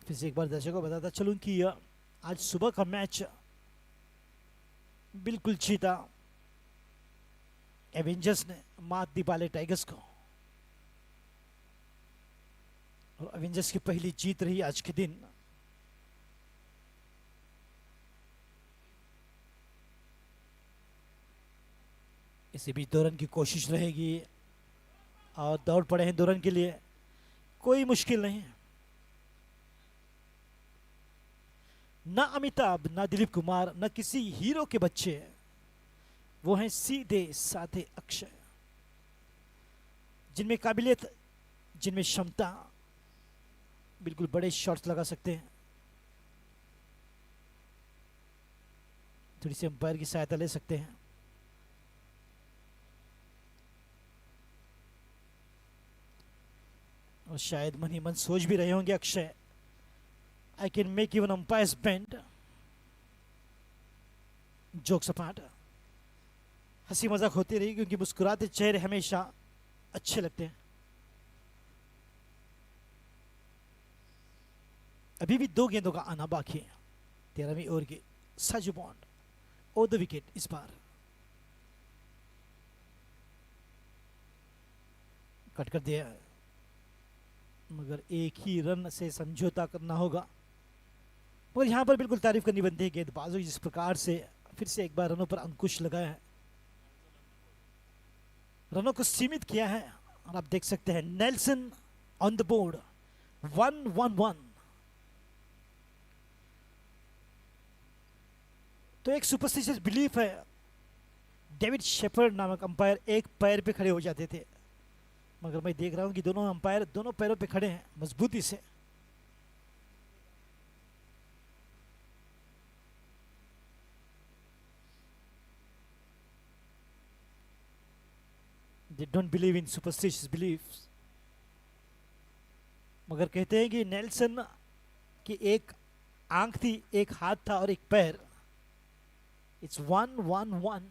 फिर से एक बार दर्शकों को बताता चलूं कि आज सुबह का मैच बिल्कुल जीता एवेंजर्स ने, मात दी पाले टाइगर्स को। और एवेंजर्स की पहली जीत रही आज के दिन। इसी बीच 2 रन की कोशिश रहेगी, और दौड़ पड़े हैं 2 रन के लिए। कोई मुश्किल नहीं। ना अमिताभ, ना दिलीप कुमार, ना किसी हीरो के बच्चे, वो हैं सीधे साधे अक्षय, जिनमें काबिलियत, जिनमें क्षमता, बिल्कुल बड़े शॉट्स लगा सकते हैं। थोड़ी सी अंपायर की सहायता ले सकते हैं। और शायद मन ही मन सोच भी रहे होंगे Akshay, I can make even umpires bend. Jokes apart, हंसी मजाक होती रही, क्योंकि मुस्कुराते चेहरे हमेशा अच्छे लगते हैं। अभी भी 2 गेंदों का आना बाकी है। 13वीं ओवर की साजू बॉन्ड और द विकेट इस बार कट कर दिया, मगर एक ही रन से समझौता करना होगा। और यहां पर बिल्कुल तारीफ करनी बनती है गेंदबाजों की, जिस प्रकार से फिर से एक बार रनों पर अंकुश लगाया है, रनों को सीमित किया है। और आप देख सकते हैं नेल्सन ऑन द बोर्ड, 1-1-1। तो एक सुपरस्टिशियस बिलीफ है, डेविड शेफर्ड नामक अंपायर एक पैर पे खड़े हो जाते थे, मगर मैं देख रहा हूं कि दोनों अंपायर दोनों पैरों पे खड़े हैं मजबूती से। They don't believe in superstitious beliefs. मगर कहते हैं कि नेल्सन की एक आंख थी, एक हाथ था और एक पैर। It's 1-1-1.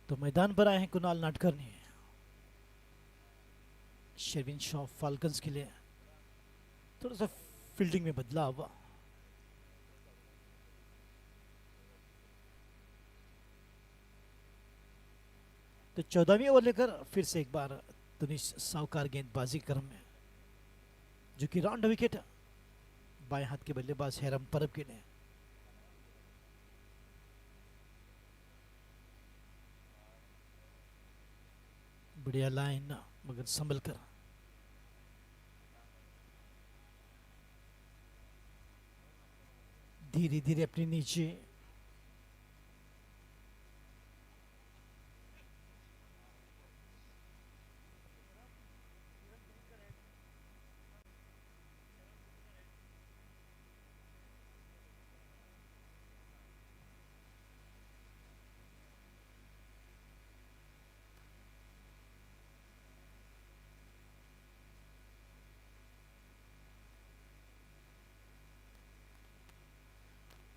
तो मैदान पर आए हैं Kunal Nadkarni, Sherwin Shaw falcons के लिए। थोड़ा सा फील्डिंग में बदलाव हुआ। तो 14वीं ओवर लेकर फिर से एक बार तुनिश सावकार गेंदबाजी क्रम में, जो कि राउंड विकेट बाएं हाथ के बल्लेबाज हैरम परब के लिए। बढ़िया लाइन, मगर संभल कर। धीरे धीरे अपनी नीचे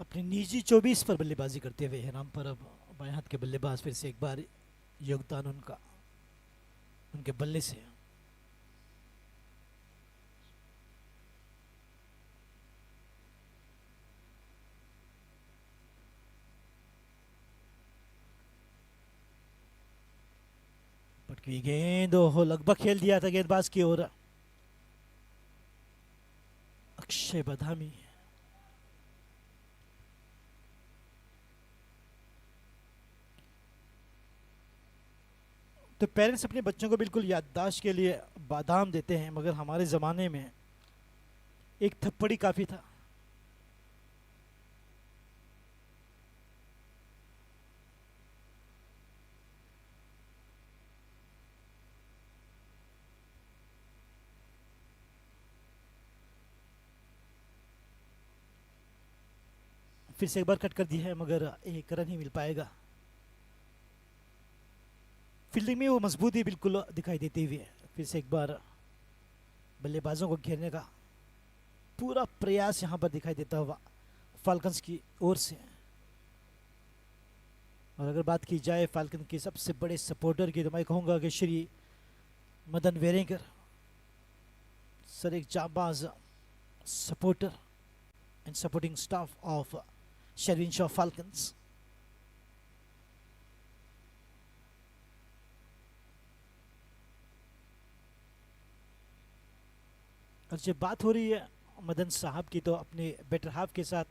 अपने निजी 24 पर बल्लेबाजी करते हुए हैराम पर अब बाएं हाथ के बल्लेबाज फिर से एक बार योगदान उनका उनके बल्ले से। पटकी गेंद हो, लगभग खेल दिया था गेंदबाज की ओर। अक्षय बदामी तो पेरेंट्स अपने बच्चों को बिल्कुल याददाश्त के लिए बादाम देते हैं, मगर हमारे ज़माने में एक थप्पड़ी काफ़ी था। फिर से एक बार कट कर दिया है, मगर एक रन ही मिल पाएगा। फील्डिंग में वो मजबूती बिल्कुल दिखाई देती हुई है। फिर से एक बार बल्लेबाजों को घेरने का पूरा प्रयास यहाँ पर दिखाई देता हुआ फाल्कन्स की ओर से। और अगर बात की जाए फाल्कन के सबसे बड़े सपोर्टर की, तो मैं कहूँगा कि श्री मदन वेरेंकर सर एक जाबाज supporter and supporting staff of Sherwin Shaw Falcons. और जब बात हो रही है मदन साहब की, तो अपने बेटर हाफ के साथ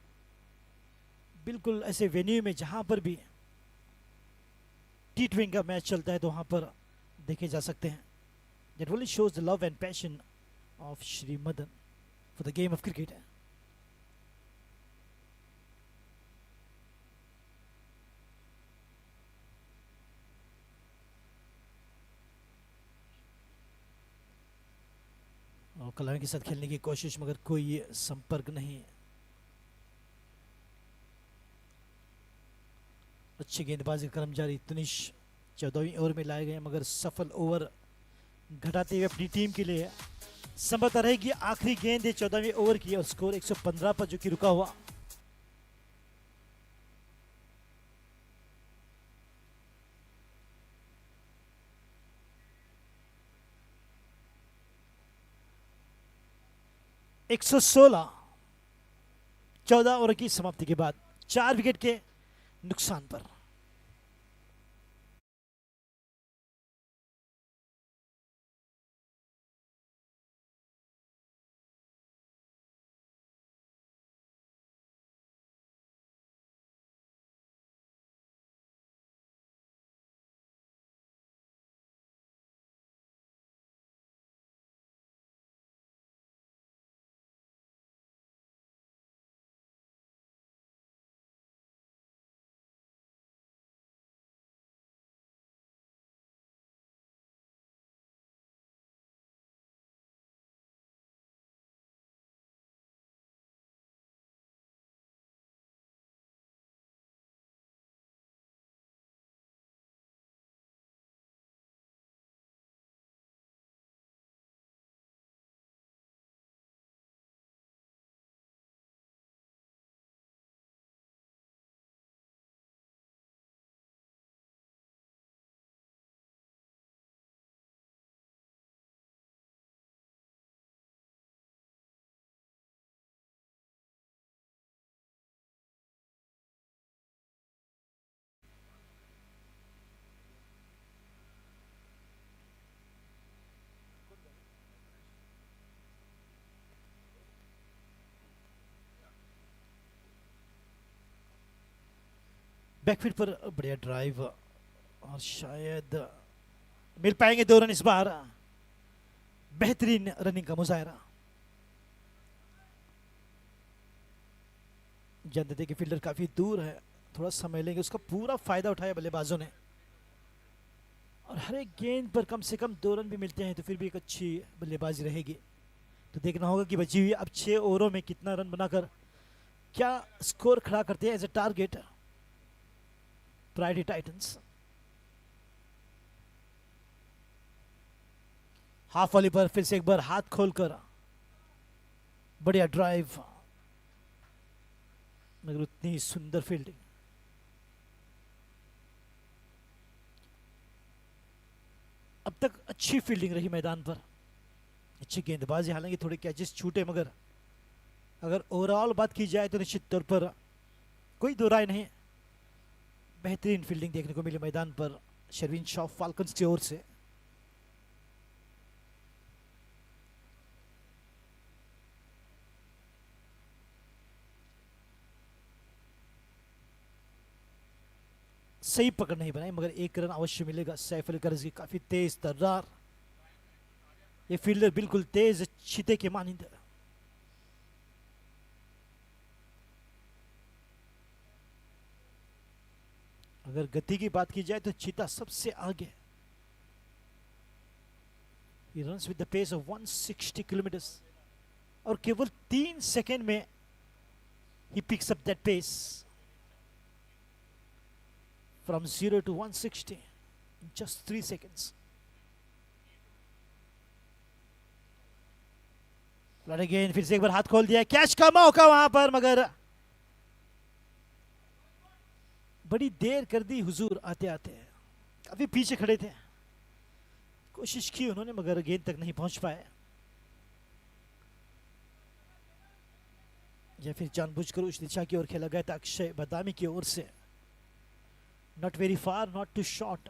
बिल्कुल ऐसे वेन्यू में जहां पर भी T20 का मैच चलता है, तो वहां पर देखे जा सकते हैं। That really shows the love and passion of Shri Madan for the game of cricket. और कलामी के साथ खेलने की कोशिश, मगर कोई संपर्क नहीं। अच्छी गेंदबाजी कर्मचारी तुनिश 14वीं ओवर में लाए गए, मगर सफल ओवर घटाते हुए अपनी टीम के लिए संभवतः रहेगी आखिरी गेंद है 14वीं ओवर की, और स्कोर 115 पर जो कि रुका हुआ। एक 14 ओवर की समाप्ति के बाद 4 विकेट के नुकसान पर। बैकफील्ड पर बढ़िया ड्राइव, और शायद मिल पाएंगे 2 रन इस बार। बेहतरीन रनिंग का मुजाहरा। जानते थे कि फील्डर काफी दूर है, थोड़ा समय लेंगे, उसका पूरा फायदा उठाया बल्लेबाजों ने। और हर एक गेंद पर कम से कम 2 रन भी मिलते हैं, तो फिर भी एक अच्छी बल्लेबाजी रहेगी। तो देखना होगा कि बची हुई अब 6 ओवरों में कितना रन बनाकर क्या स्कोर खड़ा करते हैं as a target priority titans. Half volley पर फिर से एक बार हाथ खोलकर बढ़िया ड्राइव, मगर उतनी सुंदर फील्डिंग। अब तक अच्छी फील्डिंग रही मैदान पर, अच्छी गेंदबाजी, हालांकि थोड़े कैचेस छूटे, मगर अगर ओवरऑल बात की जाए तो निश्चित तौर पर कोई दो राय नहीं, बेहतरीन फील्डिंग देखने को मिली मैदान पर शेरविन शॉ फाल्कन्स की ओर से। सही पकड़ नहीं बनाई, मगर एक रन अवश्य मिलेगा सैफ अली करज़ी। काफी तेज तर्रार, ये फील्डर बिल्कुल तेज चीते के मानिंद। अगर गति की बात की जाए तो चीता सबसे आगे। He runs with the pace of 160 kilometers और केवल 3 सेकेंड में he picks up that pace from 0 to 160 in just 3 seconds. Again फिर से एक बार हाथ खोल दिया, कैच का मौका वहां पर, मगर बड़ी देर कर दी हुजूर आते आते। काफी पीछे खड़े थे, कोशिश की उन्होंने मगर गेंद तक नहीं पहुंच पाए, या फिर जानबूझकर उस दिशा की ओर खेला गया था अक्षय बदामी की ओर से। Not very far, not too short.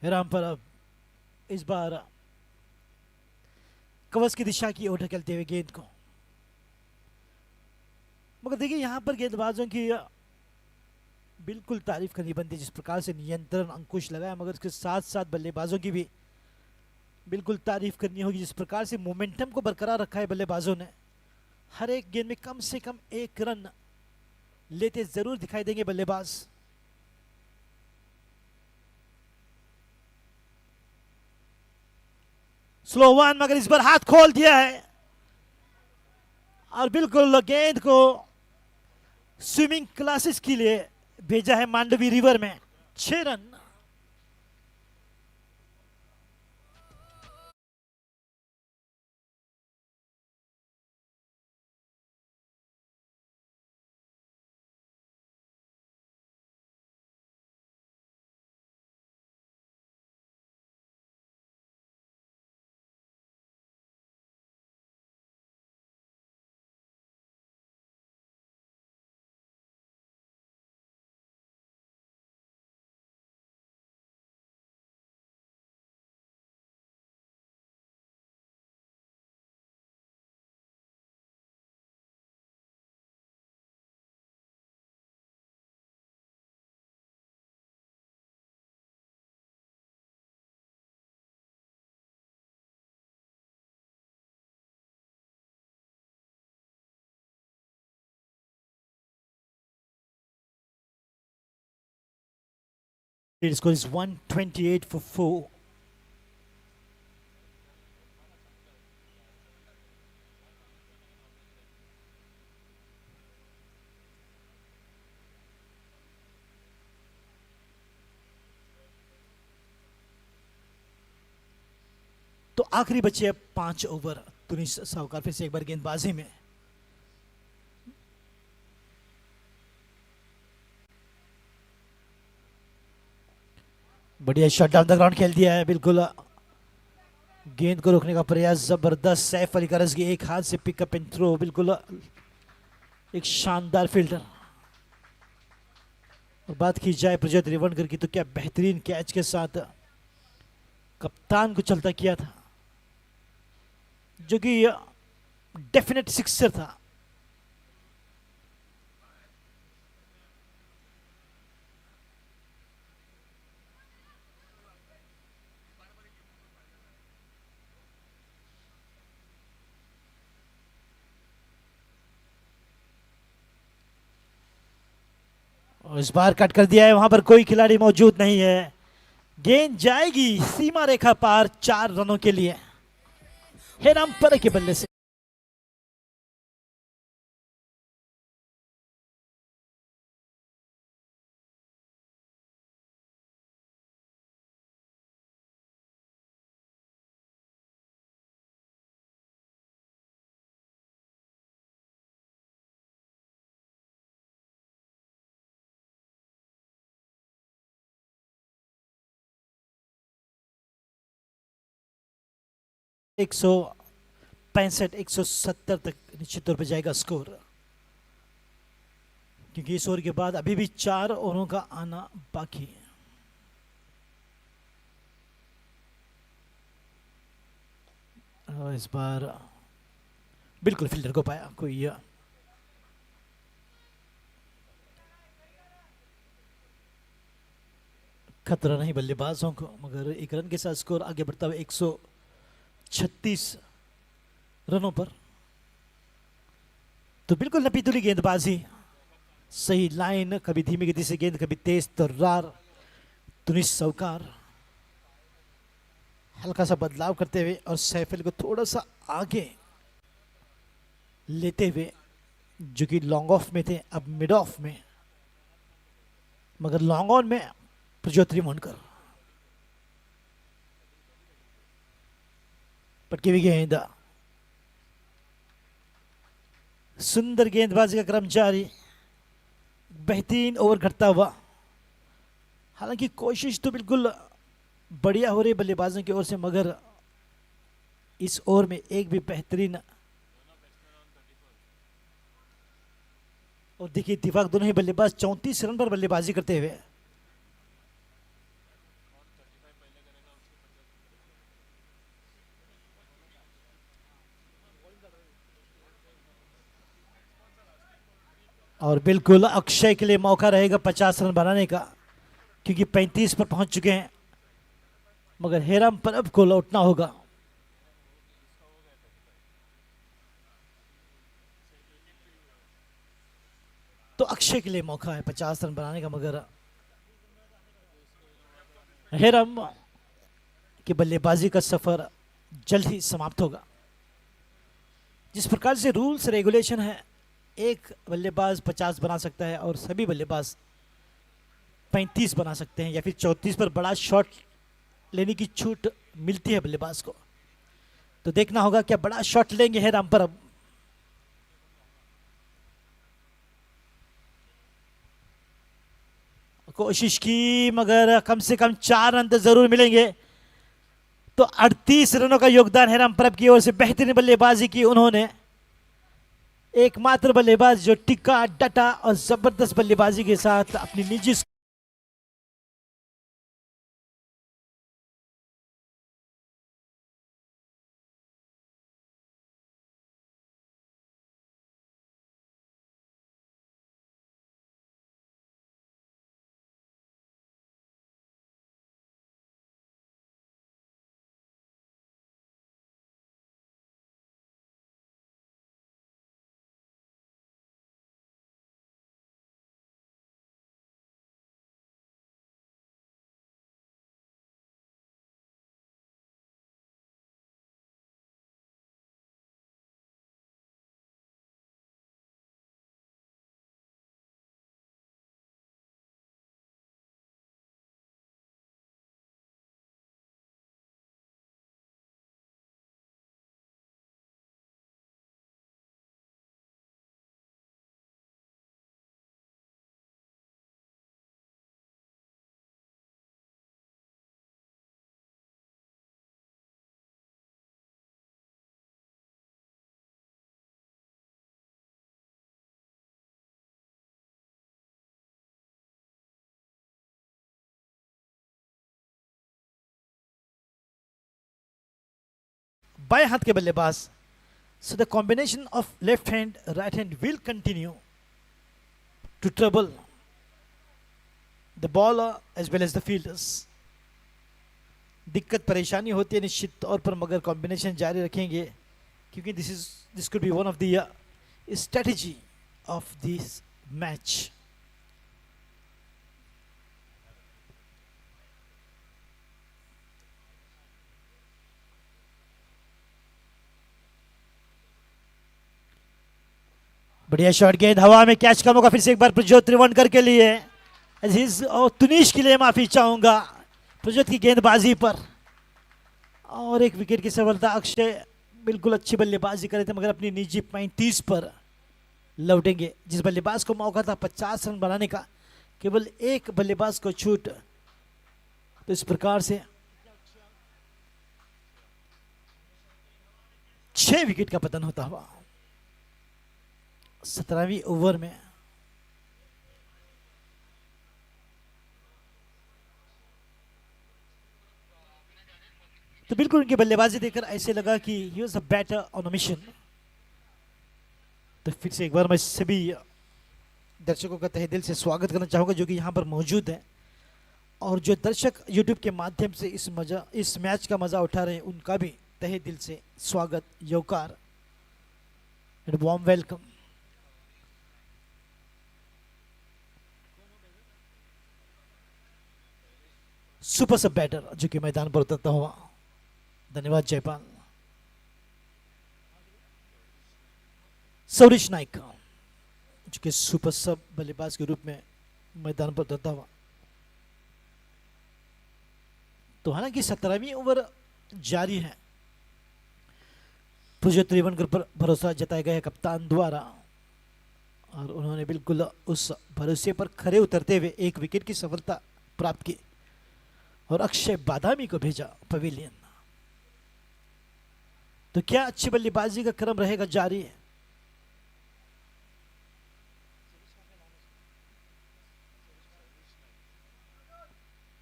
Ram पर अब इस बार कवच की दिशा की ओर ढकेलते हुए गेंद को, मगर देखिए यहां पर गेंदबाजों की बिल्कुल तारीफ करनी बनती, जिस प्रकार से नियंत्रण अंकुश लगाया, मगर इसके साथ साथ बल्लेबाजों की भी बिल्कुल तारीफ करनी होगी, जिस प्रकार से मोमेंटम को बरकरार रखा है बल्लेबाजों ने। हर एक गेंद में कम से कम 1 रन लेते जरूर दिखाई देंगे बल्लेबाज। स्लो वन, मगर इस बार हाथ खोल दिया है और बिल्कुल गेंद को स्विमिंग क्लासेस के लिए भेजा है मांडवी रिवर में। 6 रन। Score is 128 for 4. तो आखिरी बचे 5 ओवर। तुनिस साहूकार फिर से एक बार गेंदबाजी में, बढ़िया शॉट डाउन द ग्राउंड खेल दिया है, बिल्कुल गेंद को रोकने का प्रयास जबरदस्त। सैफ अली करज़ी एक हाथ से पिकअप एंड थ्रो, बिल्कुल एक शानदार फील्डर। और बात की जाए प्रज्योत रेवणकर की तो क्या बेहतरीन कैच के साथ कप्तान को चलता किया था, जो कि डेफिनेट सिक्सर था। और इस बार कट कर दिया है, वहां पर कोई खिलाड़ी मौजूद नहीं है। गेंद जाएगी सीमा रेखा पार 4 रनों के लिए हेरामपर के बल्ले से। एक 165-170 तक निश्चित तौर पर जाएगा स्कोर, क्योंकि इस ओवर के बाद अभी भी 4 ओवरों का आना बाकी है। इस बार बिल्कुल फील्डर को पाया, कोई खतरा नहीं बल्लेबाजों को, मगर एक रन के साथ स्कोर आगे बढ़ता हुआ 136 रनों पर। तो बिल्कुल नपीतुली गेंदबाजी, सही लाइन, कभी धीमी गति से गेंद, कभी तेज तर्रार, तुनिश सौकार, हल्का सा बदलाव करते हुए और सैफिल को थोड़ा सा आगे लेते हुए, जो कि लॉन्ग ऑफ में थे अब मिड ऑफ में, मगर लॉन्ग ऑन में प्रज्योति मोनकर। पटकी हुई गेंद, सुंदर गेंदबाजी का क्रम जारी, बेहतरीन ओवर घटता हुआ। हालांकि कोशिश तो बिल्कुल बढ़िया हो रही बल्लेबाजों की ओर से, मगर इस ओवर में एक भी बेहतरीन, और देखिए इत्तेफाक दोनों ही बल्लेबाज 34 रन पर बल्लेबाजी करते हुए। और बिल्कुल अक्षय के लिए मौका रहेगा 50 रन बनाने का, क्योंकि 35 पर पहुंच चुके हैं, मगर हेराम परब को लौटना होगा। तो अक्षय के लिए मौका है 50 रन बनाने का, मगर हेराम की बल्लेबाजी का सफर जल्द ही समाप्त होगा। जिस प्रकार से रूल्स रेगुलेशन है, एक बल्लेबाज 50 बना सकता है और सभी बल्लेबाज 35 बना सकते हैं, या फिर 34 पर बड़ा शॉट लेने की छूट मिलती है बल्लेबाज को। तो देखना होगा क्या बड़ा शॉट लेंगे हेराम पर अब। कोशिश की, मगर कम से कम 4 रन तो जरूर मिलेंगे। तो 38 रनों का योगदान हेराम परब की ओर से, बेहतरीन बल्लेबाजी की उन्होंने। एकमात्र बल्लेबाज जो टिका डटा और जबरदस्त बल्लेबाजी के साथ अपनी निजी बाएं हाथ के बल्लेबाज। So the combination of left hand, right hand will continue to trouble the bowler as well as the fielders. दिक्कत परेशानी होती है निश्चित तौर पर, मगर कॉम्बिनेशन जारी रखेंगे, क्योंकि this could be one of the strategy of this match. बढ़िया शॉट, गेंद हवा में, कैच का मौका फिर से एक बार प्रज्योत त्रिवणकर के लिए। अजीज और तुनिश के लिए माफी चाहूंगा प्रज्योत की गेंदबाजी पर, और एक विकेट की सफलता। अक्षय बिल्कुल अच्छी बल्लेबाजी कर रहे थे, मगर अपनी निजी 35 पर लौटेंगे। जिस बल्लेबाज को मौका था 50 रन बनाने का, केवल एक बल्लेबाज को छूट। तो इस प्रकार से 6 विकेट का पतन होता हुआ 17वीं ओवर में। तो बिल्कुल उनकी बल्लेबाजी देखकर ऐसे लगा कि he was a batter on a mission. तो फिर से एक बार मैं सभी दर्शकों का तहे दिल से स्वागत करना चाहूँगा जो कि यहाँ पर मौजूद हैं, और जो दर्शक यूट्यूब के माध्यम से इस मैच का मज़ा उठा रहे हैं उनका भी तहे दिल से स्वागत, यौकार एंड वार्म वेलकम। सुपर सब बैटर जो कि मैदान पर उतरता हुआ, धन्यवाद जयपाल। सौरिश नाइक जो कि सुपर सब बल्लेबाज के रूप में मैदान पर उतरता हुआ। तो हालांकि 17वीं ओवर जारी है, पुरुषोत्तम त्रिवेणकर पर भरोसा जताया गया है कप्तान द्वारा, और उन्होंने बिल्कुल उस भरोसे पर खरे उतरते हुए एक विकेट की सफलता प्राप्त की और अक्षय बादामी को भेजा पवेलियन। तो क्या अच्छी बल्लेबाजी का क्रम रहेगा जारी है?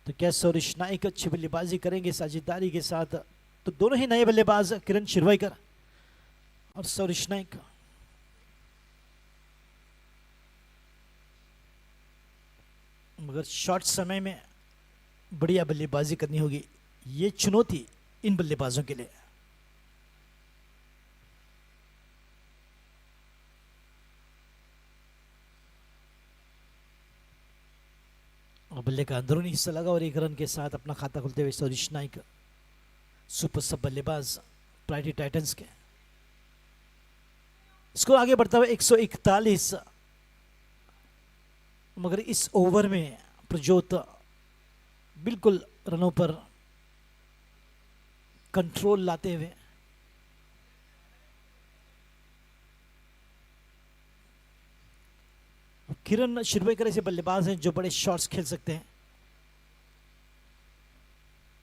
तो क्या सौरिश नाइक अच्छी बल्लेबाजी करेंगे साझेदारी के साथ? तो दोनों ही नए बल्लेबाज किरण शिरवाईकर और सौरिश नाइक। मगर शॉर्ट समय में बढ़िया बल्लेबाजी करनी होगी, ये चुनौती इन बल्लेबाजों के लिए। और बल्ले का अंदरूनी हिस्सा लगा और एक रन के साथ अपना खाता खुलते हुए सौरिश नाइक, सुपर सब बल्लेबाज प्राइटी टाइटंस के। स्कोर आगे बढ़ता हुआ 141, मगर इस ओवर में प्रजोत बिल्कुल रनों पर कंट्रोल लाते हुए किरण शिरवाईकर ऐसे बल्लेबाज हैं जो बड़े शॉट्स खेल सकते हैं।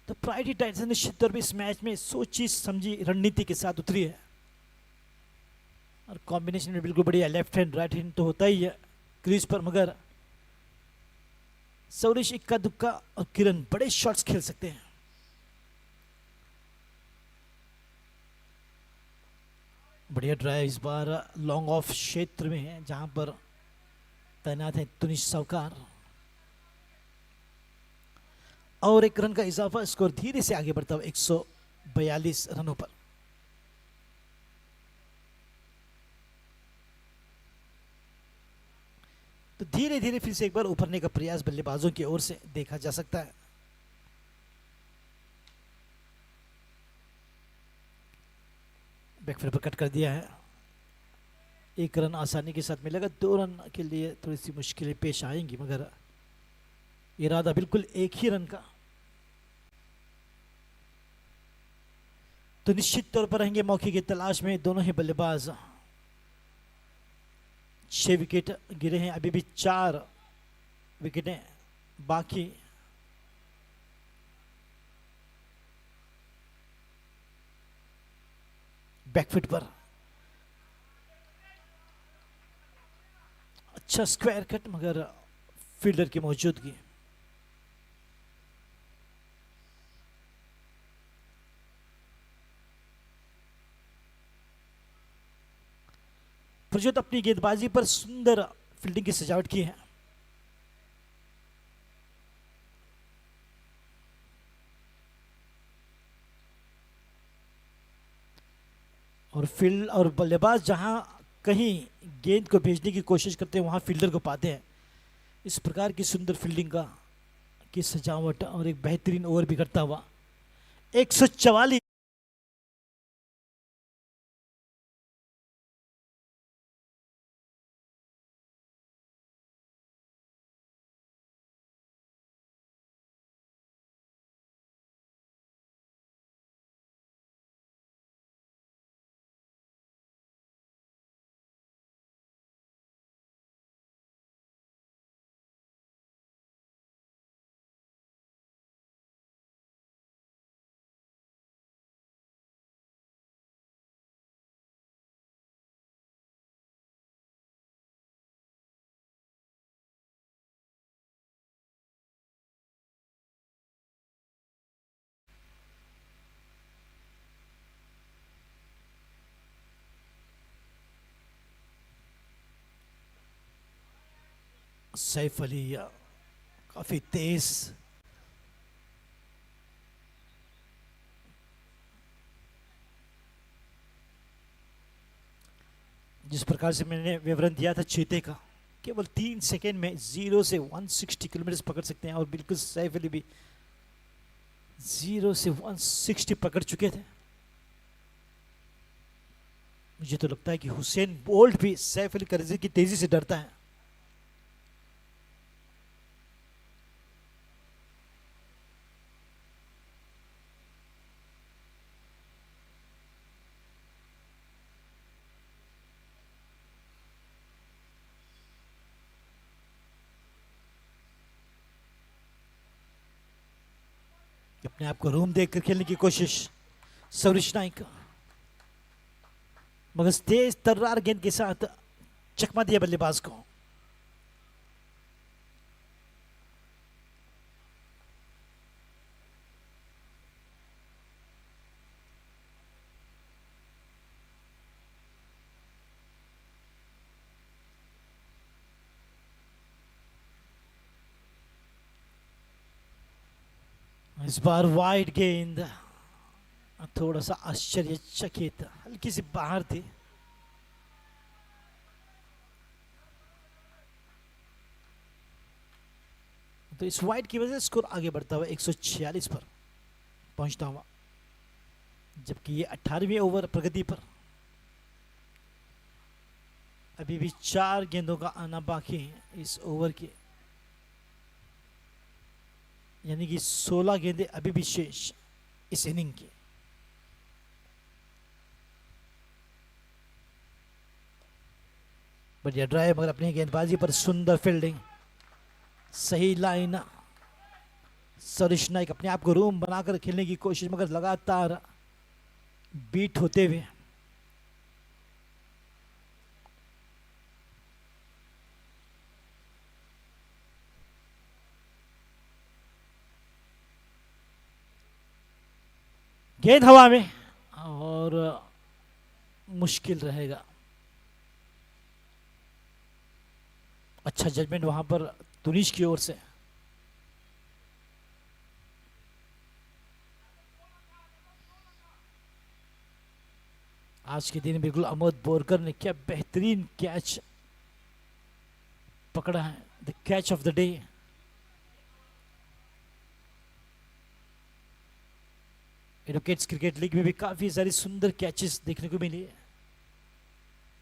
तो प्राइटी टाइटंस निश्चित तौर पर इस मैच में सोची समझी रणनीति के साथ उतरी है, और कॉम्बिनेशन में बिल्कुल बढ़िया लेफ्ट हैंड राइट हैंड तो होता ही है क्रीज पर, मगर सौरिश इक्का दुक्का और किरण बड़े शॉट्स खेल सकते हैं। बढ़िया ड्राइव इस बार लॉन्ग ऑफ क्षेत्र में है जहां पर तैनात है तुनिश सवकार, और एक रन का इजाफा, स्कोर धीरे से आगे बढ़ता हुआ 142 रनों पर। तो धीरे धीरे फिर से एक बार उभरने का प्रयास बल्लेबाजों की ओर से देखा जा सकता है। बैकफील्ड पर कट कर दिया है, एक रन आसानी के साथ मिलेगा। 2 रन के लिए थोड़ी सी मुश्किलें पेश आएंगी, मगर इरादा बिल्कुल एक ही रन का। तो निश्चित तौर पर रहेंगे मौके की तलाश में दोनों ही बल्लेबाज। 6 विकेट गिरे हैं, अभी भी 4 विकेटें बाकी। बैकफुट पर अच्छा स्क्वायर कट, मगर फील्डर की मौजूदगी। प्रजोत अपनी गेंदबाजी पर सुंदर फील्डिंग की सजावट की है। और फील्ड और बल्लेबाज जहां कहीं गेंद को भेजने की कोशिश करते हैं वहां फील्डर को पाते हैं। इस प्रकार की सुंदर फील्डिंग की सजावट और एक बेहतरीन ओवर भी करता हुआ 144 सैफ अली काफी तेज, जिस प्रकार से मैंने विवरण दिया था चीते का, केवल 3 सेकेंड में 0 से 160 किलोमीटर पकड़ सकते हैं, और बिल्कुल सैफ अली भी 0 से 160 पकड़ चुके थे। मुझे तो लगता है कि हुसैन बोल्ट भी सैफ अली करजी की तेजी से डरता है। अपने आप को रूम देखकर खेलने की कोशिश सौरिश नाइक, मगर तेज तर्रार गेंद के साथ चकमा दिया बल्लेबाज को। इस बार वाइड गेंद थोड़ा सा आश्चर्यचकित, हल्की सी बाहर थी। तो इस वाइड की वजह से स्कोर आगे बढ़ता हुआ 146 पर पहुंचता हुआ, जबकि ये 18वें ओवर प्रगति पर। अभी भी 4 गेंदों का आना बाकी है इस ओवर के, यानी कि 16 गेंदें अभी भी शेष इस इनिंग की। बढ़िया ड्राइव, मगर अपनी गेंदबाजी पर सुंदर फील्डिंग, सही लाइन। सौरिश नाइक अपने आप को रूम बनाकर खेलने की कोशिश, मगर लगातार बीट होते हुए। गेंद हवा में और मुश्किल रहेगा। अच्छा जजमेंट वहां पर तुनिश की ओर से। आज के दिन बिल्कुल अमोद बोरकर ने क्या बेहतरीन कैच पकड़ा है, the catch of the day. Advocates cricket league में भी काफी सारी सुंदर कैचेस देखने को मिली है,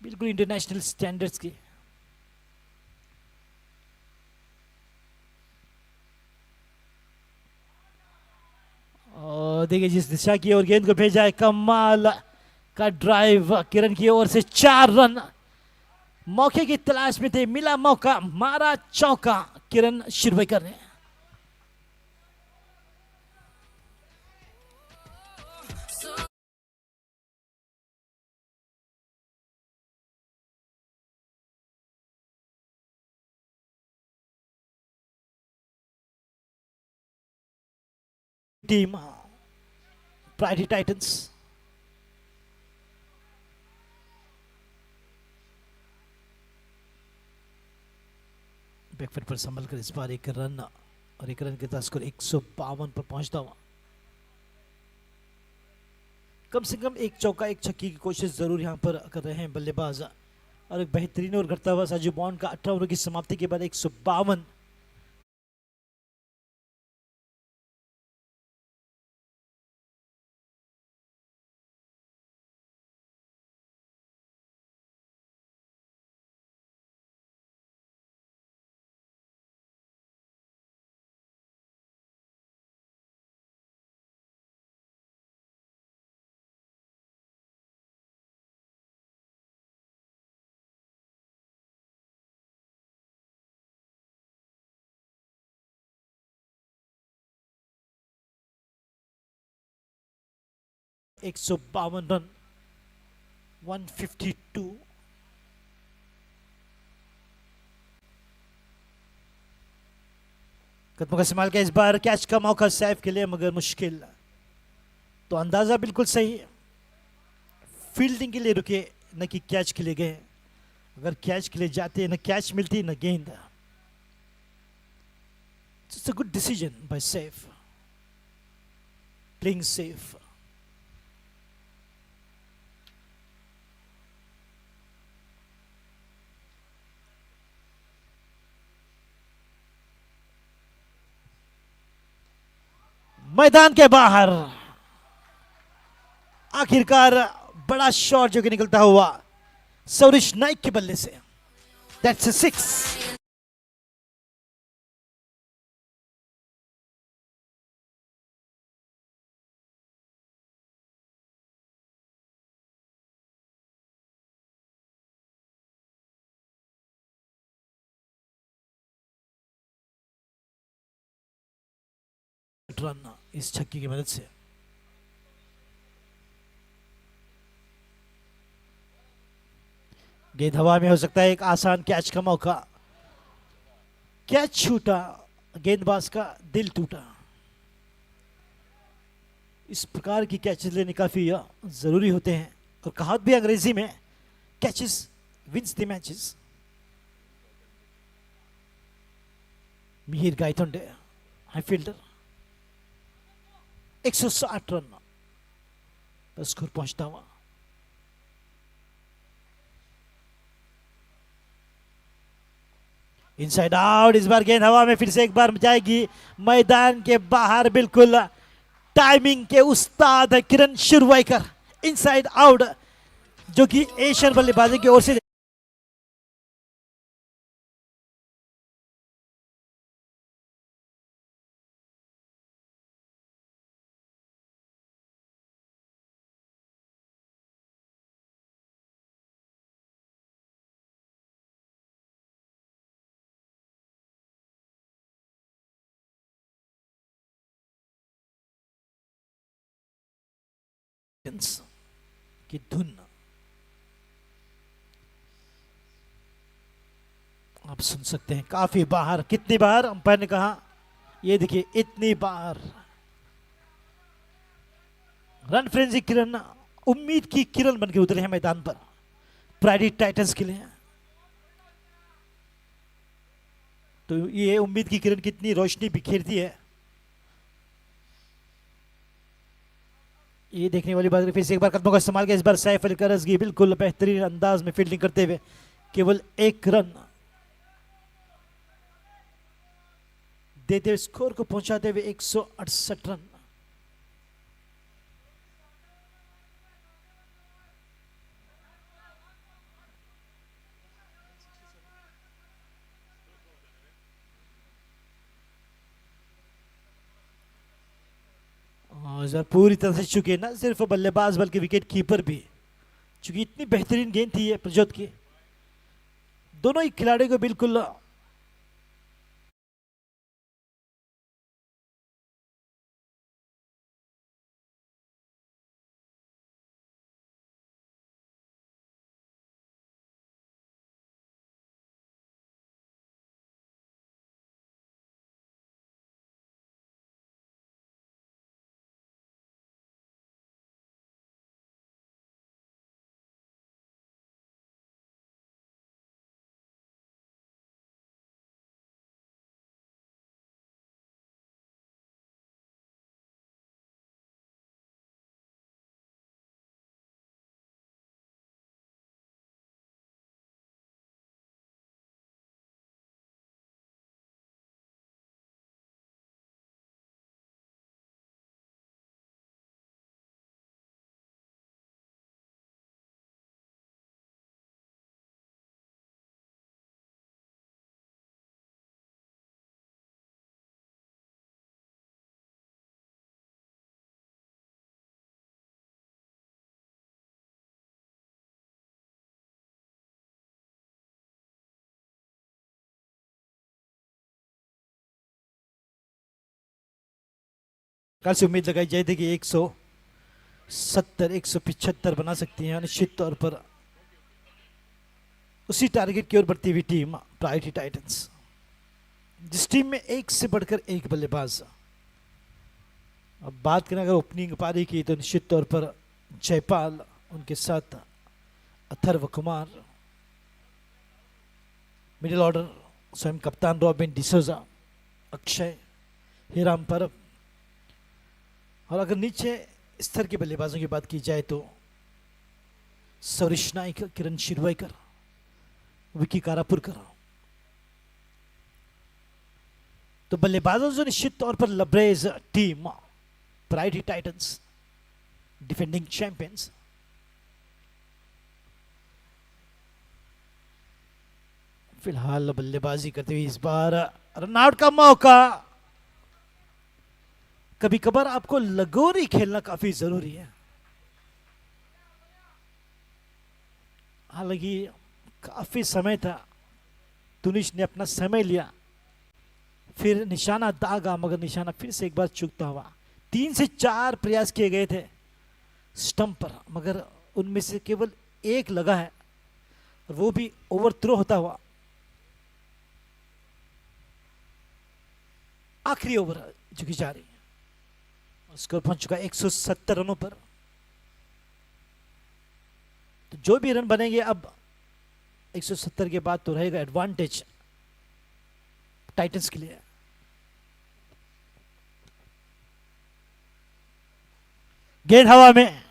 बिल्कुल इंटरनेशनल स्टैंडर्ड्स की। और देखिए जिस दिशा की ओर गेंद को भेजा है, कमाल का ड्राइव किरण की ओर से। 4 रन मौके की तलाश में थे, मिला मौका, मारा चौका किरण शिरवैकर ने। टीम प्राइडी टाइटंस बैकफुट पर संभल कर इस बार 1 रन, और 1 रन के साथ स्कोर 152 पर पहुंचता हुआ। कम से कम 1 चौका 1 छक्के की कोशिश जरूर यहां पर कर रहे हैं बल्लेबाज, और एक बेहतरीन और घटता हुआ साजू बॉन्ड का 18 ओवर की समाप्ति के बाद 152। एक 152 रन, 152। कदमों का इस्तेमाल किया, इस बार कैच का मौका सैफ के लिए, मगर मुश्किल। तो अंदाजा बिल्कुल सही है, फील्डिंग के लिए रुके न कि कैच के लिए गए। अगर कैच के लिए जाते न कैच मिलती न गेंद। It's a good decision by safe. Playing safe. मैदान के बाहर आखिरकार बड़ा शॉट जो कि निकलता हुआ सौरिश नाइक के बल्ले से. That's a 6. रन इस छक्के की मदद से. गेंद हवा में हो सकता है एक आसान कैच का मौका. कैच छूटा, गेंदबाज का दिल टूटा. इस प्रकार की कैचेस लेने काफी जरूरी होते हैं और कहावत भी अंग्रेजी में catches wins the matches. Mihir Gaitonde high fielder. 160 run पर स्कोर पहुंचता हुआ. Inside out. इस बार गेंद हवा में फिर से एक बार जाएगी. मैदान के बाहर बिल्कुल टाइमिंग के उस्ताद है किरण शिरवाईकर. इनसाइड आउट जो कि एशियन बल्लेबाजी की ओर से की धुन आप सुन सकते हैं. काफी बाहर. कितनी बार अंपायर ने कहा, ये देखिए इतनी बार. रन फ्रेंजी किरण, उम्मीद की किरण बनकर उतरे हैं मैदान पर प्राइडी टाइटंस के लिए. तो ये उम्मीद की किरण कितनी रोशनी बिखेरती है ये देखने वाली बात है. फिर से एक बार कदमों का इस्तेमाल किया. इस बार सैफ अली करजगी बिल्कुल बेहतरीन अंदाज में फील्डिंग करते हुए केवल 1 रन देते हुए स्कोर को पहुंचाते हुए 168 रन. इस बार पूरी तरह से चुके ना सिर्फ बल्लेबाज बल्कि विकेट कीपर भी, चूंकि इतनी बेहतरीन गेंद थी ये प्रज्योत की. दोनों ही खिलाड़ियों को बिल्कुल कल से उम्मीद लगाई जाती थी कि 170 175 बना सकती है. निश्चित तौर पर उसी टारगेट की ओर बढ़ती हुई टीम प्रायोरिटी टाइटंस, जिस टीम में एक से बढ़कर एक बल्लेबाज. अब बात करें अगर ओपनिंग पारी की तो निश्चित तौर पर जयपाल, उनके साथ अथर्व कुमार, मिडिल ऑर्डर स्वयं कप्तान रॉबिन डिसोजा, अक्षय, हिराम पर। और अगर नीचे स्तर के बल्लेबाजों की बात की जाए तो सौरिश नाईक, किरण शिरवाईकर, विकी कारापुरकर। तो बल्लेबाजों से निश्चित तौर पर लबरेज टीम, प्राइडी टाइटंस, डिफेंडिंग चैंपियंस। फिलहाल बल्लेबाजी करते हुए इस बार रनआउट का मौका। कभी कभार आपको लगोरी खेलना काफी जरूरी है। हालांकि काफी समय था, तुनिश ने अपना समय लिया, फिर निशाना दागा, मगर निशाना फिर से एक बार चूकता हुआ। 3 से 4 प्रयास किए गए थे स्टंप पर, मगर उनमें से केवल एक लगा है, वो भी ओवर थ्रो होता हुआ। आखिरी ओवर जो की जा रही है, स्कोर पहुंच चुका 170 रनों पर। तो जो भी रन बनेंगे अब 170 के बाद तो रहेगा एडवांटेज टाइटंस के लिए। गेंद हवा में,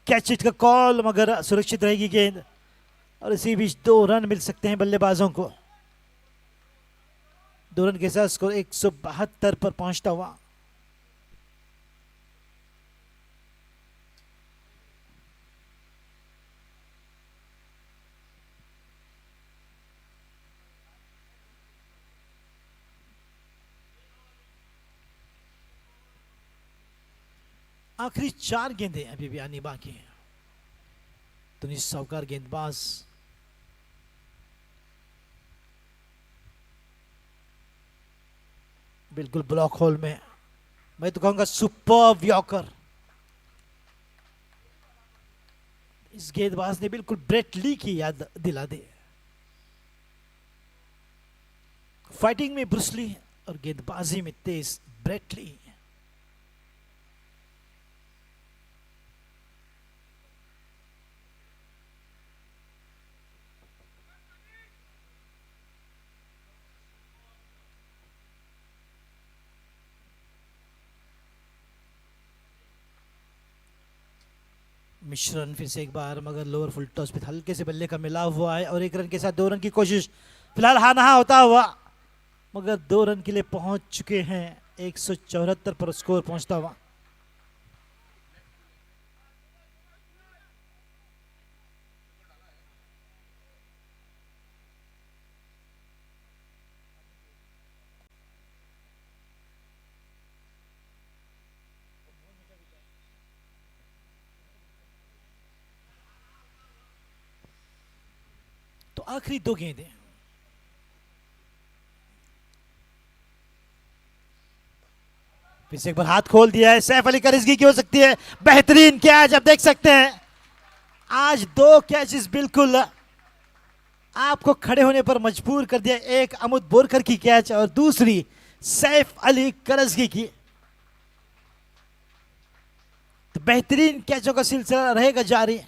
कैच इट का कॉल, मगर सुरक्षित रहेगी गेंद और इसी बीच 2 रन मिल सकते हैं बल्लेबाजों को। 2 रन के साथ स्कोर 172 पर पहुंचता हुआ। आखिरी 4 गेंदें अभी भी आनी बाकी हैं। तुनिश सावकार गेंदबाज, बिल्कुल ब्लॉक होल में, मैं तो कहूंगा सुपर्ब यॉर्कर। इस गेंदबाज ने बिल्कुल ब्रेट ली की याद दिला दी। फाइटिंग में ब्रूस ली और गेंदबाजी में तेज ब्रेट ली। मिश्रण फिर से एक बार, मगर लोअर फुल टॉस पे हल्के से बल्ले का मिलाव हुआ है और 1 रन के साथ 2 रन की कोशिश फिलहाल हा नहा होता हुआ, मगर 2 रन के लिए पहुंच चुके हैं। 174 पर स्कोर पहुंचता हुआ। तो आखिरी 2 गेंदें, फिर से एक बार हाथ खोल दिया है। सैफ अली करिश्गी की हो सकती है बेहतरीन कैच। अब देख सकते हैं आज 2 कैचेस बिल्कुल आपको खड़े होने पर मजबूर कर दिया। एक अमुद बोरकर की कैच और दूसरी सैफ अली करिश्गी की। तो बेहतरीन कैचों का सिलसिला रहेगा जारी,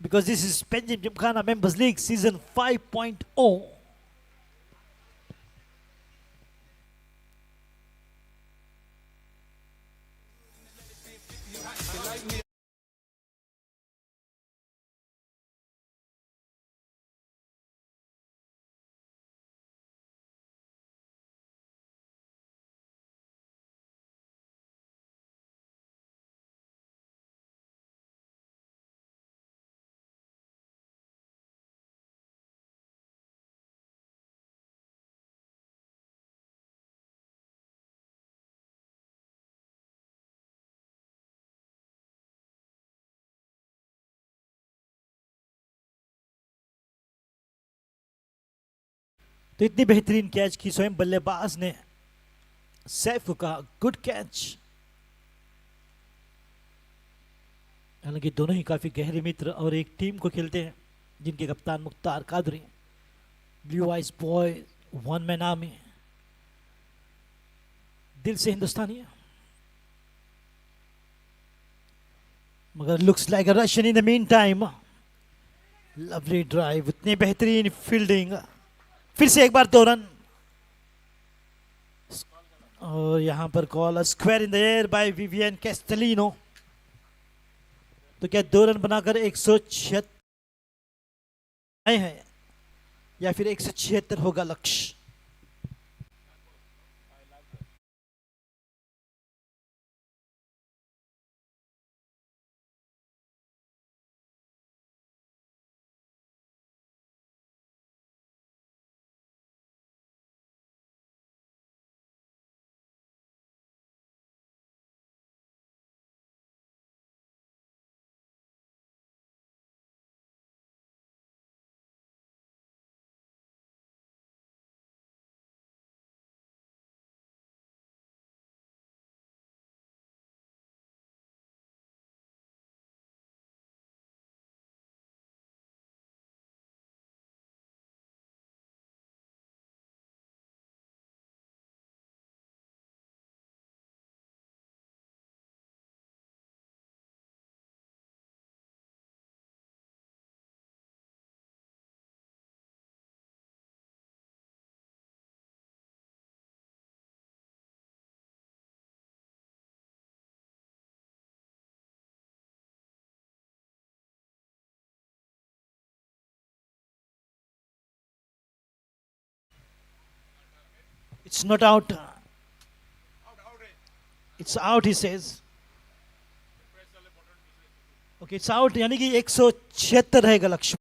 because this is Panjim Gymkhana Members League Season 5.0. तो इतनी बेहतरीन कैच की स्वयं बल्लेबाज ने सैफ को कहा गुड कैच। हालांकि दोनों ही काफी गहरे मित्र और एक टीम को खेलते हैं, जिनके कप्तान Mukhtar Qadri, blue eyes boy, one man army, दिल से हिंदुस्तानी है। मगर looks like a Russian in the mean time. Lovely drive, इतनी बेहतरीन फील्डिंग, फिर से एक बार 2 रन। और यहाँ पर call square in the air by Vivian Castelino. तो क्या 2 रन बनाकर 176 आए हैं या फिर 176 होगा लक्ष्य? It's not out. It's out, he says. Okay, it's out, यानी कि 176 रहेगा लक्ष्य।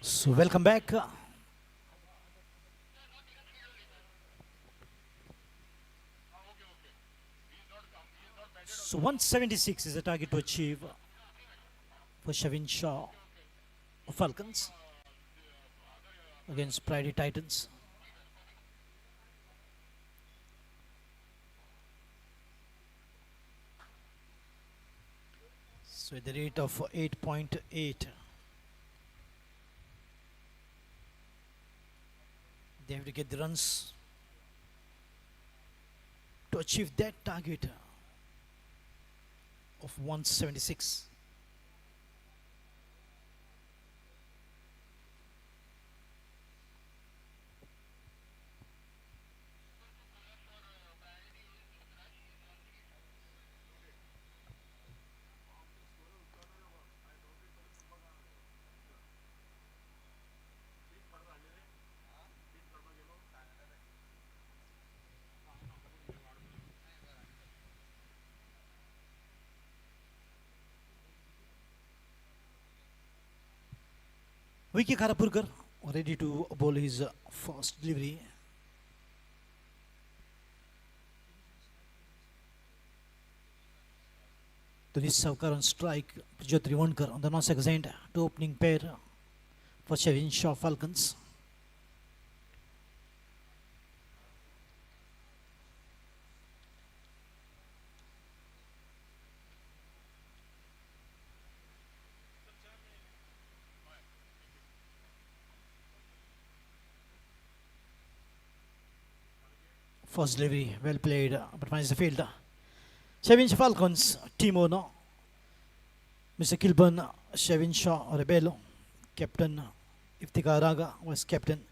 So welcome back. So 176 is the target to achieve for Shavin Shaw of Falcons against Prairie Titans. So at the rate of 8.8, they have to get the runs to achieve that target of 176. Vicky Karapurkar ready to bowl his first delivery. Tunis Savkar on strike, Prijot Trivankar on the non-seconds end to opening pair for Shavin Shaw Falcons. First delivery, well played, but finds the field. Shavin Shaw Falcons, team owner, Mr. Kilburn, Shavin Shaw Rebello, Captain Iftikhar Raga, was captain.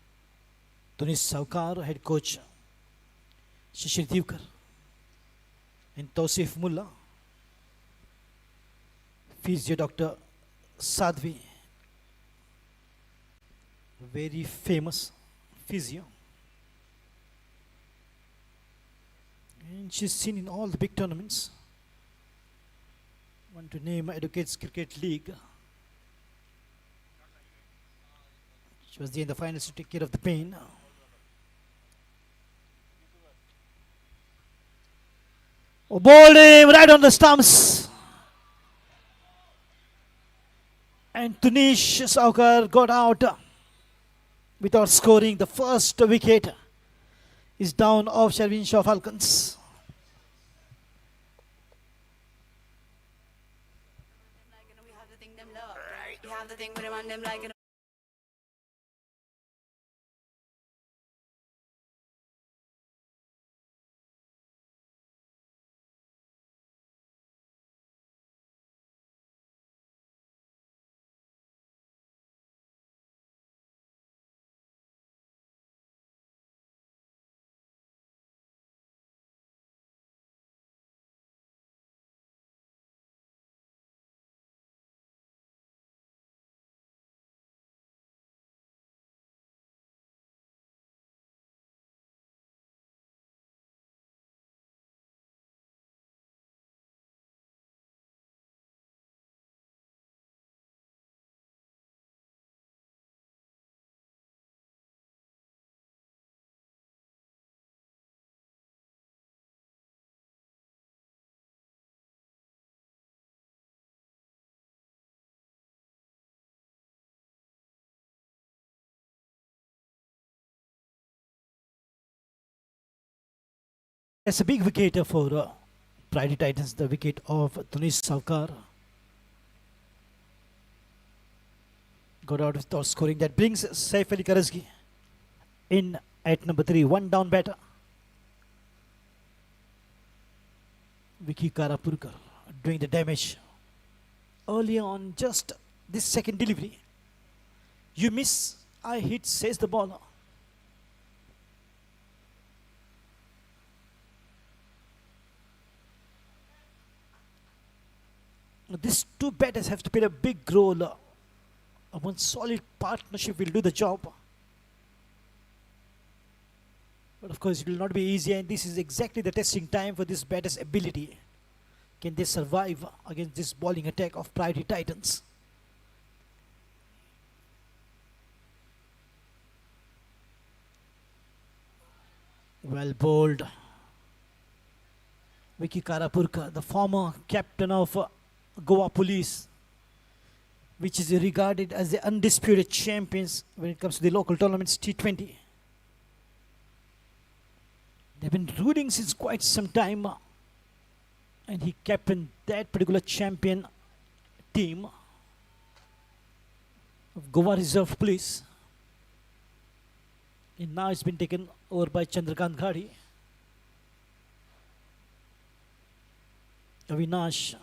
Tunis Savkar, head coach, Shishir Divkar, and Tausif Mullah, physio Dr. Sadhvi, very famous physio. And she's seen in all the big tournaments. Want to name Educates Cricket League. She was there in the finals to take care of the pain. Oh, bowled him right on the stumps. And Tunis Savkar got out without scoring. The first wicket is down of Shavin Shaw Falcons. It's a big wicket for Prairie Titans, the wicket of Tunis Savkar. Got out without scoring. That brings Saif Ali Karazgi in at number 3, one down batter. Vicky Karapurkar doing the damage early on, just this second delivery. You miss, I hit, says the bowler. These two batters have to play a big role. One solid partnership will do the job. But of course, it will not be easy, and this is exactly the testing time for this batter's ability. Can they survive against this bowling attack of Prairie Titans? Well bowled. Vicky Karapurkar, the former captain of Goa Police, which is regarded as the undisputed champions when it comes to the local tournaments T20. They've been ruling since quite some time, and he captained that particular champion team of Goa Reserve Police. And now it's been taken over by Chandrakant Ghadi. Avinash.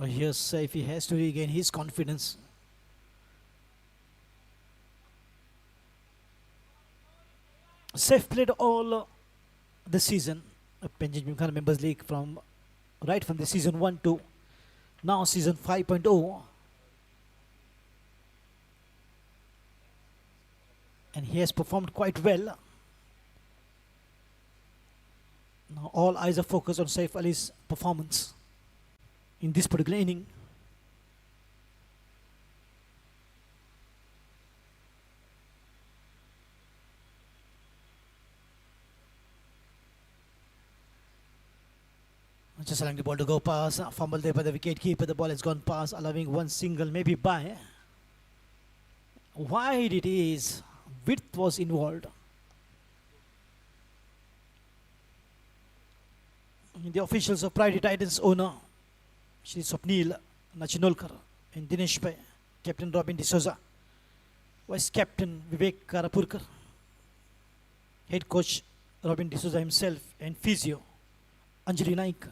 Here's Saif, he has to regain his confidence. Saif played all the season of Panjim Gymkhana Members League right from the season 1 to now season 5.0. And he has performed quite well. Now all eyes are focused on Saif Ali's performance in this particular inning. Just allowing the ball to go past, fumble there by the wicket keeper. The ball has gone past, allowing one single, maybe by. Wide it is, width was involved. The officials of Priority Titans owner Shri Swapnil Nachinolkar and Dinesh Bhai, Captain Robin D'Souza, Vice Captain Vivek Karapurkar, Head Coach Robin D'Souza himself, and Physio Anjali Naik.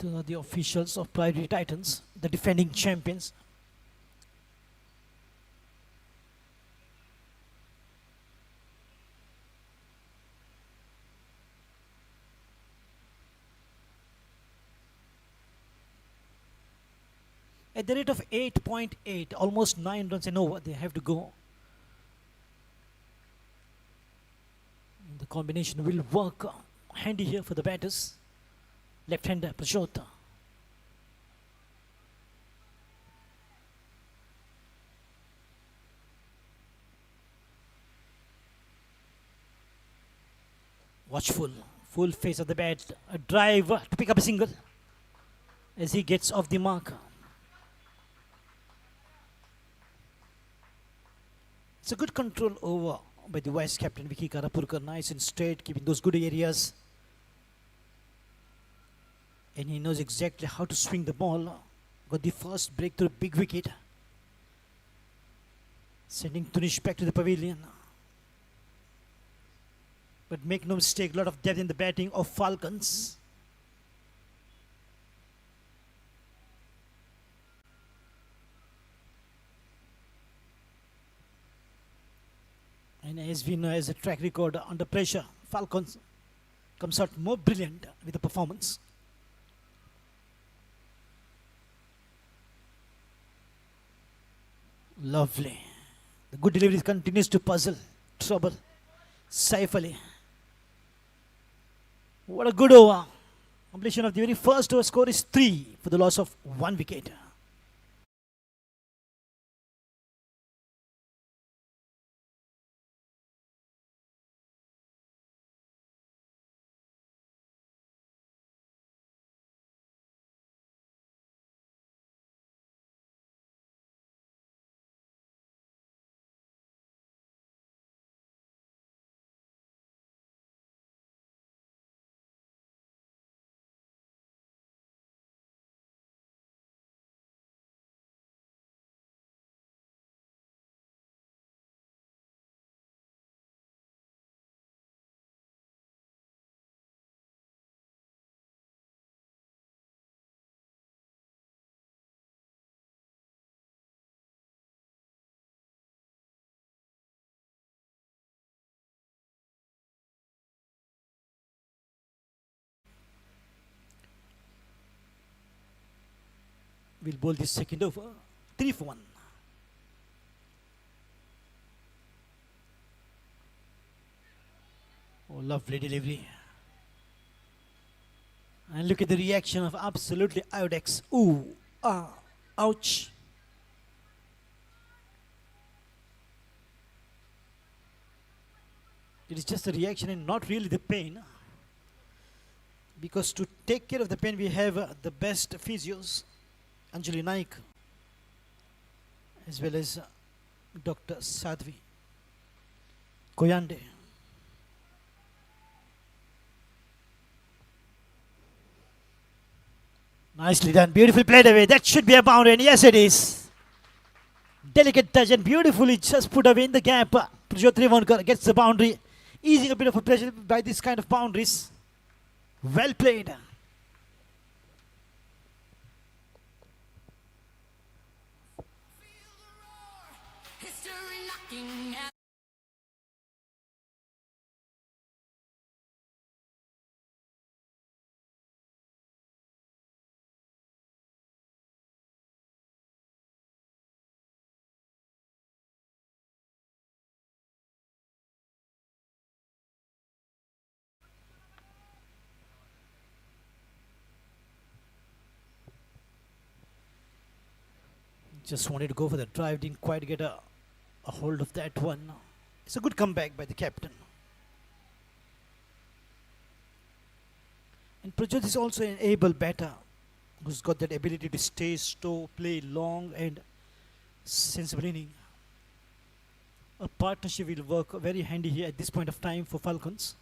These are the officials of Priority Titans, the defending champions. At the rate of 8.8, almost 9 runs and over, they have to go. The combination will work handy here for the batters. Left-hander Prashot. Watchful, full face of the bat, a drive to pick up a single as he gets off the mark. It's a good control over by the vice captain Vicky Karapurkar, nice and straight, keeping those good areas. And he knows exactly how to swing the ball. Got the first breakthrough, big wicket. Sending Tunish back to the pavilion. But make no mistake, a lot of depth in the batting of Falcons. And as we know, as a track record under pressure, Falcons comes out more brilliant with the performance. Lovely. The good delivery continues to puzzle, trouble Saif Ali. What a good over. Completion of the very first over, score is 3 for the loss of 1 wicket. We'll bowl this second over. 3 for 1. Oh, lovely delivery. And look at the reaction of absolutely Iodex. Ooh, ah, ouch. It is just a reaction and not really the pain. Because to take care of the pain, we have the best physios, Anjali Naik, as well as Dr. Sadhvi Koyande. Nicely done, beautifully played away. That should be a boundary, and yes, it is. Delicate touch and beautifully just put away in the gap. Prajot Trivonkar gets the boundary, easing a bit of a pressure by this kind of boundaries. Well played. Just wanted to go for the drive, didn't quite get a hold of that one. It's a good comeback by the captain. And Prajot is also an able batter who's got that ability to stay slow, play long and sensible inning. A partnership will work very handy here at this point of time for Falcons.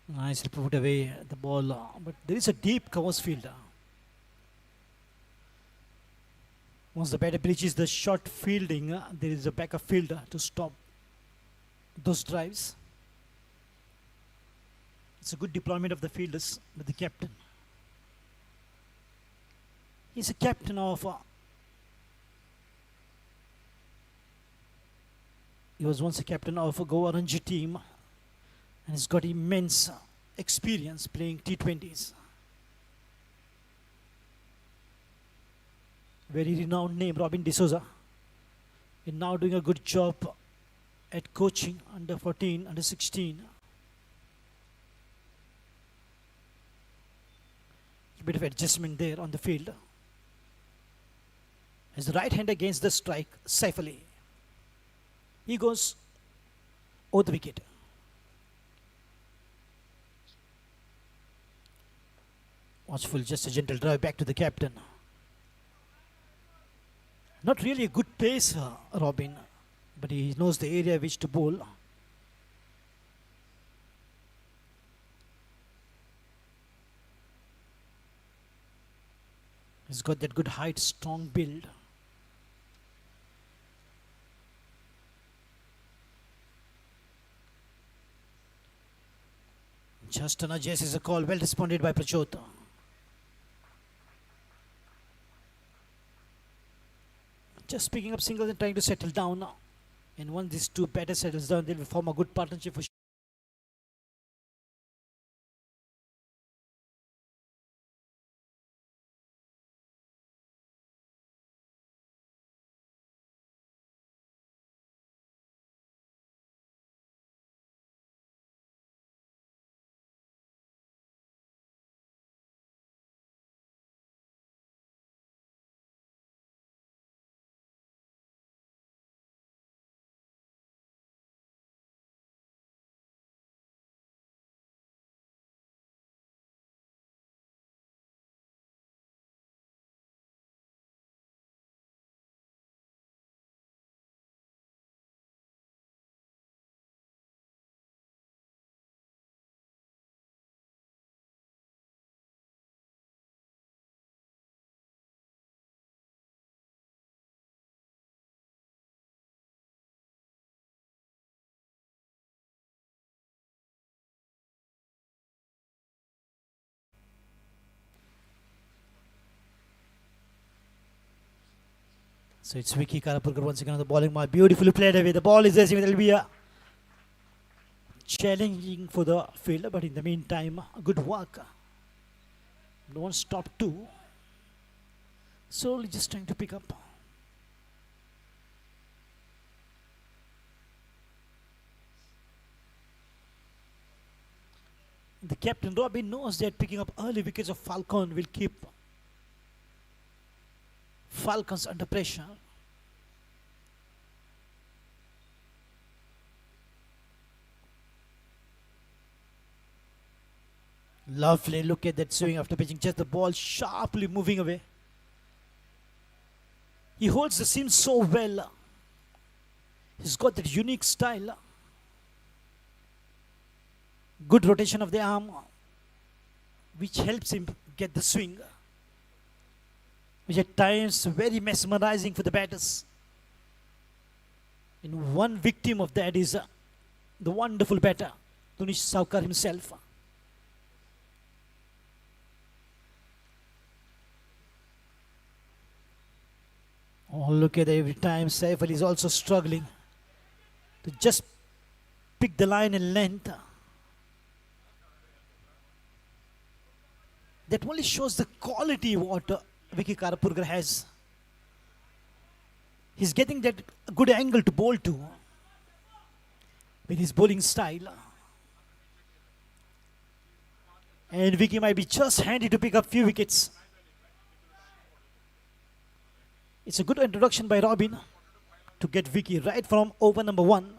Nicely put away the ball, but there is a deep covers field. Once the batter breaches the short fielding, there is a backup fielder to stop those drives. It's a good deployment of the fielders with the captain. He's a captain of he was once a captain of a Goa Ranji team and has got immense experience playing T20s. Very renowned name, Robin D'Souza, is now doing a good job at coaching under 14, under 16. A bit of adjustment there on the field. His right hand against the strike, Saif Ali. He goes over the wicket. Watchful, just a gentle drive back to the captain. Not really a good pace, Robin, but he knows the area which to bowl. He's got that good height, strong build. Just an adjust is a call, well responded by Prachota. Just picking up singles and trying to settle down now. And once these two batters settles down, they will form a good partnership for sure. So it's Vicky Karapurkar once again on the bowling mark. Beautifully played away. The ball is racing. It will be a challenging for the fielder, but in the meantime, good work. No one stopped two. Slowly just trying to pick up. The captain Robin knows that picking up early wickets of Falcon will keep Falcons under pressure. Lovely look at that swing after pitching, just the ball sharply moving away. He holds the seam so well. He's got that unique style. Good rotation of the arm, which helps him get the swing, which at times very mesmerizing for the batters. And one victim of that is the wonderful batter, Tunish Saukar himself. Oh, look at every time Saif Ali is also struggling to just pick the line in length. That only shows the quality what Vicky Karapurkar has. He's getting that good angle to bowl to with his bowling style. And Vicky might be just handy to pick up few wickets. It's a good introduction by Robin to get Vicky right from over number 1.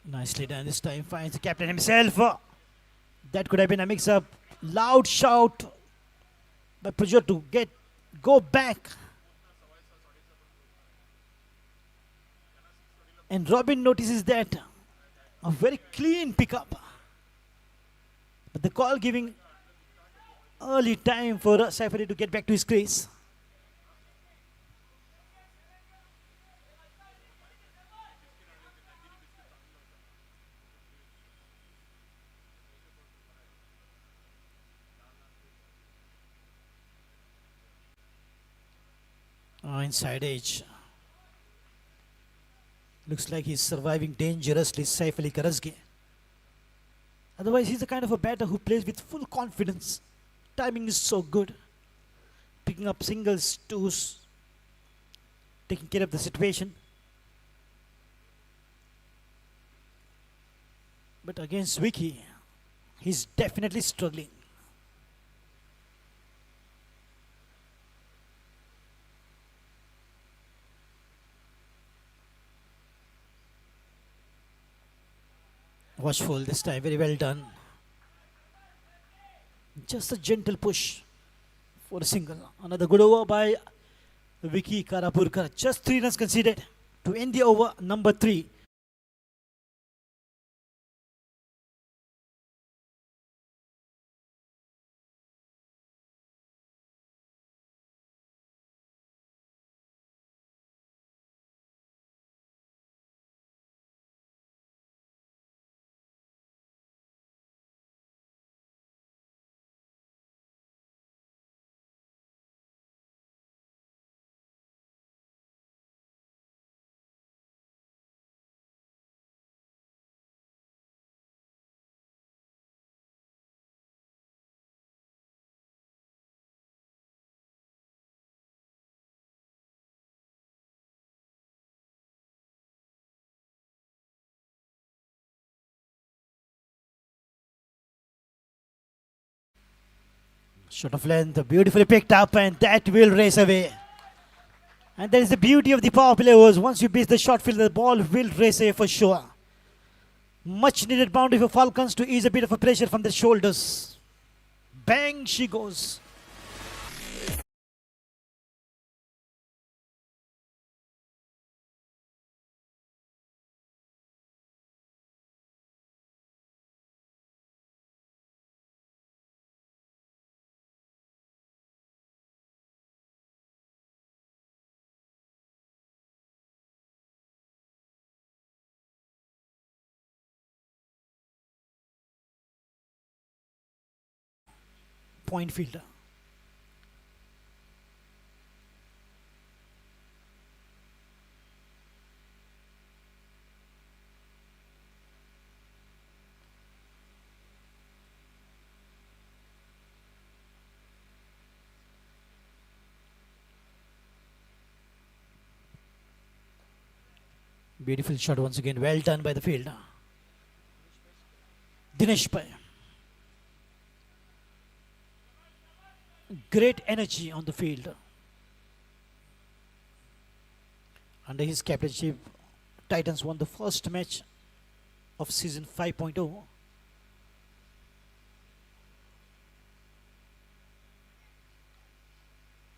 Nicely done this time, finds the captain himself. That could have been a mix-up. Loud shout by Pujol to go back. And Robin notices that a very clean pickup. But the call giving early time for Saif Ali to get back to his crease. Inside edge. Looks like he's surviving dangerously, Saif Ali Karazgi. Otherwise, he's the kind of a batter who plays with full confidence. Timing is so good. Picking up singles, twos, taking care of the situation. But against Vicky, he's definitely struggling. Watchful this time, very well done. Just a gentle push for a single. Another good over by Vicky Karapurkar. Just 3 runs conceded to end the over number 3. Shot of length, beautifully picked up, and that will race away. And that is the beauty of the power play overs. Once you beat the short field, the ball will race away for sure. Much needed boundary for Falcons to ease a bit of a pressure from their shoulders. Bang, she goes. Point fielder. Beautiful shot once again. Well done by the field. Dinesh Bhai. Great energy on the field. Under his captainship, Titans won the first match of season 5.0.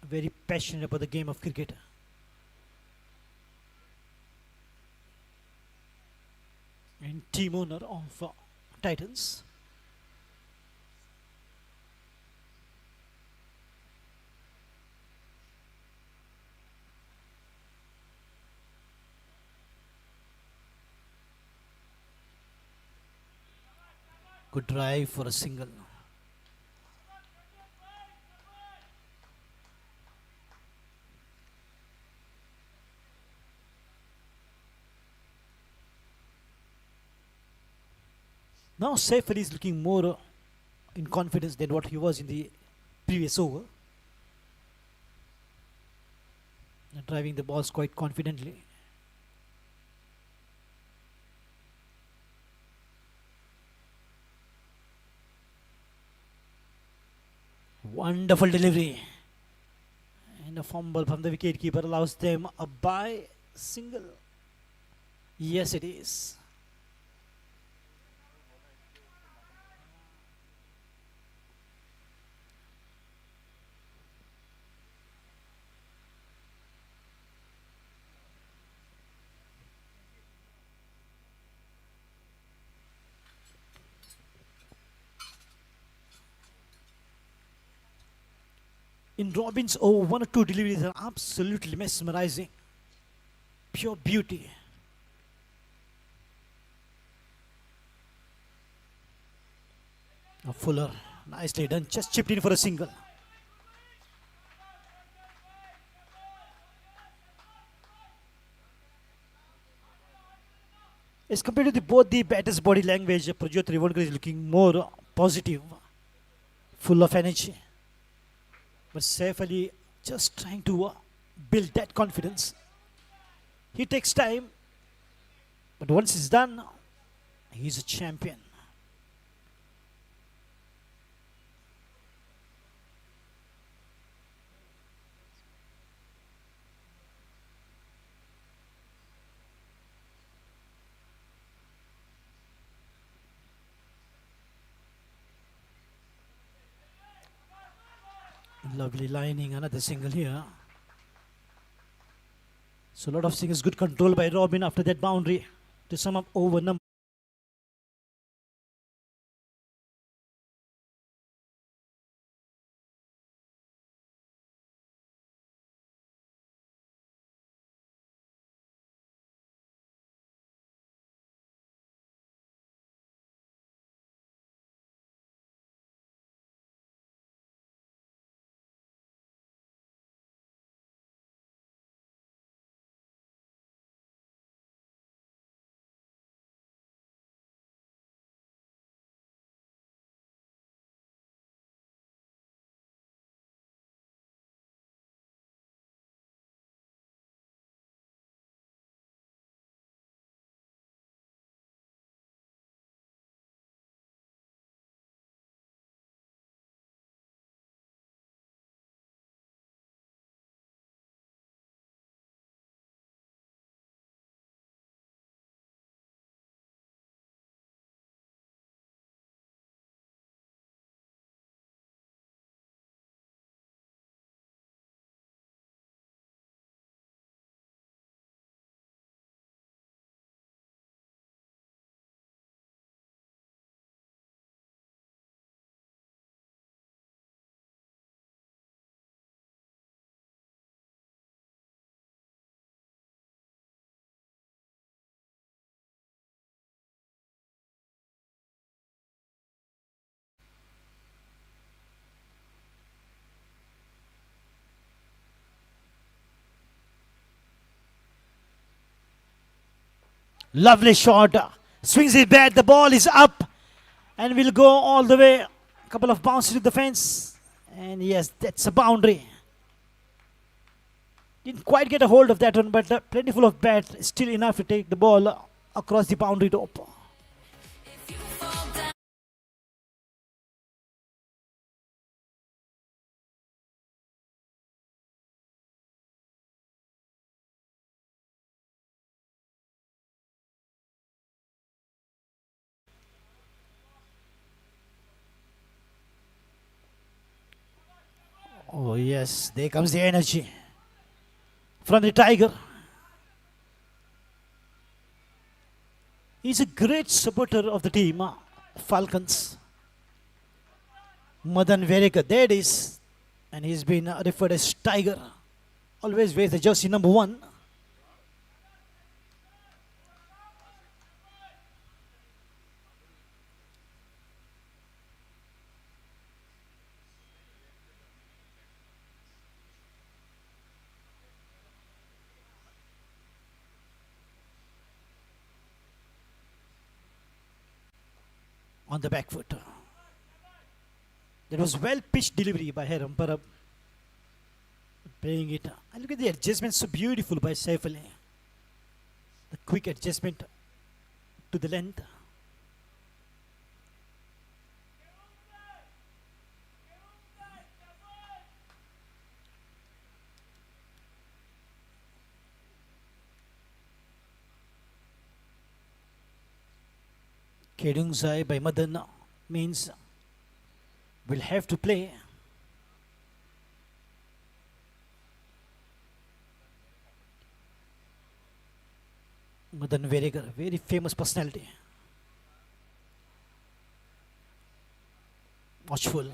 Very passionate about the game of cricket. And team owner of Titans. Good drive for a single. Now Saif Ali is looking more in confidence than what he was in the previous over. Driving the balls quite confidently. Wonderful delivery. And a fumble from the wicketkeeper allows them a bye single. Yes, it is. In Robin's over, one or two deliveries are absolutely mesmerizing. Pure beauty. Now Fuller, nicely done, just chipped in for a single. As compared to both the batters' body language, Prajot Trivandkar is looking more positive, full of energy. But Saif Ali just trying to build that confidence. He takes time, but once it's done, he's a champion. Lovely lining, another single here. So a lot of singles, good control by Robin after that boundary to sum up over number. Lovely shot. Swings it back. The ball is up and will go all the way. A couple of bounces to the fence. And yes, that's a boundary. Didn't quite get a hold of that one, but plentiful of bat, still enough to take the ball across the boundary rope. Oh yes, there comes the energy from the Tiger. He's a great supporter of the team, Falcons. Madan Vereka, there it is. And he's been referred as Tiger. Always wears the jersey number 1. On the back foot. That was well pitched delivery by Hiram Parab. Playing it. And look at the adjustment, so beautiful by Saif Ali. The quick adjustment to the length. Kedungsai by Madan means will have to play. Madan Veregar, very famous personality. Watchful.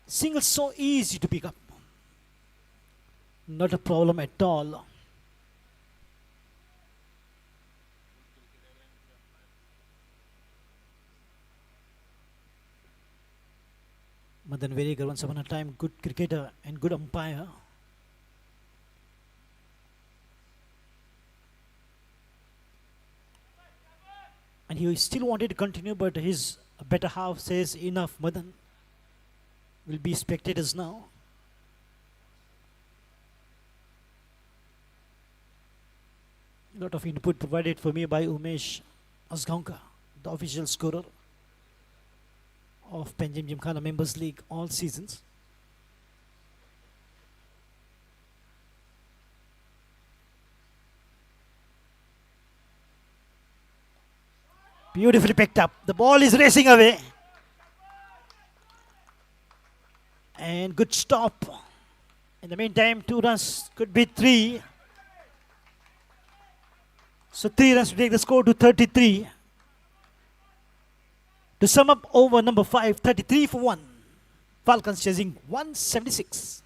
Single so easy to pick up. Not a problem at all. Madan Veregar, once upon a time, good cricketer and good umpire. And he still wanted to continue, but his better half says, enough, Madan. Will be spectators now. Lot of input provided for me by Umesh Asgaonkar, the official scorer of Panjim Gymkhana Members League all seasons. Beautifully picked up. The ball is racing away. And good stop. In the meantime, 2 runs, could be 3. So 3 runs to take the score to 33. To sum up, over number 5, 33 for 1. Falcons chasing 176.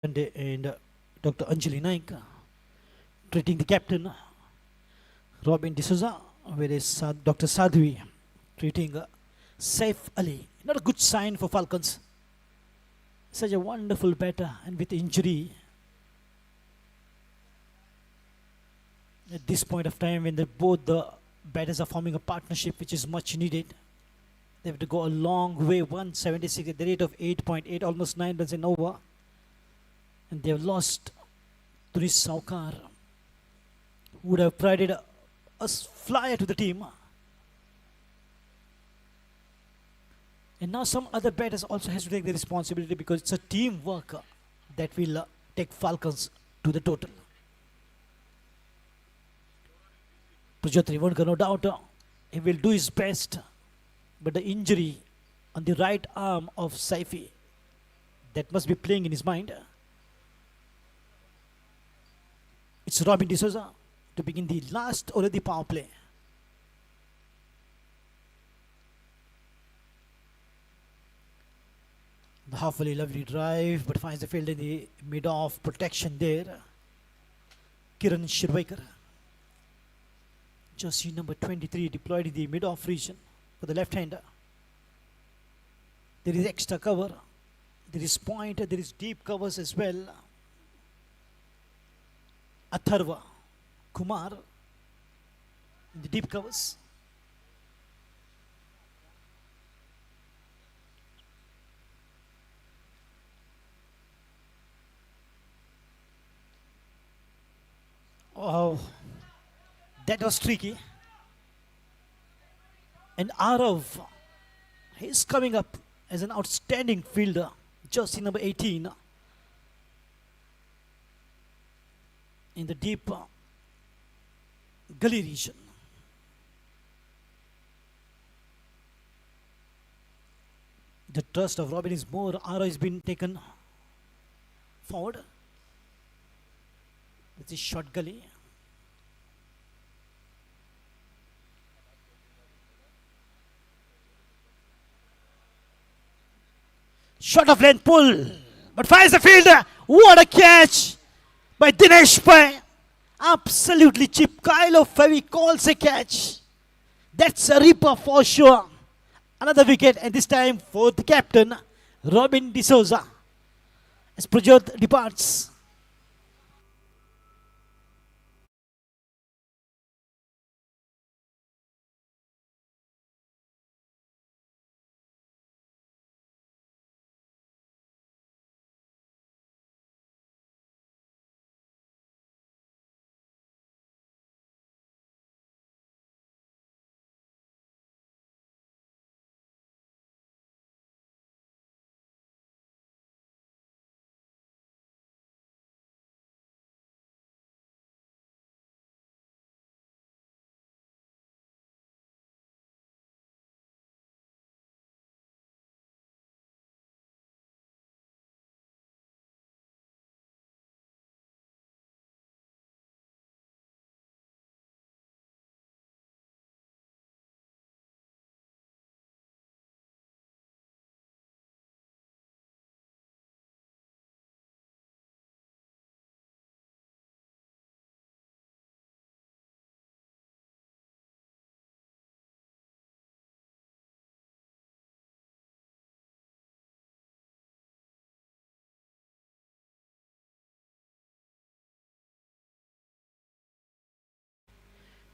And Dr. Anjali Naik treating the captain, Robin D'Souza, whereas Dr. Sadhvi treating Saif Ali. Not a good sign for Falcons. Such a wonderful batter, and with injury, At this point of time, when both the batters are forming a partnership, which is much needed, they have to go a long way. 176 at the rate of 8.8, almost 9 runs in over, and they have lost Tunish Saukar, who would have provided a flyer to the team. And now some other batters also has to take the responsibility, because it's a teamwork that will take Falcons to the total. Pujotri won't go, no doubt. He will do his best, but the injury on the right arm of Saifi, that must be playing in his mind. It's Robin D'Souza to begin the last over the power play. The halfway lovely drive, but finds the field in the mid-off protection there. Kiran Shirvaikar, jersey number 23, deployed in the mid-off region for the left-hander. There is extra cover, there is point, there is deep covers as well. Atharva Kumar in the deep covers. Oh, that was tricky. And Arav, he's coming up as an outstanding fielder, jersey number 18, in the deep gully region. The trust of Robin is more. Arav has been taken forward. This is short gully. Shot of length pull, but finds the fielder. What a catch by Dinesh Pai. Absolutely cheap. Kylo Favi calls a catch. That's a ripper for sure. Another wicket, and this time for the captain, Robin D'Souza, as Prajot departs.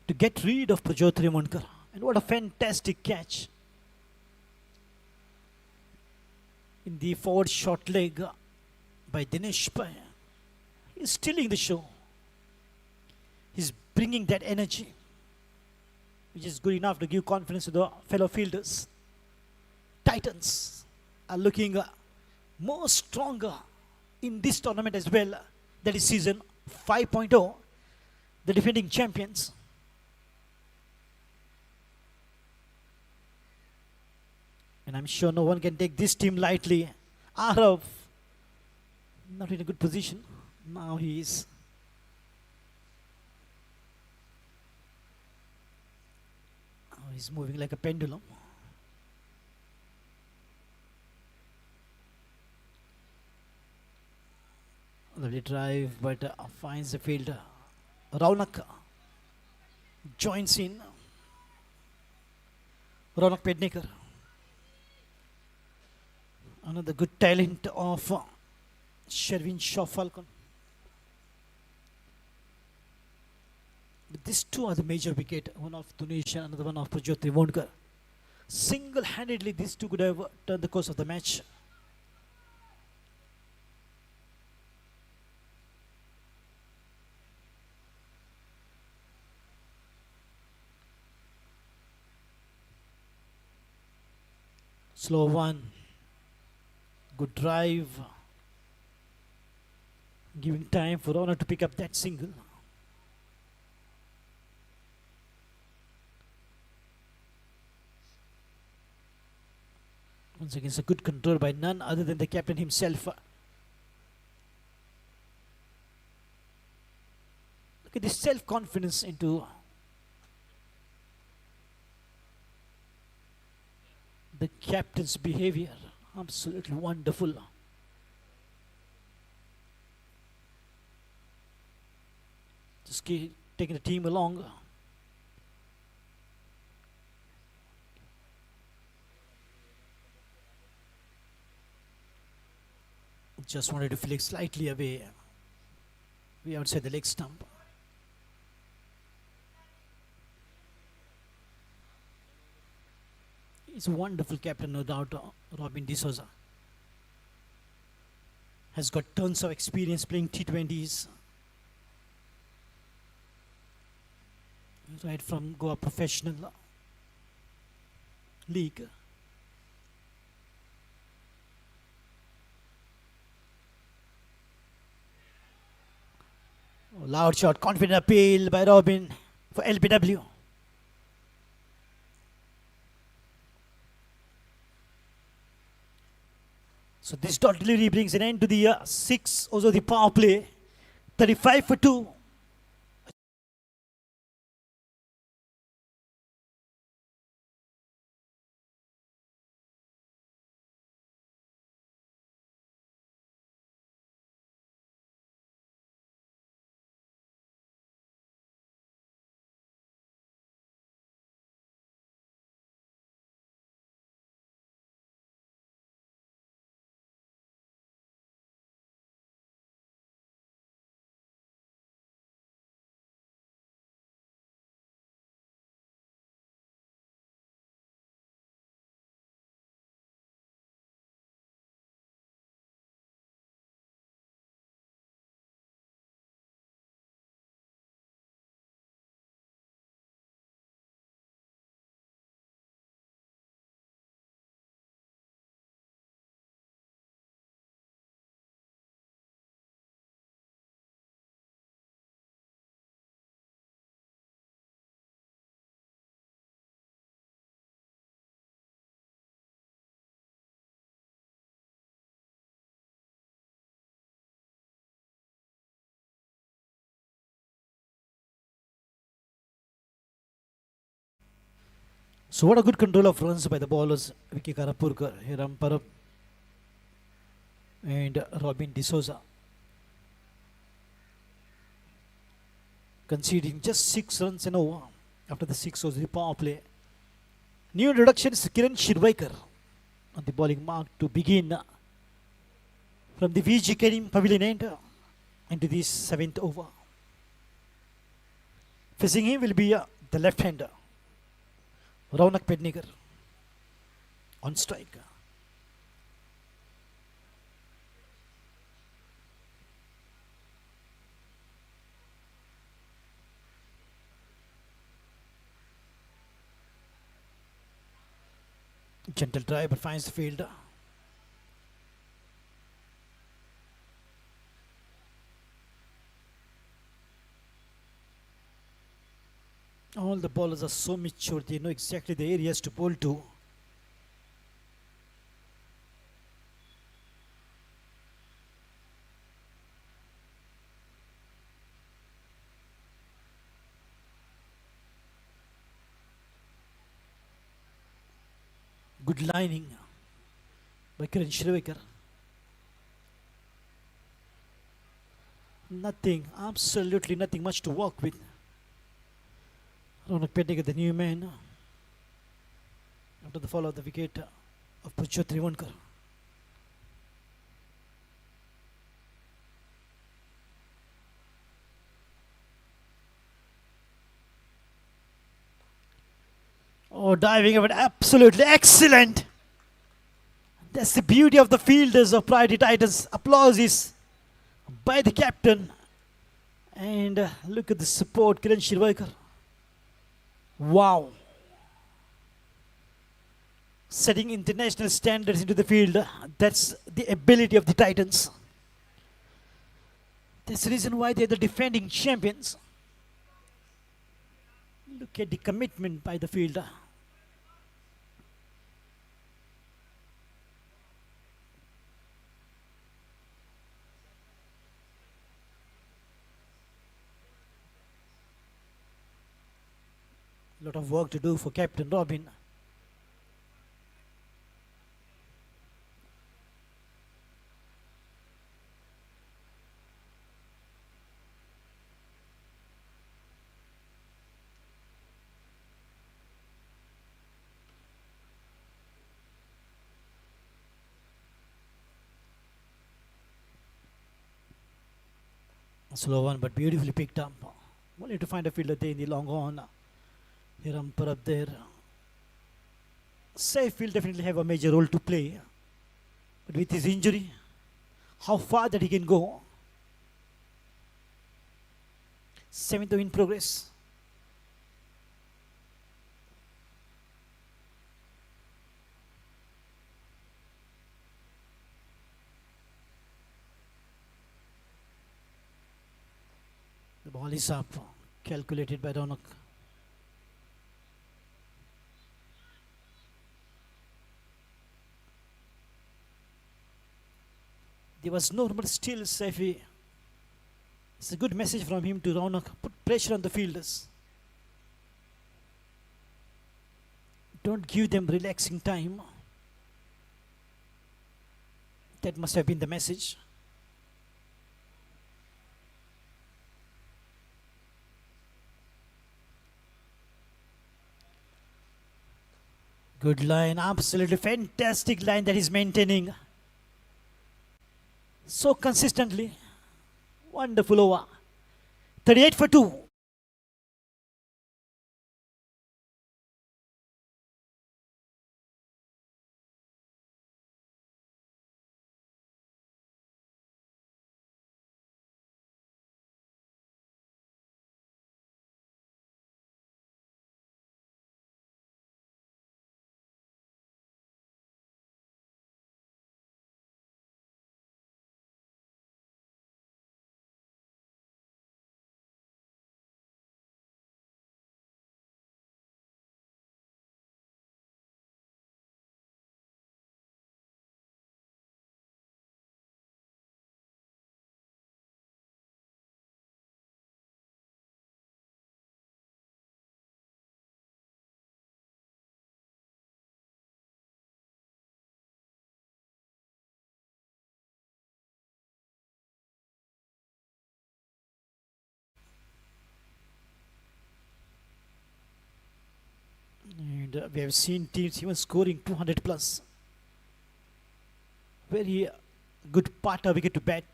To get rid of Prajot Remonkar. And what a fantastic catch in the forward short leg by Dinesh Pai. He's stealing the show. He's bringing that energy, which is good enough to give confidence to the fellow fielders. Titans are looking more stronger in this tournament as well. That is season 5.0, the defending champions. And I'm sure no one can take this team lightly. Arav, not in a good position. Now he is. Oh, he's moving like a pendulum. Lovely drive, but finds the fielder. Raunak joins in. Raunak Pednekar. Another good talent of Sherwin Shaw Falcon. These two are the major wicket, one of Tunisia, another one of Pajot Trivonkar. Single-handedly, these two could have turned the course of the match. Slow one. Good drive. Giving time for Honor to pick up that single. Once again, it's a good control by none other than the captain himself. Look at this self-confidence into the captain's behavior. Absolutely wonderful. Just taking the team along. Just wanted to flick slightly away outside the leg stump. He's a wonderful captain, no doubt. Robin D'Souza has got tons of experience playing T20s. Right from Goa Professional League. Oh, loud shot, confident appeal by Robin for LBW. So this dot delivery brings an end to the 6 overs of the power play. 35 for 2. So what a good control of runs by the bowlers Vicky Karapurkar, Hiram Parab and Robin D'Souza. Conceding just 6 runs and over after the 6 overs of the power play. New introduction is Kiran Shirvaikar on the bowling mark to begin from the VG Karim Pavilion end into the 7th over. Facing him will be the left-hander Raunak Pednekar on strike. Gentle drive but finds the field. All the bowlers are so mature, they know exactly the areas to bowl to. Good lining by Kiran Shirvaikar. Nothing, absolutely nothing much to work with. Raunak Pednekar, the new man, after the fall of the wicket of Pajot Trivonkar. Oh, diving effort, absolutely excellent. That's the beauty of the fielders of Priority Titans. Applause is by the captain. And look at the support, Kiran Shirvaikar. Wow. Setting international standards into the field. That's the ability of the Titans. That's the reason why they're the defending champions. Look at the commitment by the fielder. Lot of work to do for Captain Robin. A slow one, but beautifully picked up. Only to find a fielder there in the long on. Here umpire up there. Safe will definitely have a major role to play. But with his injury, how far that he can go. Seventh in progress. The ball is up, calculated by Ronak. There was no but still Saifi. It's a good message from him to Ronak. Put pressure on the fielders. Don't give them relaxing time. That must have been the message. Good line, absolutely fantastic line that he's maintaining. So consistently. Wonderful over. 38 for 2. And we have seen teams even scoring 200 plus. Very good partner wicket to bat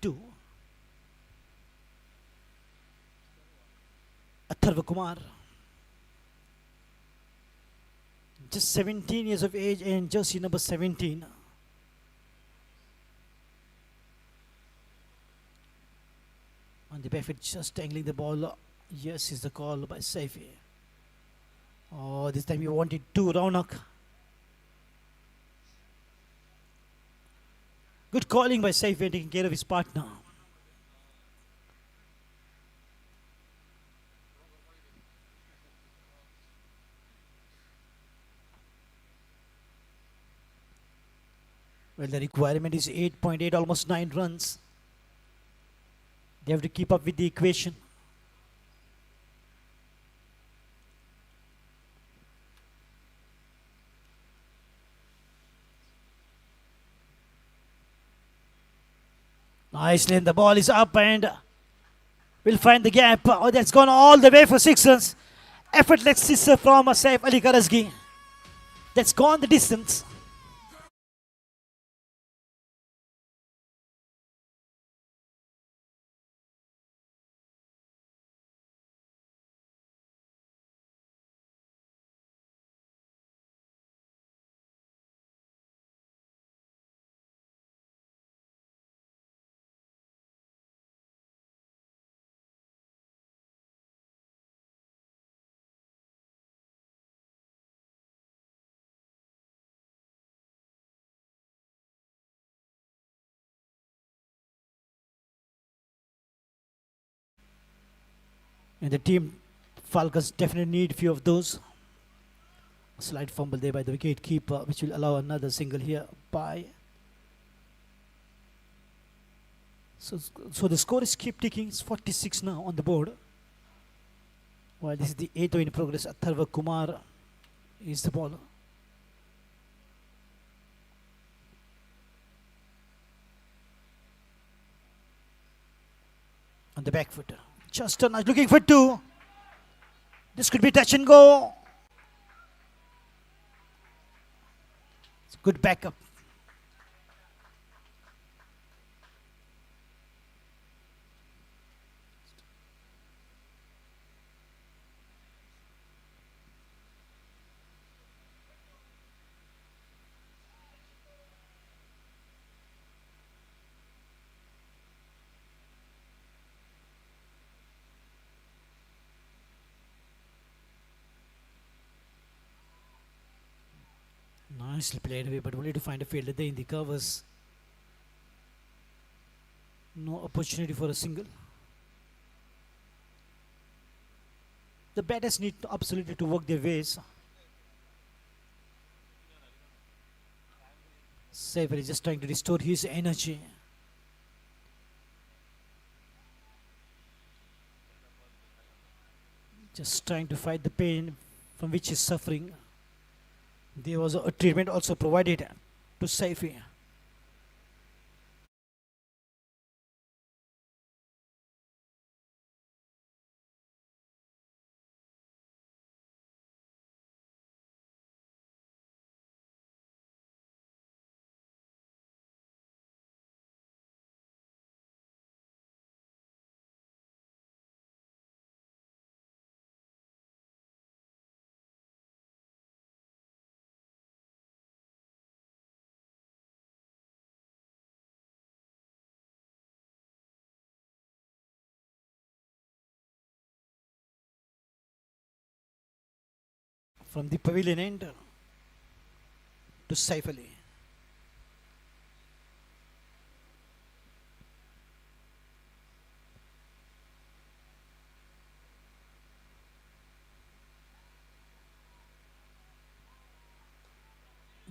to. Atharva Kumar. Just 17 years of age and jersey number 17. On the back foot, just angling the ball. Yes, is the call by Saifi. Oh, this time he wanted two, Raunak. Good calling by Saifi, taking care of his partner. Well, the requirement is 8.8, almost 9 runs. They have to keep up with the equation. Nicely, and the ball is up and will find the gap. Oh, that's gone all the way for 6 runs. Effortless sister from Saif Ali Karazgi. That's gone the distance. And the team Falcons definitely need few of those. A slight fumble there by the wicket keeper, which will allow another single here by. So the score is keep ticking. It's 46 now on the board. While this is the 8th over in progress, Atharva Kumar is the bowler. On the back foot. Just a nice looking for two. This could be touch and go. It's a good backup. Nicely played away, but only to find a fielder there in the covers. No opportunity for a single. The batters need absolutely to work their ways. Safer is just trying to restore his energy. Just trying to fight the pain from which he's suffering. There was a treatment also provided to Saifi. From the pavilion end to Saif Ali.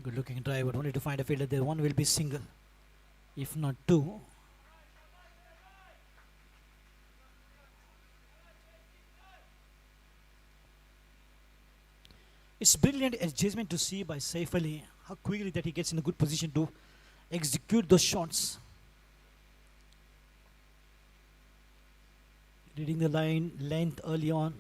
Good looking driver, only to find a fielder there. One will be single, if not two. It's brilliant adjustment to see by Saif Ali, how quickly that he gets in a good position to execute those shots. Reading the line length early on.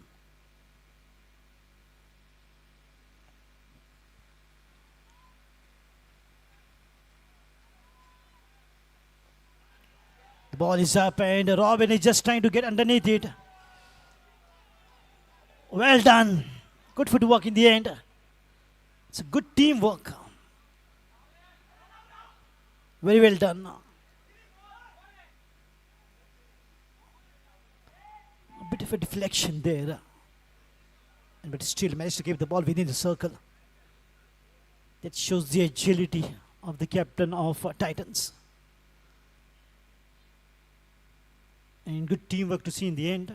The ball is up and Robin is just trying to get underneath it. Well done. Good footwork in the end. It's a good teamwork. Very well done. A bit of a deflection there. But still managed to keep the ball within the circle. That shows the agility of the captain of Titans. And good teamwork to see in the end.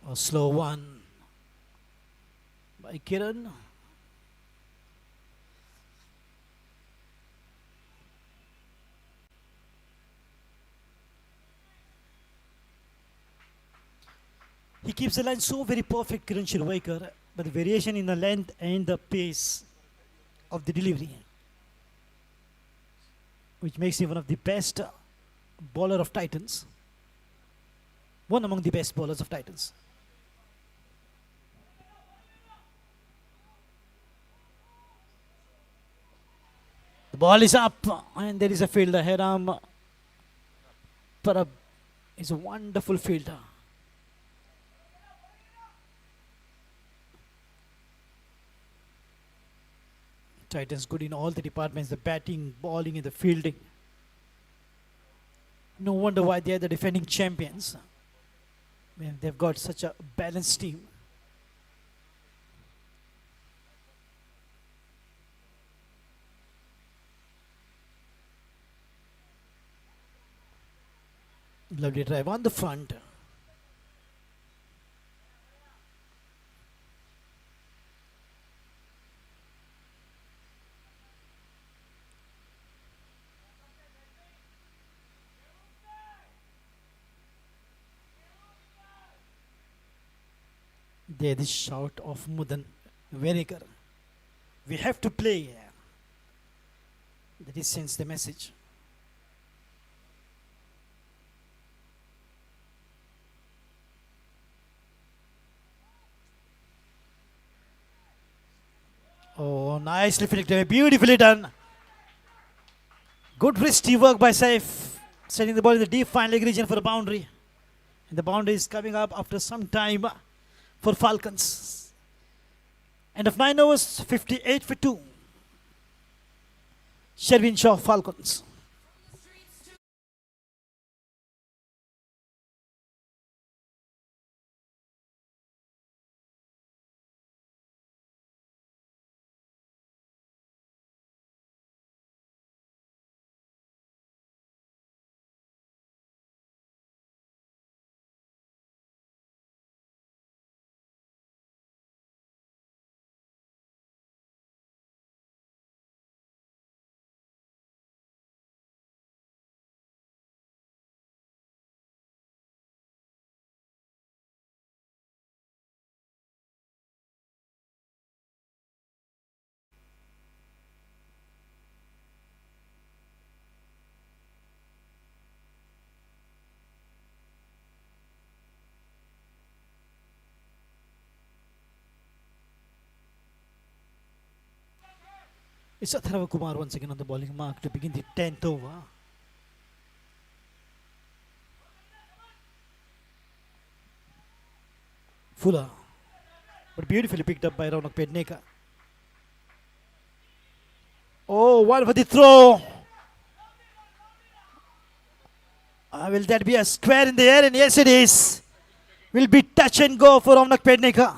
A slow one by Kiran. He keeps the line so very perfect, Kiran Shirvaikar, but the variation in the length and the pace of the delivery, which makes him one of the best bowler of Titans. One among the best bowlers of Titans. The ball is up and there is a fielder. Heram Parab is a wonderful fielder. Titans good in all the departments, the batting, bowling and the fielding. No wonder why they are the defending champions. Man, they've got such a balanced team. Lovely drive on the front. There is shout of Mudan Venikar. We have to play. That is sends the message. Oh, nicely flicked away. Beautifully done. Good wristy work by Saif. Sending the ball in the deep fine leg region for a boundary. And the boundary is coming up after some time for Falcons. End of 9 overs, 58 for 2. Sherwin Shaw, Falcons. It's Atharva Kumar once again on the bowling mark to begin the 10th over. Fuller, but beautifully picked up by Raunak Pedneka. Oh, one for the throw. Will that be a square in the air? And yes, it is. Will be touch and go for Raunak Pedneka.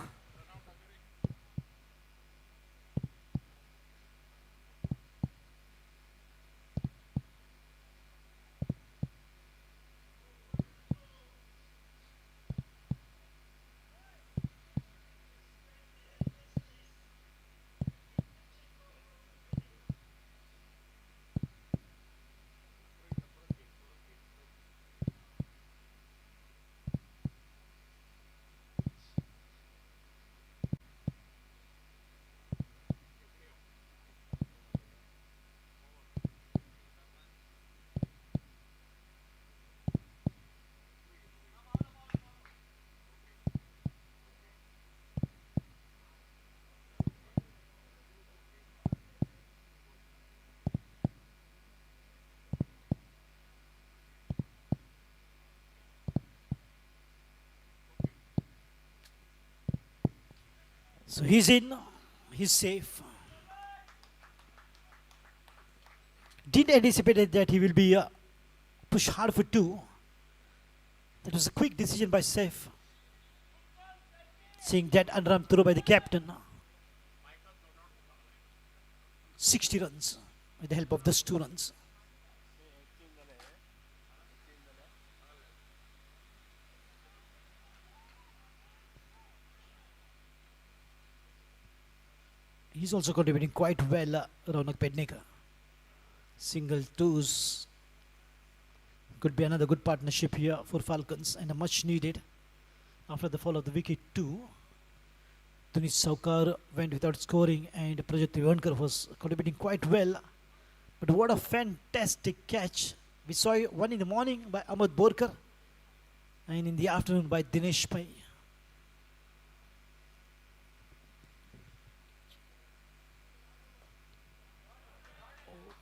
So he's in, he's safe. Didn't anticipate that he will be pushed hard for 2. That was a quick decision by Saif. Seeing that underarm throw by the captain. 60 runs with the help of those 2 runs. He's also contributing quite well, Raunak Pedneka. Single twos. Could be another good partnership here for Falcons and a much needed after the fall of the wicket 2. Tunish Saukar went without scoring and Prajat Trivankar was contributing quite well. But what a fantastic catch. We saw one in the morning by Ahmed Borkar and in the afternoon by Dinesh Pai.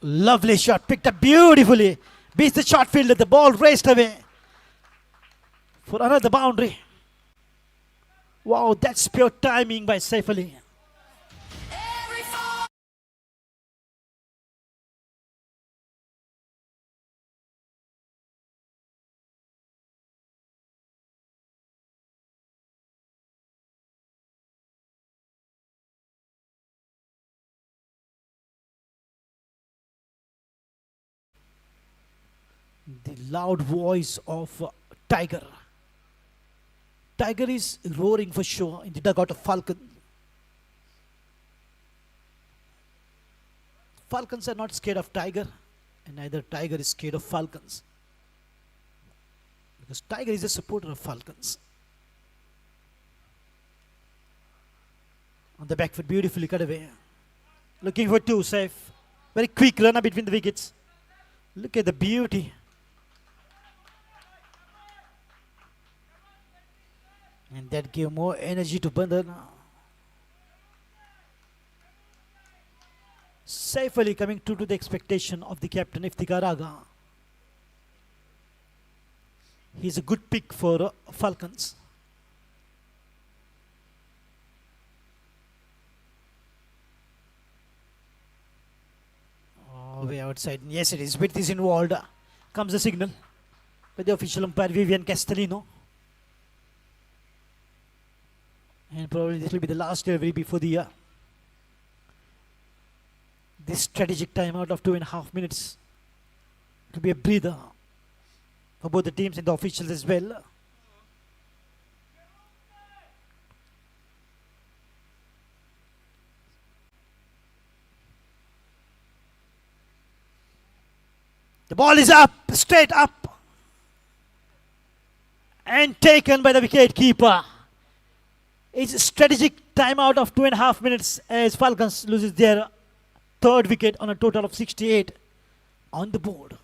Lovely shot, picked up beautifully. Beats the short fielder, the ball raced away for another boundary. Wow, that's pure timing by Saif Ali. The loud voice of Tiger. Tiger is roaring for sure in the dugout of Falcon. Falcons are not scared of Tiger, and neither Tiger is scared of Falcons. Because Tiger is a supporter of Falcons. On the back foot, beautifully cut away. Looking for two, safe. Very quick runner between the wickets. Look at the beauty. And that gave more energy to Bandhan. Safely coming true to the expectation of the captain Iftikhar Agha. He's a good pick for Falcons. Oh, way outside. Yes, it is. Width is involved. Comes the signal by the official umpire Vivian Castellino. And probably this will be the last delivery before the this strategic timeout of 2.5 minutes. It will be a breather for both the teams and the officials as well. The ball is up, straight up, and taken by the wicket keeper. It's a strategic timeout of 2.5 minutes as Falcons loses their third wicket on a total of 68 on the board.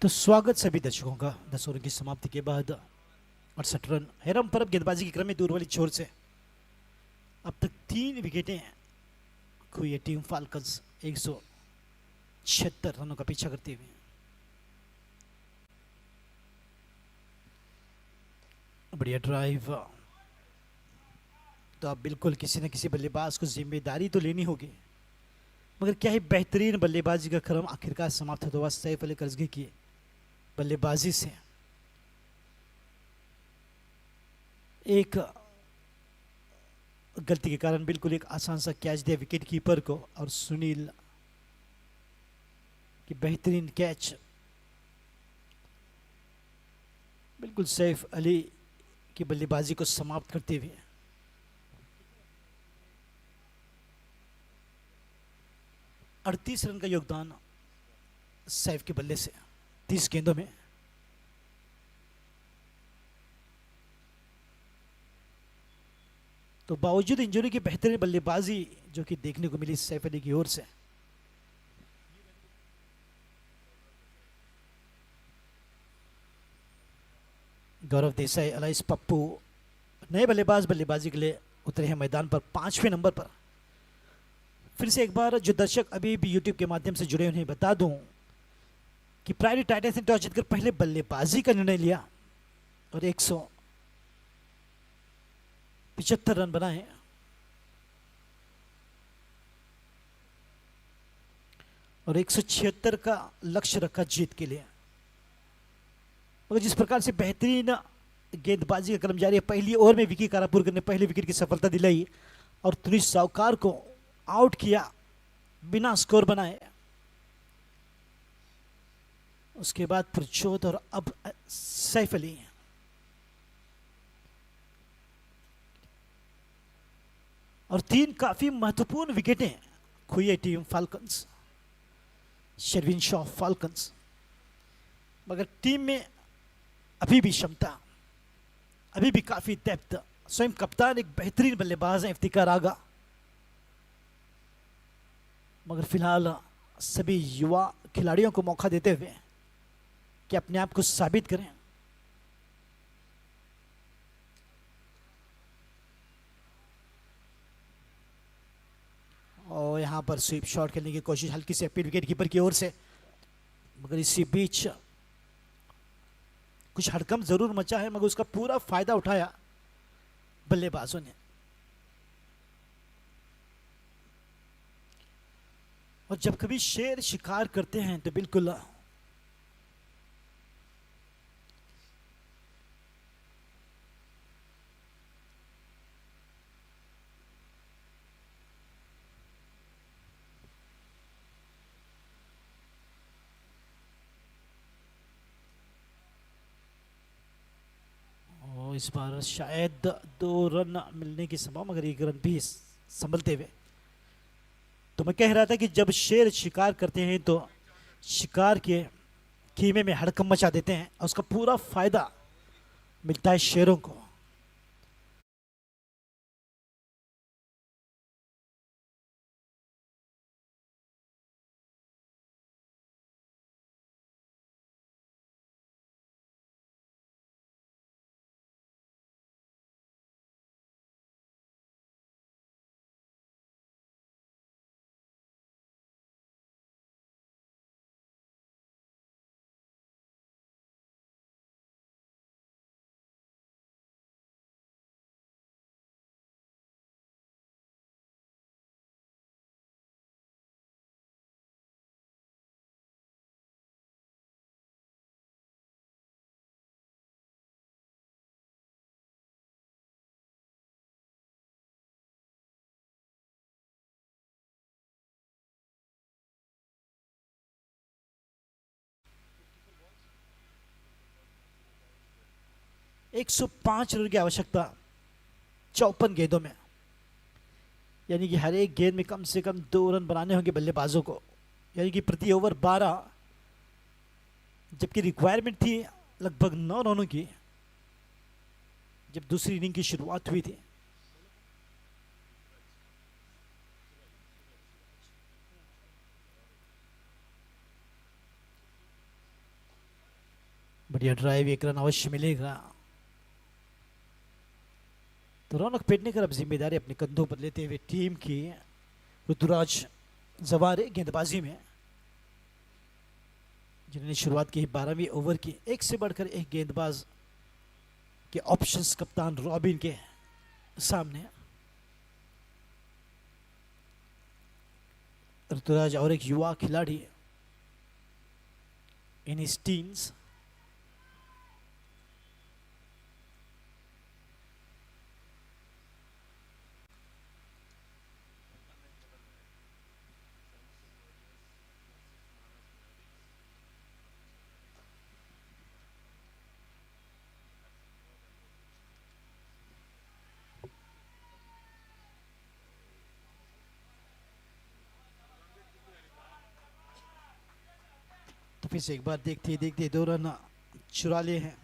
तो स्वागत सभी दर्शकों का 10 over की समाप्ति के बाद 68 run. Harem परब गेंदबाजी के क्रम में दूर वाली छोर से अब तक 3 विकेटें खोई है टीम फाल्कन्स 176 रनों का पीछा करते हुए। बढ़िया ड्राइव। तो अब बिल्कुल किसी न किसी बल्लेबाज को जिम्मेदारी तो लेनी होगी, मगर क्या ही बेहतरीन बल्लेबाजी का क्रम आखिरकार समाप्त होता हुआ सैफ अली कर्जगी की बल्लेबाजी से। एक गलती के कारण बिल्कुल एक आसान सा कैच दिया विकेट कीपर को, और सुनील की बेहतरीन कैच बिल्कुल सैफ अली की बल्लेबाजी को समाप्त करते हुए। अड़तीस रन का योगदान सैफ के बल्ले से 30 गेंदों में। तो बावजूद इंजरी की बेहतरीन बल्लेबाजी जो कि देखने को मिली सैफ अली की ओर से, गौरव देसाई, अलाइस पप्पू नए बल्लेबाजी के लिए उतरे हैं मैदान पर 5वें नंबर पर। फिर से एक बार जो दर्शक अभी भी यूट्यूब के माध्यम से जुड़े उन्हें बता दूं कि प्राइवेट टाइटंस ने टॉस जीतकर पहले बल्लेबाजी का निर्णय लिया और 175 रन बनाए। और 176 का लक्ष्य रखा जीत के लिए। मगर जिस प्रकार से बेहतरीन गेंदबाजी का क्रम जारी है, पहली ओवर में विकी कारापुरकर ने पहले विकेट की सफलता दिलाई और तुनिश सावकार को आउट किया बिना स्कोर बनाए। उसके बाद प्रचोद और अब सैफ अली। और 3 काफी महत्वपूर्ण विकेटें खोई है team falcons, Sherwin Shaw falcons. मगर टीम में अभी भी क्षमता, अभी भी काफी डेप्थ। स्वयं कप्तान एक बेहतरीन बल्लेबाज है इफ्तिकार आगा, मगर फिलहाल सभी युवा खिलाड़ियों को मौका देते हुए कि अपने आप को साबित करें। और यहां पर स्वीप शॉट खेलने की कोशिश हल्की से अपील विकेट कीपर की ओर से, मगर इसी बीच कुछ हड़कंप जरूर मचा है, मगर उसका पूरा फायदा उठाया बल्लेबाजों ने। और जब कभी शेर शिकार करते हैं तो बिल्कुल इस बार शायद 2 रन मिलने की संभावना, मगर 1 रन भी संभलते हुए। तो मैं कह रहा था कि जब शेर शिकार करते हैं तो शिकार के कीमे में हड़कंप मचा देते हैं और उसका पूरा फायदा मिलता है शेरों को। एक 105 रन की आवश्यकता 54 गेंदों में, यानी कि हर एक गेंद में कम से कम 2 रन बनाने होंगे बल्लेबाजों को, यानी कि प्रति ओवर 12, जबकि रिक्वायरमेंट थी लगभग 9 रनों की जब दूसरी इनिंग की शुरुआत हुई थी। बढ़िया ड्राइव, 1 रन अवश्य मिलेगा। तो रौनक पेडनेकर अब जिम्मेदारी अपने कंधों पर लेते हुए टीम की ऋतुराज जवारे गेंदबाजी में, जिन्होंने शुरुआत की 12वीं ओवर की एक से बढ़कर एक गेंदबाज के ऑप्शंस कप्तान रॉबिन के सामने। ऋतुराज और एक युवा खिलाड़ी इन हिज टीन्स, तो फिर से एक बार देखते देखते 2 रन चुरा लिए हैं।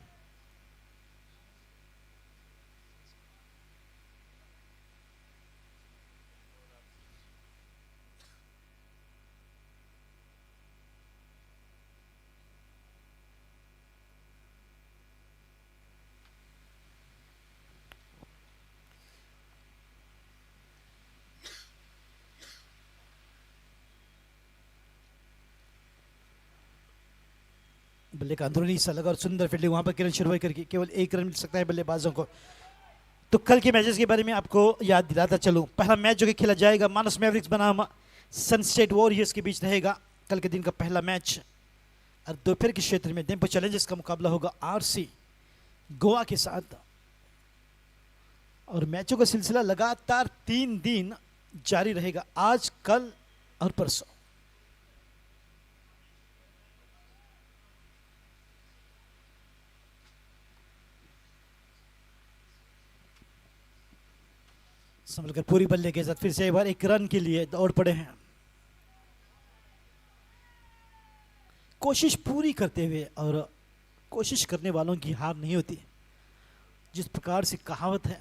बल्ले का अंदरूनी हिस्सा लगा और सुंदर फील्डिंग वहां पर किरण शुरुआत करके केवल 1 रन मिल सकता है बल्लेबाजों को। तो कल के मैचेस के बारे में आपको याद दिलाता चलूं। पहला मैच जो कि खेला जाएगा मानस मैवरिक्स बनाम सनस्टेट वॉरियर्स के बीच रहेगा कल के दिन का पहला मैच। और दोपहर के क्षेत्र में डेम्पो चैलेंजर्स का मुकाबला होगा आरसी गोवा के साथ। और मैचों का सिलसिला लगातार 3 दिन जारी रहेगा, आज कल और परसों। संभलकर पूरी बल्ले के साथ फिर से एक बार 1 रन के लिए दौड़ पड़े हैं, कोशिश पूरी करते हुए। और कोशिश करने वालों की हार नहीं होती, जिस प्रकार से कहावत है।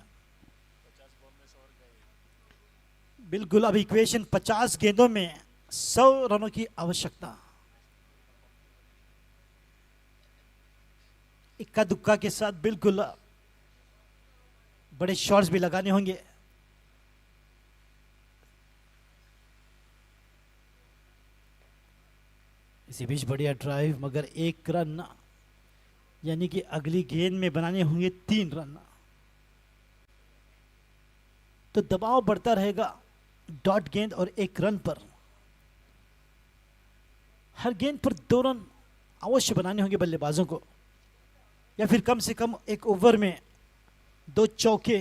बिल्कुल, अब इक्वेशन 50 गेंदों में 100 रनों की आवश्यकता। इक्का दुक्का के साथ बिल्कुल बड़े शॉट्स भी लगाने होंगे। इसी बीच बढ़िया ड्राइव, मगर 1 रन, यानी कि अगली गेंद में बनाने होंगे 3 रन। तो दबाव बढ़ता रहेगा डॉट गेंद और 1 रन पर। हर गेंद पर 2 रन अवश्य बनाने होंगे बल्लेबाजों को, या फिर कम से कम 1 ओवर में 2 चौके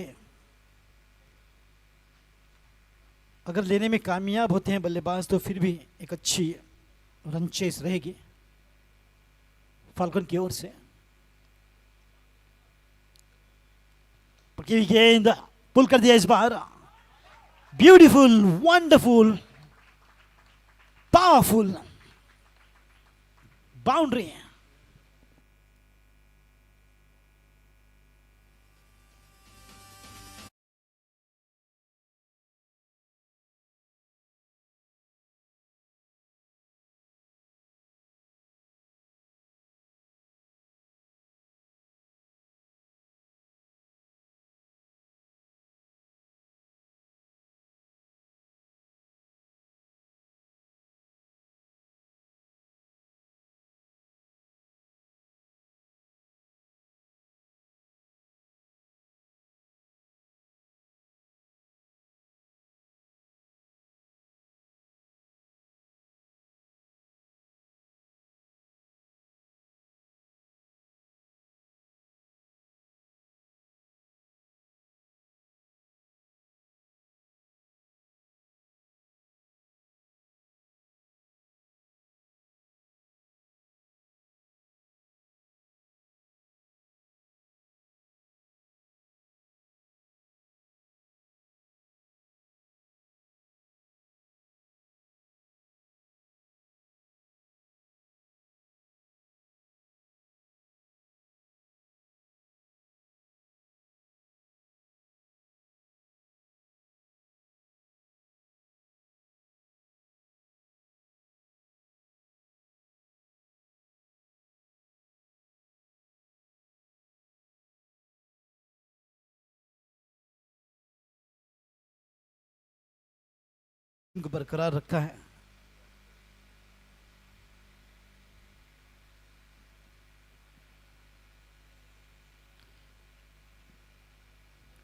अगर लेने में कामयाब होते हैं बल्लेबाज, तो फिर भी एक अच्छी रन चेस रहेगी फाल्कन की ओर से। पकी हुई गेंद पुल कर दिया इस बार। Beautiful, wonderful, powerful boundary. को बरकरार रखा है।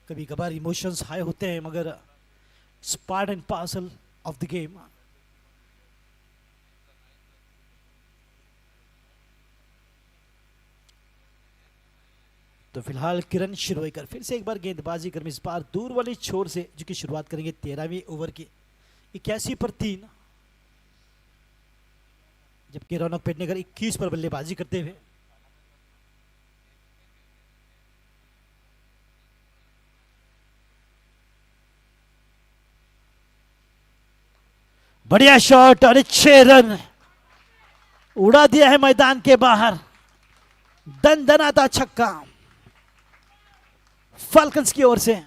कभी कभार इमोशंस हाई होते हैं, मगर it's part and parcel of the game. तो फिलहाल किरण शिरोईकर फिर से एक बार गेंदबाजी कर, इस बार दूर वाली छोर से, जो कि शुरुआत करेंगे 13वीं ओवर की 81 पर 3, जबकि रौनक पेडनेकर 21 पर बल्लेबाजी करते हुए। बढ़िया शॉट और 6 रन उड़ा दिया है मैदान के बाहर। दनदनाता छक्का फाल्कन्स की ओर से।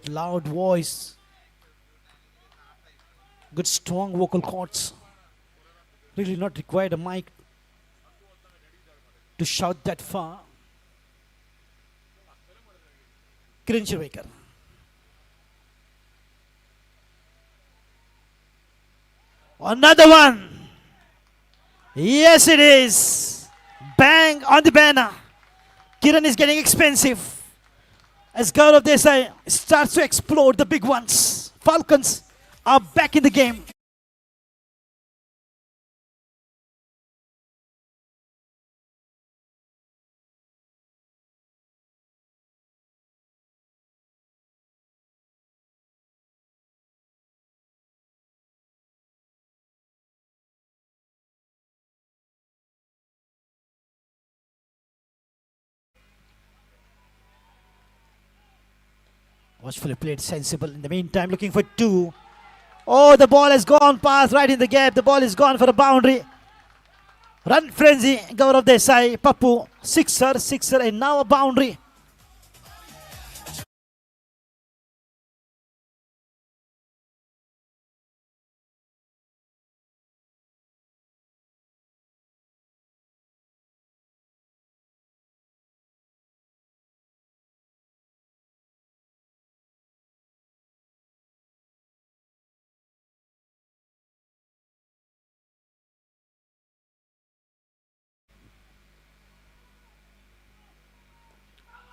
Loud voice, good strong vocal cords. Really not required a mic to shout that far. Kiran Shirvaikar. Another one. Yes, it is. Bang on the banner. Kiran is getting expensive as Gaurav Desai starts to explode the big ones. Falcons are back in the game. Watchfully played, sensible. In the meantime, looking for 2. Oh, the ball has gone past right in the gap. The ball is gone for a boundary. Run frenzy, Gaurav Desai, Pappu, sixer, and now a boundary.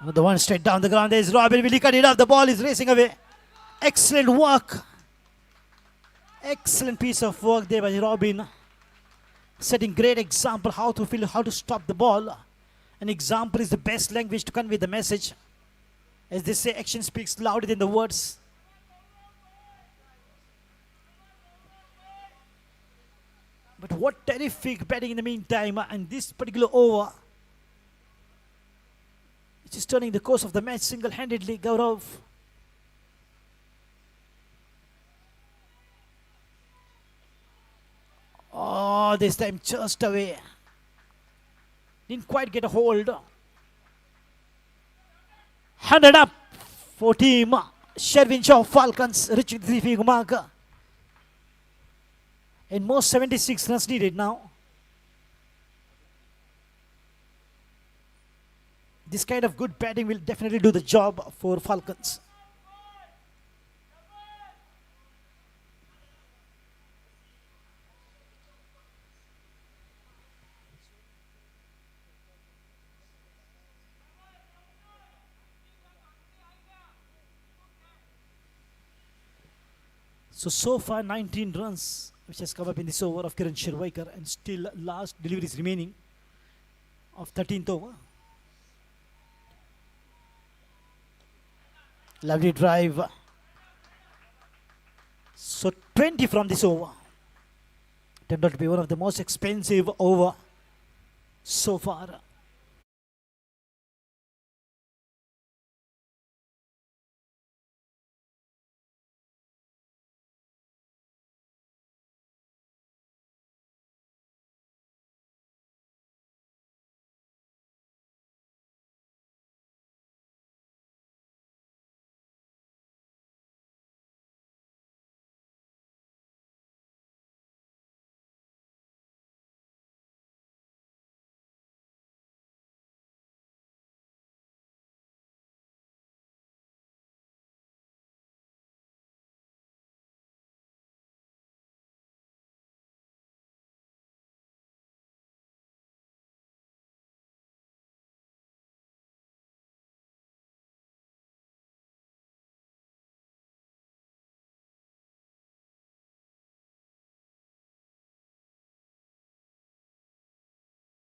Another one straight down the ground. There's Robin. Will he cut it off? The ball is racing away. Excellent work. Excellent piece of work there by Robin. Setting great example how to feel, how to stop the ball. An example is the best language to convey the message. As they say, action speaks louder than the words. But what terrific batting in the meantime, and this particular over, which is turning the course of the match single-handedly, Gaurav. Oh, this time just away. Didn't quite get a hold. 100 up for team Sherwin Shaw Falcons, reaching the 3-figure mark. And most 76 runs needed now. This kind of good batting will definitely do the job for Falcons. So far 19 runs which has come up in this over of Kiran Shirvaikar, and still last deliveries remaining of 13th over. Lovely drive. So 20 from this over. Turned out to be one of the most expensive over so far.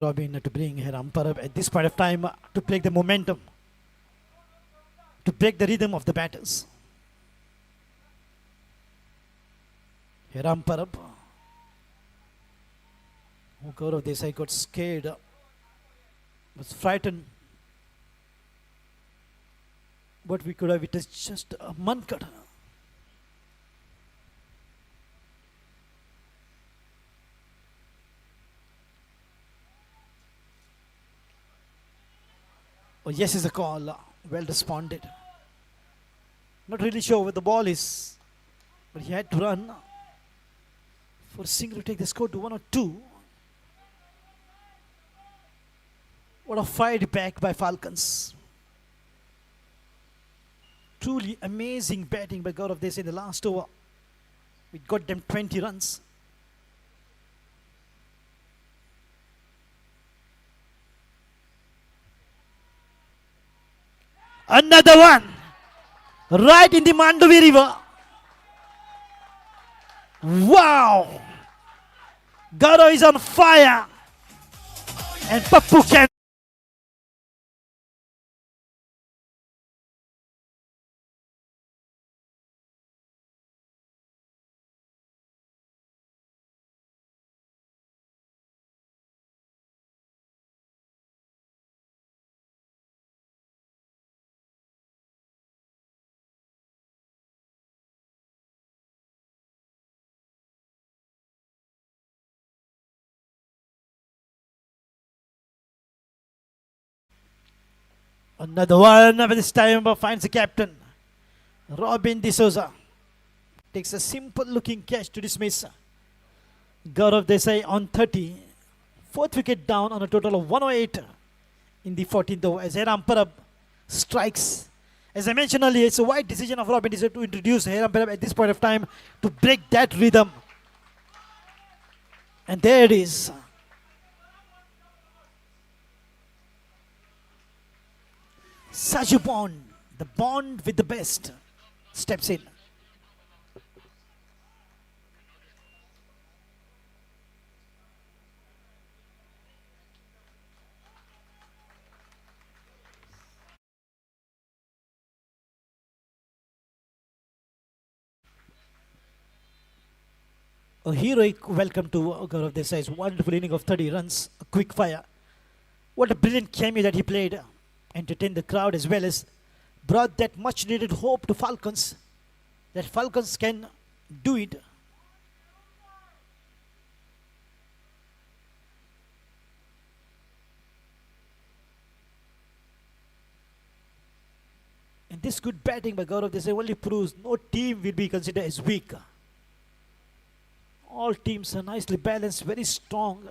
Robin to bring her umpire at this point of time to break the momentum, to break the rhythm of the batters. Here umpire up. Oh, Gaurav Desai got scared, was frightened. But we could have, it is just a Mankad. Oh, yes is a call. Well responded. Not really sure where the ball is, but he had to run for a single to take the score to 1 or 2. What a fight back by Falcons. Truly amazing batting by Gaurav Desai in the last over. We got them 20 runs. Another one. Right in the Mandovi River. Wow. Gaurav is on fire. And Pappu can. Another one, but this time finds the captain. Robin D'Souza takes a simple looking catch to dismiss. Gaurav Desai on 30. Fourth wicket down on a total of 108 in the 14th over as Heram Parab strikes. As I mentioned earlier, it's a wide decision of Robin Desai to introduce Heram Parab at this point of time to break that rhythm. And there it is. Such a bond, the bond with the best, steps in. A heroic welcome to Gaurav Desai's wonderful inning of 30 runs, a quick fire. What a brilliant cameo that he played. Entertained the crowd as well as brought that much needed hope to Falcons, that Falcons can do it. And this good batting by Gaurav Desai only proves no team will be considered as weak. All teams are nicely balanced, very strong.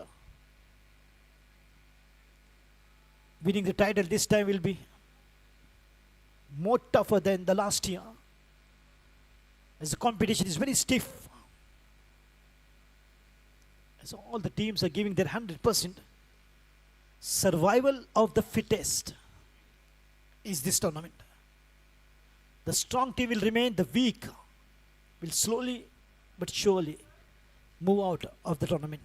Winning the title this time will be more tougher than the last year, as the competition is very stiff, as all the teams are giving their 100%. Survival of the fittest is this tournament. The strong team will remain, the weak will slowly but surely move out of the tournament.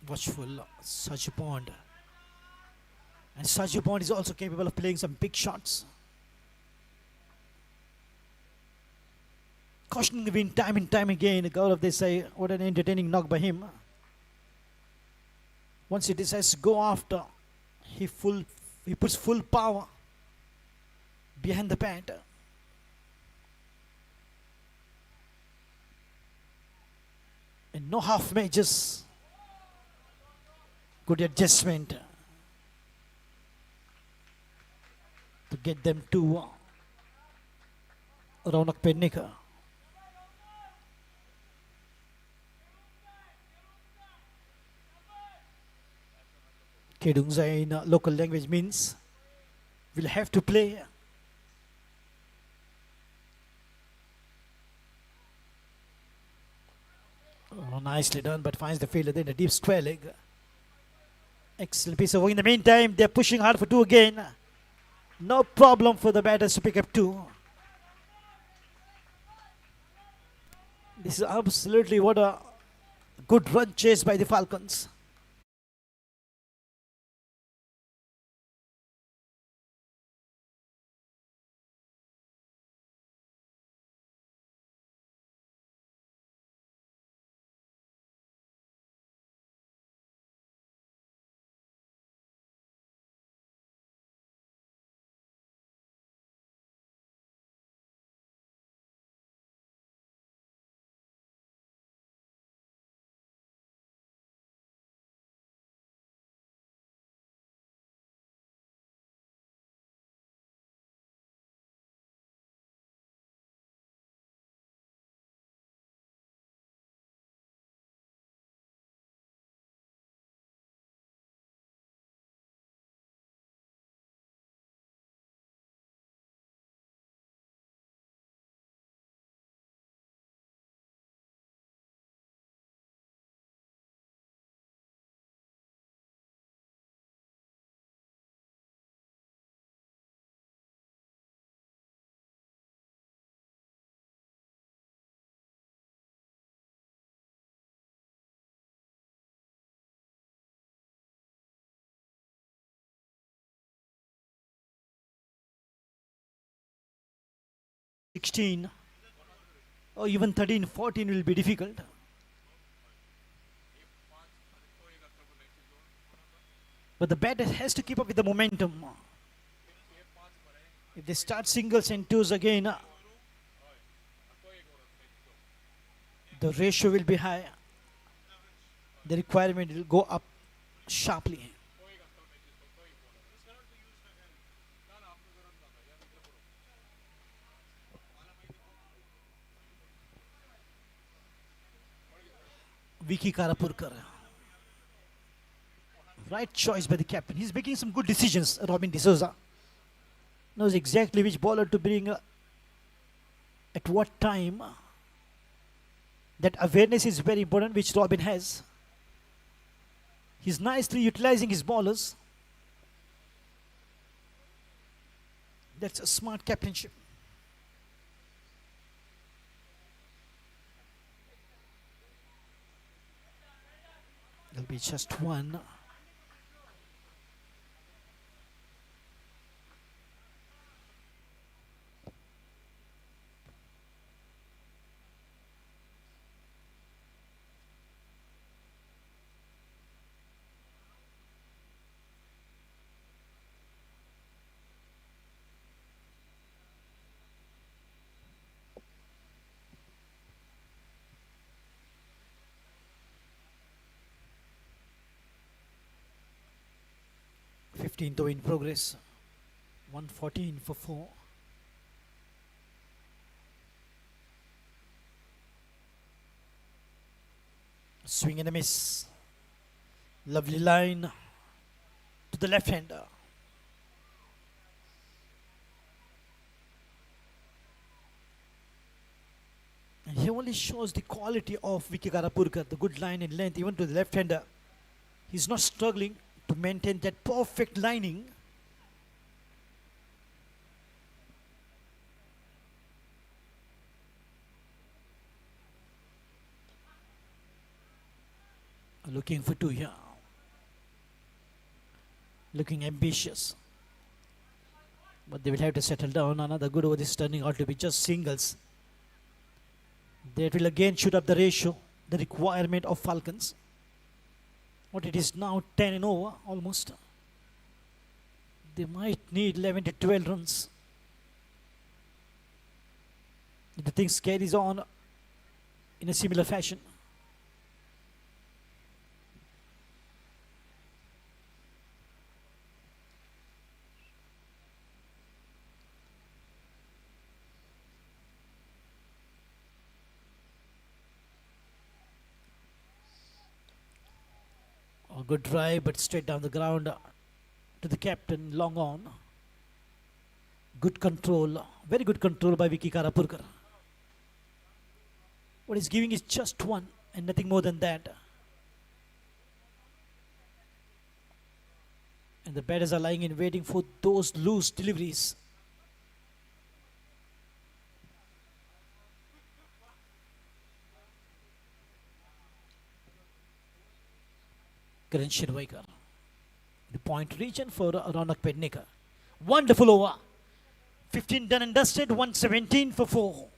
Watchful, Saji Pond. And Saji Pond is also capable of playing some big shots. Cautioning the wind time and time again. Gaurav Desai, what an entertaining knock by him. Once he decides to go after, he puts full power behind the bat. And no half matches. Good adjustment to get them to Raunak Pennika. Kedungza in local language means will have to play. Oh, nicely done, but finds the fielder in a deep square leg. Excellent piece of work. In the meantime, they're pushing hard for 2 again. No problem for the batters to pick up 2. This is absolutely what a good run chase by the Falcons. (16) or even 13, 14 will be difficult. But the batter has to keep up with the momentum. If they start singles and twos again, the ratio will be high. The requirement will go up sharply. Vicky Karapurkar. Right choice by the captain. He's making some good decisions, Robin D'Souza. Knows exactly which bowler to bring at what time. That awareness is very important, which Robin has. He's nicely utilizing his ballers. That's a smart captainship. There'll be just one. Fifteenth over in progress. 114 for 4. Swing and a miss. Lovely line to the left hander. And he only shows the quality of Vicky Karapurkar, the good line in length, even to the left hander. He's not struggling to maintain that perfect lining. Looking for 2 here. Looking ambitious. But they will have to settle down. Another good over this turning out to be just singles. That will again shoot up the ratio, the requirement of Falcons. What it is now, 10 and over almost. They might need 11 to 12 runs. If the things carries on in a similar fashion. A good drive, but straight down the ground to the captain, long on. Good control, very good control by Vicky Karapurkar. What he's giving is just one and nothing more than that. And the batters are lying in waiting for those loose deliveries. Karan Shirvaikar. The point region for Ronak Pednekar. Wonderful over. 15 done and dusted, 117 for 4.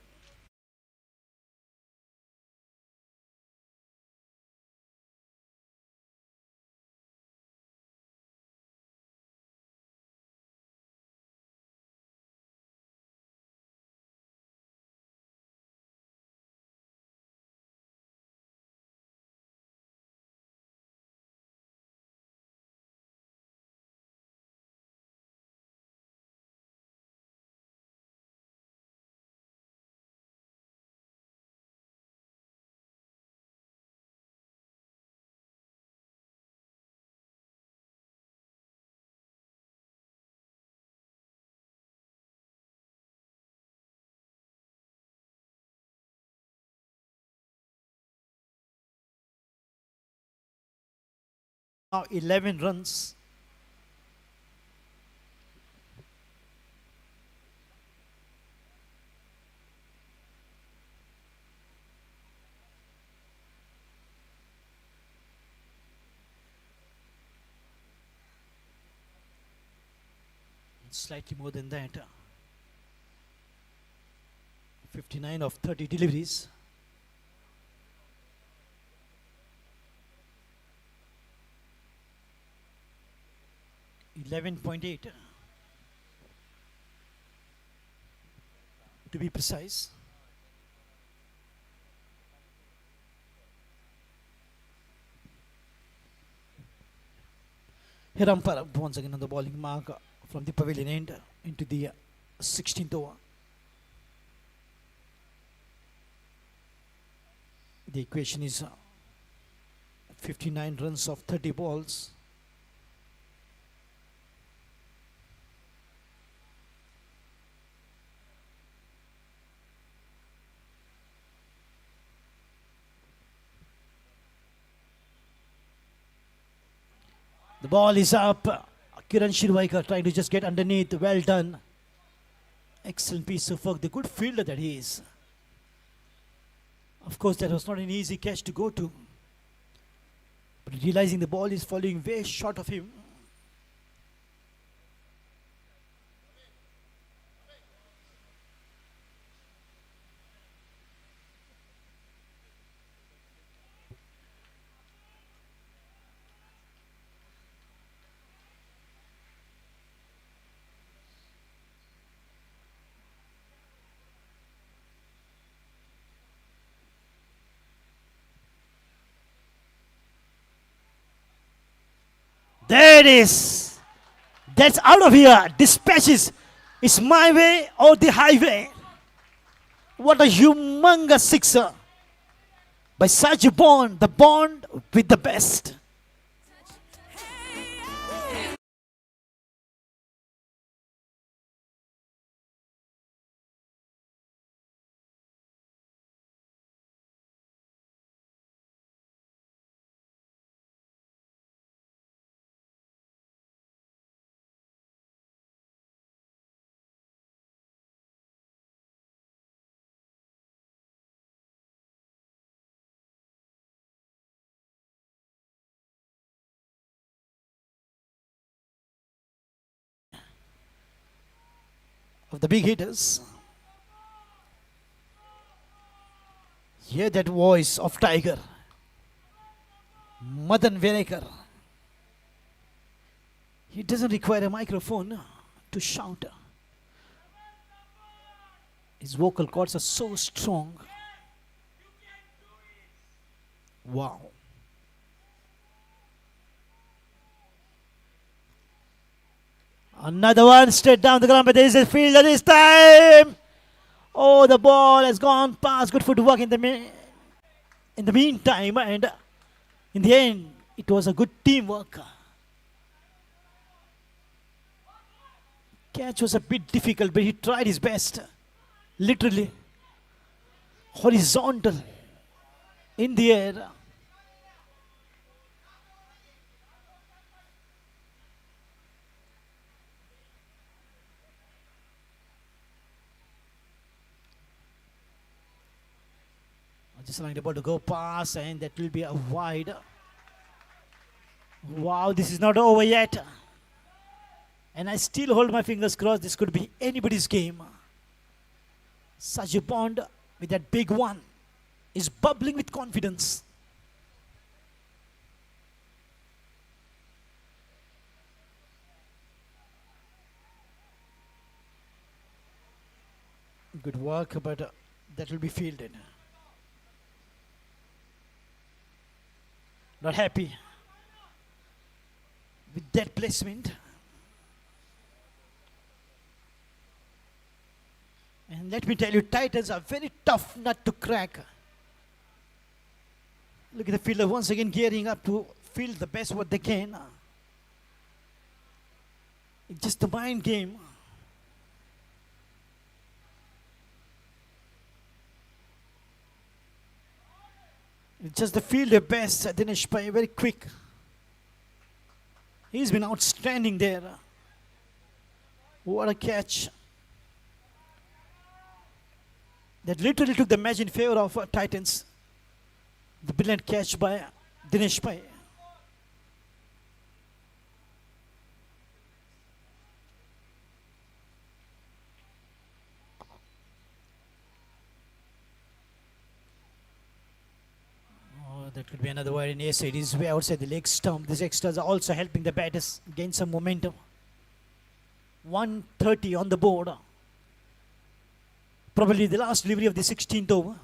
Now 11 runs. Slightly more than that. 59 of 30 deliveries. $11.8 to be precise. Here umpire once again on the bowling mark from the pavilion end into the 16th over. The equation is 59 runs of 30 balls. The ball is up. Kiran Shirvaikar trying to just get underneath. Well done. Excellent piece of work. The good fielder that he is. Of course, that was not an easy catch to go to. But realizing the ball is falling way short of him. There it is. That's out of here. Dispatches. It's my way or the highway. What a humongous sixer by Sergio Bond, the Bond with the best. Of the big hitters. Hear that voice of Tiger. Madan Verekar. He doesn't require a microphone to shout. His vocal cords are so strong. Wow. Another one straight down the ground, but there is a fielder this time. Oh, the ball has gone past. Good footwork in the meantime, and in the end, it was a good teamwork. Catch was a bit difficult, but he tried his best. Literally horizontal in the air. Just allowing the ball to go past, and that will be a wide. Wow, this is not over yet. And I still hold my fingers crossed. This could be anybody's game. Sergio Bond with that big one is bubbling with confidence. Good work, but that will be fielded. Not happy with that placement. And let me tell you, Titans are very tough nut to crack. Look at the fielder once again gearing up to field the best what they can. It's just a mind game. It's just the fielder best, Dinesh Pai, very quick. He's been outstanding there. What a catch. That literally took the match in favor of Titans. The brilliant catch by Dinesh Pai. That could be another wide in ace. It is way outside the leg stump. These extras are also helping the batters gain some momentum. 130 on the board. Probably the last delivery of the 16th over.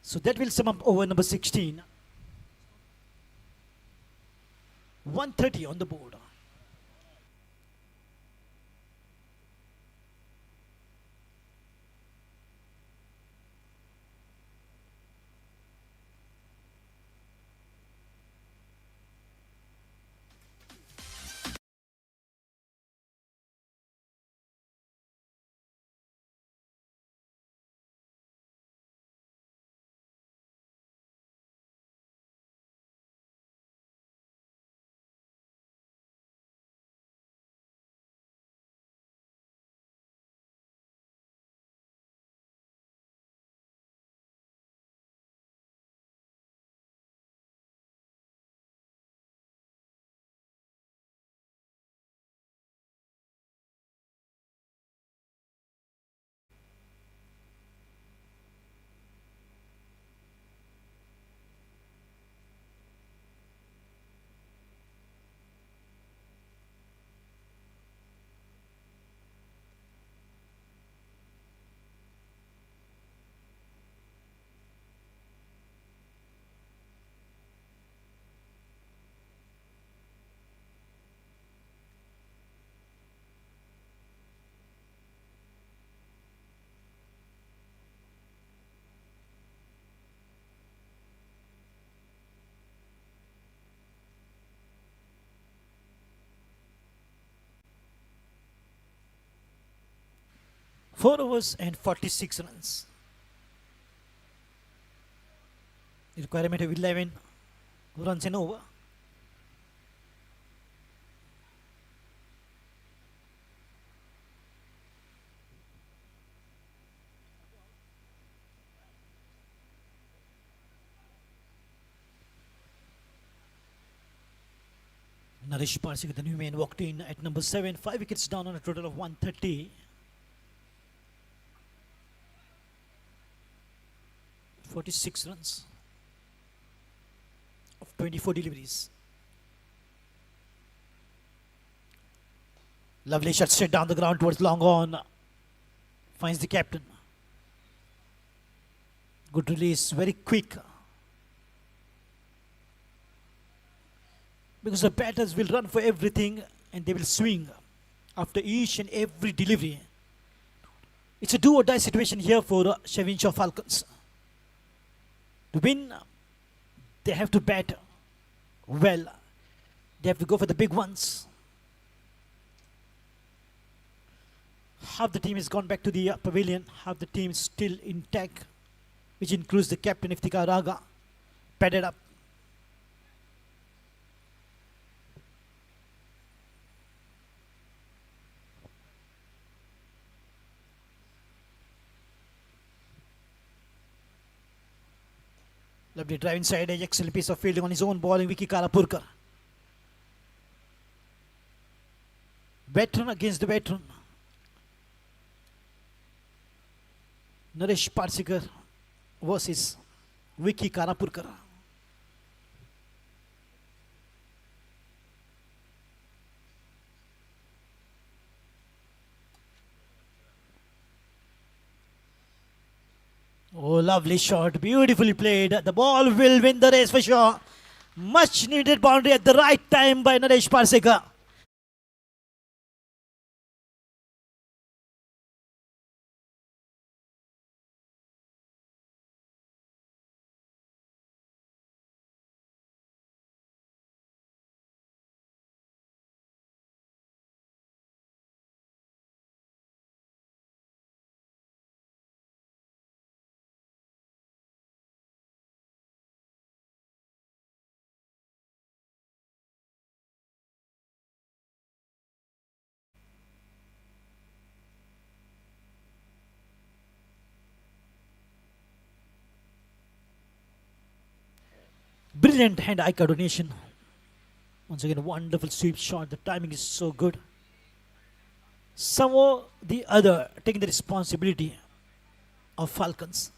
So that will sum up over number 16. 130 on the board. . 4 overs and 46 runs. The requirement of 11 runs an over. Naresh Parsik, the new man, walked in at number 7, 5 wickets down on a total of 130. 46 runs of 24 deliveries. Lovely shot straight down the ground towards long on. Finds the captain. Good release, very quick. Because the batters will run for everything and they will swing after each and every delivery. It's a do or die situation here for Shavinshaw Falcons. To win, they have to bat well. They have to go for the big ones. Half the team has gone back to the pavilion. Half the team is still intact, which includes the captain Iftikhar Raga, padded up. Lovely drive inside, a excellent piece of fielding on his own bowling, Vicky Karapurkar. Veteran against the veteran. Naresh Parsikar versus Vicky Karapurkar. Oh, lovely shot, beautifully played. The ball will win the race for sure. Much needed boundary at the right time by Naresh Parsikar. Brilliant hand-eye coordination. Once again, a wonderful sweep shot. The timing is so good. Somehow the other taking the responsibility of Falcons.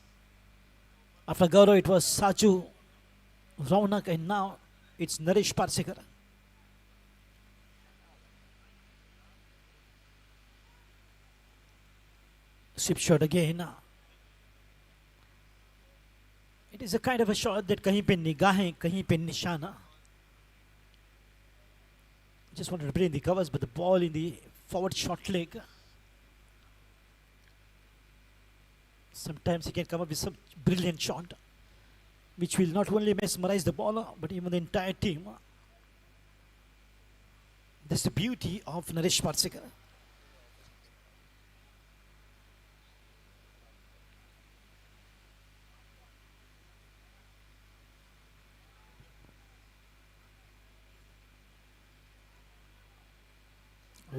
After Gaurav, it was Saju, Raunak, and now it's Naresh Parsikar. Sweep shot again. It is a kind of a shot that kahin pe nigahein, kahin pe nishana. Just wanted to play in the covers, but the ball in the forward short leg. Sometimes he can come up with some brilliant shot, which will not only mesmerize the bowler, but even the entire team. That's the beauty of Naresh Parsikar.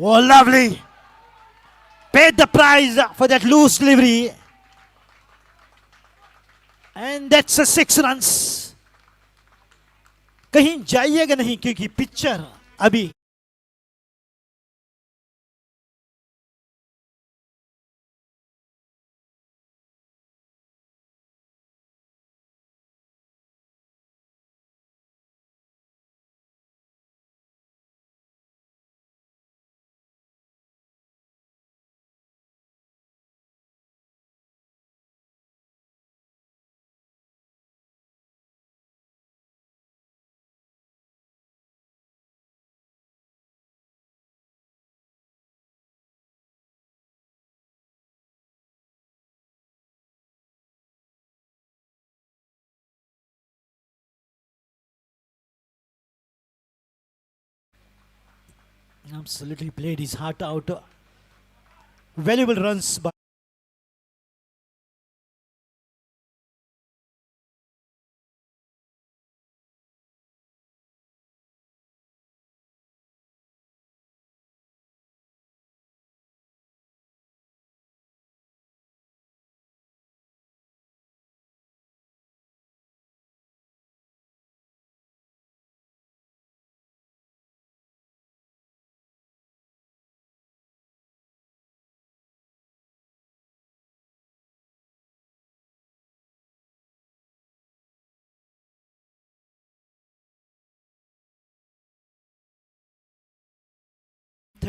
Oh, lovely. Paid the price for that loose delivery. And that's a 6 runs. कहीं जाइएगा नहीं क्योंकि picture अभी absolutely played his heart out. Valuable runs by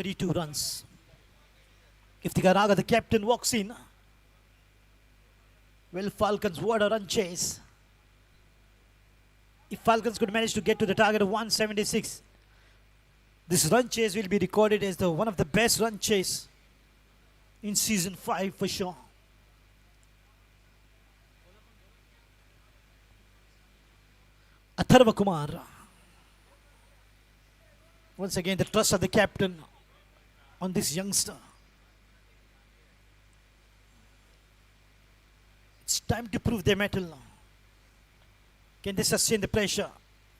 32 runs. Iftikhar Aga, the captain, walks in. Well, Falcons, what a run chase. If Falcons could manage to get to the target of 176, this run chase will be recorded as one of the best run chase in season 5 for sure. Atharva Kumar. Once again, the trust of the captain on this youngster. It's time to prove their mettle. Can they sustain the pressure?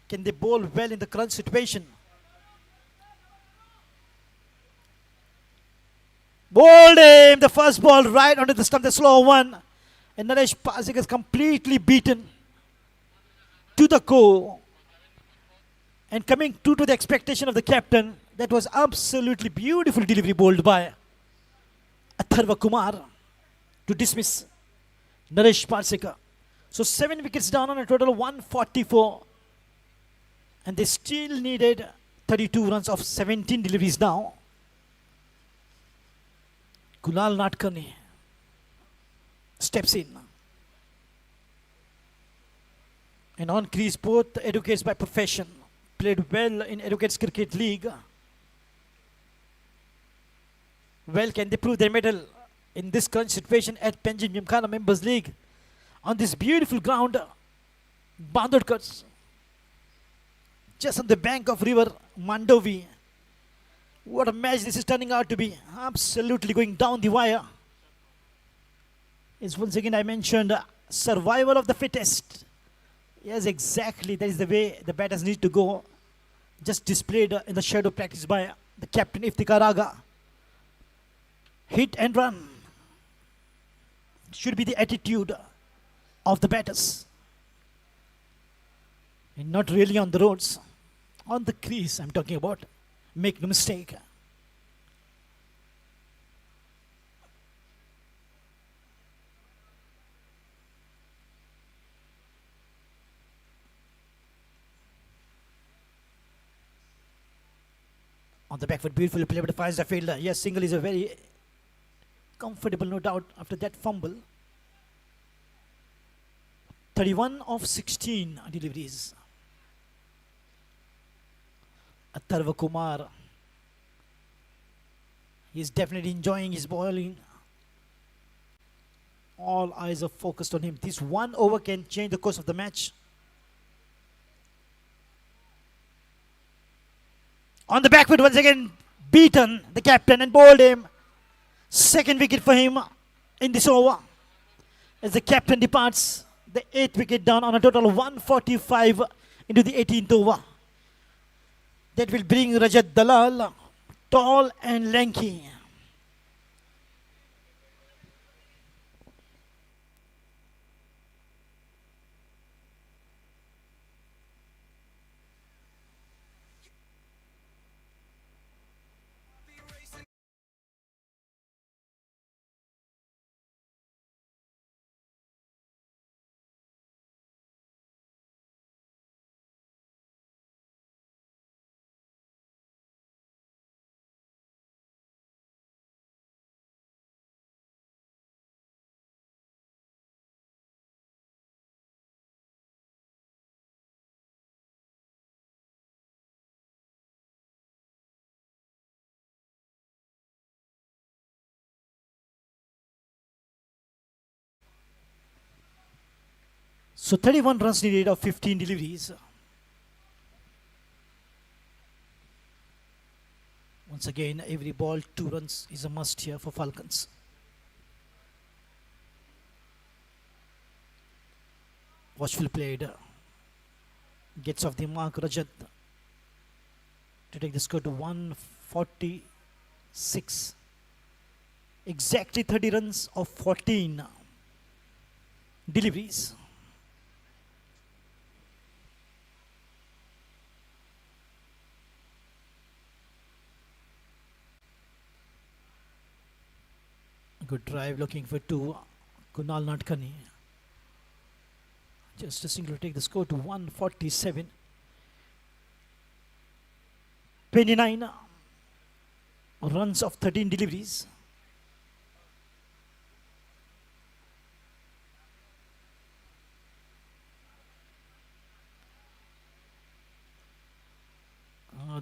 Can they bowl well in the current situation? Bowled him! The first ball right onto the stump, the slow one. And Naresh Parsik is completely beaten to the core. And coming true to the expectation of the captain, that was absolutely beautiful delivery bowled by Atharva Kumar to dismiss Naresh Parsik. So 7 wickets down on a total of 144. And they still needed 32 runs of 17 deliveries now. Kunal Nadkarni steps in. And on crease, both educates by profession. Played well in Educates Cricket League. Well, can they prove their medal in this current situation at Panjim Gymkhana Members League on this beautiful ground, Bandodkars, just on the bank of river Mandovi. What a match this is turning out to be. Absolutely going down the wire. It's once again I mentioned survival of the fittest. Yes, exactly. That is the way the batters need to go. Just displayed in the shadow practice by the captain Iftikhar Aga. Hit and run should be the attitude of the batters. And not really on the roads. On the crease I'm talking about. Make no mistake. On the back foot, beautifully played by the five-star fielder. Yes, single is a very comfortable, no doubt, after that fumble. 31 of 16 deliveries. Atharva Kumar. He is definitely enjoying his bowling. All eyes are focused on him. This one over can change the course of the match. On the back foot, once again beaten the captain and bowled him. Second wicket for him in this over. As the captain departs, the 8th wicket down on a total of 145 into the 18th over. That will bring Rajat Dalal, tall and lanky. So 31 runs needed of 15 deliveries. Once again, every ball 2 runs is a must here for Falcons. Watchful played. Gets off the mark Rajat to take the score to 146. Exactly 30 runs of 14 deliveries. Good drive looking for 2. Kunal Nadkarni. Just a single to take the score to 147. 29 runs of 13 deliveries.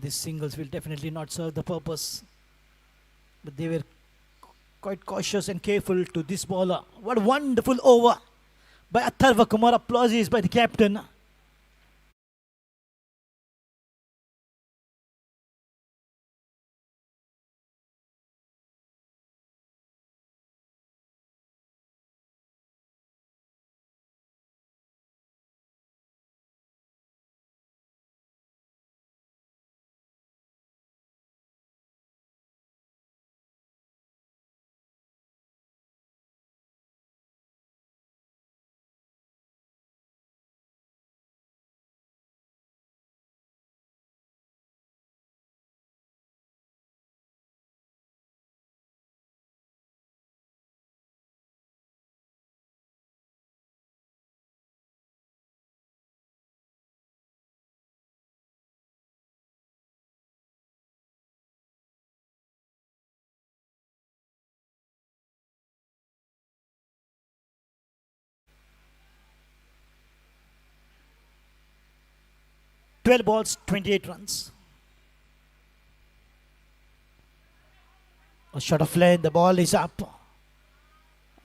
These singles will definitely not serve the purpose, but they were quite cautious and careful to this bowler. What a wonderful over by Atharva Kumar. Applauses by the captain. Twelve balls, 28 runs. A shot of length, the ball is up,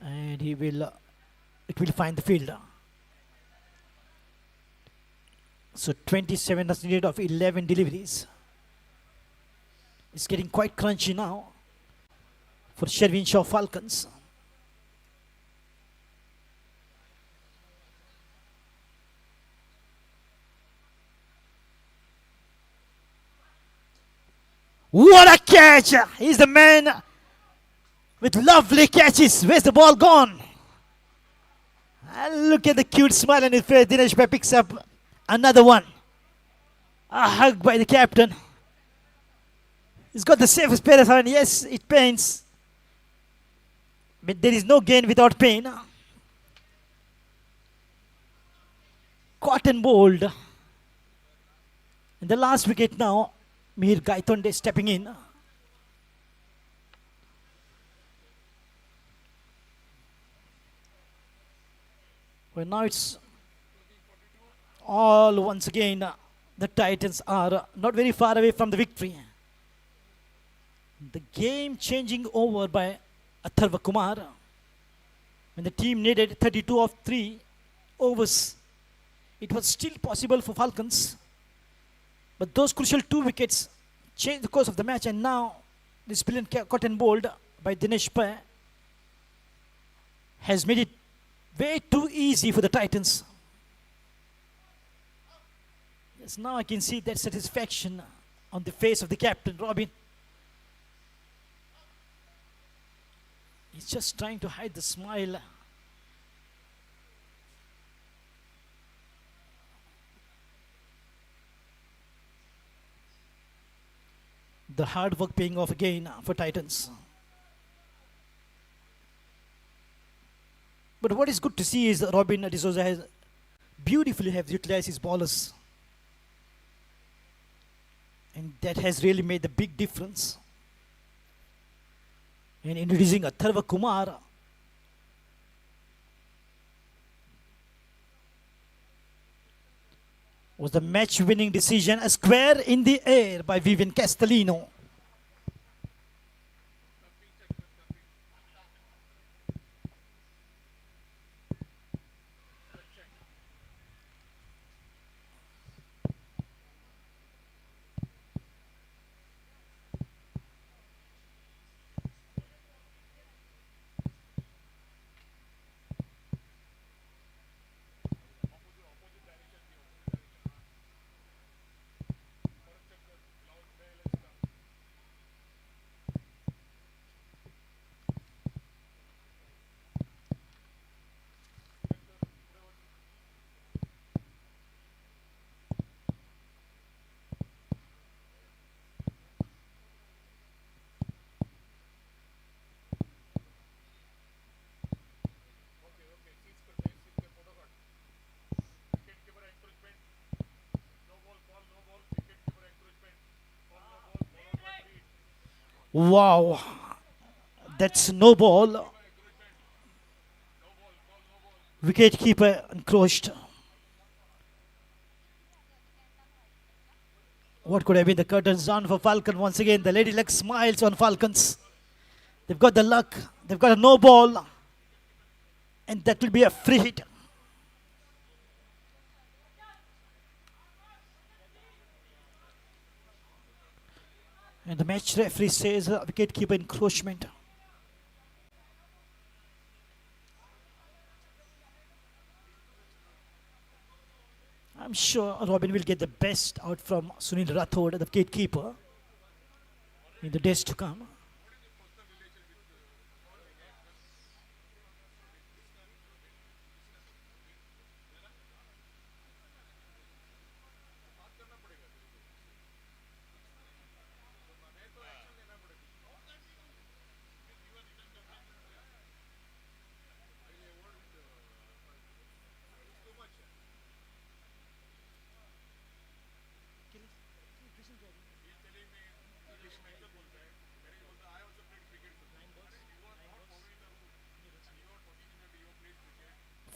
and it will find the fielder. So 27 runs needed of 11 deliveries. It's getting quite crunchy now for Sherwin Shaw Falcons. What a catch! He's the man with lovely catches. Where's the ball gone? And look at the cute smile on his face. Dinesh Bhai picks up another one. A hug by the captain. He's got the safest pair of hands. Yes, it pains, but there is no gain without pain. Caught and bowled. In the last wicket now, Mihir Gaitonde stepping in. Well, now it's all once again. The Titans are not very far away from the victory. The game changing over by Atharva Kumar. When the team needed 32 of 3 overs, it was still possible for Falcons. But those crucial 2 wickets changed the course of the match, and now this brilliant caught and bowled by Dinesh Bhai has made it way too easy for the Titans. Yes, now I can see that satisfaction on the face of the captain, Robin. He's just trying to hide the smile. The hard work paying off again for Titans. But what is good to see is that Robin D'Souza has beautifully utilized his bowlers. And that has really made the big difference. And introducing Atharva Kumar, was the match-winning decision, a square in the air by Vivian Castellino. Wow, that's no ball. Wicket keeper encroached. What could have been the curtains down for Falcon once again? The lady luck smiles on Falcons. They've got the luck. They've got a no ball. And that will be a free hit. And the match referee says wicket keeper encroachment. I'm sure Robin will get the best out from Sunil Rathod, the wicket keeper, in the days to come.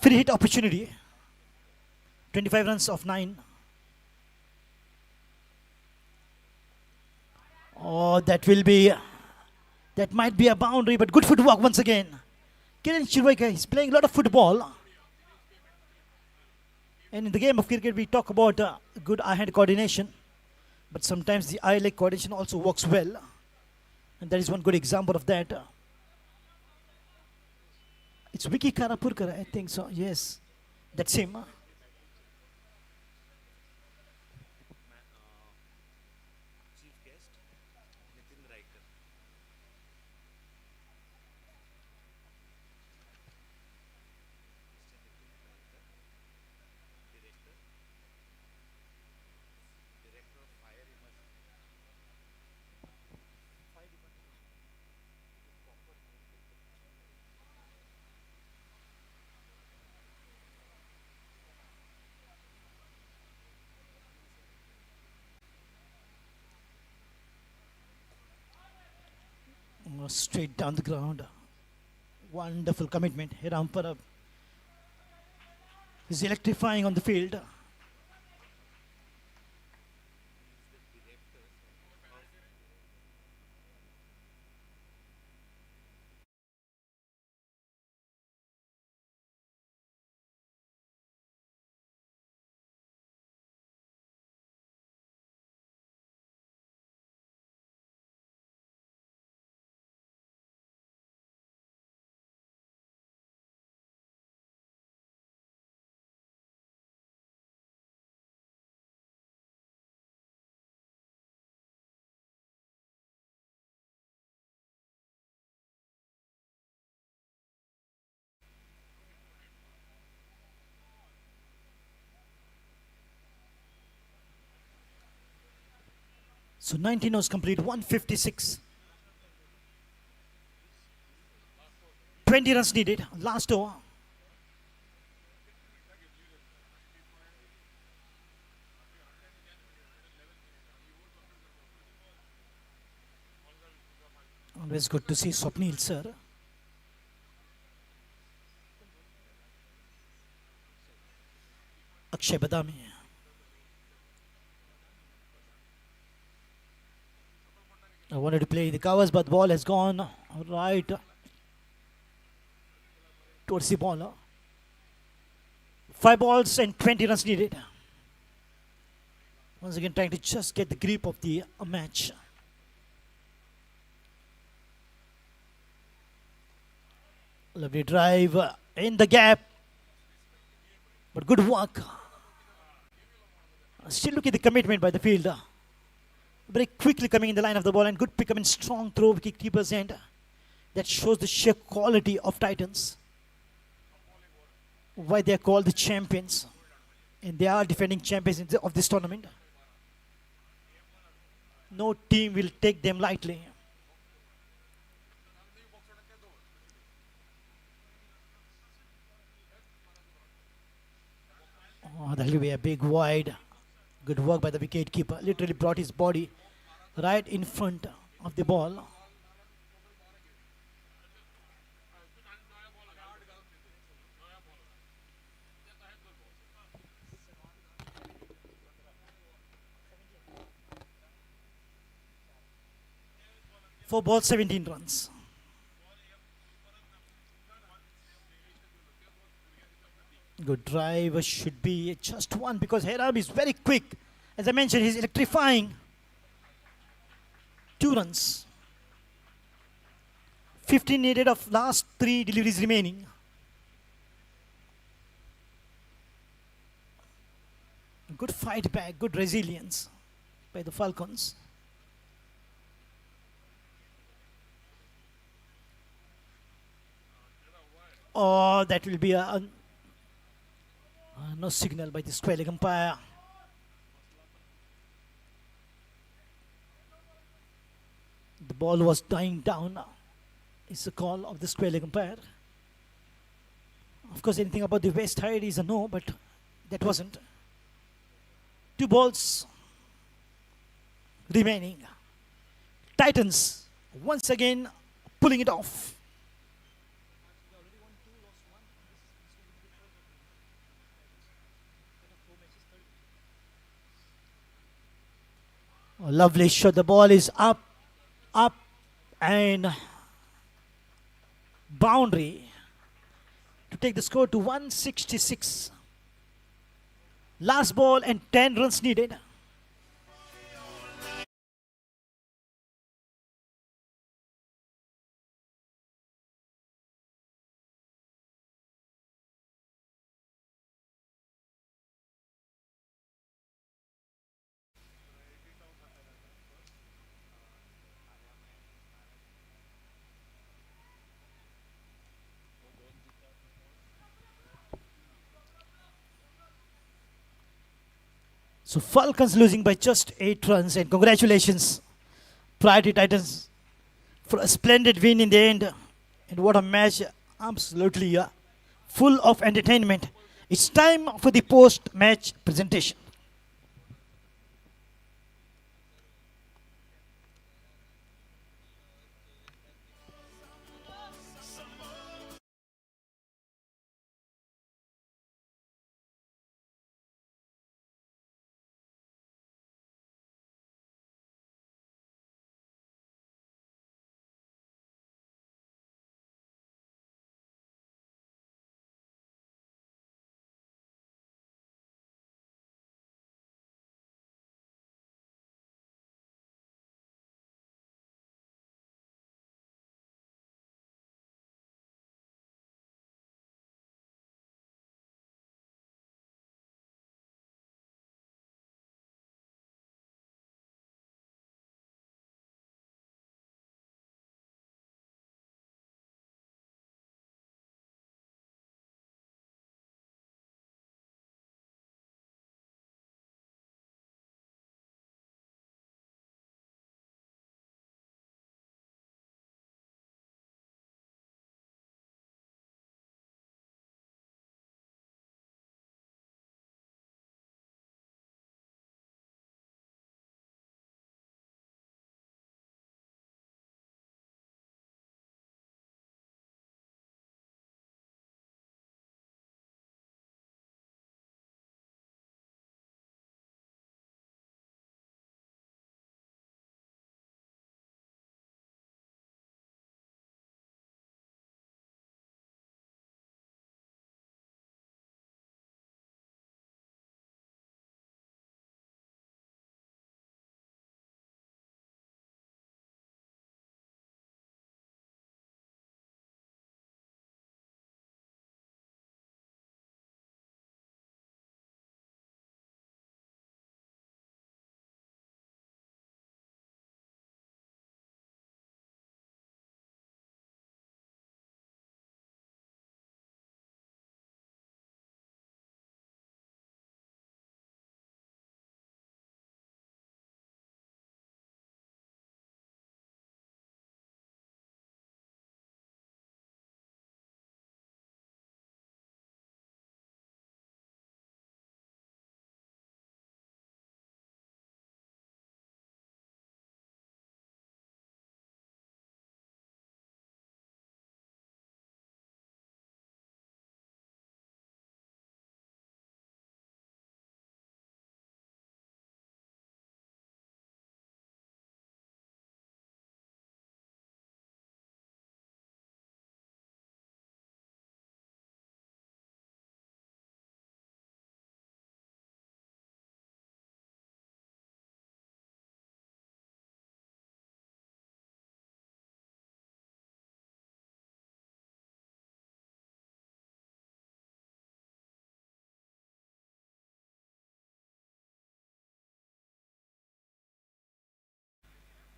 Free hit opportunity. 25 runs of 9. Oh, that might be a boundary, but good footwork once again. Kiran Chirwaika is playing a lot of football. And in the game of cricket, we talk about good eye-hand coordination. But sometimes the eye-leg coordination also works well. And that is one good example of that. It's Vicky Karapurkar, I think so. Yes, that's him. Chief guest, Nitin Riker. Director of Fire Immersion. Straight down the ground. Wonderful commitment. Hiram Parab is electrifying on the field. So 19 overs complete, 156. 20 runs needed, last over. Always good to see Swapnil sir. Akshay Badami. I wanted to play the covers, but the ball has gone right towards the ball. 5 balls and 20 runs needed. Once again, trying to just get the grip of the match. Lovely drive in the gap, but good work. Still look at the commitment by the fielder. Very quickly coming in the line of the ball and good pick up and strong throw wicket keeper's end. That shows the sheer quality of Titans. Why they are called the champions. And they are defending champions of this tournament. No team will take them lightly. Oh, that will be a big wide. Good work by the wicket keeper. Literally brought his body right in front of the ball. 4 balls, 17 runs. Good drive should be just one because Heram is very quick. As I mentioned, he's electrifying. 2 runs. 15 needed of last 3 deliveries remaining. Good fight back, good resilience by the Falcons. Oh, that will be a no signal by the square leg umpire. The ball was dying down. It's a call of the square leg umpire. Of course, anything about the west side is a no, but that wasn't. 2 balls remaining. Titans once again pulling it off. Oh, lovely shot. The ball is up, and boundary to take the score to 166. Last ball and 10 runs needed. So Falcons losing by just 8 runs, and congratulations Priority Titans for a splendid win in the end. And what a match, absolutely full of entertainment. It's time for the post-match presentation.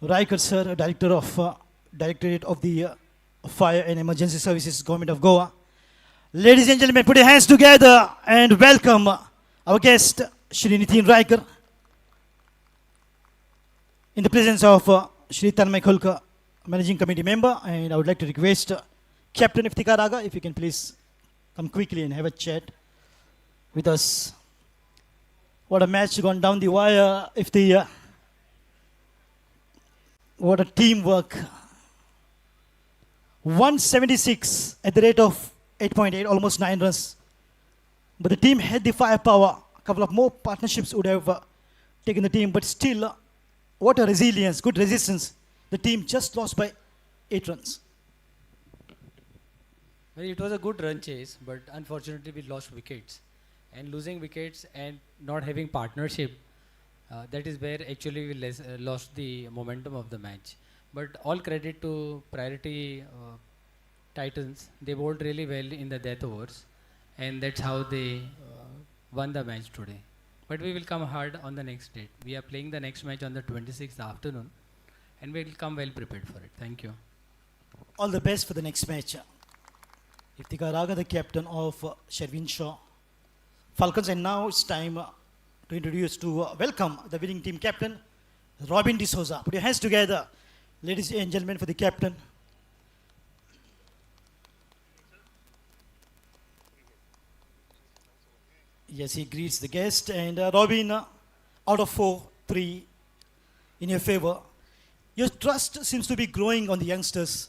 Riker, sir, Directorate of the Fire and Emergency Services, Government of Goa. Ladies and gentlemen, put your hands together and welcome our guest, Shri Nitin Riker, in the presence of Shri Tanmay Khulka, Managing Committee Member, and I would like to request Captain Iftikhar Aga, if you can please come quickly and have a chat with us. What a match gone down the wire, what a teamwork. 176 at the rate of 8.8, almost 9 runs. But the team had the firepower. A couple of more partnerships would have taken the team, but still, what a resilience, good resistance. The team just lost by 8 runs. Well, it was a good run chase, but unfortunately we lost wickets. And losing wickets and not having partnership, that is where actually we lost the momentum of the match. But all credit to priority Titans. They bowled really well in the death overs, and that's how they won the match today. But we will come hard on the next date. We are playing the next match on the 26th afternoon, and we will come well prepared for it. Thank you. All the best for the next match. Iftikhar Aga, the captain of Sherwin Shaw Falcons, and now it's time to welcome the winning team captain, Robin D'Souza. Put your hands together, ladies and gentlemen, for the captain. Yes, he greets the guest, and Robin, out of 4, 3 in your favor. Your trust seems to be growing on the youngsters.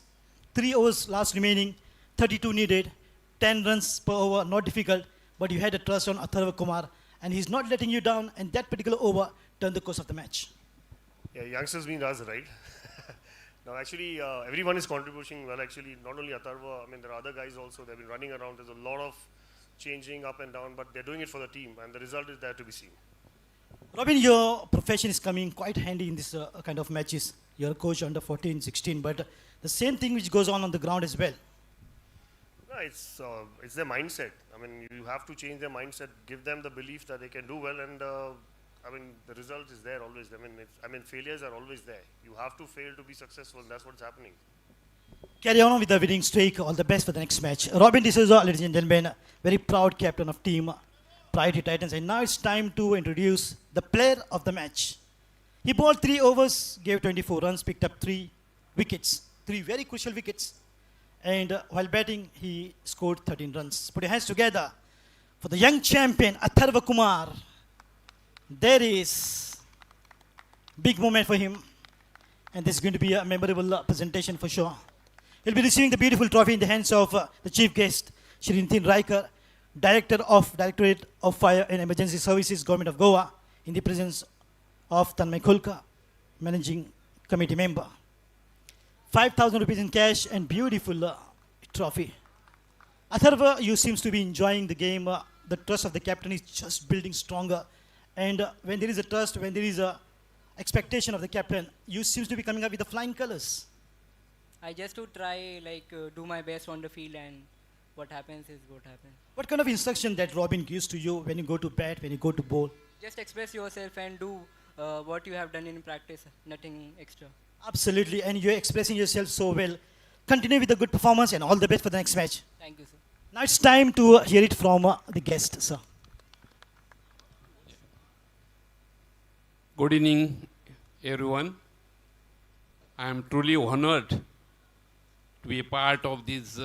3 overs last remaining, 32 needed, 10 runs per over, not difficult, but you had a trust on Atharva Kumar, and he's not letting you down, and that particular over turned the course of the match. Yeah, youngsters mean us, right? Now, actually, everyone is contributing well. Actually, not only Atharva, I mean, there are other guys also. They've been running around. There's a lot of changing up and down, but they're doing it for the team, and the result is there to be seen. Robin, your profession is coming quite handy in this kind of matches. You're a coach under 14, 16, but the same thing which goes on the ground as well. No, it's their mindset. I mean, you have to change their mindset, give them the belief that they can do well, and I mean, the result is there always. I mean, failures are always there. You have to fail to be successful, and that's what's happening. Carry on with the winning streak. All the best for the next match. Robin D'Souza, ladies and gentlemen, very proud captain of team Priority Titans, and now it's time to introduce the player of the match. He bowled 3 overs, gave 24 runs, picked up 3 wickets, 3 very crucial wickets. And while batting, he scored 13 runs. Put your hands together for the young champion, Atharva Kumar. There is big moment for him. And this is going to be a memorable presentation for sure. He'll be receiving the beautiful trophy in the hands of the chief guest, Shri Nitin Riker, Directorate of Fire and Emergency Services, Government of Goa, in the presence of Tanmay Khulka, Managing Committee Member. 5,000 rupees in cash and beautiful trophy. Atharva, you seems to be enjoying the game. The trust of the captain is just building stronger. And when there is a trust, when there is a expectation of the captain, you seems to be coming up with the flying colors. I just to try do my best on the field, and what happens is what happens. What kind of instruction that Robin gives to you when you go to bat, when you go to bowl? Just express yourself and do what you have done in practice, nothing extra. Absolutely, and you're expressing yourself so well. Continue with the good performance and all the best for the next match. Thank you, sir. Now it's time to hear it from the guest, sir. Good evening, everyone. I am truly honored to be a part of this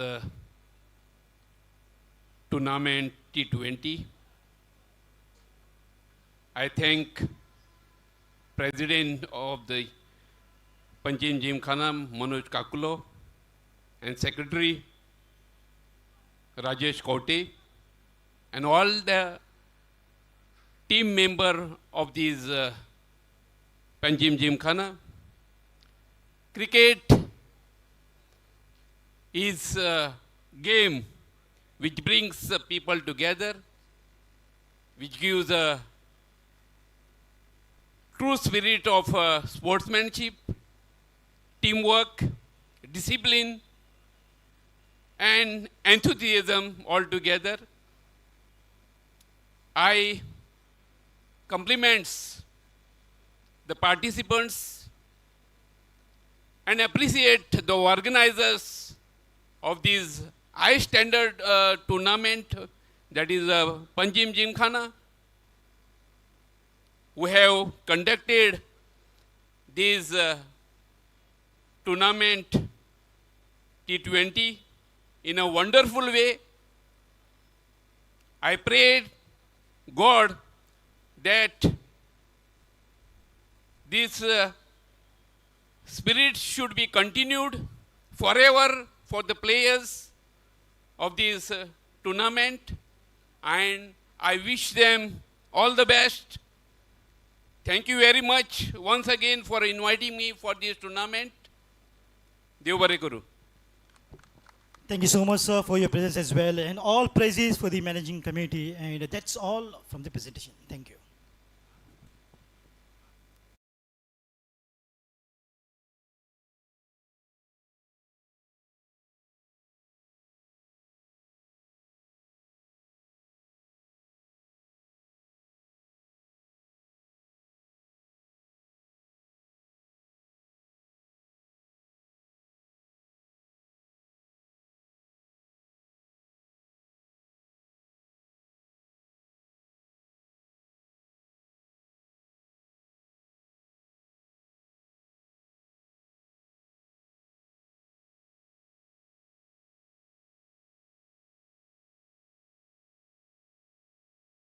tournament T20. I thank President of the Panjim Gymkhana, Manoj Kakulo, and Secretary Rajesh Kote, and all the team member of these Panjim Gymkhana. Cricket is a game which brings people together, which gives a true spirit of sportsmanship, teamwork, discipline, and enthusiasm all together. I compliments the participants and appreciate the organizers of this high standard tournament, that is Panjim Gymkhana, who have conducted this tournament T20 in a wonderful way. I prayed God that this spirit should be continued forever for the players of this tournament, and I wish them all the best. Thank you very much once again for inviting me for this tournament. Dev Bare Kuru. Thank you so much, sir, for your presence as well, and all praises for the managing committee. And that's all from the presentation. Thank you.